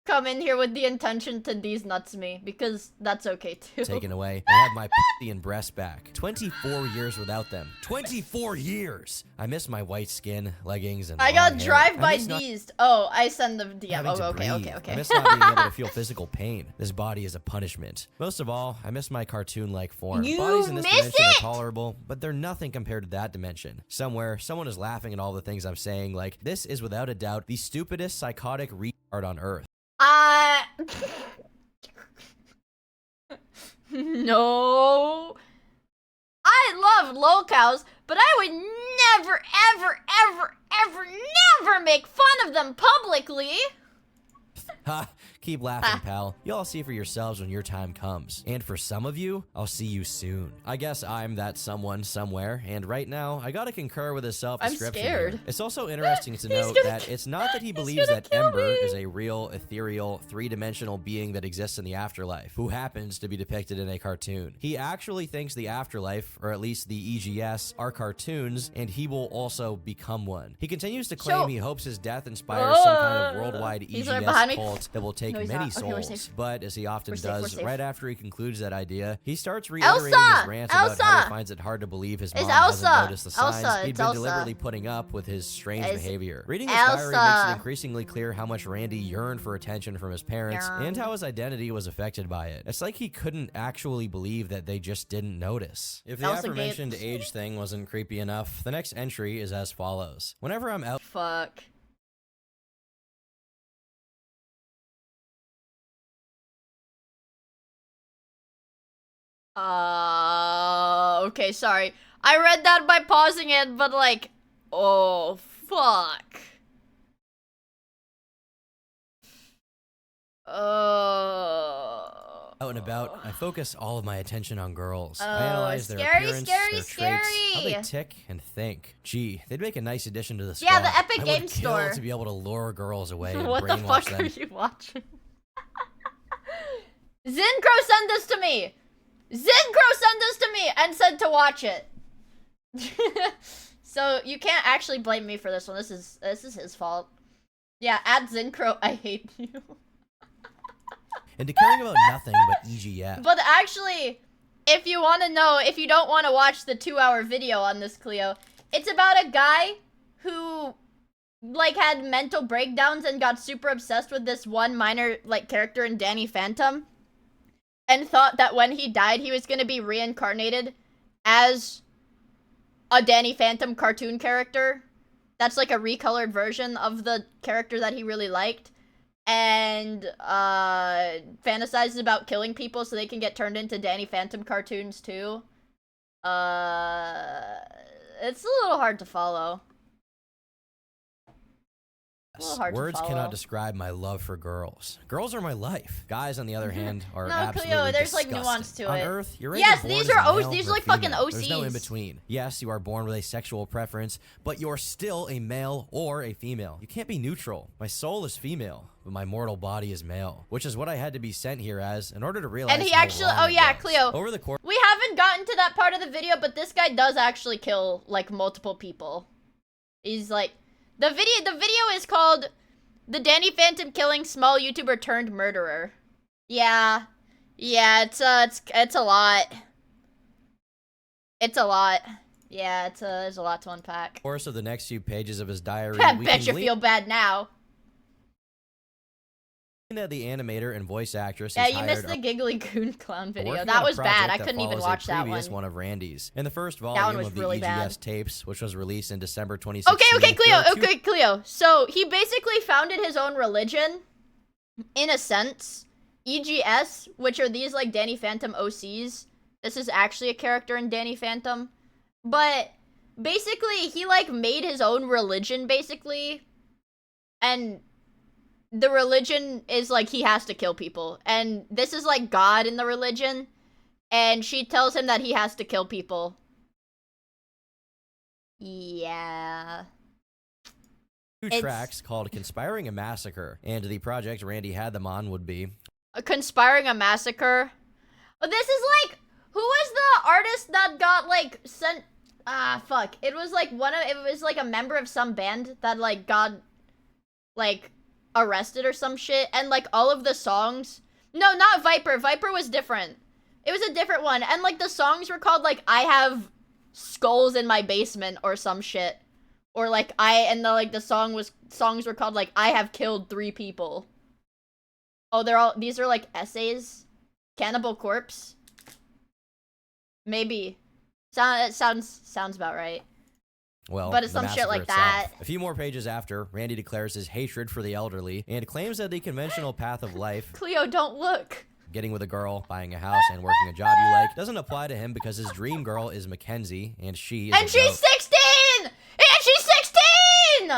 come in here with the intention to these nuts me, because that's okay too. Taken away. I have my pussy and breast back. 24 years without them. 24 years! I miss my white skin, leggings, and I got long hair. drive-by D's. Oh, I send the DM. Having to Oh, okay, breathe. okay, okay. I miss not being able to feel physical pain. This body is a punishment. Most of all, I miss my cartoon-like form. You Bodies in this miss dimension it? are tolerable, but they're nothing compared to that dimension. Somewhere, someone is laughing at all the things I'm saying, like, this is without a doubt the stupidest psychotic retard on Earth. No. I love lolcows, but I would never, ever, ever, ever, never make fun of them publicly. Ha! Keep laughing, pal. You'll all see for yourselves when your time comes. And for some of you, I'll see you soon. I guess I'm that someone somewhere, and right now, I gotta concur with his self-description. I'm scared. Here. It's also interesting to note that it's not that he believes that Ember is a real, ethereal, three-dimensional being that exists in the afterlife, who happens to be depicted in a cartoon. He actually thinks the afterlife, or at least the EGS, are cartoons, and he will also become one. He continues to claim he hopes his death inspires some kind of worldwide EGS cult that will take many souls, but as he often does, right after he concludes that idea, he starts reiterating his rants about how he finds it hard to believe his mom hasn't noticed the signs he'd been deliberately putting up with his strange behavior. Reading his diary makes it increasingly clear how much Randy yearned for attention from his parents and how his identity was affected by it. It's like he couldn't actually believe that they just didn't notice. If the aforementioned age thing wasn't creepy enough, the next entry is as follows. Whenever I'm out— Fuck. Okay, sorry. I read that by pausing it, but like, oh, fuck. Out and about, I focus all of my attention on girls. I analyze their appearance, their traits, how they tick and think. Gee, they'd make a nice addition to the squad. Yeah, the Epic I Game would Store. kill to be able to lure girls away and What the brainwash fuck them. are you watching? Zincro sent this to me! Zincro sent this to me and said to watch it. So you can't actually blame me for this one. This is his fault. Yeah, at Zincro, I hate you. Into caring about nothing but EGF. But actually, if you want to know, if you don't want to watch the 2-hour video on this, Cleo, it's about a guy who, like, had mental breakdowns and got super obsessed with this one minor, like, character in Danny Phantom. And thought that when he died, he was going to be reincarnated as a Danny Phantom cartoon character. That's like a recolored version of the character that he really liked. And fantasizes about killing people so they can get turned into Danny Phantom cartoons too. It's a little hard to follow. Words cannot describe my love for girls. Girls are my life. Guys, on the other hand, are No, absolutely Cleo, there's like disgusting. nuance to On it. Earth, you're yes, either born these as are a male these or are like fucking female. OCs. There's no in between. Yes, you are born with a sexual preference, but you're still a male or a female. You can't be neutral. My soul is female, but my mortal body is male, which is what I had to be sent here as in order to realize. And he how actually, wrong oh it yeah, was. Cleo. Over the course, we haven't gotten to that part of the video, but this guy does actually kill like multiple people. He's like, the video is called "The Danny Phantom Killing Small YouTuber Turned Murderer." Yeah, it's a lot. It's a lot. Yeah, there's a lot to unpack. Course of the next few pages of his diary, I we bet can you glean feel bad now. that the animator and voice actress Yeah, is you missed hired the Giggly Goon Clown video. working That on a was bad. I project couldn't even follows a watch that previous one. of Randy's. In the first one volume was of the really EGS bad. tapes, which was released in December 2016. Okay, there are two Cleo. So he basically founded his own religion, in a sense. EGS, which are these like Danny Phantom OCs. This is actually a character in Danny Phantom. But basically, he like made his own religion, basically. And the religion is like he has to kill people. And this is like God in the religion. And she tells him that he has to kill people. Yeah. Two tracks called Conspiring a Massacre, and the project Randy had them on would be Conspiring a Massacre. But this is like, who was the artist that got like sent? Fuck. It was like it was like a member of some band that like got like arrested or some shit, and like all of the songs. No, not Viper. Viper was different. It was a different one, and like the songs were called like I have skulls in my basement or some shit. Or like the songs were called like I have killed 3 people. Oh, these are like essays? Cannibal Corpse? Maybe. Sounds about right. Well, but it's the some shit like massacre that. itself. A few more pages after, Randy declares his hatred for the elderly and claims that the conventional path of life, Cleo, don't look. getting with a girl, buying a house, and working a job you like, doesn't apply to him because his dream girl is Mackenzie, and she is And she's 16! And she's 16!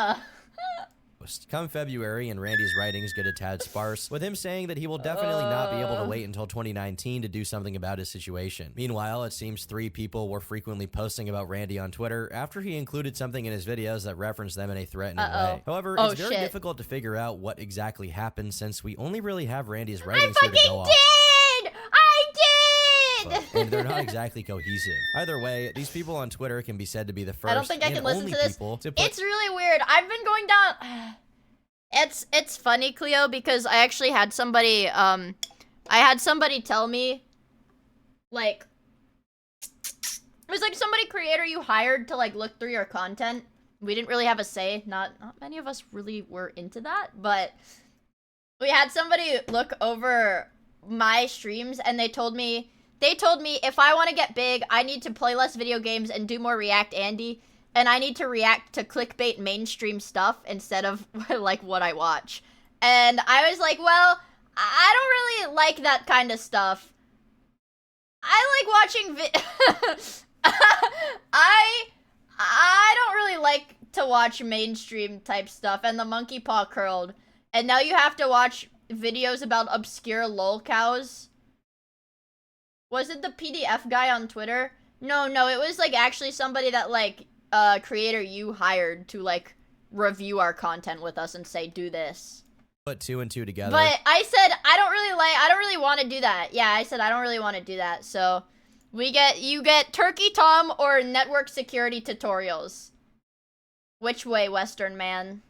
Come February, and Randy's writings get a tad sparse, with him saying that he will definitely not be able to wait until 2019 to do something about his situation. Meanwhile, it seems 3 people were frequently posting about Randy on Twitter after he included something in his videos that referenced them in a threatening way. However, it's very difficult to figure out what exactly happened since we only really have Randy's writings here to go off. And they're not exactly cohesive. Either way, these people on Twitter can be said to be the first I don't think I can listen to this. To It's really weird. I've been going down... It's funny, Cleo, because I actually had somebody, I had somebody tell me, like, it was like somebody creator you hired to, like, look through your content. We didn't really have a say. Not many of us really were into that, but we had somebody look over my streams, and they told me if I want to get big, I need to play less video games and do more React Andy. And I need to react to clickbait mainstream stuff instead of, like, what I watch. And I was like, well, I don't really like that kind of stuff. I like watching I don't really like to watch mainstream type stuff. And the monkey paw curled. And now you have to watch videos about obscure lol cows. Was it the PDF guy on Twitter? No, it was, like, actually somebody that, like... creator you hired to like review our content with us and say do this. Put 2 and 2 together. But I said I don't really want to do that. Yeah, I said I don't really want to do that. So you get Turkey Tom or network security tutorials. Which way, Western man?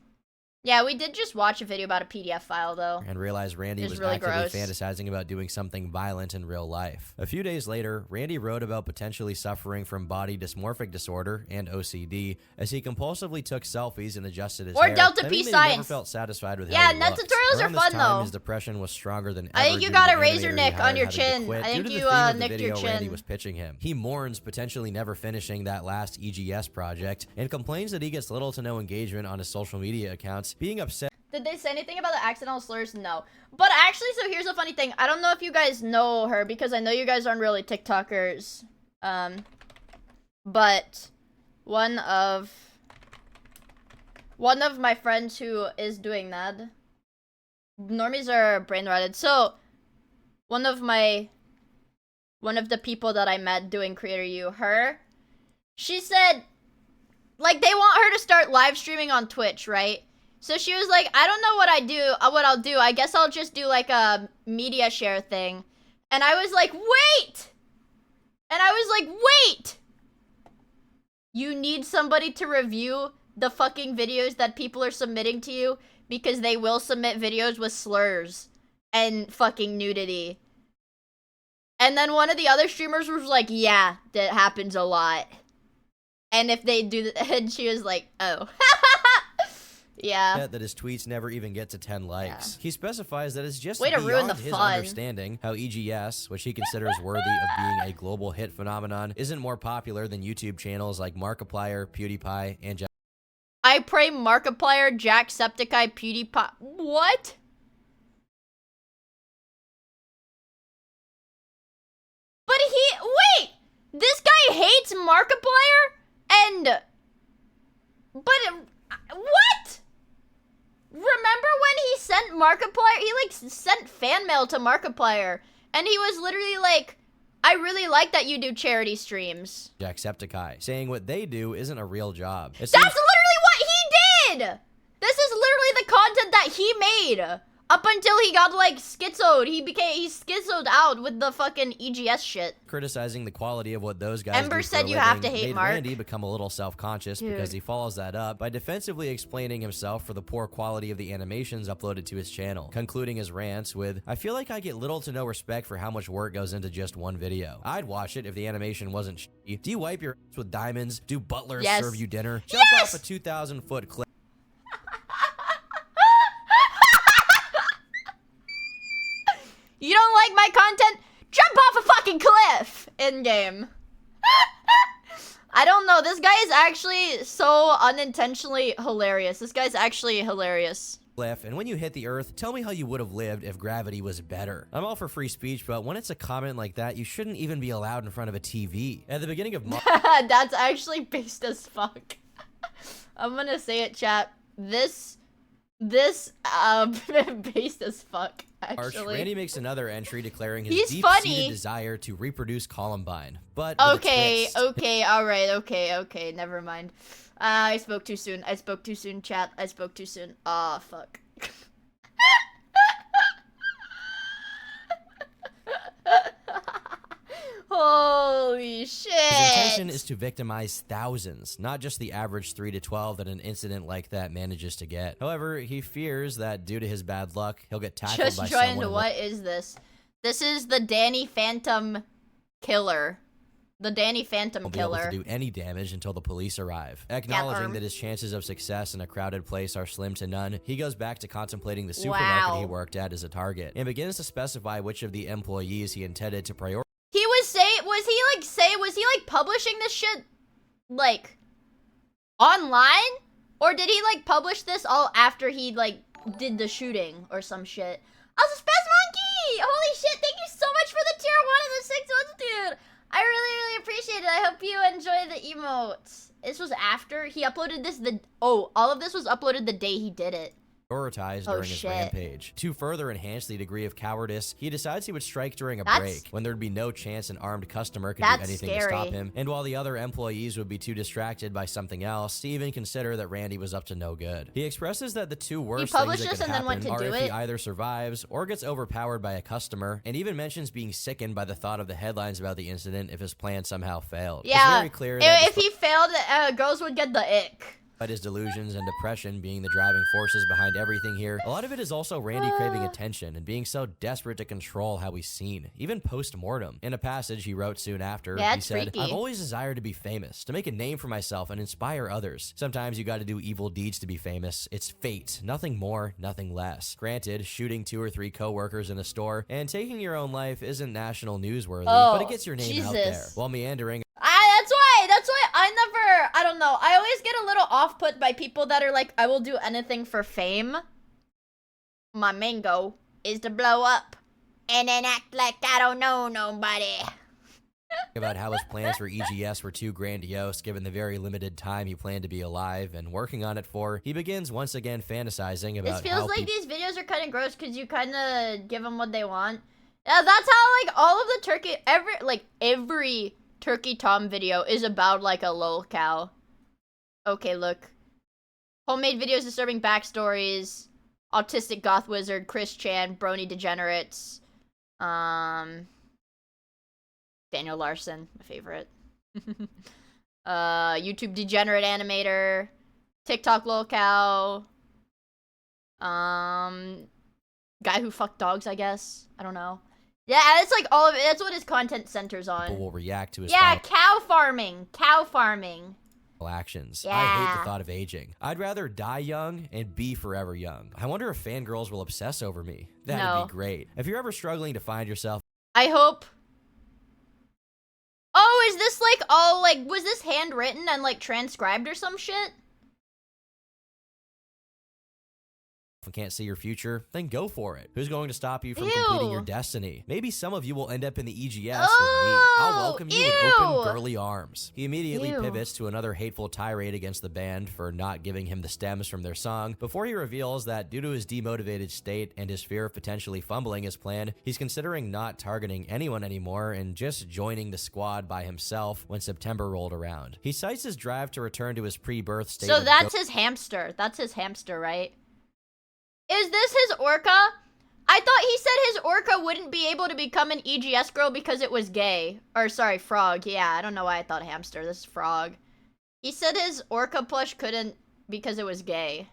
Yeah, we did just watch a video about a PDF file, though. And realized Randy was really actively gross. fantasizing about doing something violent in real life. A few days later, Randy wrote about potentially suffering from body dysmorphic disorder and OCD as he compulsively took selfies and adjusted his hair. Or Delta Claiming P that he science. never felt satisfied with Yeah, how he net looked. tutorials are Around this fun, time, though. His depression was stronger than I ever think you due got to a the razor animator nick he on hired your having to chin. quit I due think to the you, theme of the nicked your video Randy chin. was pitching him. He mourns potentially never finishing that last EGS project and complains that he gets little to no engagement on his social media accounts, being upset. Did they say anything about the accidental slurs? No. But actually, so here's a funny thing. I don't know if you guys know her, because I know you guys aren't really TikTokers. But one of my friends who is doing that. Normies are brain rotted. So, one of the people that I met doing Creator U, she said, like, they want her to start live streaming on Twitch, right? So she was like, I don't know what I'll do. I guess I'll just do like a media share thing. And I was like, wait! You need somebody to review the fucking videos that people are submitting to you, because they will submit videos with slurs and fucking nudity. And then one of the other streamers was like, yeah, that happens a lot. And if they do that, and she was like, oh. Yeah. That his tweets never even get to 10 likes. He specifies that it's just Way to ruin beyond the his fun. understanding how EGS, which he considers worthy of being a global hit phenomenon, isn't more popular than YouTube channels like Markiplier, PewDiePie, and I pray Markiplier, Jacksepticeye, PewDiePie. What? But wait! This guy hates Markiplier? And... But... What? Remember when he sent Markiplier? He, like, sent fan mail to Markiplier. And he was literally like, I really like that you do charity streams. Jacksepticeye, saying what they do isn't a real job. That's literally what he did! This is literally the content that he made. Up until he got, like, schizoed. He schizoed out with the fucking EGS shit. Criticizing the quality of what those guys Ember do said for a you have to living hate made Mark. Randy become a little self-conscious because he follows that up by defensively explaining himself for the poor quality of the animations uploaded to his channel, concluding his rants with, I feel like I get little to no respect for how much work goes into just one video. I'd watch it if the animation wasn't shitty. Do you wipe your ass with diamonds? Do butlers serve you dinner? Jump off a 2,000-foot cliff. You don't like my content? Jump off a fucking cliff! In-game. I don't know. This guy is actually so unintentionally hilarious. This guy's actually hilarious. And when you hit the earth, tell me how you would have lived if gravity was better. I'm all for free speech, but when it's a comment like that, you shouldn't even be allowed in front of a TV. At the beginning of That's actually based as fuck. I'm gonna say it, chat. This based as fuck, actually. Randy makes another entry declaring his He's deep-seated funny. desire to reproduce Columbine. But Okay, alright, okay, never mind. I spoke too soon. Chat. I spoke too soon. Aw, fuck. Holy shit. His intention is to victimize thousands, not just the average 3 to 12 that an incident like that manages to get. However, he fears that due to his bad luck, he'll get tackled Just by joined. someone. What is this? This is the Danny Phantom killer. The Danny Phantom Won't be able killer. to do any damage until the police arrive. Acknowledging that his chances of success in a crowded place are slim to none, he goes back to contemplating the supermarket he worked at as a target, and begins to specify which of the employees he intended to prioritize. He was he like publishing this shit like online? Or did he like publish this all after he like did the shooting or some shit? Also, Spaz Monkey! Holy shit, thank you so much for the tier 1 and the 6 months, dude! I really appreciate it. I hope you enjoy the emotes. This was after he uploaded this all of this was uploaded the day he did it. Prioritized during his rampage. To further enhance the degree of cowardice, he decides he would strike during a break, when there'd be no chance an armed customer could do anything to stop him, and while the other employees would be too distracted by something else to even consider that Randy was up to no good. He expresses that the two worst things that could happen are if he either survives or gets overpowered by a customer, and even mentions being sickened by the thought of the headlines about the incident if his plan somehow failed. Yeah, it's very clear that if he failed, girls would get the ick. But his delusions and depression being the driving forces behind everything here, a lot of it is also Randy craving attention and being so desperate to control how he's seen, even post-mortem. In a passage he wrote soon after, he said, I've always desired to be famous, to make a name for myself and inspire others. Sometimes you gotta do evil deeds to be famous. It's fate. Nothing more, nothing less. Granted, shooting 2 or 3 co-workers in a store and taking your own life isn't national newsworthy, but it gets your name out there. While meandering... That's why I don't know. I always get a little off-put by people that are like, I will do anything for fame. My main goal is to blow up and then act like I don't know nobody. About how his plans for EGS were too grandiose given the very limited time he planned to be alive and working on it for, he begins once again fantasizing about It feels like these videos are kind of gross because you kind of give them what they want. Yeah, that's how like all of the turkey, every Turkey Tom video is about like a lol cow. Okay, look. Homemade videos, disturbing backstories, autistic goth wizard, Chris Chan, brony degenerates, Daniel Larson, my favorite. YouTube degenerate animator, TikTok lol cow, guy who fucked dogs, I guess. I don't know. Yeah, that's like all of it. That's what his content centers on. Will react to his Yeah, cow farming. Cow farming. actions. Yeah. I hate the thought of aging. I'd rather die young and be forever young. I wonder if fangirls will obsess over me. That'd No. be great. If you're ever struggling to find yourself, I hope. Oh, is this like all like, was this handwritten and like transcribed or some shit? and can't see your future, then go for it. Who's going to stop you from completing your destiny? Maybe some of you will end up in the EGS with me. I'll welcome you with open girly arms. He immediately pivots to another hateful tirade against the band for not giving him the stems from their song before he reveals that due to his demotivated state and his fear of potentially fumbling his plan, he's considering not targeting anyone anymore and just joining the squad by himself when September rolled around. He cites his drive to return to his pre-birth state. So that's his hamster. That's his hamster, right? Is this his orca? I thought he said his orca wouldn't be able to become an EGS girl because it was gay. Or sorry, frog. Yeah, I don't know why I thought hamster. This is frog. He said his orca plush couldn't because it was gay.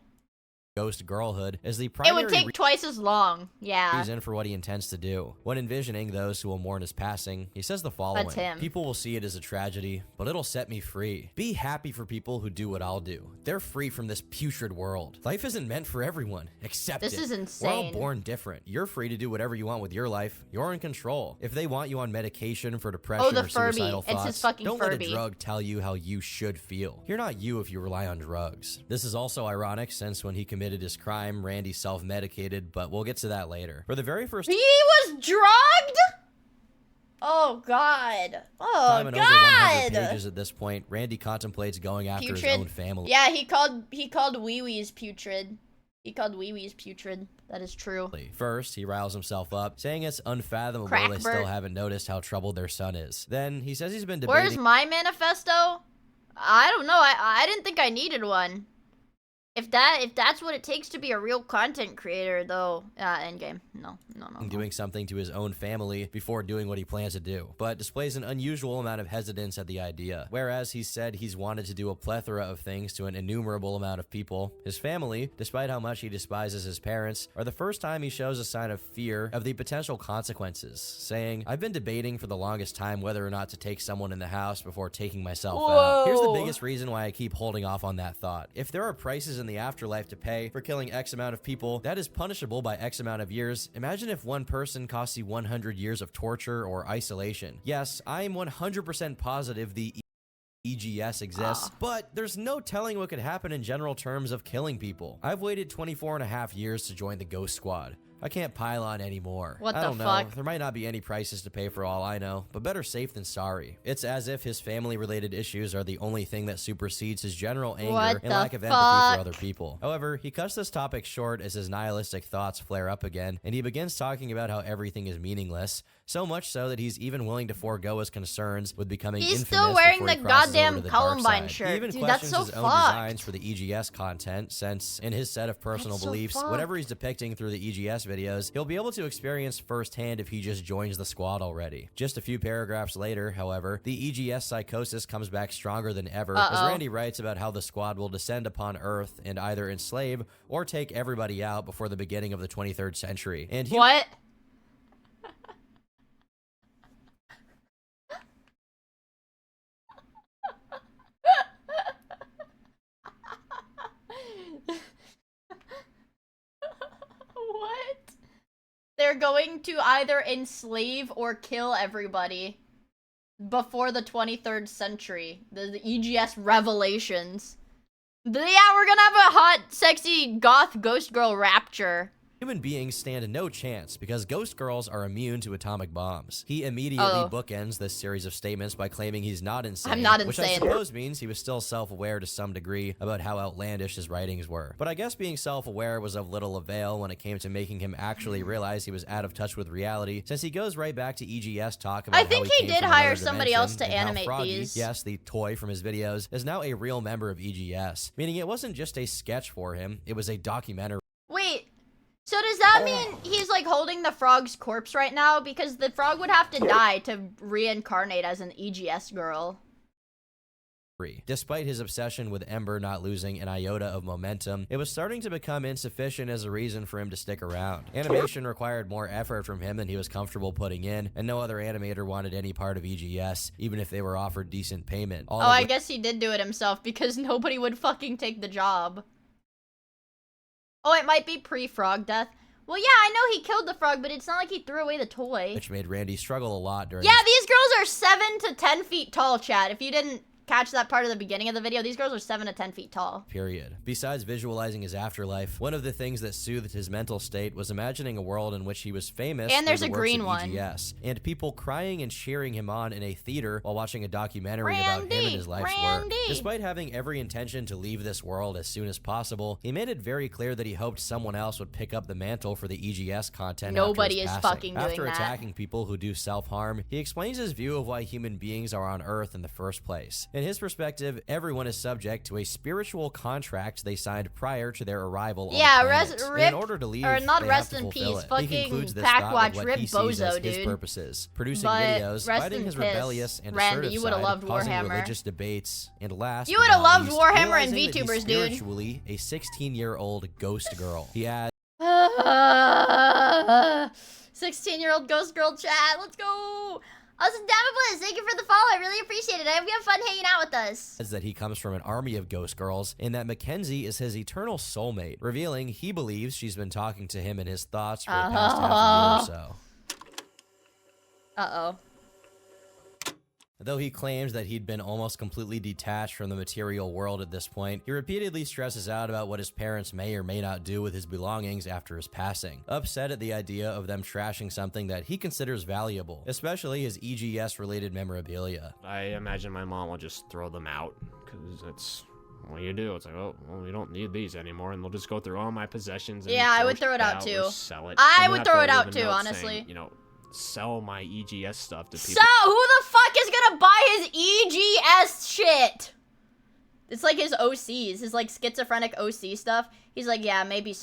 Ghost girlhood is the primary It would take twice as long. Yeah. reason for what he intends to do. When envisioning those who will mourn his passing, he says the following. That's him. People will see it as a tragedy, but it'll set me free. Be happy for people who do what I'll do. They're free from this putrid world. Life isn't meant for everyone. Accept it. This is We're all insane. born different. You're free to do whatever you want with your life. You're in control. If they want you on medication for depression the or suicidal Furby. thoughts, It's his fucking don't let Furby. a drug tell you how you should feel. You're not you if you rely on drugs. This is also ironic since when he committed his crime, Randy self-medicated, but we'll get to that later. For the very first He was drugged? Oh god. Oh time in over 100 god. pages at this point, Randy contemplates going after his own family. Yeah, he called wee-wees putrid. He called wee-wees putrid. That is true. First, he riles himself up, saying it's unfathomable Crack they still Bert. haven't noticed how troubled their son is. Then, he says he's been Where's debating... my manifesto? I don't know. I didn't think I needed one. If that's what it takes to be a real content creator, though, endgame. No. doing something to his own family before doing what he plans to do, but displays an unusual amount of hesitance at the idea. Whereas he said he's wanted to do a plethora of things to an innumerable amount of people, his family, despite how much he despises his parents, are the first time he shows a sign of fear of the potential consequences, saying, I've been debating for the longest time whether or not to take someone in the house before taking myself out. Here's the biggest reason why I keep holding off on that thought. If there are prices in the afterlife to pay for killing X amount of people, that is punishable by X amount of years. Imagine if one person costs you 100 years of torture or isolation. Yes, I am 100% positive the EGS exists, but there's no telling what could happen in general terms of killing people. I've waited 24 and a half years to join the Ghost Squad. I can't pile on anymore. What I the don't know. fuck? There might not be any prices to pay for all I know, but better safe than sorry. It's as if his family-related issues are the only thing that supersedes his general anger What and the lack of empathy for fuck? other people. However, he cuts this topic short as his nihilistic thoughts flare up again, and he begins talking about how everything is meaningless, so much so that he's even willing to forego his concerns with becoming He's infamous still wearing before he the crosses over goddamn to the dark Columbine side. shirt. He even Dude, that's questions so his own fucked. designs for the EGS content, since in his set of personal That's so beliefs, fucked. whatever he's depicting through the EGS videos, he'll be able to experience firsthand if he just joins the squad already. Just a few paragraphs later, however, the EGS psychosis comes back stronger than ever, as Randy writes about how the squad will descend upon Earth and either enslave or take everybody out before the beginning of the 23rd century. And he What? What? They're going to either enslave or kill everybody before the 23rd century. The EGS revelations. Yeah, we're gonna have a hot, sexy, goth ghost girl rapture. Human beings stand no chance because ghost girls are immune to atomic bombs. He immediately bookends this series of statements by claiming he's not insane. I'm not which I insane. suppose means he was still self-aware to some degree about how outlandish his writings were. But I guess being self-aware was of little avail when it came to making him actually realize he was out of touch with reality, since he goes right back to EGS talk about I think how he came did from hire another somebody dimension else to and how animate Froggy, these. yes, the toy from his videos, is now a real member of EGS, meaning it wasn't just a sketch for him, it was a documentary. Wait, so does that mean he's like holding the frog's corpse right now? Because the frog would have to die to reincarnate as an EGS girl. Despite his obsession with Ember not losing an iota of momentum, it was starting to become insufficient as a reason for him to stick around. Animation required more effort from him than he was comfortable putting in, and no other animator wanted any part of EGS, even if they were offered decent payment. I guess he did do it himself because nobody would fucking take the job. Oh, it might be pre-frog death. Well, yeah, I know he killed the frog, but it's not like he threw away the toy. Which made Randy struggle a lot during these girls are 7 to 10 feet tall, chat. If you didn't catch that part of the beginning of the video, these girls are 7 to 10 feet tall. Period. Besides visualizing his afterlife, one of the things that soothed his mental state was imagining a world in which he was famous. And there's through a the green works of one. EGS, and people crying and cheering him on in a theater while watching a documentary about him and his life's work. Despite having every intention to leave this world as soon as possible, he made it very clear that he hoped someone else would pick up the mantle for the EGS content. Nobody is passing. fucking doing After that. attacking people who do self-harm, he explains his view of why human beings are on Earth in the first place. In his perspective, everyone is subject to a spiritual contract they signed prior to their arrival on the planet. Rip, in order to leave, or not they rest have to in fulfill peace. it. Fucking He concludes this thought Packwatch, with what rip he sees as bozo, his dude. purposes, producing But videos, rest fighting in his piss. rebellious and Randy, assertive you would've side, loved causing Warhammer. religious debates, and last You but would've not loved least, Warhammer and realizing that VTubers, he's dude. spiritually a 16-year-old ghost girl. He adds, 16-year-old ghost girl chat. Let's go. Awesome, Damn thank you for the follow. I really appreciate it. I hope you have fun hanging out with us. that he comes from an army of ghost girls and that Mackenzie is his eternal soulmate, revealing he believes she's been talking to him in his thoughts for the past half a year or so. Uh-oh. Though he claims that he'd been almost completely detached from the material world at this point, he repeatedly stresses out about what his parents may or may not do with his belongings after his passing, upset at the idea of them trashing something that he considers valuable, especially his EGS-related memorabilia. I imagine my mom will just throw them out, because that's what you do. It's like, oh, well, we don't need these anymore, and they'll just go through all my possessions and I would throw it out too. Sell it. I would throw it out too, honestly. Saying, you know, sell my EGS stuff to people. So, who the fuck is gonna buy his EGS shit? It's like his OCs, his like schizophrenic OC stuff. He's like, yeah, maybe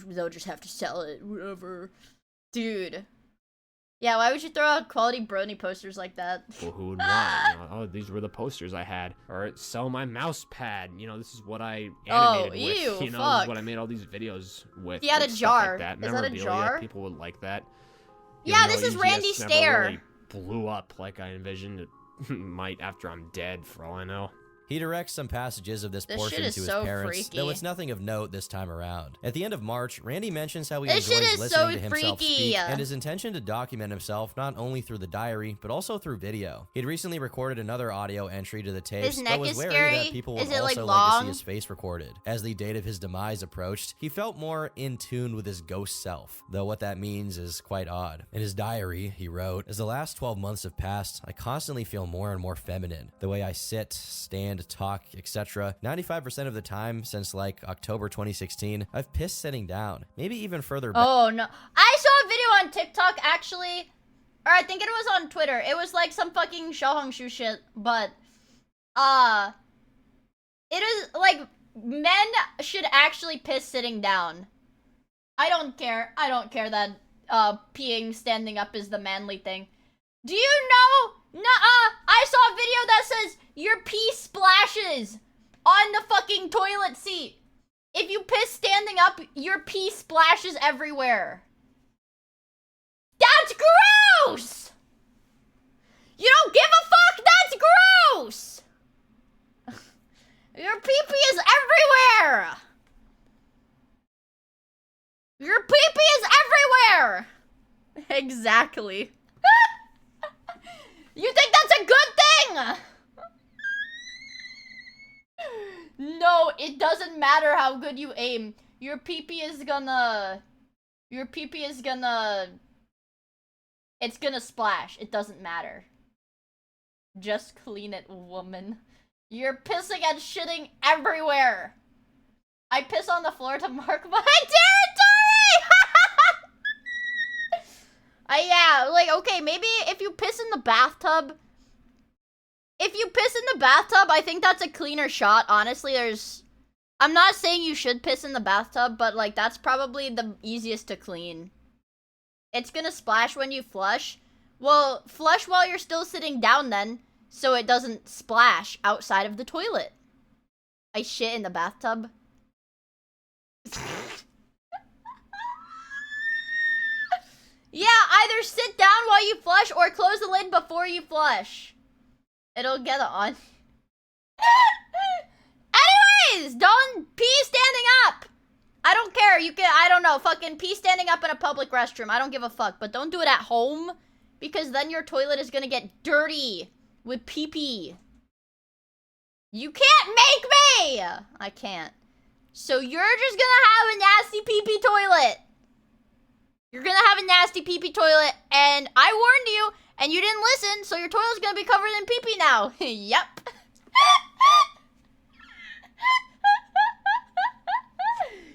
they'll just have to sell it, whatever. Dude. Yeah, why would you throw out quality brony posters like that? Well, who would want? You know, oh, these were the posters I had. Or sell my mouse pad. You know, this is what I animated with. Ew, you know, fuck. this is what I made all these videos with. He had a and stuff jar. Like that. Is that a Memorabilia, jar? People would like that. Yeah, Even this though is EGS Randy never Stare. Really blew up like I envisioned it might after I'm dead, for all I know. He directs some passages of this This portion shit to is his so parents, freaky. though it's nothing of note this time around. At the end of March, Randy mentions how he This shit enjoys is listening so to himself freaky. speak and his intention to document himself not only through the diary, but also through video. He'd recently recorded another audio entry to the tapes, His neck but was is wary scary? that people Is would it, like, also like to long? see his face recorded. As the date of his demise approached, he felt more in tune with his ghost self, though what that means is quite odd. In his diary, he wrote, "As the last 12 months have passed, I constantly feel more and more feminine. The way I sit, stand, talk, etc. 95% of the time since like October 2016, I've pissed sitting down. Maybe even further back." Oh no. I saw a video on TikTok actually, or I think it was on Twitter. It was like some fucking Xiaohongshu shit, but it is like men should actually piss sitting down. I don't care. I don't care that peeing standing up is the manly thing. Do you know? Nuh-uh. I saw a video that says your pee splashes on the fucking toilet seat. If you piss standing up, your pee splashes everywhere. That's gross! You don't give a fuck? That's gross! Your pee-pee is everywhere! Your pee-pee is everywhere! Exactly. You think that's a good thing? No, it doesn't matter how good you aim. Your pee-pee is gonna... It's gonna splash. It doesn't matter. Just clean it, woman. You're pissing and shitting everywhere. I piss on the floor to mark my territory! Yeah, like, okay, maybe if you piss in the bathtub... If you piss in the bathtub, I think that's a cleaner shot. Honestly, I'm not saying you should piss in the bathtub, but, like, that's probably the easiest to clean. It's gonna splash when you flush. Well, flush while you're still sitting down then. so it doesn't splash outside of the toilet. I shit in the bathtub. Yeah, either sit down while you flush or close the lid before you flush. It'll get it on. Anyways, don't pee standing up. I don't care. You can, I don't know, fucking pee standing up in a public restroom. I don't give a fuck. But don't do it at home, because then your toilet is gonna get dirty with pee-pee. You can't make me! I can't. So you're just gonna have a nasty pee-pee toilet. You're gonna have a nasty pee-pee toilet, and I warned you, and you didn't listen, so your toilet's gonna be covered in pee-pee now. Yep.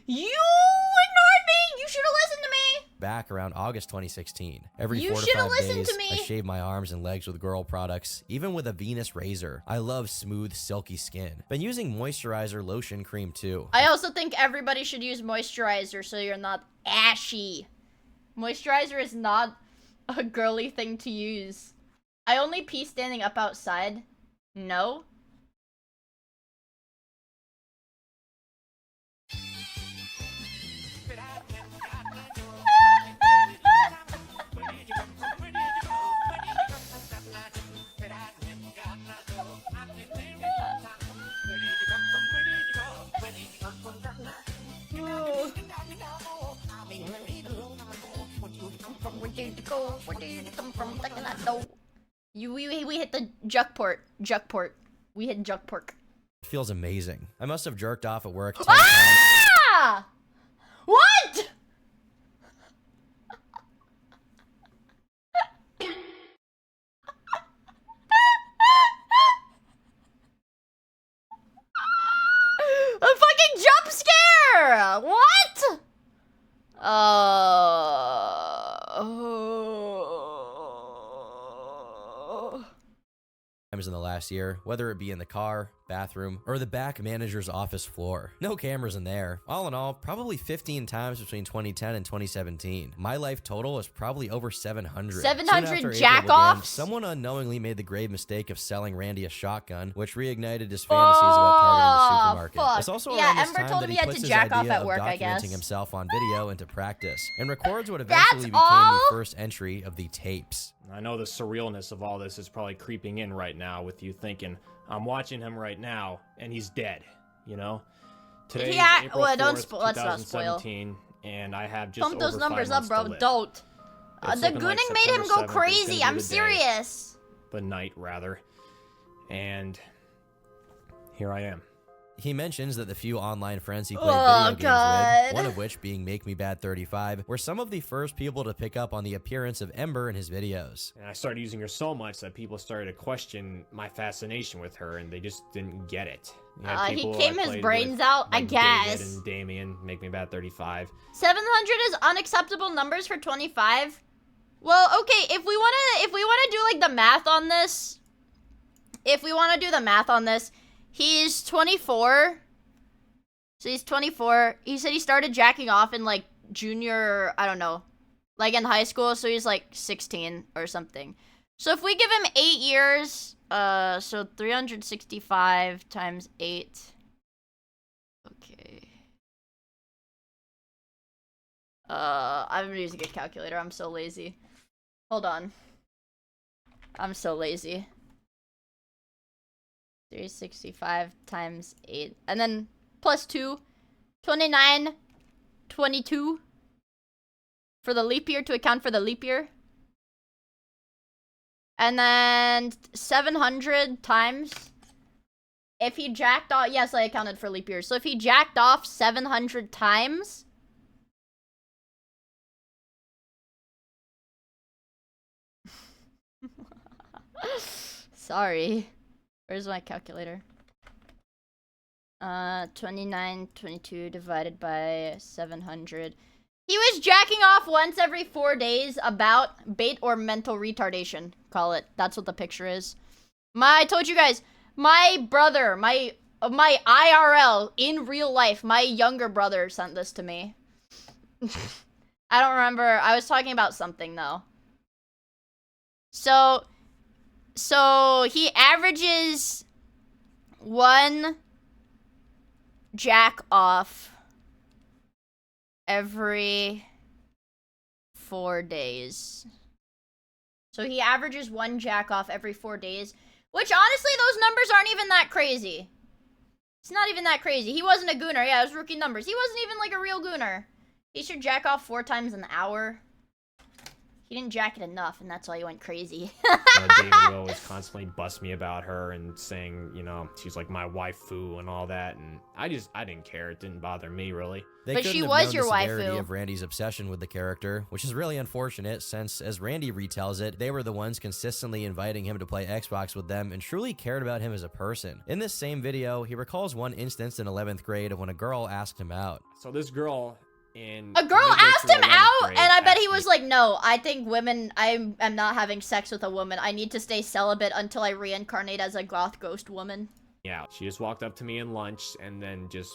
You ignored me! You should've listened to me! Back around August 2016. Every You 4 to should've 5 listened days, to me. I shave my arms and legs with girl products, even with a Venus razor. I love smooth, silky skin. Been using moisturizer, lotion, cream too. I also think everybody should use moisturizer so you're not ashy. Moisturizer is not a girly thing to use. I only pee standing up outside. No. Where did you go? Where did you come from? We hit the Juckport. Juckport. We hit Juckport. It feels amazing. I must have jerked off at work 10 Ah! What? A fucking jump scare! What? times in the last year, whether it be in the car, bathroom, or the back manager's office floor. No cameras in there. All in all, probably 15 times between 2010 and 2017. My life total is probably over 700. 700 jack-offs? Someone unknowingly made the grave mistake of selling Randy a shotgun, which reignited his fantasies about targeting the supermarket. Fuck. It's also Yeah, around this Ember time told that him he he had puts to his jack off idea at of work, I guess. documenting himself on video into practice, and records what eventually became the first entry of the tapes. I know the surrealness of all this is probably creeping in right now with you thinking, I'm watching him right now, and he's dead, you know? Today is April 4th, 2017, and I have just Pump those over 5 numbers up, months bro. to live. Don't. It's The looking gooning like made him September go 7th is gonna crazy. be I'm the day. serious. The night, rather. And here I am. He mentions that the few online friends he played Oh, video games God. with, one of which being Make Me Bad 35, were some of the first people to pick up on the appearance of Ember in his videos. And I started using her so much that people started to question my fascination with her, and they just didn't get it. You had He people I came his played brains with, out, I like guess. David and Damien, Make Me Bad 35. 700 is unacceptable numbers for 25. Well, okay, if we wanna do like the math on this, he's 24. So he's 24. He said he started jacking off in like junior, I don't know, like in high school. So he's like 16 or something. So if we give him 8 years, so 365 times 8. Okay. I'm using a calculator. I'm so lazy. Hold on. I'm so lazy. 365 times 8. And then plus 2. 29. 22. For the leap year, to account for the leap year. And then 700 times. If he jacked off... Yes, I accounted for leap years. So if he jacked off 700 times... Sorry. Where's my calculator? 29, 22 divided by 700. He was jacking off once every 4 days, about bait or mental retardation. Call it. That's what the picture is. I told you guys, my brother, my IRL, in real life, my younger brother sent this to me. I don't remember. I was talking about something, though. So, So he averages 1 jack off every 4 days. So he averages 1 jack off every 4 days, which honestly, those numbers aren't even that crazy. It's not even that crazy. He wasn't a gooner. Yeah, it was rookie numbers. He wasn't even like a real gooner. He should jack off 4 times an hour. He didn't jack it enough, and that's why he went crazy. David will always constantly bust me about her and saying, you know, she's like my waifu and all that, and I didn't care. It didn't bother me, really. They couldn't have known the severity of Randy's obsession with the character, which is really unfortunate since, as Randy retells it, they were the ones consistently inviting him to play Xbox with them and truly cared about him as a person. In this same video, he recalls one instance in 11th grade of when a girl asked him out. So this girl... A girl asked him out, and I bet he was like, no, I think women, I am not having sex with a woman. I need to stay celibate until I reincarnate as a goth ghost woman. Yeah, she just walked up to me in lunch and then just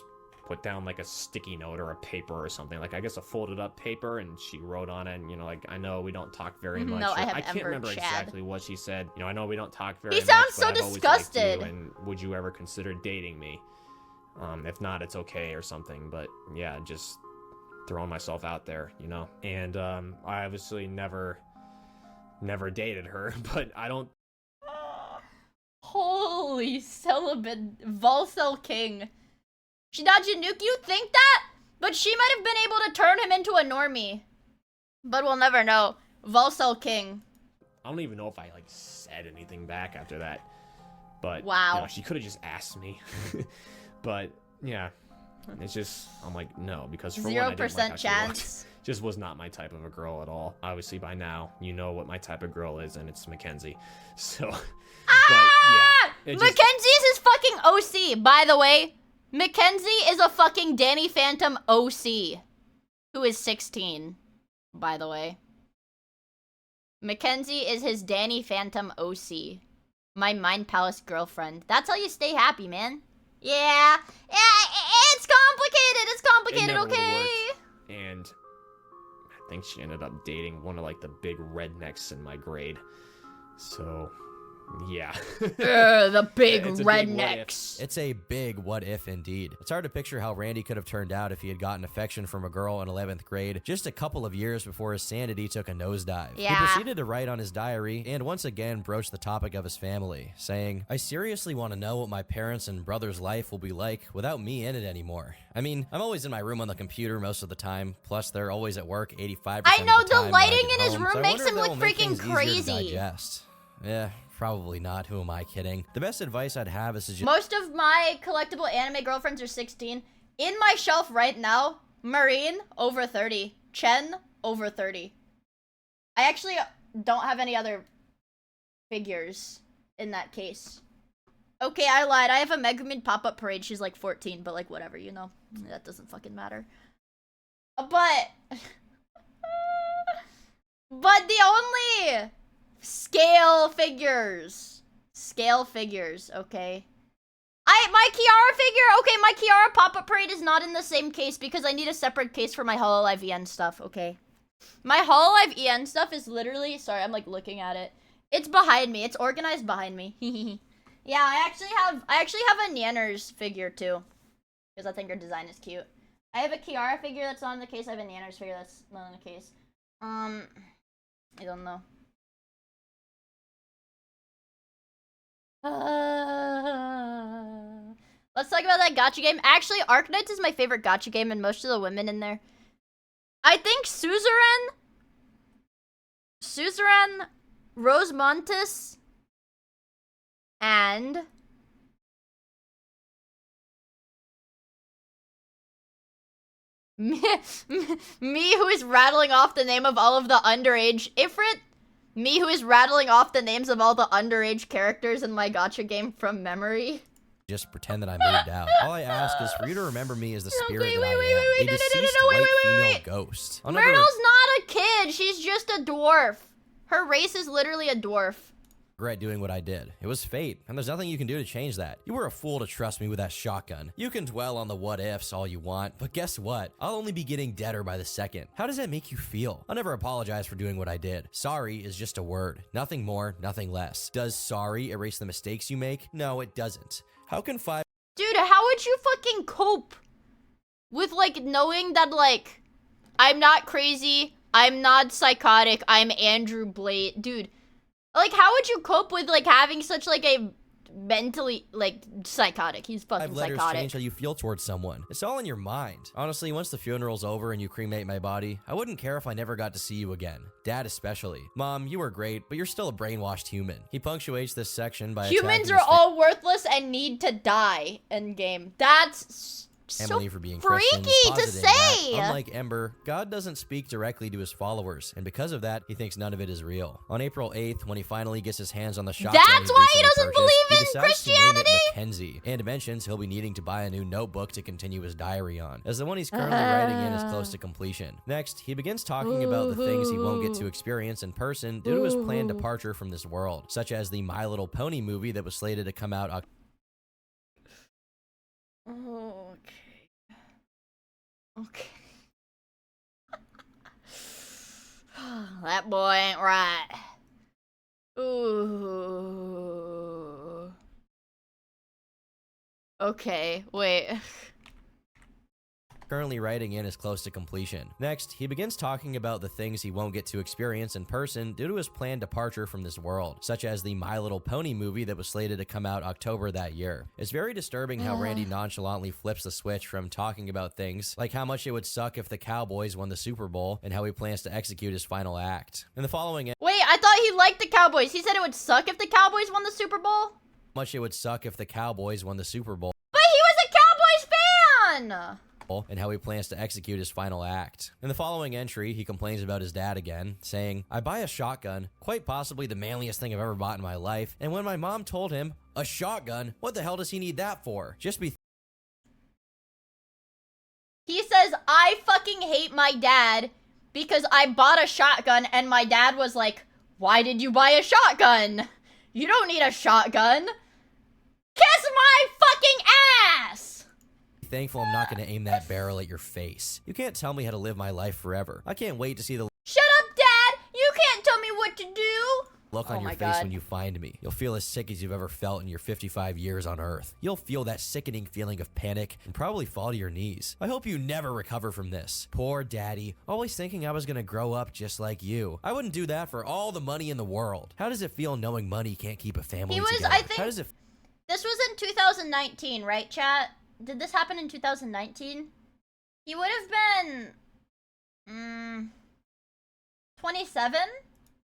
put down like a sticky note or a paper or something. Like, I guess a folded up paper, and she wrote on it, and, you know, like, I know we don't talk very much. No, I can't remember exactly what she said. You know, I know we don't talk very much. He sounds so but I've always disgusted. liked you, and would you ever consider dating me? If not, it's okay or something. But yeah, just... throwing myself out there, you know, and I obviously never dated her, but I don't. Holy celibate Volcel King. Shidaji Nuke, you think that? But she might have been able to turn him into a normie. But we'll never know. Volcel King. I don't even know if I like said anything back after that, but wow, you know, she could have just asked me. But yeah. It's just, I'm like, no, because for 0% chance. Just was not my type of a girl at all. Obviously, by now, you know what my type of girl is, and it's Mackenzie. So, but yeah. Mackenzie is his fucking OC, by the way. Mackenzie is a fucking Danny Phantom OC, who is 16, by the way. Mackenzie is his Danny Phantom OC. My Mind Palace girlfriend. That's how you stay happy, man. Yeah, it's complicated. It's complicated, okay? And I think she ended up dating one of like the big rednecks in my grade. So, yeah. The big rednecks. It's a big what if indeed. It's hard to picture how Randy could have turned out if he had gotten affection from a girl in 11th grade just a couple of years before his sanity took a nosedive. Yeah. He proceeded to write on his diary and once again broached the topic of his family, saying, I seriously want to know what my parents' and brother's life will be like without me in it anymore. I mean, I'm always in my room on the computer most of the time, plus they're always at work 85% of the time. I know, the lighting in his room makes him look freaking crazy. Yeah. Probably not. Who am I kidding? The best advice I'd have is to just... Most of my collectible anime girlfriends are 16. In my shelf right now, Marine, over 30. Chen, over 30. I actually don't have any other figures in that case. Okay, I lied. I have a Megumin pop-up parade. She's like 14, but like whatever, you know? That doesn't fucking matter. But... but the only... Scale figures, okay? My Kiara figure, okay, my Kiara pop-up parade is not in the same case because I need a separate case for my Hololive EN stuff, okay? My Hololive EN stuff is literally, sorry, I'm like looking at it. It's behind me, it's organized behind me. Yeah, I actually have a Nanners figure too, because I think her design is cute. I have a Kiara figure that's not in the case, I have a Nanners figure that's not in the case. I don't know. Let's talk about that gacha game. Actually, Arknights is my favorite gacha game, and most of the women in there. I think Suzerain, Rose Montes, and me, who is rattling off the name of all of the underage Ifrit. Me, who is rattling off the names of all the underage characters in my gacha game from memory. Just pretend that I moved out. All I ask is for you to remember me as the spirit that I am. A deceased white female ghost. Myrtle's not a kid. She's just a dwarf. Her race is literally a dwarf. regret doing what I did. It was fate, and there's nothing you can do to change that. You were a fool to trust me with that shotgun. You can dwell on the what ifs all you want, but guess what? I'll only be getting deader by the second. How does that make you feel? I'll never apologize for doing what I did. Sorry is just a word. Nothing more, nothing less. Does sorry erase the mistakes you make? No, it doesn't. How can 5... Dude, how would you fucking cope with, like, knowing that, like, I'm not crazy, I'm not psychotic, I'm Andrew Blade? Dude, like, how would you cope with, like, having such, like, a mentally, like, psychotic? He's fucking letters psychotic. change how you feel towards someone. It's all in your mind. Honestly, once the funeral's over and you cremate my body, I wouldn't care if I never got to see you again. Dad especially. Mom, you were great, but you're still a brainwashed human. He punctuates this section by Humans are all worthless and need to die in game. That's Emily so for being freaky Christians, to positing that, say. unlike Ember, God doesn't speak directly to his followers, and because of that, he thinks none of it is real. On April 8th, when he finally gets his hands on the shotgun, That's why he doesn't believe in he decides Christianity. to name it Mackenzie, and mentions he'll be needing to buy a new notebook to continue his diary on, as the one he's currently writing in is close to completion. Next, he begins talking about the things he won't get to experience in person due to his planned departure from this world, such as the My Little Pony movie that was slated to come out Okay. That boy ain't right. Ooh. Okay, wait. currently writing in is close to completion. Next, he begins talking about the things he won't get to experience in person due to his planned departure from this world, such as the My Little Pony movie that was slated to come out October that year. It's very disturbing how Randy nonchalantly flips the switch from talking about things like how much it would suck if the Cowboys won the Super Bowl and how he plans to execute his final act. In the following Wait, I thought he liked the Cowboys. He said it would suck if the Cowboys won the Super Bowl? much it would suck if the Cowboys won the Super Bowl. But he was a Cowboys fan! And how he plans to execute his final act. In the following entry, he complains about his dad again, saying, "I buy a shotgun, quite possibly the manliest thing I've ever bought in my life, and when my mom told him, a shotgun? What the hell does he need that for? Just be..." He says, I fucking hate my dad because I bought a shotgun and my dad was like, why did you buy a shotgun? You don't need a shotgun. Kiss my fucking ass! Thankful I'm not going to aim that barrel at your face. You can't tell me how to live my life forever. I can't wait to see the Shut up, Dad! You can't tell me what to do! look on your face when you find me. You'll feel as sick as you've ever felt in your 55 years on Earth. You'll feel that sickening feeling of panic and probably fall to your knees. I hope you never recover from this. Poor daddy, always thinking I was gonna grow up just like you. I wouldn't do that for all the money in the world. How does it feel knowing money can't keep a family He was, together? I think, How does it this was in 2019, right, chat? Did this happen in 2019? He would have been, 27?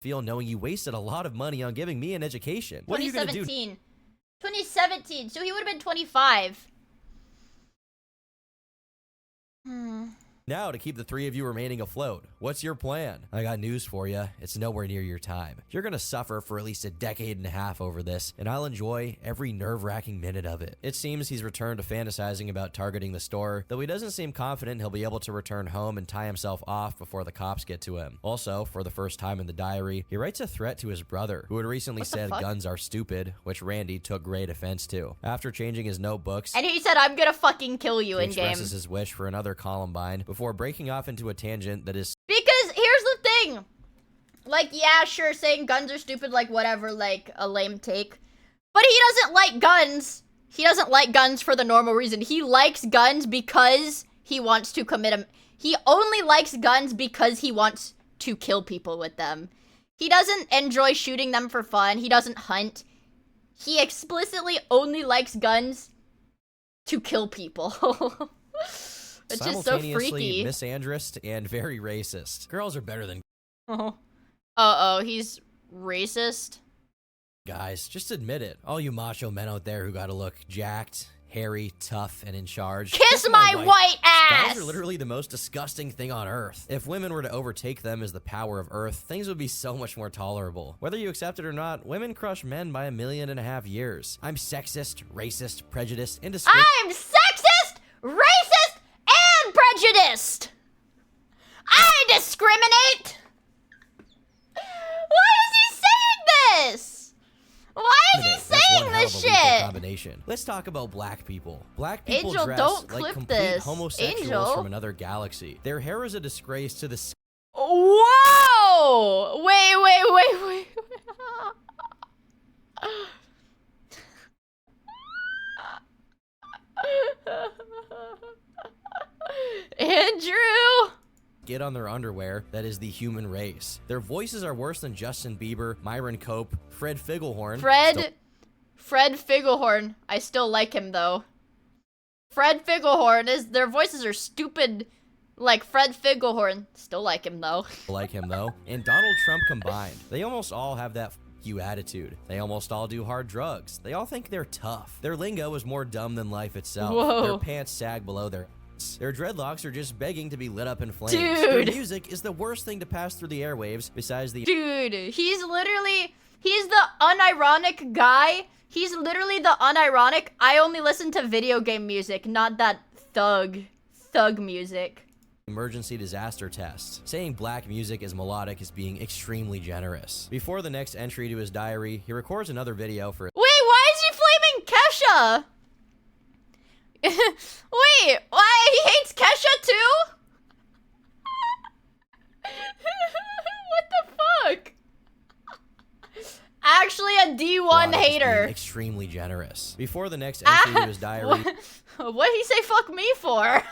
feel knowing you wasted a lot of money on giving me an education? What are you gonna do? 2017. So he would have been 25. Now, to keep the three of you remaining afloat, what's your plan? I got news for you. It's nowhere near your time. You're gonna suffer for at least a decade and a half over this, and I'll enjoy every nerve-wracking minute of it. It seems he's returned to fantasizing about targeting the store, though he doesn't seem confident he'll be able to return home and tie himself off before the cops get to him. Also, for the first time in the diary, he writes a threat to his brother, who had recently said guns are stupid, which Randy took great offense to. After changing his notebooks, And he said, I'm gonna fucking kill you he in game. expresses his wish for another Columbine before breaking off into a tangent that is Because here's the thing. Like, yeah, sure, saying guns are stupid, like, whatever, like, a lame take. But he doesn't like guns. He doesn't like guns for the normal reason. He likes guns because he wants to commit a... He only likes guns because he wants to kill people with them. He doesn't enjoy shooting them for fun. He doesn't hunt. He explicitly only likes guns to kill people. It's just so freaky. misandrist and very racist. Girls are better than he's racist. guys. Just admit it. All you macho men out there who gotta look jacked, hairy, tough, and in charge. Kiss my white ass! Guys are literally the most disgusting thing on Earth. If women were to overtake them as the power of Earth, things would be so much more tolerable. Whether you accept it or not, women crush men by 1.5 million years. I'm sexist, racist, prejudiced, and I'm sexist, racist, and prejudiced. I discriminate. Why is he saying this? discrimination. Let's talk about black people. Black people Angel, dress don't like clip complete this. homosexuals Angel? from another galaxy. Their hair is a disgrace to the Whoa! Wait. Andrew! get on their underwear that is the human race. Their voices are worse than Justin Bieber, Myron Cope, Fred Figglehorn. Fred Figglehorn. I still like him though. Fred Figglehorn their voices are stupid like Fred Figglehorn. Still like him though. And Donald Trump combined. They almost all have that you attitude. They almost all do hard drugs. They all think they're tough. Their lingo is more dumb than life itself. Whoa. Their pants sag below their Their dreadlocks are just begging to be lit up in flames. Dude. Their music is the worst thing to pass through the airwaves besides the Dude, he's the unironic guy. He's literally the unironic. I only listen to video game music, not that thug music. emergency disaster test. Saying black music is melodic is being extremely generous. Before the next entry to his diary, he records another video for Wait, why is he flaming Kesha? Wait, why? He hates Kesha too? What the fuck? Actually a D1 hater. Extremely generous. Before the next entry to his diary. What'd he say fuck me for?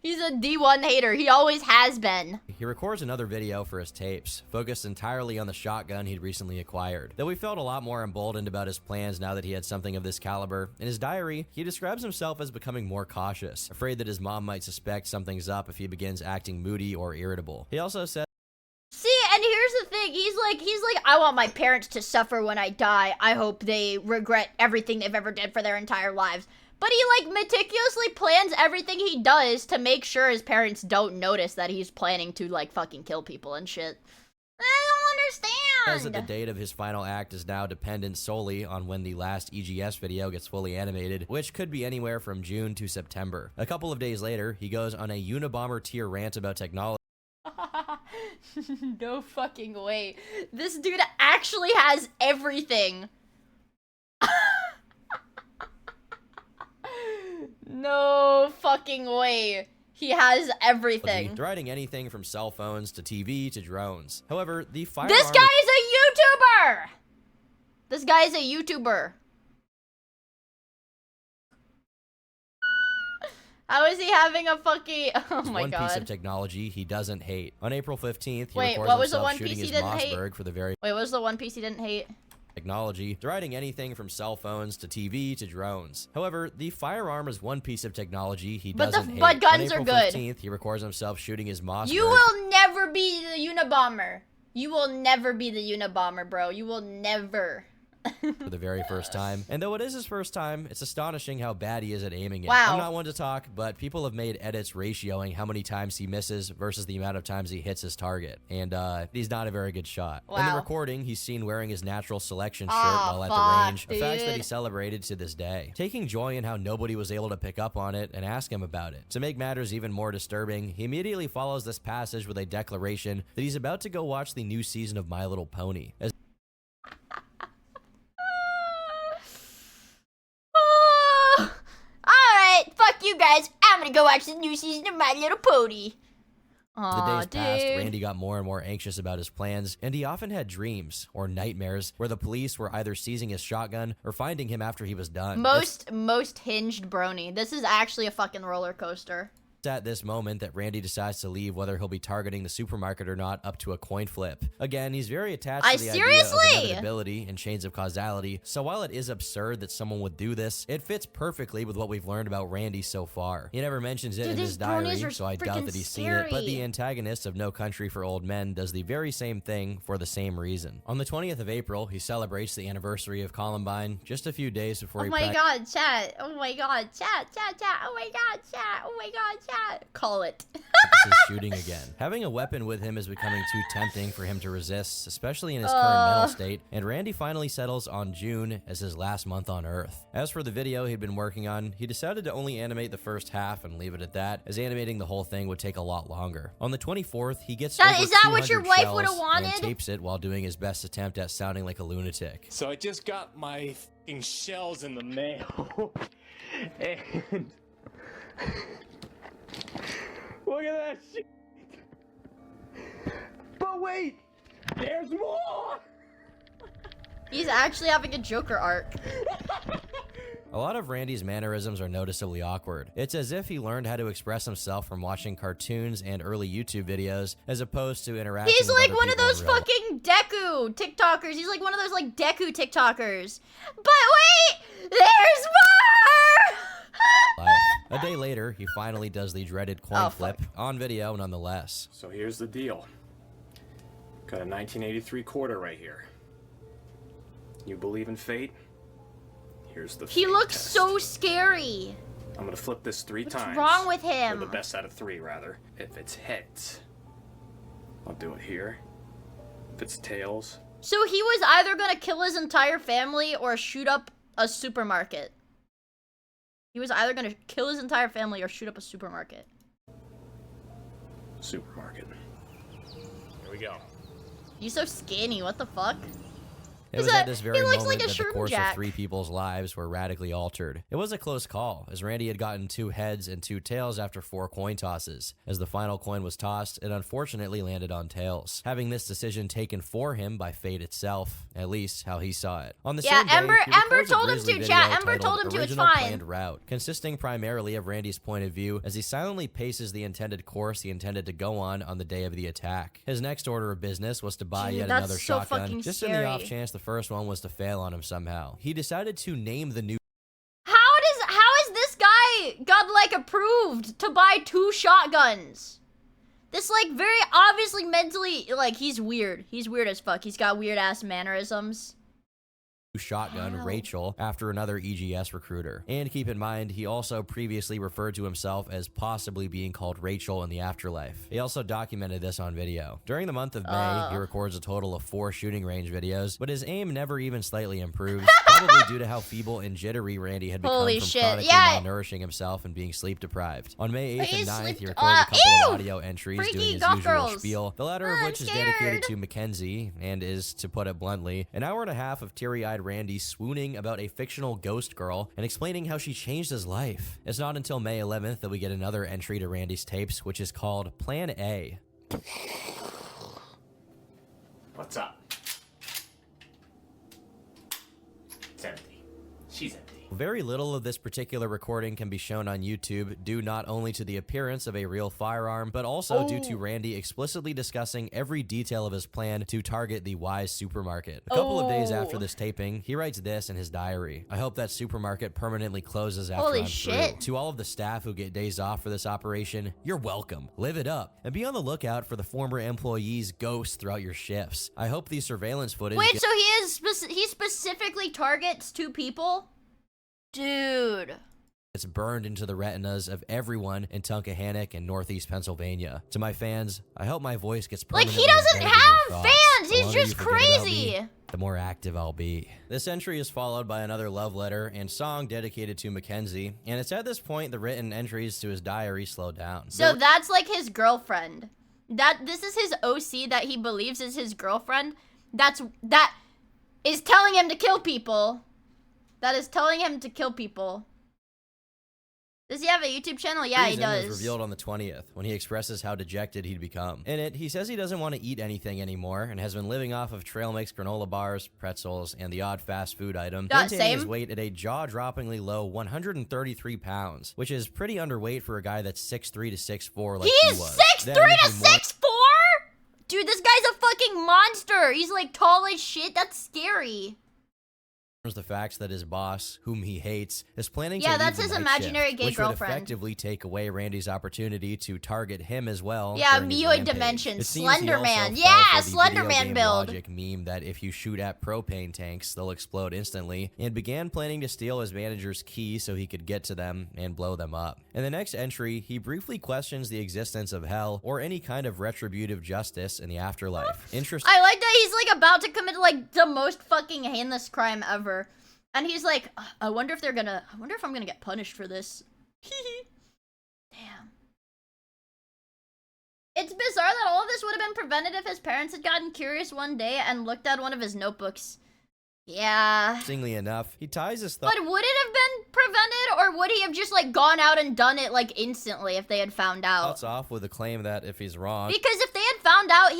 He's a D1 hater. He always has been. He records another video for his tapes, focused entirely on the shotgun he'd recently acquired. Though he felt a lot more emboldened about his plans now that he had something of this caliber, in his diary, he describes himself as becoming more cautious, afraid that his mom might suspect something's up if he begins acting moody or irritable. He also said, see, and here's the thing. He's like, I want my parents to suffer when I die. I hope they regret everything they've ever did for their entire lives. But he, like, meticulously plans everything he does to make sure his parents don't notice that he's planning to, like, fucking kill people and shit. I don't understand. says that the date of his final act is now dependent solely on when the last EGS video gets fully animated, which could be anywhere from June to September. A couple of days later, he goes on a Unabomber tier rant about technology. No fucking way. This dude actually has everything. No fucking way. He has everything. Riding anything from cell phones to TV to drones. However, the firearm... This guy is a YouTuber! This guy is a YouTuber. How is he having a fucking... Oh my god. One piece of technology he doesn't hate. On April 15th, he Wait, records what was the himself one shooting piece he his didn't hate? Mossberg for the very... Wait, what was the one piece he didn't hate? Technology, riding anything from cell phones to TV to drones. However, the firearm is one piece of technology he doesn't hate. But guns On are April good. 15th, he records himself shooting his Mossberg. You will never be the Unabomber. You will never be the Unabomber, bro. You will never. For the very first time. And though it is his first time, it's astonishing how bad he is at aiming it. Wow. I'm not one to talk, but people have made edits ratioing how many times he misses versus the amount of times he hits his target. And he's not a very good shot. In the Wow. recording, he's seen wearing his natural selection shirt Aw, while at fuck, the range, a fact that he dude. celebrated to this day. Taking joy in how nobody was able to pick up on it and ask him about it. To make matters even more disturbing, he immediately follows this passage with a declaration that he's about to go watch the new season of My Little Pony. As Alright, fuck you guys. I'm gonna go watch the new season of My Little Pony. the days passed, dude. Randy got more and more anxious about his plans, and he often had dreams, or nightmares, where the police were either seizing his shotgun or finding him after he was done. Most hinged brony. This is actually a fucking roller coaster. It's at this moment that Randy decides to leave, whether he'll be targeting the supermarket or not, up to a coin flip. Again, he's very attached to the idea of inevitability and chains of causality, so while it is absurd that someone would do this, it fits perfectly with what we've learned about Randy so far. He never mentions it in his diary, so I doubt that he's seen it, but the antagonist of No Country for Old Men does the very same thing for the same reason. On the 20th of April, he celebrates the anniversary of Columbine, just a few days before Oh he my god, chat. Oh my god, chat. Oh my god, chat. Oh my god, chat. Yeah, call it. Is shooting again. Having a weapon with him is becoming too tempting for him to resist, especially in his current mental state, and Randy finally settles on June as his last month on Earth. As for the video he'd been working on, he decided to only animate the first half and leave it at that, as animating the whole thing would take a lot longer. On the 24th, he gets over Is that what your 200 wife shells would have wanted? and tapes it while doing his best attempt at sounding like a lunatic. So I just got my f***ing shells in the mail. And look at that shit. But wait, there's more. He's actually having a Joker arc. A lot of Randy's mannerisms are noticeably awkward. It's as if he learned how to express himself from watching cartoons and early YouTube videos, as opposed to interacting He's with like other one of people those in real life. fucking Deku TikTokers. He's like one of those like Deku TikTokers. But wait, there's more! A day later, he finally does the dreaded coin flip, on video nonetheless. So here's the deal. Got a 1983 quarter right here. You believe in fate? Here's the He fate looks test. so scary. I'm gonna flip this 3 times. What's wrong with Or him? the best out of 3, rather. If it's heads, I'll do it here. If it's tails, So he was either gonna kill his entire family or shoot up a supermarket. He was either gonna kill his entire family or shoot up a supermarket. supermarket. Here we go. You so skinny, what the fuck? It was Is at that- this very he looks moment like a that the shroom course jack. of 3 people's lives were radically altered. It was a close call, as Randy had gotten 2 heads and 2 tails after 4 coin tosses. As the final coin was tossed, it unfortunately landed on tails, having this decision taken for him by fate itself, at least how he saw it. On the Yeah, same day, Ember- he Ember records a told him Grizzly to, video chat. Ember titled told him to, it's Original fine. Planned Route, consisting primarily of Randy's point of view as he silently paces the intended course he intended to go on the day of the attack. His next order of business was to buy Dude, yet that's another so shotgun, fucking just in the off scary. chance the first one was to fail on him somehow. He decided to name the new How is this guy got like approved to buy 2 shotguns? This like very obviously mentally like he's weird. He's weird as fuck. He's got weird ass mannerisms. shotgun, Wow. Rachel, after another EGS recruiter. And keep in mind, he also previously referred to himself as possibly being called Rachel in the afterlife. He also documented this on video. During the month of May, he records a total of 4 shooting range videos, but his aim never even slightly improves, probably due to how feeble and jittery Randy had become Holy from shit, chronically yeah. malnourishing himself and being sleep deprived. On May 8th He's and 9th, he sleep- records a couple ew! of audio entries Freaky doing his goth usual girls. spiel, the latter of I'm which is dedicated scared. to Mackenzie, and is, to put it bluntly, an hour and a half of teary-eyed Randy swooning about a fictional ghost girl and explaining how she changed his life. It's not until May 11th that we get another entry to Randy's tapes, which is called Plan A. What's up? It's empty. She's empty. Very little of this particular recording can be shown on YouTube, due not only to the appearance of a real firearm, but also due to Randy explicitly discussing every detail of his plan to target the Wise supermarket. A couple of days after this taping, he writes this in his diary. I hope that supermarket permanently closes after Holy I'm shit. through. To all of the staff who get days off for this operation, you're welcome. Live it up. And be on the lookout for the former employees' ghosts throughout your shifts. I hope these surveillance footage Wait, get- so he specifically targets 2 people? Dude. It's burned into the retinas of everyone in Tunkhannock and Northeast Pennsylvania. To my fans, I hope my voice gets Like, permanently he doesn't embedded in your have thoughts. fans, The he's longer just you forget about crazy. me, the more active I'll be. This entry is followed by another love letter and song dedicated to Mackenzie, and it's at this point the written entries to his diary slow down. So that's like his girlfriend. This is his OC that he believes is his girlfriend. That is telling him to kill people. That is telling him to kill people. Does he have a YouTube channel? Yeah, he Reason does. was revealed on the 20th, when he expresses how dejected he'd become. In it, he says he doesn't want to eat anything anymore, and has been living off of trail mix granola bars, pretzels, and the odd fast food item, maintaining his same. weight at a jaw-droppingly low 133 pounds, which is pretty underweight for a guy that's 6'3 to 6'4 like he He's was. 6'3 Then, to he more- 6'4? Dude, this guy's a fucking monster. He's like tall as shit. That's scary. the facts that his boss, whom he hates, is planning to Yeah, leave that's the his night imaginary shift, gay which girlfriend. would effectively take away Randy's opportunity to target him as well. Yeah, during his Mioid rampage. dimension, It seems he Slender also Man. fell Yeah, for the Slender video Man game build. logic meme that if you shoot at propane tanks, they'll explode instantly, and began planning to steal his manager's key so he could get to them and blow them up. In the next entry, he briefly questions the existence of hell or any kind of retributive justice in the afterlife. Interesting. I like that he's like about to commit like the most fucking heinous crime ever. And he's like, I wonder if I'm gonna get punished for this. Damn. It's bizarre that all of this would have been prevented if his parents had gotten curious one day and looked at one of his notebooks. Yeah. Interestingly enough, he ties his thought. But would it have been prevented, or would he have just like gone out and done it like instantly if they had found out? Thoughts off with the claim that if he's wrong, Because if they had found out,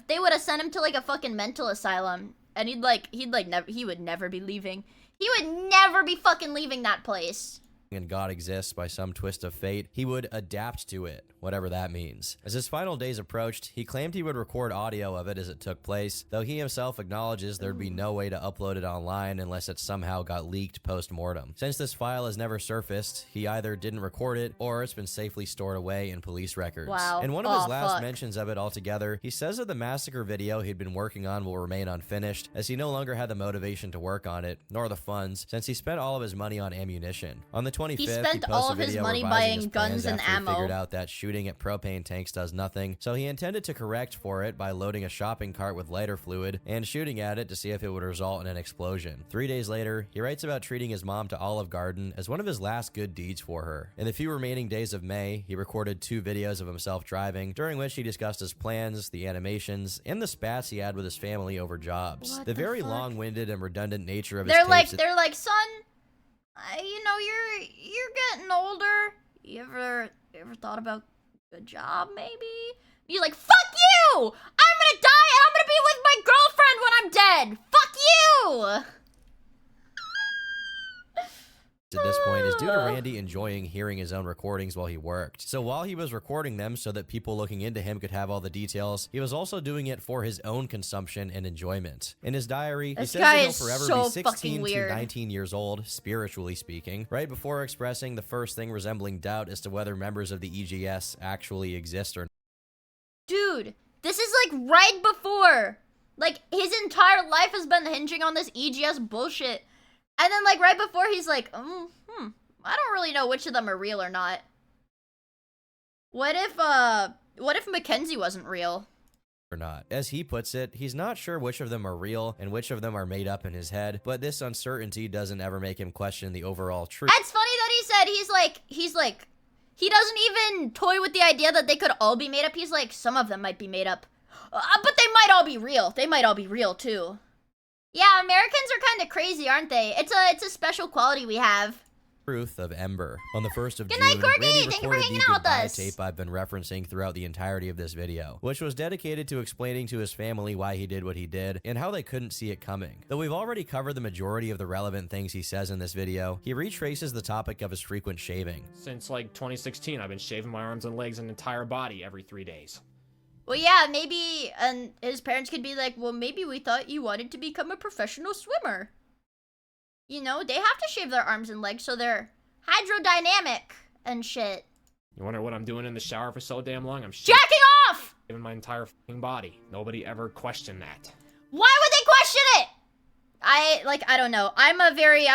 they would have sent him to like a fucking mental asylum, and he would never be leaving. He would never be fucking leaving that place. and God exists by some twist of fate, he would adapt to it, whatever that means. As his final days approached, he claimed he would record audio of it as it took place, though he himself acknowledges there'd be no way to upload it online unless it somehow got leaked post-mortem. Since this file has never surfaced, he either didn't record it or it's been safely stored away in police records. Wow. In one of his last mentions of it altogether, he says that the massacre video he'd been working on will remain unfinished, as he no longer had the motivation to work on it, nor the funds, since he spent all of his money on ammunition. On the 25th, he spent all of his money buying guns and ammo. He figured out that shooting at propane tanks does nothing, so he intended to correct for it by loading a shopping cart with lighter fluid and shooting at it to see if it would result in an explosion. 3 days later, he writes about treating his mom to Olive Garden as one of his last good deeds for her. In the few remaining days of May, he recorded 2 videos of himself driving, during which he discussed his plans, the animations, and the spats he had with his family over jobs. The very long-winded and redundant nature of his tapes. They're like, son, you know, you're getting older. You ever thought about a job, maybe? He's like, fuck you! I'm gonna die and I'm gonna be with my girlfriend when I'm dead! Fuck you! At this point is due to Randy enjoying hearing his own recordings while he worked. So while he was recording them so that people looking into him could have all the details, he was also doing it for his own consumption and enjoyment. In his diary, he says that he'll forever be 16 to 19 years old, spiritually speaking, right before expressing the first thing resembling doubt as to whether members of the EGS actually exist or not. Dude, this is like right before. Like, his entire life has been hinging on this EGS bullshit. And then, like, right before, he's like, I don't really know which of them are real or not. What if Mackenzie wasn't real? Or not. As he puts it, he's not sure which of them are real and which of them are made up in his head, but this uncertainty doesn't ever make him question the overall truth. It's funny that he said he doesn't even toy with the idea that they could all be made up. He's like, some of them might be made up. But they might all be real. They might all be real, too. Yeah, Americans are kind of crazy, aren't they? It's a special quality we have. Truth of Ember. On the 1st of Good June, night, Corky. Randy Thank you for recorded hanging the out with goodbye us. tape I've been referencing throughout the entirety of this video, which was dedicated to explaining to his family why he did what he did and how they couldn't see it coming. Though we've already covered the majority of the relevant things he says in this video, he retraces the topic of his frequent shaving. Since like 2016, I've been shaving my arms and legs and entire body every 3 days. Well, yeah, maybe, and his parents could be like, well, maybe we thought you wanted to become a professional swimmer. You know, they have to shave their arms and legs so they're hydrodynamic and shit. You wonder what I'm doing in the shower for so damn long? I'm jacking off! Shaving my entire fucking body. Nobody ever questioned that. Why would they question it? I don't know. I'm a very,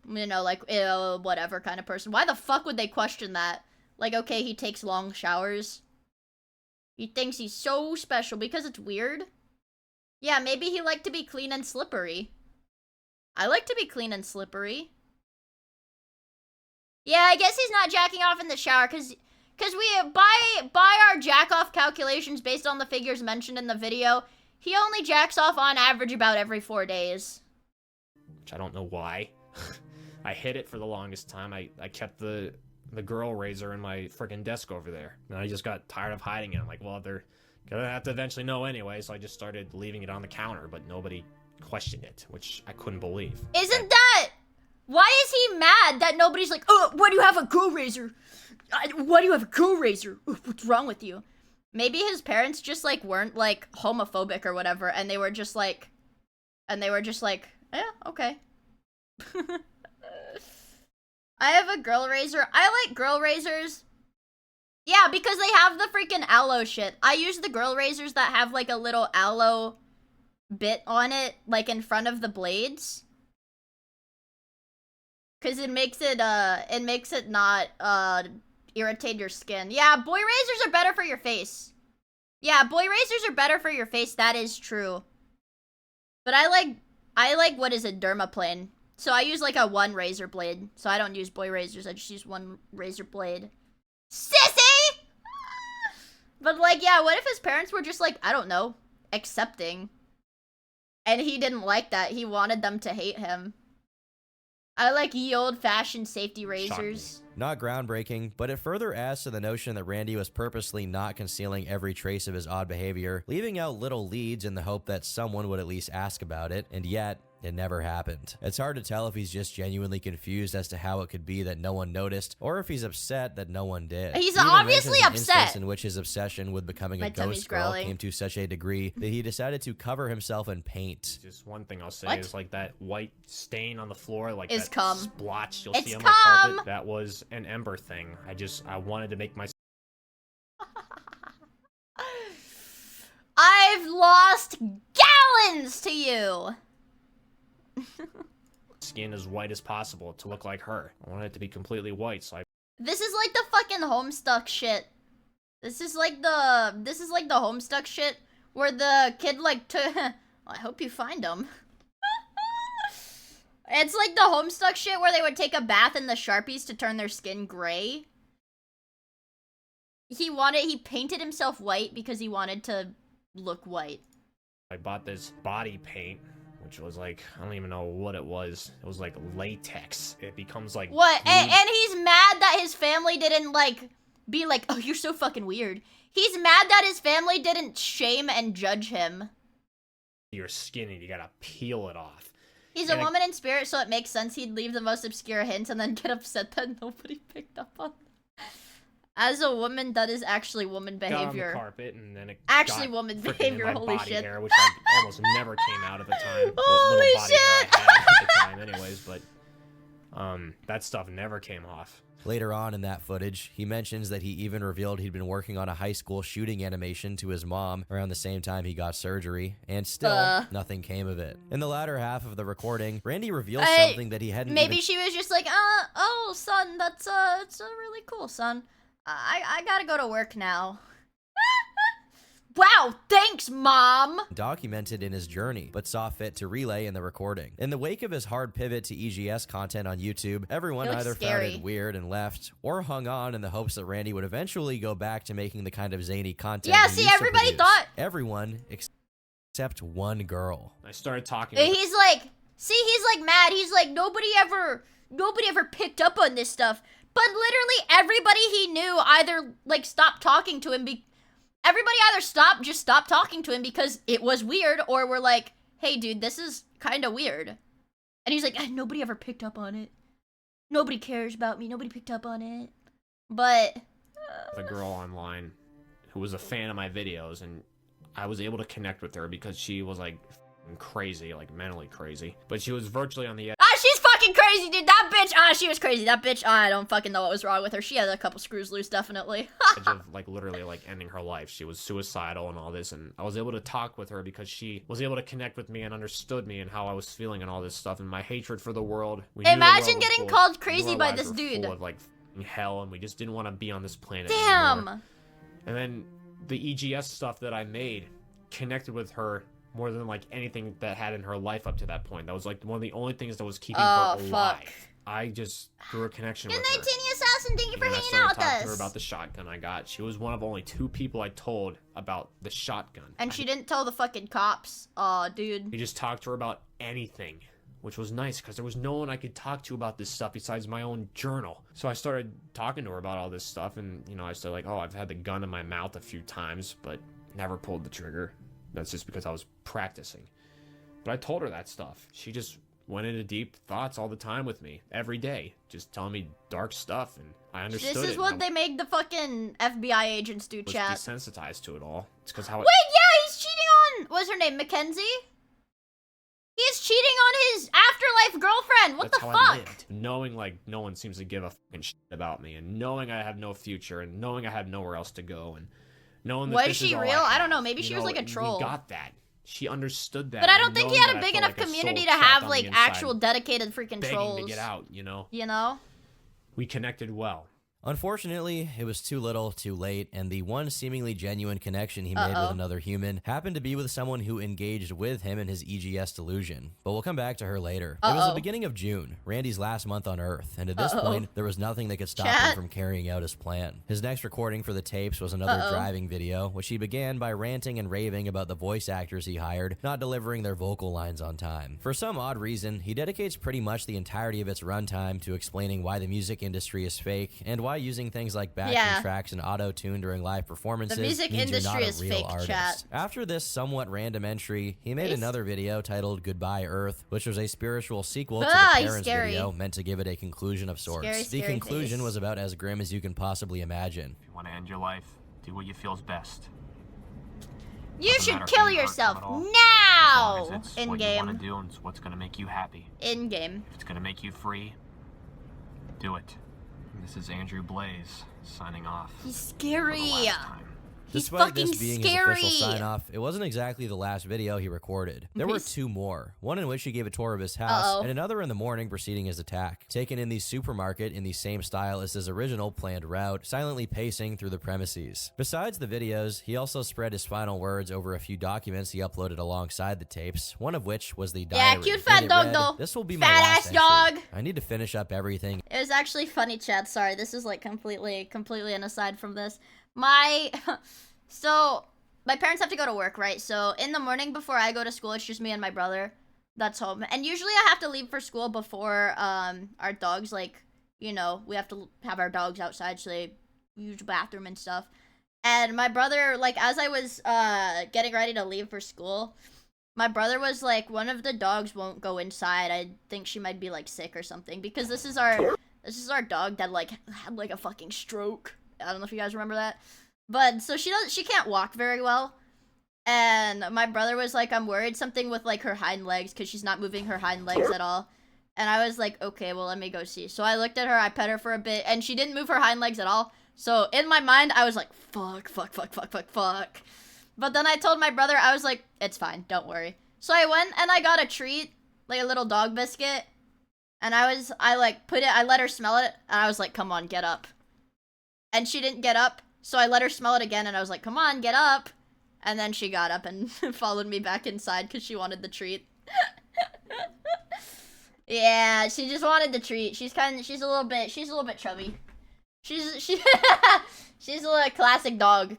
you know, like, whatever kind of person. Why the fuck would they question that? Like, okay, he takes long showers. He thinks he's so special because it's weird. Yeah, maybe he liked to be clean and slippery. I like to be clean and slippery. Yeah, I guess he's not jacking off in the shower because we, by our jack off calculations based on the figures mentioned in the video, he only jacks off on average about every 4 days. Which I don't know why. I hid it for the longest time. I kept the girl razor in my freaking desk over there. And I just got tired of hiding it. I'm like, well, they're gonna have to eventually know anyway, so I just started leaving it on the counter, but nobody questioned it, which I couldn't believe. Isn't that... Why is he mad that nobody's like, oh, why do you have a girl razor? Why do you have a girl razor? What's wrong with you? Maybe his parents just, like, weren't, like, homophobic or whatever, and they were just like, Yeah, okay. I have a girl razor. I like girl razors. Yeah, because they have the freaking aloe shit. I use the girl razors that have like a little aloe bit on it, like in front of the blades. Cause it makes it not irritate your skin. Yeah, boy razors are better for your face. Yeah, boy razors are better for your face, that is true. But I like what is it, dermaplane. So I use like a one razor blade. So I don't use boy razors, I just use one razor blade. Sissy! But like, yeah, what if his parents were just like, I don't know, accepting? And he didn't like that, he wanted them to hate him. I like ye old-fashioned safety razors. Not groundbreaking, but it further adds to the notion that Randy was purposely not concealing every trace of his odd behavior, leaving out little leads in the hope that someone would at least ask about it, and yet, it never happened. It's hard to tell if he's just genuinely confused as to how it could be that no one noticed, or if he's upset that no one did. He's He even obviously mentions an upset. instance in which his obsession with becoming My a tummy's ghost girl growling. came to such a degree that he decided to cover himself in paint. Just one thing I'll say What? is like that white stain on the floor, like Is that cum. splotch you'll It's see on cum. my carpet. That was an Ember thing. I wanted to make my I've lost gallons to you! skin as white as possible to look like her. I wanted it to be completely white, so I This is like the fucking Homestuck shit. This is like the Homestuck shit where the kid like I hope you find them. It's like the Homestuck shit where they would take a bath in the Sharpies to turn their skin gray. He painted himself white because he wanted to look white. bought this body paint, which was like, I don't even know what it was. It was like latex. It becomes like What? glue. And he's mad that his family didn't like be like, oh, you're so fucking weird. He's mad that his family didn't shame and judge him. Your skin and you gotta peel it off. He's And a woman in spirit, so it makes sense he'd leave the most obscure hints and then get upset that nobody picked up on. As a woman, that is actually woman got on the behavior. carpet and then it Actually got woman frickin' behavior, in my holy body shit. hair, which like almost never came out at the time. Holy little body hair shit! I had at the time anyways, but that stuff never came off. Later on in that footage, he mentions that he even revealed he'd been working on a high school shooting animation to his mom around the same time he got surgery, and still, nothing came of it. In the latter half of the recording, Randy reveals something that he hadn't Maybe even... she was just like, oh, son, that's it's really cool, son. I gotta go to work now. Wow, thanks, Mom! documented in his journey, but saw fit to relay in the recording. In the wake of his hard pivot to EGS content on YouTube, everyone He looks either scary. found it weird and left, or hung on in the hopes that Randy would eventually go back to making the kind of zany content Yeah, he see, used to everybody produce. thought- Everyone except one girl. I started talking with He's like, he's like mad. He's like, nobody ever picked up on this stuff. But literally everybody he knew either like stopped talking to him. Everybody either just stopped talking to him because it was weird, or were like, hey dude, this is kind of weird. And he's like, nobody ever picked up on it. Nobody cares about me. Nobody picked up on it. But a girl online who was a fan of my videos, and I was able to connect with her because she was like crazy, like mentally crazy, but she was virtually on the edge she's fucking crazy, dude. That bitch, she was crazy. That bitch, I don't fucking know what was wrong with her. She had a couple screws loose, definitely. of like literally like ending her life. She was suicidal and all this, and I was able to talk with her because she was able to connect with me and understood me and how I was feeling and all this stuff and my hatred for the world. We knew the Imagine world was getting full- called we knew crazy our by lives this were dude. full of like hell, and we just didn't want to be on this planet Damn. anymore. And then the EGS stuff that I made connected with her more than like anything that had in her life up to that point. That was like one of the only things that was keeping her alive. Fuck. I just grew a connection Good with night, her. Tiny Assassin. Thank you And for then I hanging started out with talking to her us. about the shotgun I got. She was one of only 2 people I told about the shotgun. And she didn't tell the fucking cops. Aw, dude. We just talked to her about anything, which was nice because there was no one I could talk to about this stuff besides my own journal. So I started talking to her about all this stuff, and you know, I said like, oh, I've had the gun in my mouth a few times, but never pulled the trigger. That's just because I was practicing. But I told her that stuff. She just went into deep thoughts all the time with me, every day, just telling me dark stuff, and I understood it. This is what they make the fucking FBI agents do, was chat. desensitized to it all. It's because how Wait, yeah, he's cheating on, what's her name, Mackenzie? He's cheating on his afterlife girlfriend. What That's the how I fuck? lived. Knowing like no one seems to give a fucking shit about me, and knowing I have no future, and knowing I have nowhere else to go, and knowing that Was this she is all real? I I don't have. know. Maybe she was like a troll. We got that. She understood that. But I don't and think he knowing had that a big I felt enough like a soul community to trapped have on the like inside, actual dedicated freaking begging trolls. to get out, you know? You know? We connected well. Unfortunately, it was too little, too late, and the one seemingly genuine connection he made with another human happened to be with someone who engaged with him in his EGS delusion. But we'll come back to her later. It was the beginning of June, Randy's last month on Earth, and at this point, there was nothing that could stop him from carrying out his plan. His next recording for the tapes was another driving video, which he began by ranting and raving about the voice actors he hired not delivering their vocal lines on time. For some odd reason, he dedicates pretty much the entirety of its runtime to explaining why the music industry is fake and why using things like backing tracks and auto-tune during live performances The music means industry you're not is a real fake, artist. chat. After this somewhat random entry, he made another video titled Goodbye Earth, which was a spiritual sequel to the Parents video meant to give it a conclusion of sorts. The conclusion was about as grim as you can possibly imagine. If you want to end your life, do what you feel is best. You Doesn't should matter if kill you hurt yourself them at all. now! As long as it's In what you want game. to do and it's what's going to make you happy. In game. If it's going to make you free, do it. This is Andrew Blaze, signing off. He's scary. He's Despite fucking this being scary. his official sign-off, it wasn't exactly the last video he recorded. There were He's- two more, one in which he gave a tour of his house, and another in the morning preceding his attack, taken in the supermarket in the same style as his original planned route, silently pacing through the premises. Besides the videos, he also spread his final words over a few documents he uploaded alongside the tapes, one of which was the diary. Yeah, cute fat And it dog read, though. "This will be my Fat last ass entry. dog. I need to finish up everything." It was actually funny, Chad. Sorry, this is like completely an aside from this. So, my parents have to go to work, right? So, in the morning before I go to school, it's just me and my brother that's home. And usually I have to leave for school before our dogs, like, you know, we have to have our dogs outside so they use the bathroom and stuff. And my brother, like, as I was getting ready to leave for school, my brother was like, one of the dogs won't go inside. I think she might be, like, sick or something. Because this is our dog that, like, had, like, a fucking stroke. I don't know if you guys remember that. But, so she can't walk very well. And my brother was like, I'm worried something with, like, her hind legs, because she's not moving her hind legs at all. And I was like, okay, well, let me go see. So I looked at her, I pet her for a bit, and she didn't move her hind legs at all. So in my mind, I was like, fuck. But then I told my brother, I was like, it's fine, don't worry. So I went and I got a treat, like a little dog biscuit. And I let her smell it, and I was like, come on, get up. And she didn't get up, so I let her smell it again, and I was like, come on, get up. And then she got up and followed me back inside because she wanted the treat. Yeah, she just wanted the treat. She's a little bit chubby. She's a little classic dog.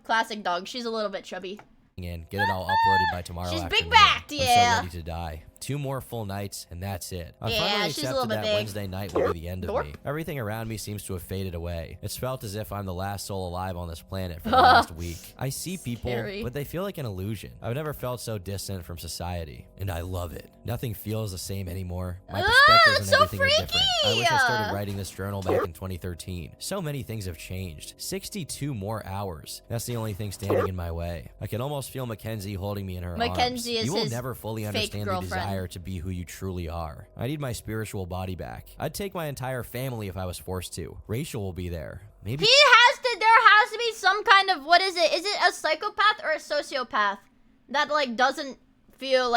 She's a little bit chubby. And get it all uploaded by tomorrow She's afternoon. big-backed, I'm yeah. so ready to die. 2 more full nights, and that's it. I Yeah, finally she's a little accepted bit that big. Wednesday night will be the end of me. Everything around me seems to have faded away. It's felt as if I'm the last soul alive on this planet for the last week. I see people, Scary. but they feel like an illusion. I've never felt so distant from society, and I love it. Nothing feels the same anymore. My perspectives and so everything are different. I wish I started freaky! writing this journal back in 2013. So many things have changed. 62 more hours. That's the only thing standing in my way. I can almost feel Mackenzie holding me in her arms. Mackenzie is You will his never fully fake understand the girlfriend. desire to be who you truly are. I need my spiritual body back. I'd take my entire family if I was forced to. Rachel will be there. Maybe There has to be some kind of, what is it? Is it a psychopath or a sociopath that, like, doesn't feel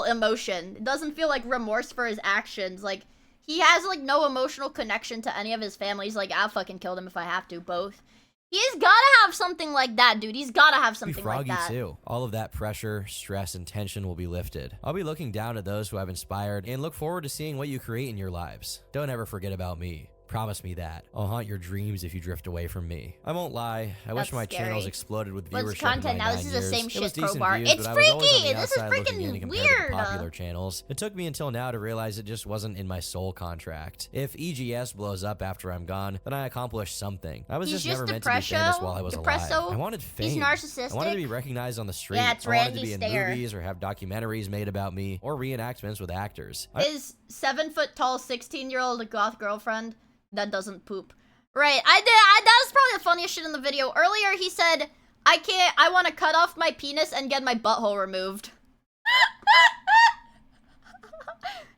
emotion? It doesn't feel like remorse for his actions. Like, he has, like, no emotional connection to any of his family. He's like, I'll fucking kill them if I have to, both. He's gotta have something like that, dude. He's gotta have be something like froggy that. too. All of that pressure, stress, and tension will be lifted. I'll be looking down at those who I've inspired and look forward to seeing what you create in your lives. Don't ever forget about me. Promise me that. I'll haunt your dreams if you drift away from me. I won't lie. I wish That's my scary. channels exploded with What's viewership content in my now? 9 This is the years. same It was shit, decent Crowbar. views, It's but I was always on freaky! the This is outside looking in freaking compared to weird. the popular channels. It took me until now to realize it just wasn't in my soul contract. If EGS blows up after I'm gone, then I accomplished something. I was He's just never just meant to be famous while I was depresso. alive. I wanted fame. He's narcissistic. I wanted to be recognized on the street. Yeah, it's I wanted to Randy be in Stair. movies or have documentaries made about me or reenactments with actors. His 7-foot-tall, 16-year-old goth girlfriend that doesn't poop. Right, that was probably the funniest shit in the video. Earlier, he said, I want to cut off my penis and get my butthole removed.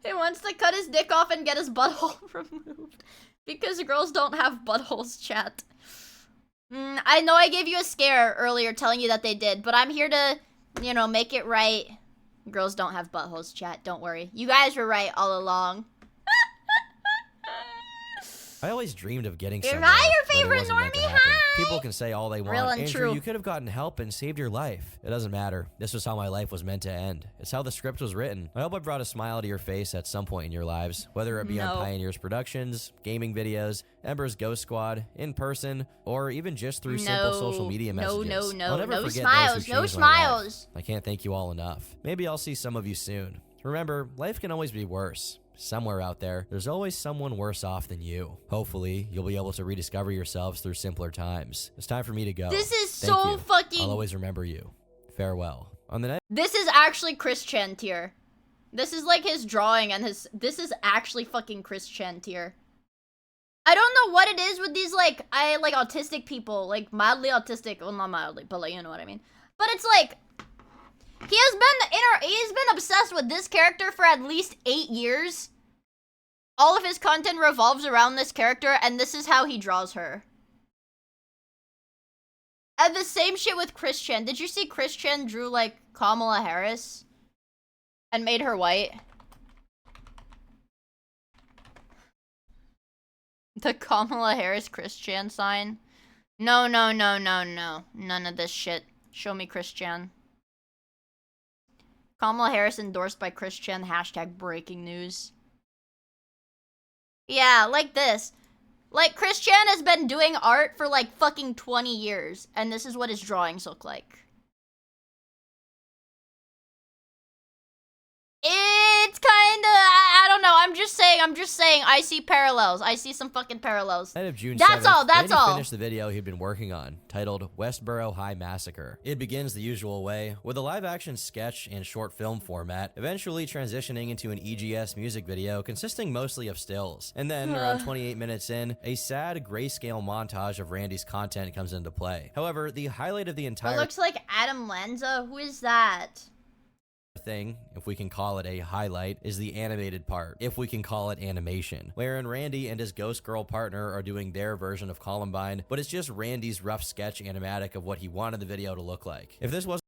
He wants to cut his dick off and get his butthole removed. Because girls don't have buttholes, chat. I know I gave you a scare earlier telling you that they did, but I'm here to, you know, make it right. Girls don't have buttholes, chat. Don't worry. You guys were right all along. I always dreamed of getting Is somewhere, that your but it favorite wasn't meant to normie? happen. Hi! People can say all they want. Real and Andrew, true. you could have gotten help and saved your life. It doesn't matter. This was how my life was meant to end. It's how the script was written. I hope I brought a smile to your face at some point in your lives, whether it be on No. Pioneers Productions, gaming videos, Ember's Ghost Squad, in person, or even just through simple social media No, messages. no, I'll never no forget smiles, those who no changed my life. smiles. I can't thank you all enough. Maybe I'll see some of you soon. Remember, life can always be worse. Somewhere out there, there's always someone worse off than you. Hopefully, you'll be able to rediscover yourselves through simpler times. It's time for me to go. This is Thank so you. fucking... I'll always remember you. Farewell. On the next... This is actually Chris Chan tier. This is like his drawing and his... This is actually fucking Chris Chan tier. I don't know what it is with these, like, autistic people. Like, mildly autistic. Well, not mildly, but, like, you know what I mean. But it's like... He's been obsessed with this character for at least 8 years. All of his content revolves around this character, and this is how he draws her. And the same shit with Chris Chan. Did you see Chris Chan drew, like, Kamala Harris? And made her white? The Kamala Harris Chris Chan sign? No, no, no, no, no. None of this shit. Show me Chris Chan. Kamala Harris endorsed by Chris Chan. Hashtag breaking news. Yeah, like this. Like, Chris Chan has been doing art for like fucking 20 years. And this is what his drawings look like. It's kinda... I don't know. I'm just saying. I see parallels. I see some fucking parallels. Night of June That's 7th, all, that's Randy all. finished the video he'd been working on, titled Westboro High Massacre. It begins the usual way, with a live-action sketch and short film format, eventually transitioning into an EGS music video consisting mostly of stills. And then, around 28 minutes in, a sad grayscale montage of Randy's content comes into play. However, the highlight of the It entire looks like Adam Lanza. Who is that? thing, if we can call it a highlight, is the animated part, if we can call it animation, wherein Randy and his ghost girl partner are doing their version of Columbine, but it's just Randy's rough sketch animatic of what he wanted the video to look like. If this was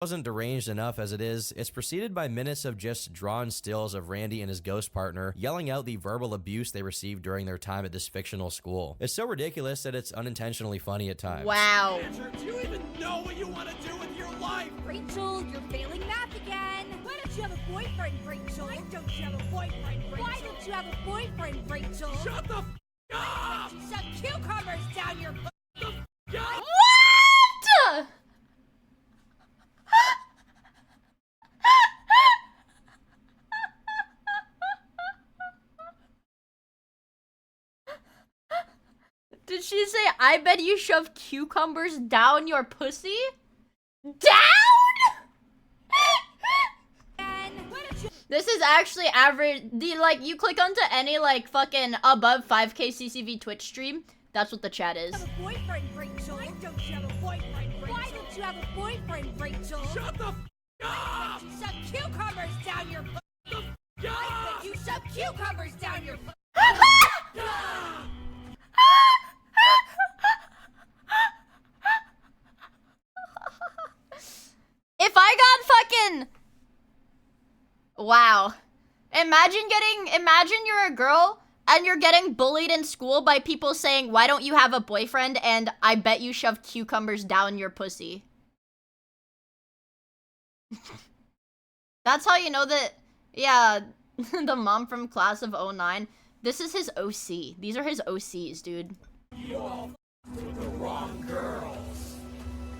wasn't deranged enough as it is, it's preceded by minutes of just drawn stills of Randy and his ghost partner yelling out the verbal abuse they received during their time at this fictional school. It's so ridiculous that it's unintentionally funny at times. Wow. Do you even know what you want to do with your life? Rachel, you're failing math again. Why don't you have a boyfriend, Rachel? Why don't you have a boyfriend, Rachel? Why don't you have a boyfriend, Rachel? Shut the f up! Shove cucumbers down your What? Did she say, I bet you shove cucumbers down your pussy? Down? This is actually average. Like, you click onto any, like, fucking above 5k CCV Twitch stream, that's what the chat is. Have a boyfriend, Rachel. Why don't you have a boyfriend, Rachel? Why don't you have a boyfriend, Rachel? Shut the f up! Shove cucumbers down your I bet you shove cucumbers down your If I got fucking... Wow. Imagine you're a girl and you're getting bullied in school by people saying, why don't you have a boyfriend? And I bet you shove cucumbers down your pussy. That's how you know that, yeah, the mom from class of 09, this is his OC. These are his OCs, dude. You all with the wrong girls.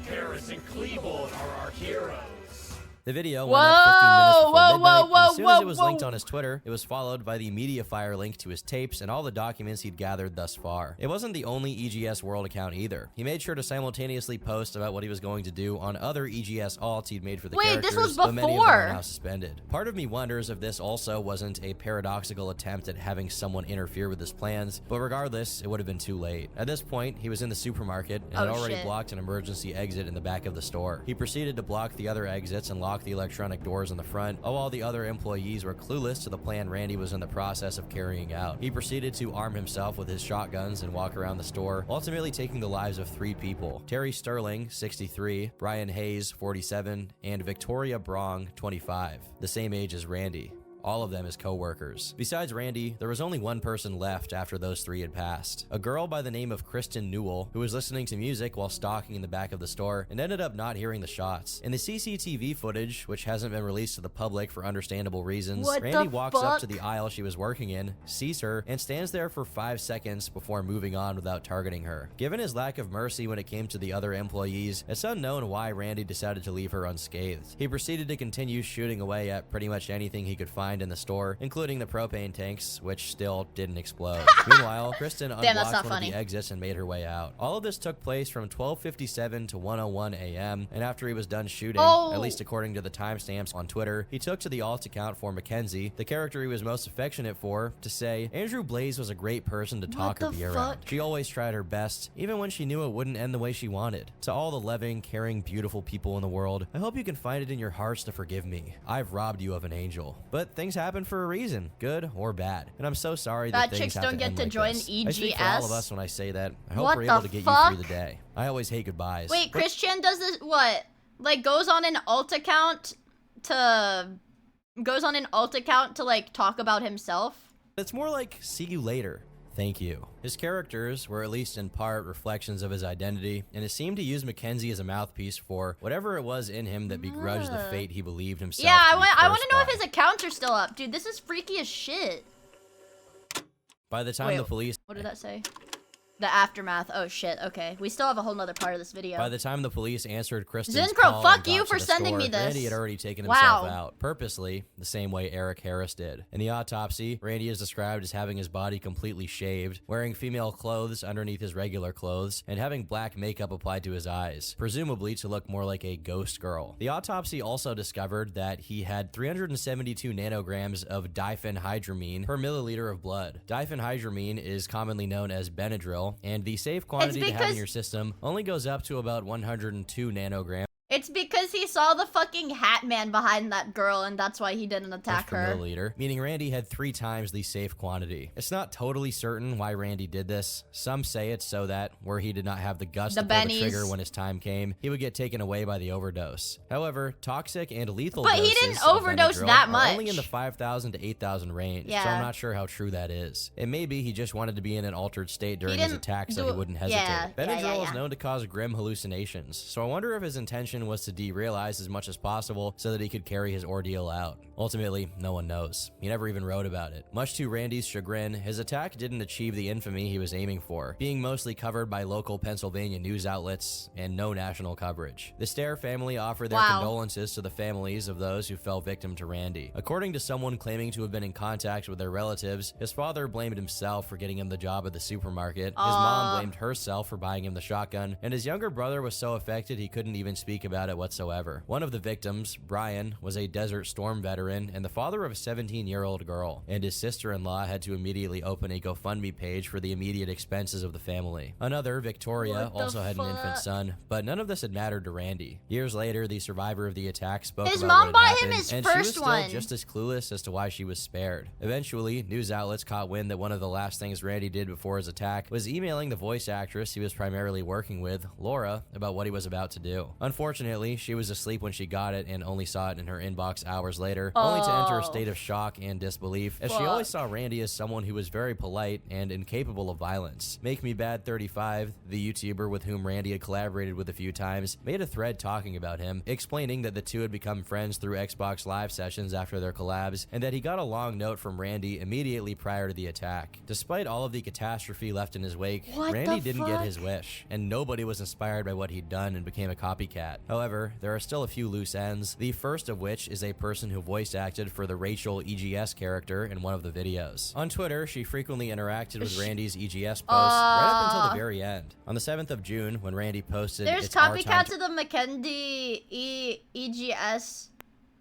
Paris and Klebold are our heroes. The video went up 15 minutes before midnight, and as soon as it was linked whoa. on his Twitter, it was followed by the MediaFire link to his tapes and all the documents he'd gathered thus far. It wasn't the only EGS World account either. He made sure to simultaneously post about what he was going to do on other EGS alts he'd made for the characters, this was but many of them are before. now suspended. Part of me wonders if this also wasn't a paradoxical attempt at having someone interfere with his plans, but regardless, it would have been too late. At this point, he was in the supermarket and had already blocked an emergency exit in the back of the store. He proceeded to block the other exits and lock the electronic doors in the front, while the other employees were clueless to the plan Randy was in the process of carrying out. He proceeded to arm himself with his shotguns and walk around the store, ultimately taking the lives of 3 people: Terry Sterling, 63, Brian Hayes, 47, and Victoria Brong, 25, the same age as Randy. All of them as co-workers. Besides Randy, there was only one person left after those 3 had passed. A girl by the name of Kristen Newell, who was listening to music while stalking in the back of the store and ended up not hearing the shots. In the CCTV footage, which hasn't been released to the public for understandable reasons, Randy walks up to the aisle she was working in, sees her, and stands there for 5 seconds before moving on without targeting her. Given his lack of mercy when it came to the other employees, it's unknown why Randy decided to leave her unscathed. He proceeded to continue shooting away at pretty much anything he could find in the store, including the propane tanks, which still didn't explode. Meanwhile, Kristen unblocked one of the exits and made her way out. All of this took place from 12:57 to 1:01 a.m., and after he was done shooting, at least according to the timestamps on Twitter, he took to the alt account for Mackenzie, the character he was most affectionate for, to say, "Andrew Blaze was a great person to talk or be around. She always tried her best, even when she knew it wouldn't end the way she wanted. To all the loving, caring, beautiful people in the world, I hope you can find it in your hearts to forgive me. I've robbed you of an angel. But things happen for a reason, good or bad. And I'm so sorry that things chicks have don't to get end to like join this. EGS. I speak for all of us when I say that. I hope What we're able the to get fuck? you through the day. I always hate goodbyes." Wait, Christian does this what? Like goes on an alt account to like talk about himself? It's more like, see you later. Thank you. His characters were at least in part reflections of his identity, and it seemed to use Mackenzie as a mouthpiece for whatever it was in him that begrudged the fate he believed himself Yeah, to be I want to know cursed if his accounts are still up. Dude, this is freaky as shit. by the time the police... What did that say? The aftermath. Oh shit, okay. We still have a whole nother part of this video. By the time the police answered Kristen's Zinpro, call fuck and you got for to the sending store, me this. Randy had already taken himself Wow. out, purposely, the same way Eric Harris did. In the autopsy, Randy is described as having his body completely shaved, wearing female clothes underneath his regular clothes, and having black makeup applied to his eyes, presumably to look more like a ghost girl. The autopsy also discovered that he had 372 nanograms of diphenhydramine per milliliter of blood. Diphenhydramine is commonly known as Benadryl, and the safe quantity to have in your system only goes up to about 102 nanograms. It's because he saw the fucking hat man behind that girl, and that's why he didn't attack per her. milliliter, meaning Randy had 3 times the safe quantity. It's not totally certain why Randy did this. Some say it's so that, where he did not have the guts to pull the trigger when his time came, he would get taken away by the overdose. However, toxic and lethal But doses he didn't of overdose Benadryl that are only much. in the 5,000 to 8,000 range, so Yeah. I'm not sure how true that is. It may be he just wanted to be in an altered state during his didn't attack so do- he wouldn't yeah, hesitate. yeah, Benadryl yeah. is known to cause grim hallucinations, so I wonder if his intention was to derail as much as possible so that he could carry his ordeal out. Ultimately, no one knows. He never even wrote about it. Much to Randy's chagrin, his attack didn't achieve the infamy he was aiming for, being mostly covered by local Pennsylvania news outlets and no national coverage. The Stair family offered their condolences to the families of those who fell victim to Randy. According to someone claiming to have been in contact with their relatives, his father blamed himself for getting him the job at the supermarket, his mom blamed herself for buying him the shotgun, and his younger brother was so affected he couldn't even speak about it whatsoever. One of the victims, Brian, was a Desert Storm veteran and the father of a 17-year-old girl, and his sister-in-law had to immediately open a GoFundMe page for the immediate expenses of the family. Another, Victoria, also had an infant son, but none of this had mattered to Randy. Years later, the survivor of the attack spoke His about mom what bought had him happened, his and she was first still one. just as clueless as to why she was spared. Eventually, news outlets caught wind that one of the last things Randy did before his attack was emailing the voice actress he was primarily working with, Laura, about what he was about to do. Unfortunately, she was asleep when she got it and only saw it in her inbox hours later, only to enter a state of shock and disbelief, as she Fuck. always saw Randy as someone who was very polite and incapable of violence. Make Me Bad 35, the YouTuber with whom Randy had collaborated with a few times, made a thread talking about him, explaining that the two had become friends through Xbox Live sessions after their collabs, and that he got a long note from Randy immediately prior to the attack. Despite all of the catastrophe left in his wake, Randy didn't get his wish, and nobody was inspired by what he'd done and became a copycat. However, there are still a few loose ends, the first of which is a person who voice acted for the Rachel EGS character in one of the videos. On Twitter, she frequently interacted with Randy's EGS posts right up until the very end. On the 7th of June, when Randy posted, There's "It's our time copycats of the McKendy EGS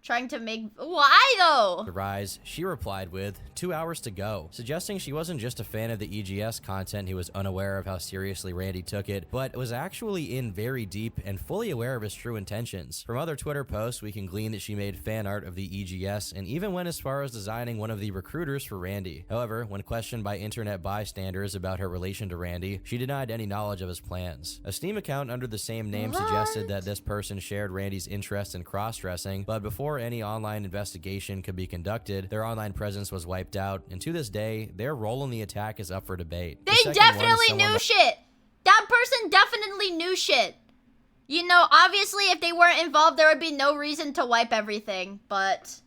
trying to make. Why though? to rise," she replied with 2 hours to go, suggesting she wasn't just a fan of the EGS content who was unaware of how seriously Randy took it, but was actually in very deep and fully aware of his true intentions. From other Twitter posts, we can glean that she made fan art of the EGS and even went as far as designing one of the recruiters for Randy. However, when questioned by internet bystanders about her relation to Randy, she denied any knowledge of his plans. A Steam account under the same name suggested that this person shared Randy's interest in cross-dressing, but before any online investigation could be conducted, their online presence was wiped out, and to this day, their role in the attack is up for debate. They definitely knew shit. That person definitely knew shit. You know, obviously, if they weren't involved, there would be no reason to wipe everything, but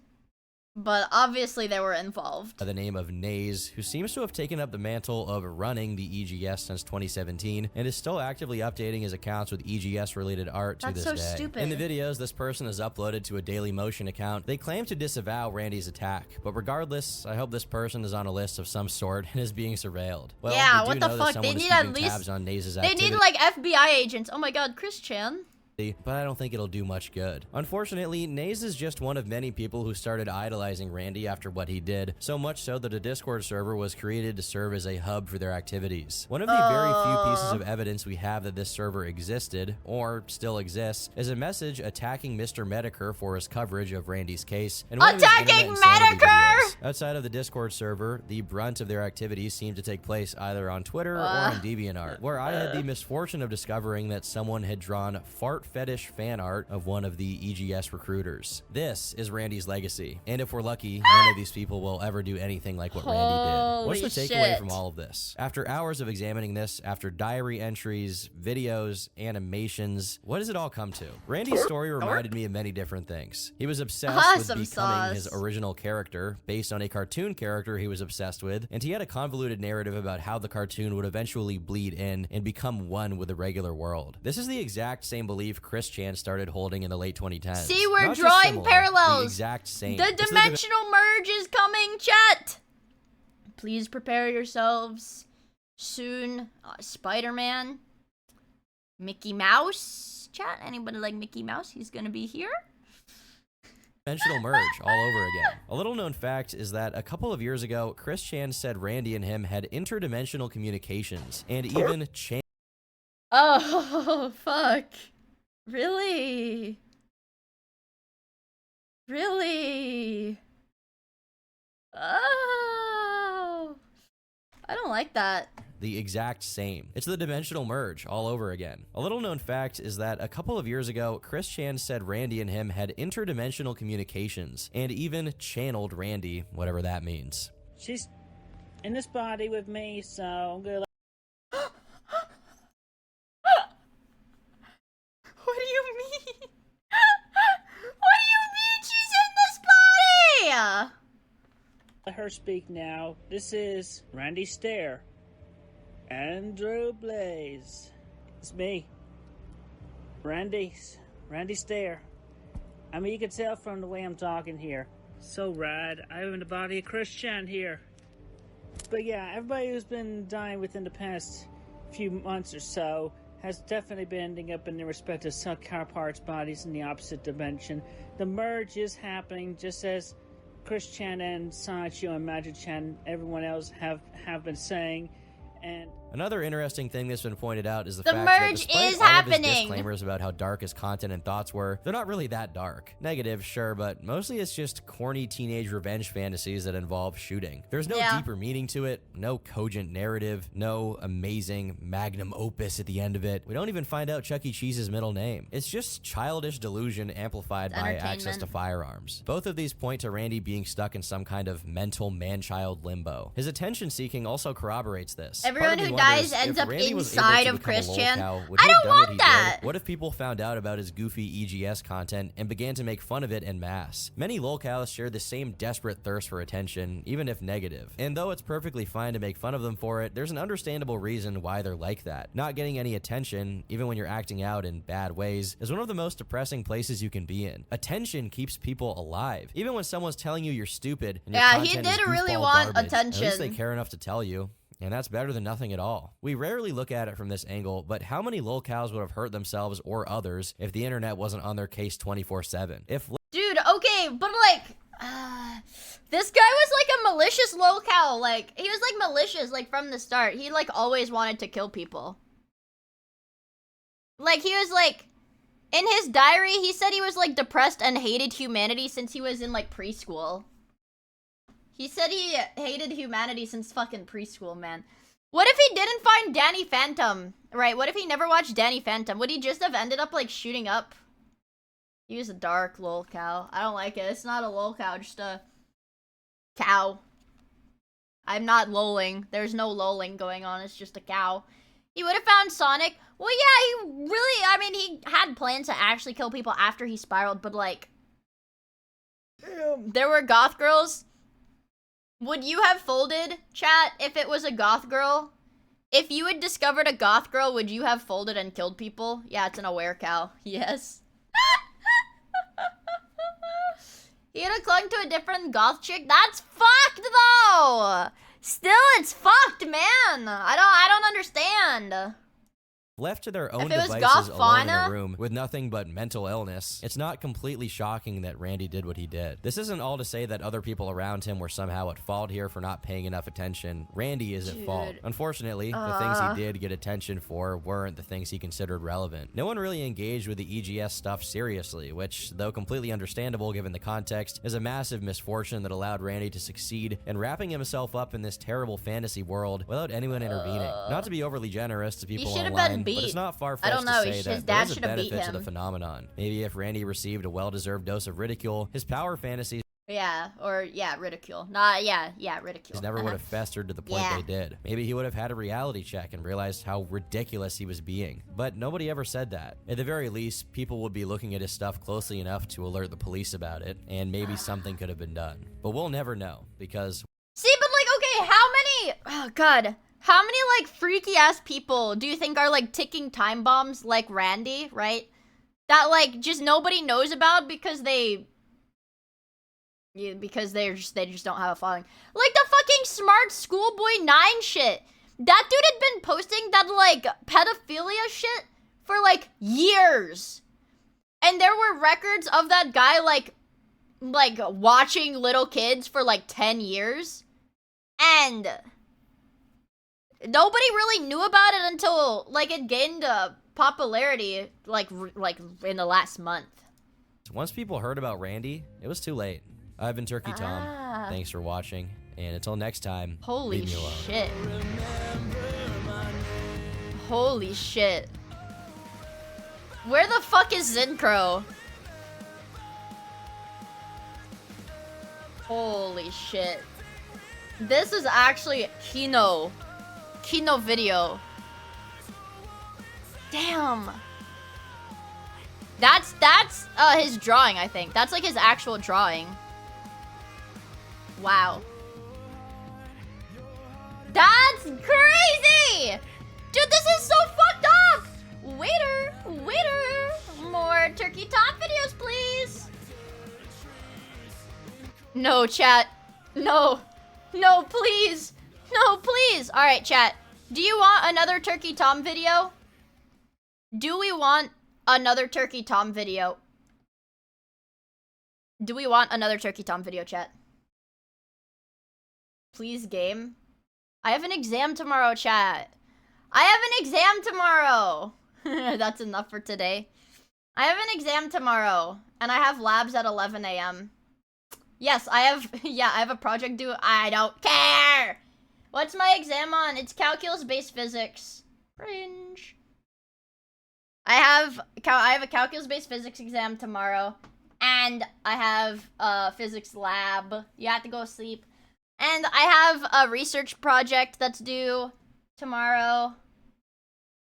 obviously they were involved. By the name of Naze, who seems to have taken up the mantle of running the EGS since 2017 and is still actively updating his accounts with EGS-related art to this That's day. so stupid. In the videos this person has uploaded to a Daily Motion account, they claim to disavow Randy's attack, but regardless, I hope this person is on a list of some sort and is being surveilled. Well, Yeah, we what do the know that fuck? someone They is need at keeping least. tabs on Naze's They activity. need like FBI agents. Oh my god, Chris Chan. But I don't think it'll do much good. Unfortunately, Naze is just one of many people who started idolizing Randy after what he did, so much so that a Discord server was created to serve as a hub for their activities. One of the very few pieces of evidence we have that this server existed, or still exists, is a message attacking Mr. Medicare for his coverage of Randy's case. And Attacking Medicare! Outside of the Discord server, the brunt of their activities seemed to take place either on Twitter or on DeviantArt, where I had the misfortune of discovering that someone had drawn fart fetish fan art of one of the EGS recruiters. This is Randy's legacy, and if we're lucky, none of these people will ever do anything like what Randy did. What's the takeaway from all of this? After hours of examining this, after diary entries, videos, animations, what does it all come to? Randy's story reminded me of many different things. He was obsessed with becoming his original character, based on a cartoon character he was obsessed with, and he had a convoluted narrative about how the cartoon would eventually bleed in and become one with the regular world. This is the exact same belief Chris Chan started holding in the late 2010s. See, we're Not just drawing similar, parallels. The exact same. The It's dimensional merge is coming, chat. Please prepare yourselves. Soon, Spider-Man, Mickey Mouse. Chat, anybody like Mickey Mouse? He's gonna be here. dimensional merge all over again. A little known fact is that a couple of years ago, Chris Chan said Randy and him had interdimensional communications, and even Chan. Oh, fuck. Really? Really? Oh. I don't like that. The exact same. It's the dimensional merge all over again. A little known fact is that a couple of years ago, Chris Chan said Randy and him had interdimensional communications, and even channeled Randy, whatever that means. She's in this body with me, so I'm gonna. What do you mean? What do you mean she's in this body? Let her speak now. This is Randy Stair. Andrew Blaze. It's me. Randy Stair. I mean, you can tell from the way I'm talking here. So rad. I'm in the body of Chris Chan here. But yeah, everybody who's been dying within the past few months or so has definitely been ending up in their respective counterparts' bodies in the opposite dimension. The merge is happening just as Chris Chan and Sancho and Magic Chan, everyone else have been saying. And Another interesting thing that's been pointed out is the The fact that merge despite is all of happening. his disclaimers about how dark his content and thoughts were, they're not really that dark. Negative, sure, but mostly it's just corny teenage revenge fantasies that involve shooting. There's no deeper meaning to it, no cogent narrative, no amazing magnum opus at the end of it. We don't even find out Chuck E. Cheese's middle name. It's just childish delusion amplified by access to firearms. Both of these point to Randy being stuck in some kind of mental man-child limbo. His attention-seeking also corroborates this. Everyone who dies ends up inside of Christian. I don't want that. What if people found out about his goofy EGS content and began to make fun of it en masse? Many lolcows share the same desperate thirst for attention, even if negative. And though it's perfectly fine to make fun of them for it, there's an understandable reason why they're like that. Not getting any attention, even when you're acting out in bad ways, is one of the most depressing places you can be in. Attention keeps people alive. Even when someone's telling you you're stupid and your content is really goofball want garbage, attention. at least they care enough to tell you. And that's better than nothing at all. We rarely look at it from this angle, but how many lolcows would have hurt themselves or others if the internet wasn't on their case 24/7? Dude, okay, but like, this guy was like a malicious lolcow. Like, he was like malicious, like from the start. He like always wanted to kill people. Like, he was like, in his diary, he said he was like depressed and hated humanity since he was in like preschool. He said he hated humanity since fucking preschool, man. What if he didn't find Danny Phantom? Right, what if he never watched Danny Phantom? Would he just have ended up, like, shooting up? He was a dark lolcow. I don't like it. It's not a lolcow, just a cow. I'm not lolling. There's no lolling going on. It's just a cow. He would have found Sonic. Well, yeah, he really, I mean, he had plans to actually kill people after he spiraled, but, like, there were goth girls. Would you have folded, chat, if it was a goth girl? If you had discovered a goth girl, would you have folded and killed people? Yeah, it's an aware cow. Yes. He had clung to a different goth chick? That's fucked, though! Still, it's fucked, man! I don't understand. Left to their own If it was devices goth alone in fauna? a room with nothing but mental illness, it's not completely shocking that Randy did what he did. This isn't all to say that other people around him were somehow at fault here for not paying enough attention. Randy is at fault. Unfortunately, the things he did get attention for weren't the things he considered relevant. No one really engaged with the EGS stuff seriously, which, though completely understandable given the context, is a massive misfortune that allowed Randy to succeed in wrapping himself up in this terrible fantasy world without anyone intervening. Not to be overly generous to people should have online, been but it's beat. not I far-fetched don't know, to say his that dad there is a should have beat benefit to the him. phenomenon. Maybe if Randy received a well-deserved dose of ridicule, his power fantasies Yeah, or, yeah, ridicule. Nah, yeah, ridicule. never would have festered to the point Yeah. they did. Maybe he would have had a reality check and realized how ridiculous he was being. But nobody ever said that. At the very least, people would be looking at his stuff closely enough to alert the police about it, and maybe something could have been done. But we'll never know, because See, but like, okay, how many, oh god, how many like freaky ass people do you think are like ticking time bombs like Randy, right? That like just nobody knows about because they just don't have a following. Like the fucking smart schoolboy 9 shit. That dude had been posting that like pedophilia shit for like years. And there were records of that guy like watching little kids for like 10 years. And nobody really knew about it until like it gained popularity like in the last month. once people heard about Randy, it was too late. I've been Turkey Tom. Thanks for watching, and until next time, Holy leave me alone. shit. Holy shit. Where the fuck is Zincro? Holy shit. This is actually Kino video. Damn. That's his drawing, I think. That's like his actual drawing. Wow. That's crazy! Dude, this is so fucked up! Waiter, more Turkey Top videos, please! No, chat. No, please. No, please. All right, chat. Do you want another Turkey Tom video? Do we want another Turkey Tom video? Do we want another Turkey Tom video, chat? Please, game. I have an exam tomorrow, chat. I have an exam tomorrow. That's enough for today. I have an exam tomorrow, and I have labs at 11 a.m. Yes, I have, yeah, I have a project due. I don't care. What's my exam on? It's calculus-based physics. Cringe. I have a calculus-based physics exam tomorrow, and I have a physics lab. You have to go sleep. And I have a research project that's due tomorrow.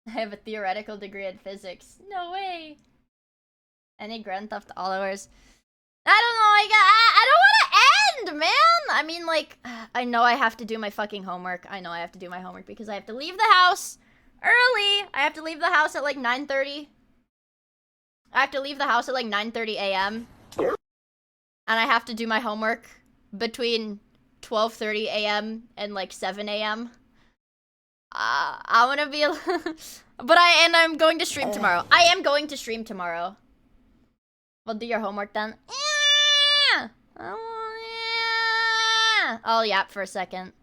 I have a theoretical degree in physics. No way. Any Grand Theft Followers? I don't know, I don't want to end, man! I mean, like, I know I have to do my fucking homework. I know I have to do my homework because I have to leave the house early. I have to leave the house at like 9:30. I have to leave the house at like 9:30 a.m. And I have to do my homework between 12:30 a.m. and like 7 a.m. I want to be but I'm going to stream tomorrow. I am going to stream tomorrow. Well, do your homework then. Yeah! I'll yap for a second.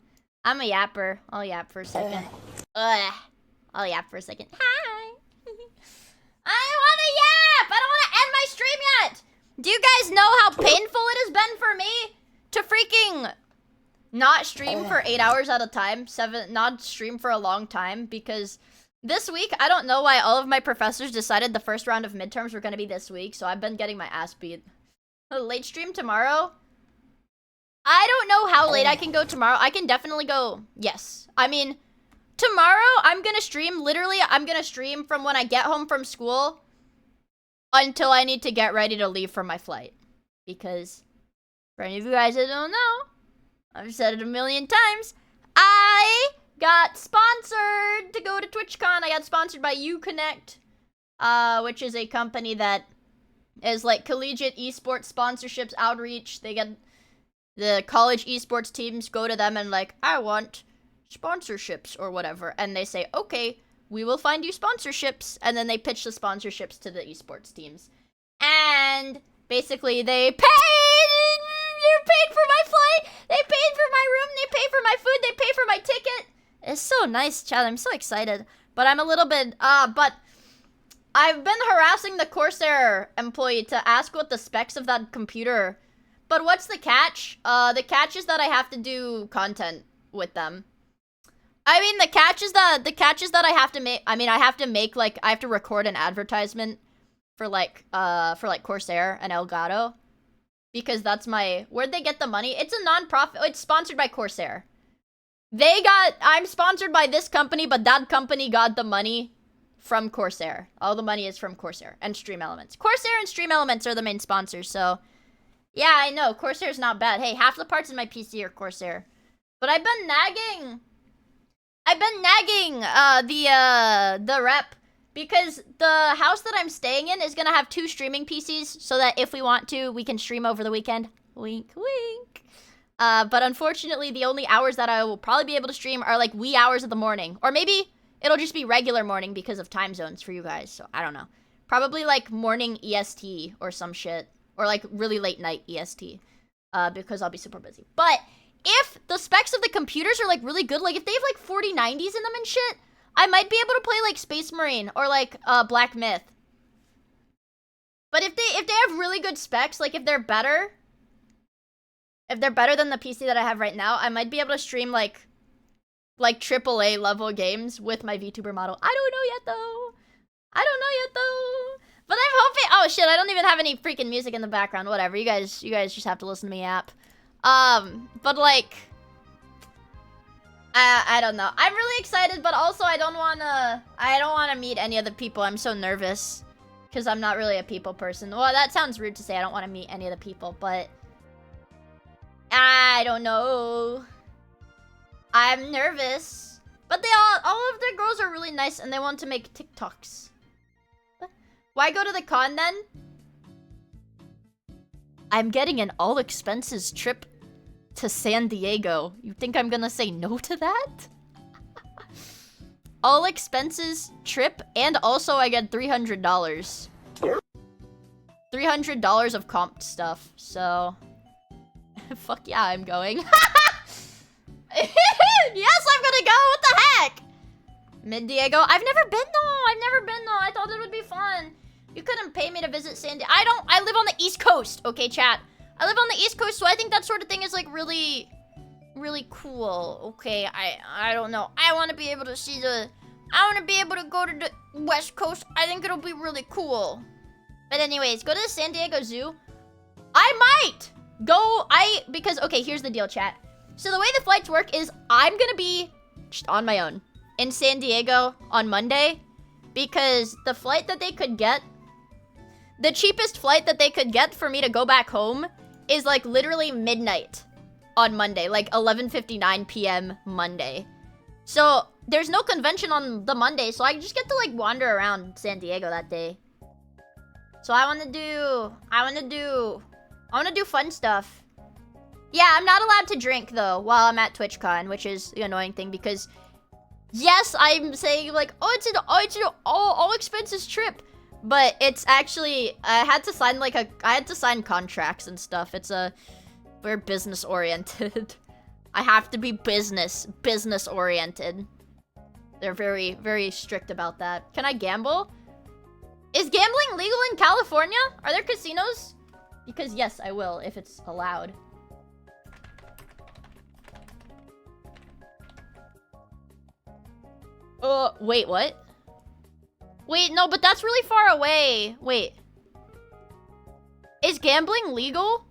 I'm a yapper. I'll yap for a second. Ugh. I'll yap for a second. Hi! I want to yap! I don't want to end my stream yet! Do you guys know how painful it has been for me to freaking not stream for 8 hours at a time? Not stream for a long time, because this week, I don't know why all of my professors decided the first round of midterms were going to be this week, so I've been getting my ass beat. Late stream tomorrow? I don't know how late I can go tomorrow. I can definitely go, yes. I mean, tomorrow, I'm going to stream, literally, I'm going to stream from when I get home from school until I need to get ready to leave for my flight. Because, for any of you guys that don't know, I've said it a million times, I got sponsored to go to TwitchCon. I got sponsored by Uconnect, which is a company that is like collegiate esports sponsorships outreach. They get the college esports teams go to them and like, I want sponsorships or whatever. And they say, okay, we will find you sponsorships. And then they pitch the sponsorships to the esports teams. And basically they paid for my flight. They paid for my room. They paid for my food. They paid for my ticket. It's so nice, Chad. I'm so excited. But I'm a little bit, but I've been harassing the Corsair employee to ask what the specs of that computer. But what's the catch? The catch is that I have to do content with them. I mean, the catch is that I have to make, I have to record an advertisement for Corsair and Elgato. Because that's where'd they get the money? It's a non-profit, it's sponsored by Corsair. I'm sponsored by this company, but that company got the money from Corsair. All the money is from Corsair and Stream Elements. Corsair and Stream Elements are the main sponsors, so yeah, I know, Corsair's not bad. Hey, half the parts in my PC are Corsair. But I've been nagging the rep because the house that I'm staying in is gonna have 2 streaming PCs so that if we want to, we can stream over the weekend. Wink, wink. But unfortunately, the only hours that I will probably be able to stream are like wee hours of the morning. Or maybe it'll just be regular morning because of time zones for you guys. So I don't know. Probably like morning EST or some shit. Or like really late night EST. Because I'll be super busy. But if the specs of the computers are like really good, like if they have like 4090s in them and shit, I might be able to play like Space Marine or like Black Myth. But if they have really good specs, like if they're better than the PC that I have right now, I might be able to stream like AAA level games with my VTuber model. I don't know yet though. But I'm hoping. Oh shit! I don't even have any freaking music in the background. Whatever. You guys just have to listen to me app. But like, I don't know. I'm really excited, but also I don't wanna meet any of the people. I'm so nervous because I'm not really a people person. Well, that sounds rude to say. I don't want to meet any of the people, but I don't know. I'm nervous, but all of their girls are really nice and they want to make TikToks. Why go to the con then? I'm getting an all expenses trip to San Diego. You think I'm gonna say no to that? All expenses trip, and also I get $300. $300 of comped stuff, so fuck yeah, I'm going. Yes, I'm gonna go. What the heck? Mid Diego. I've never been though. I thought it would be fun. You couldn't pay me to visit San Diego. I live on the East Coast. Okay, chat. I live on the East Coast, so I think that sort of thing is like really cool. Okay, I don't know. I want to be able to see I want to be able to go to the West Coast. I think it'll be really cool. But anyways, go to the San Diego Zoo. I might go. Because okay, here's the deal, chat. So the way the flights work is I'm gonna be just on my own in San Diego on Monday, because the flight that they could get, the cheapest flight that they could get for me to go back home is like literally midnight on Monday, like 11:59 p.m. Monday. So there's no convention on the Monday, so I just get to like wander around San Diego that day. So I want to do fun stuff. Yeah, I'm not allowed to drink though while I'm at TwitchCon, which is the annoying thing, because yes, I'm saying like, oh, it's an all expenses trip, but it's actually I had to sign contracts and stuff. We're business oriented. I have to be business oriented. They're very, very strict about that. Can I gamble? Is gambling legal in California? Are there casinos? Because yes, I will if it's allowed. Wait, what? Wait, no, but that's really far away. Wait. Is gambling legal?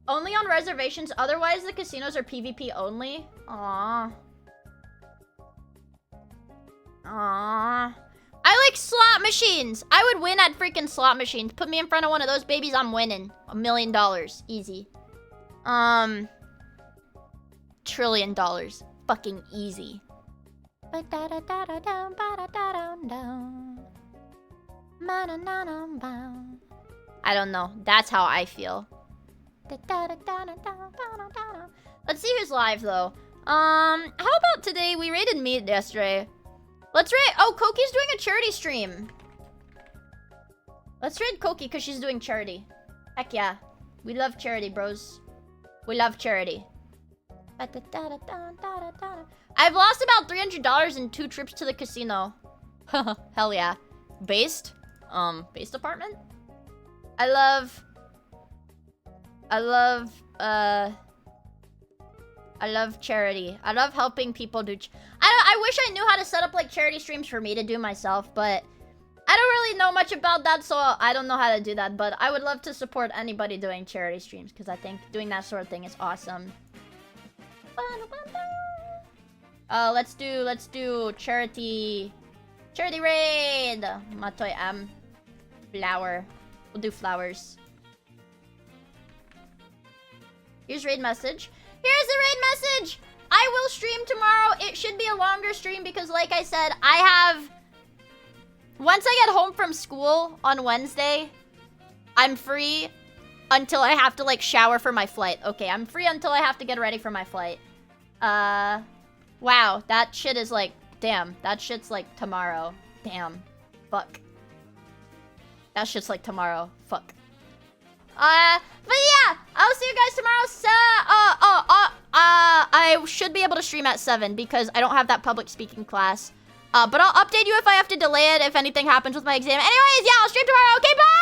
Only on reservations, otherwise the casinos are PvP only? Aww. Aww. I like slot machines! I would win at freaking slot machines. Put me in front of one of those babies, I'm winning. $1 million. Easy. $1 trillion. Fucking easy. I don't know. That's how I feel. Let's see who's live though. How about today? We raided meat yesterday. Let's raid. Oh, Koki's doing a charity stream. Let's raid Koki because she's doing charity. Heck yeah. We love charity, bros. We love charity. I've lost about $300 in 2 trips to the casino. Hell yeah. Based apartment? I love charity. I love helping people do I wish I knew how to set up like charity streams for me to do myself, but I don't really know much about that, so I don't know how to do that, but I would love to support anybody doing charity streams because I think doing that sort of thing is awesome. Let's do charity raid. Matoy flower. We'll do flowers. Here's raid message. Here's the raid message. I will stream tomorrow. It should be a longer stream because like I said, once I get home from school on Wednesday, I'm free until I have to like shower for my flight. Okay, I'm free until I have to get ready for my flight. Wow, that shit is like, damn, that shit's like tomorrow. Damn. Fuck. That shit's like tomorrow. Fuck. But yeah, I'll see you guys tomorrow. I should be able to stream at 7 because I don't have that public speaking class. But I'll update you if I have to delay it, if anything happens with my exam. Anyways, yeah, I'll stream tomorrow. Okay, bye!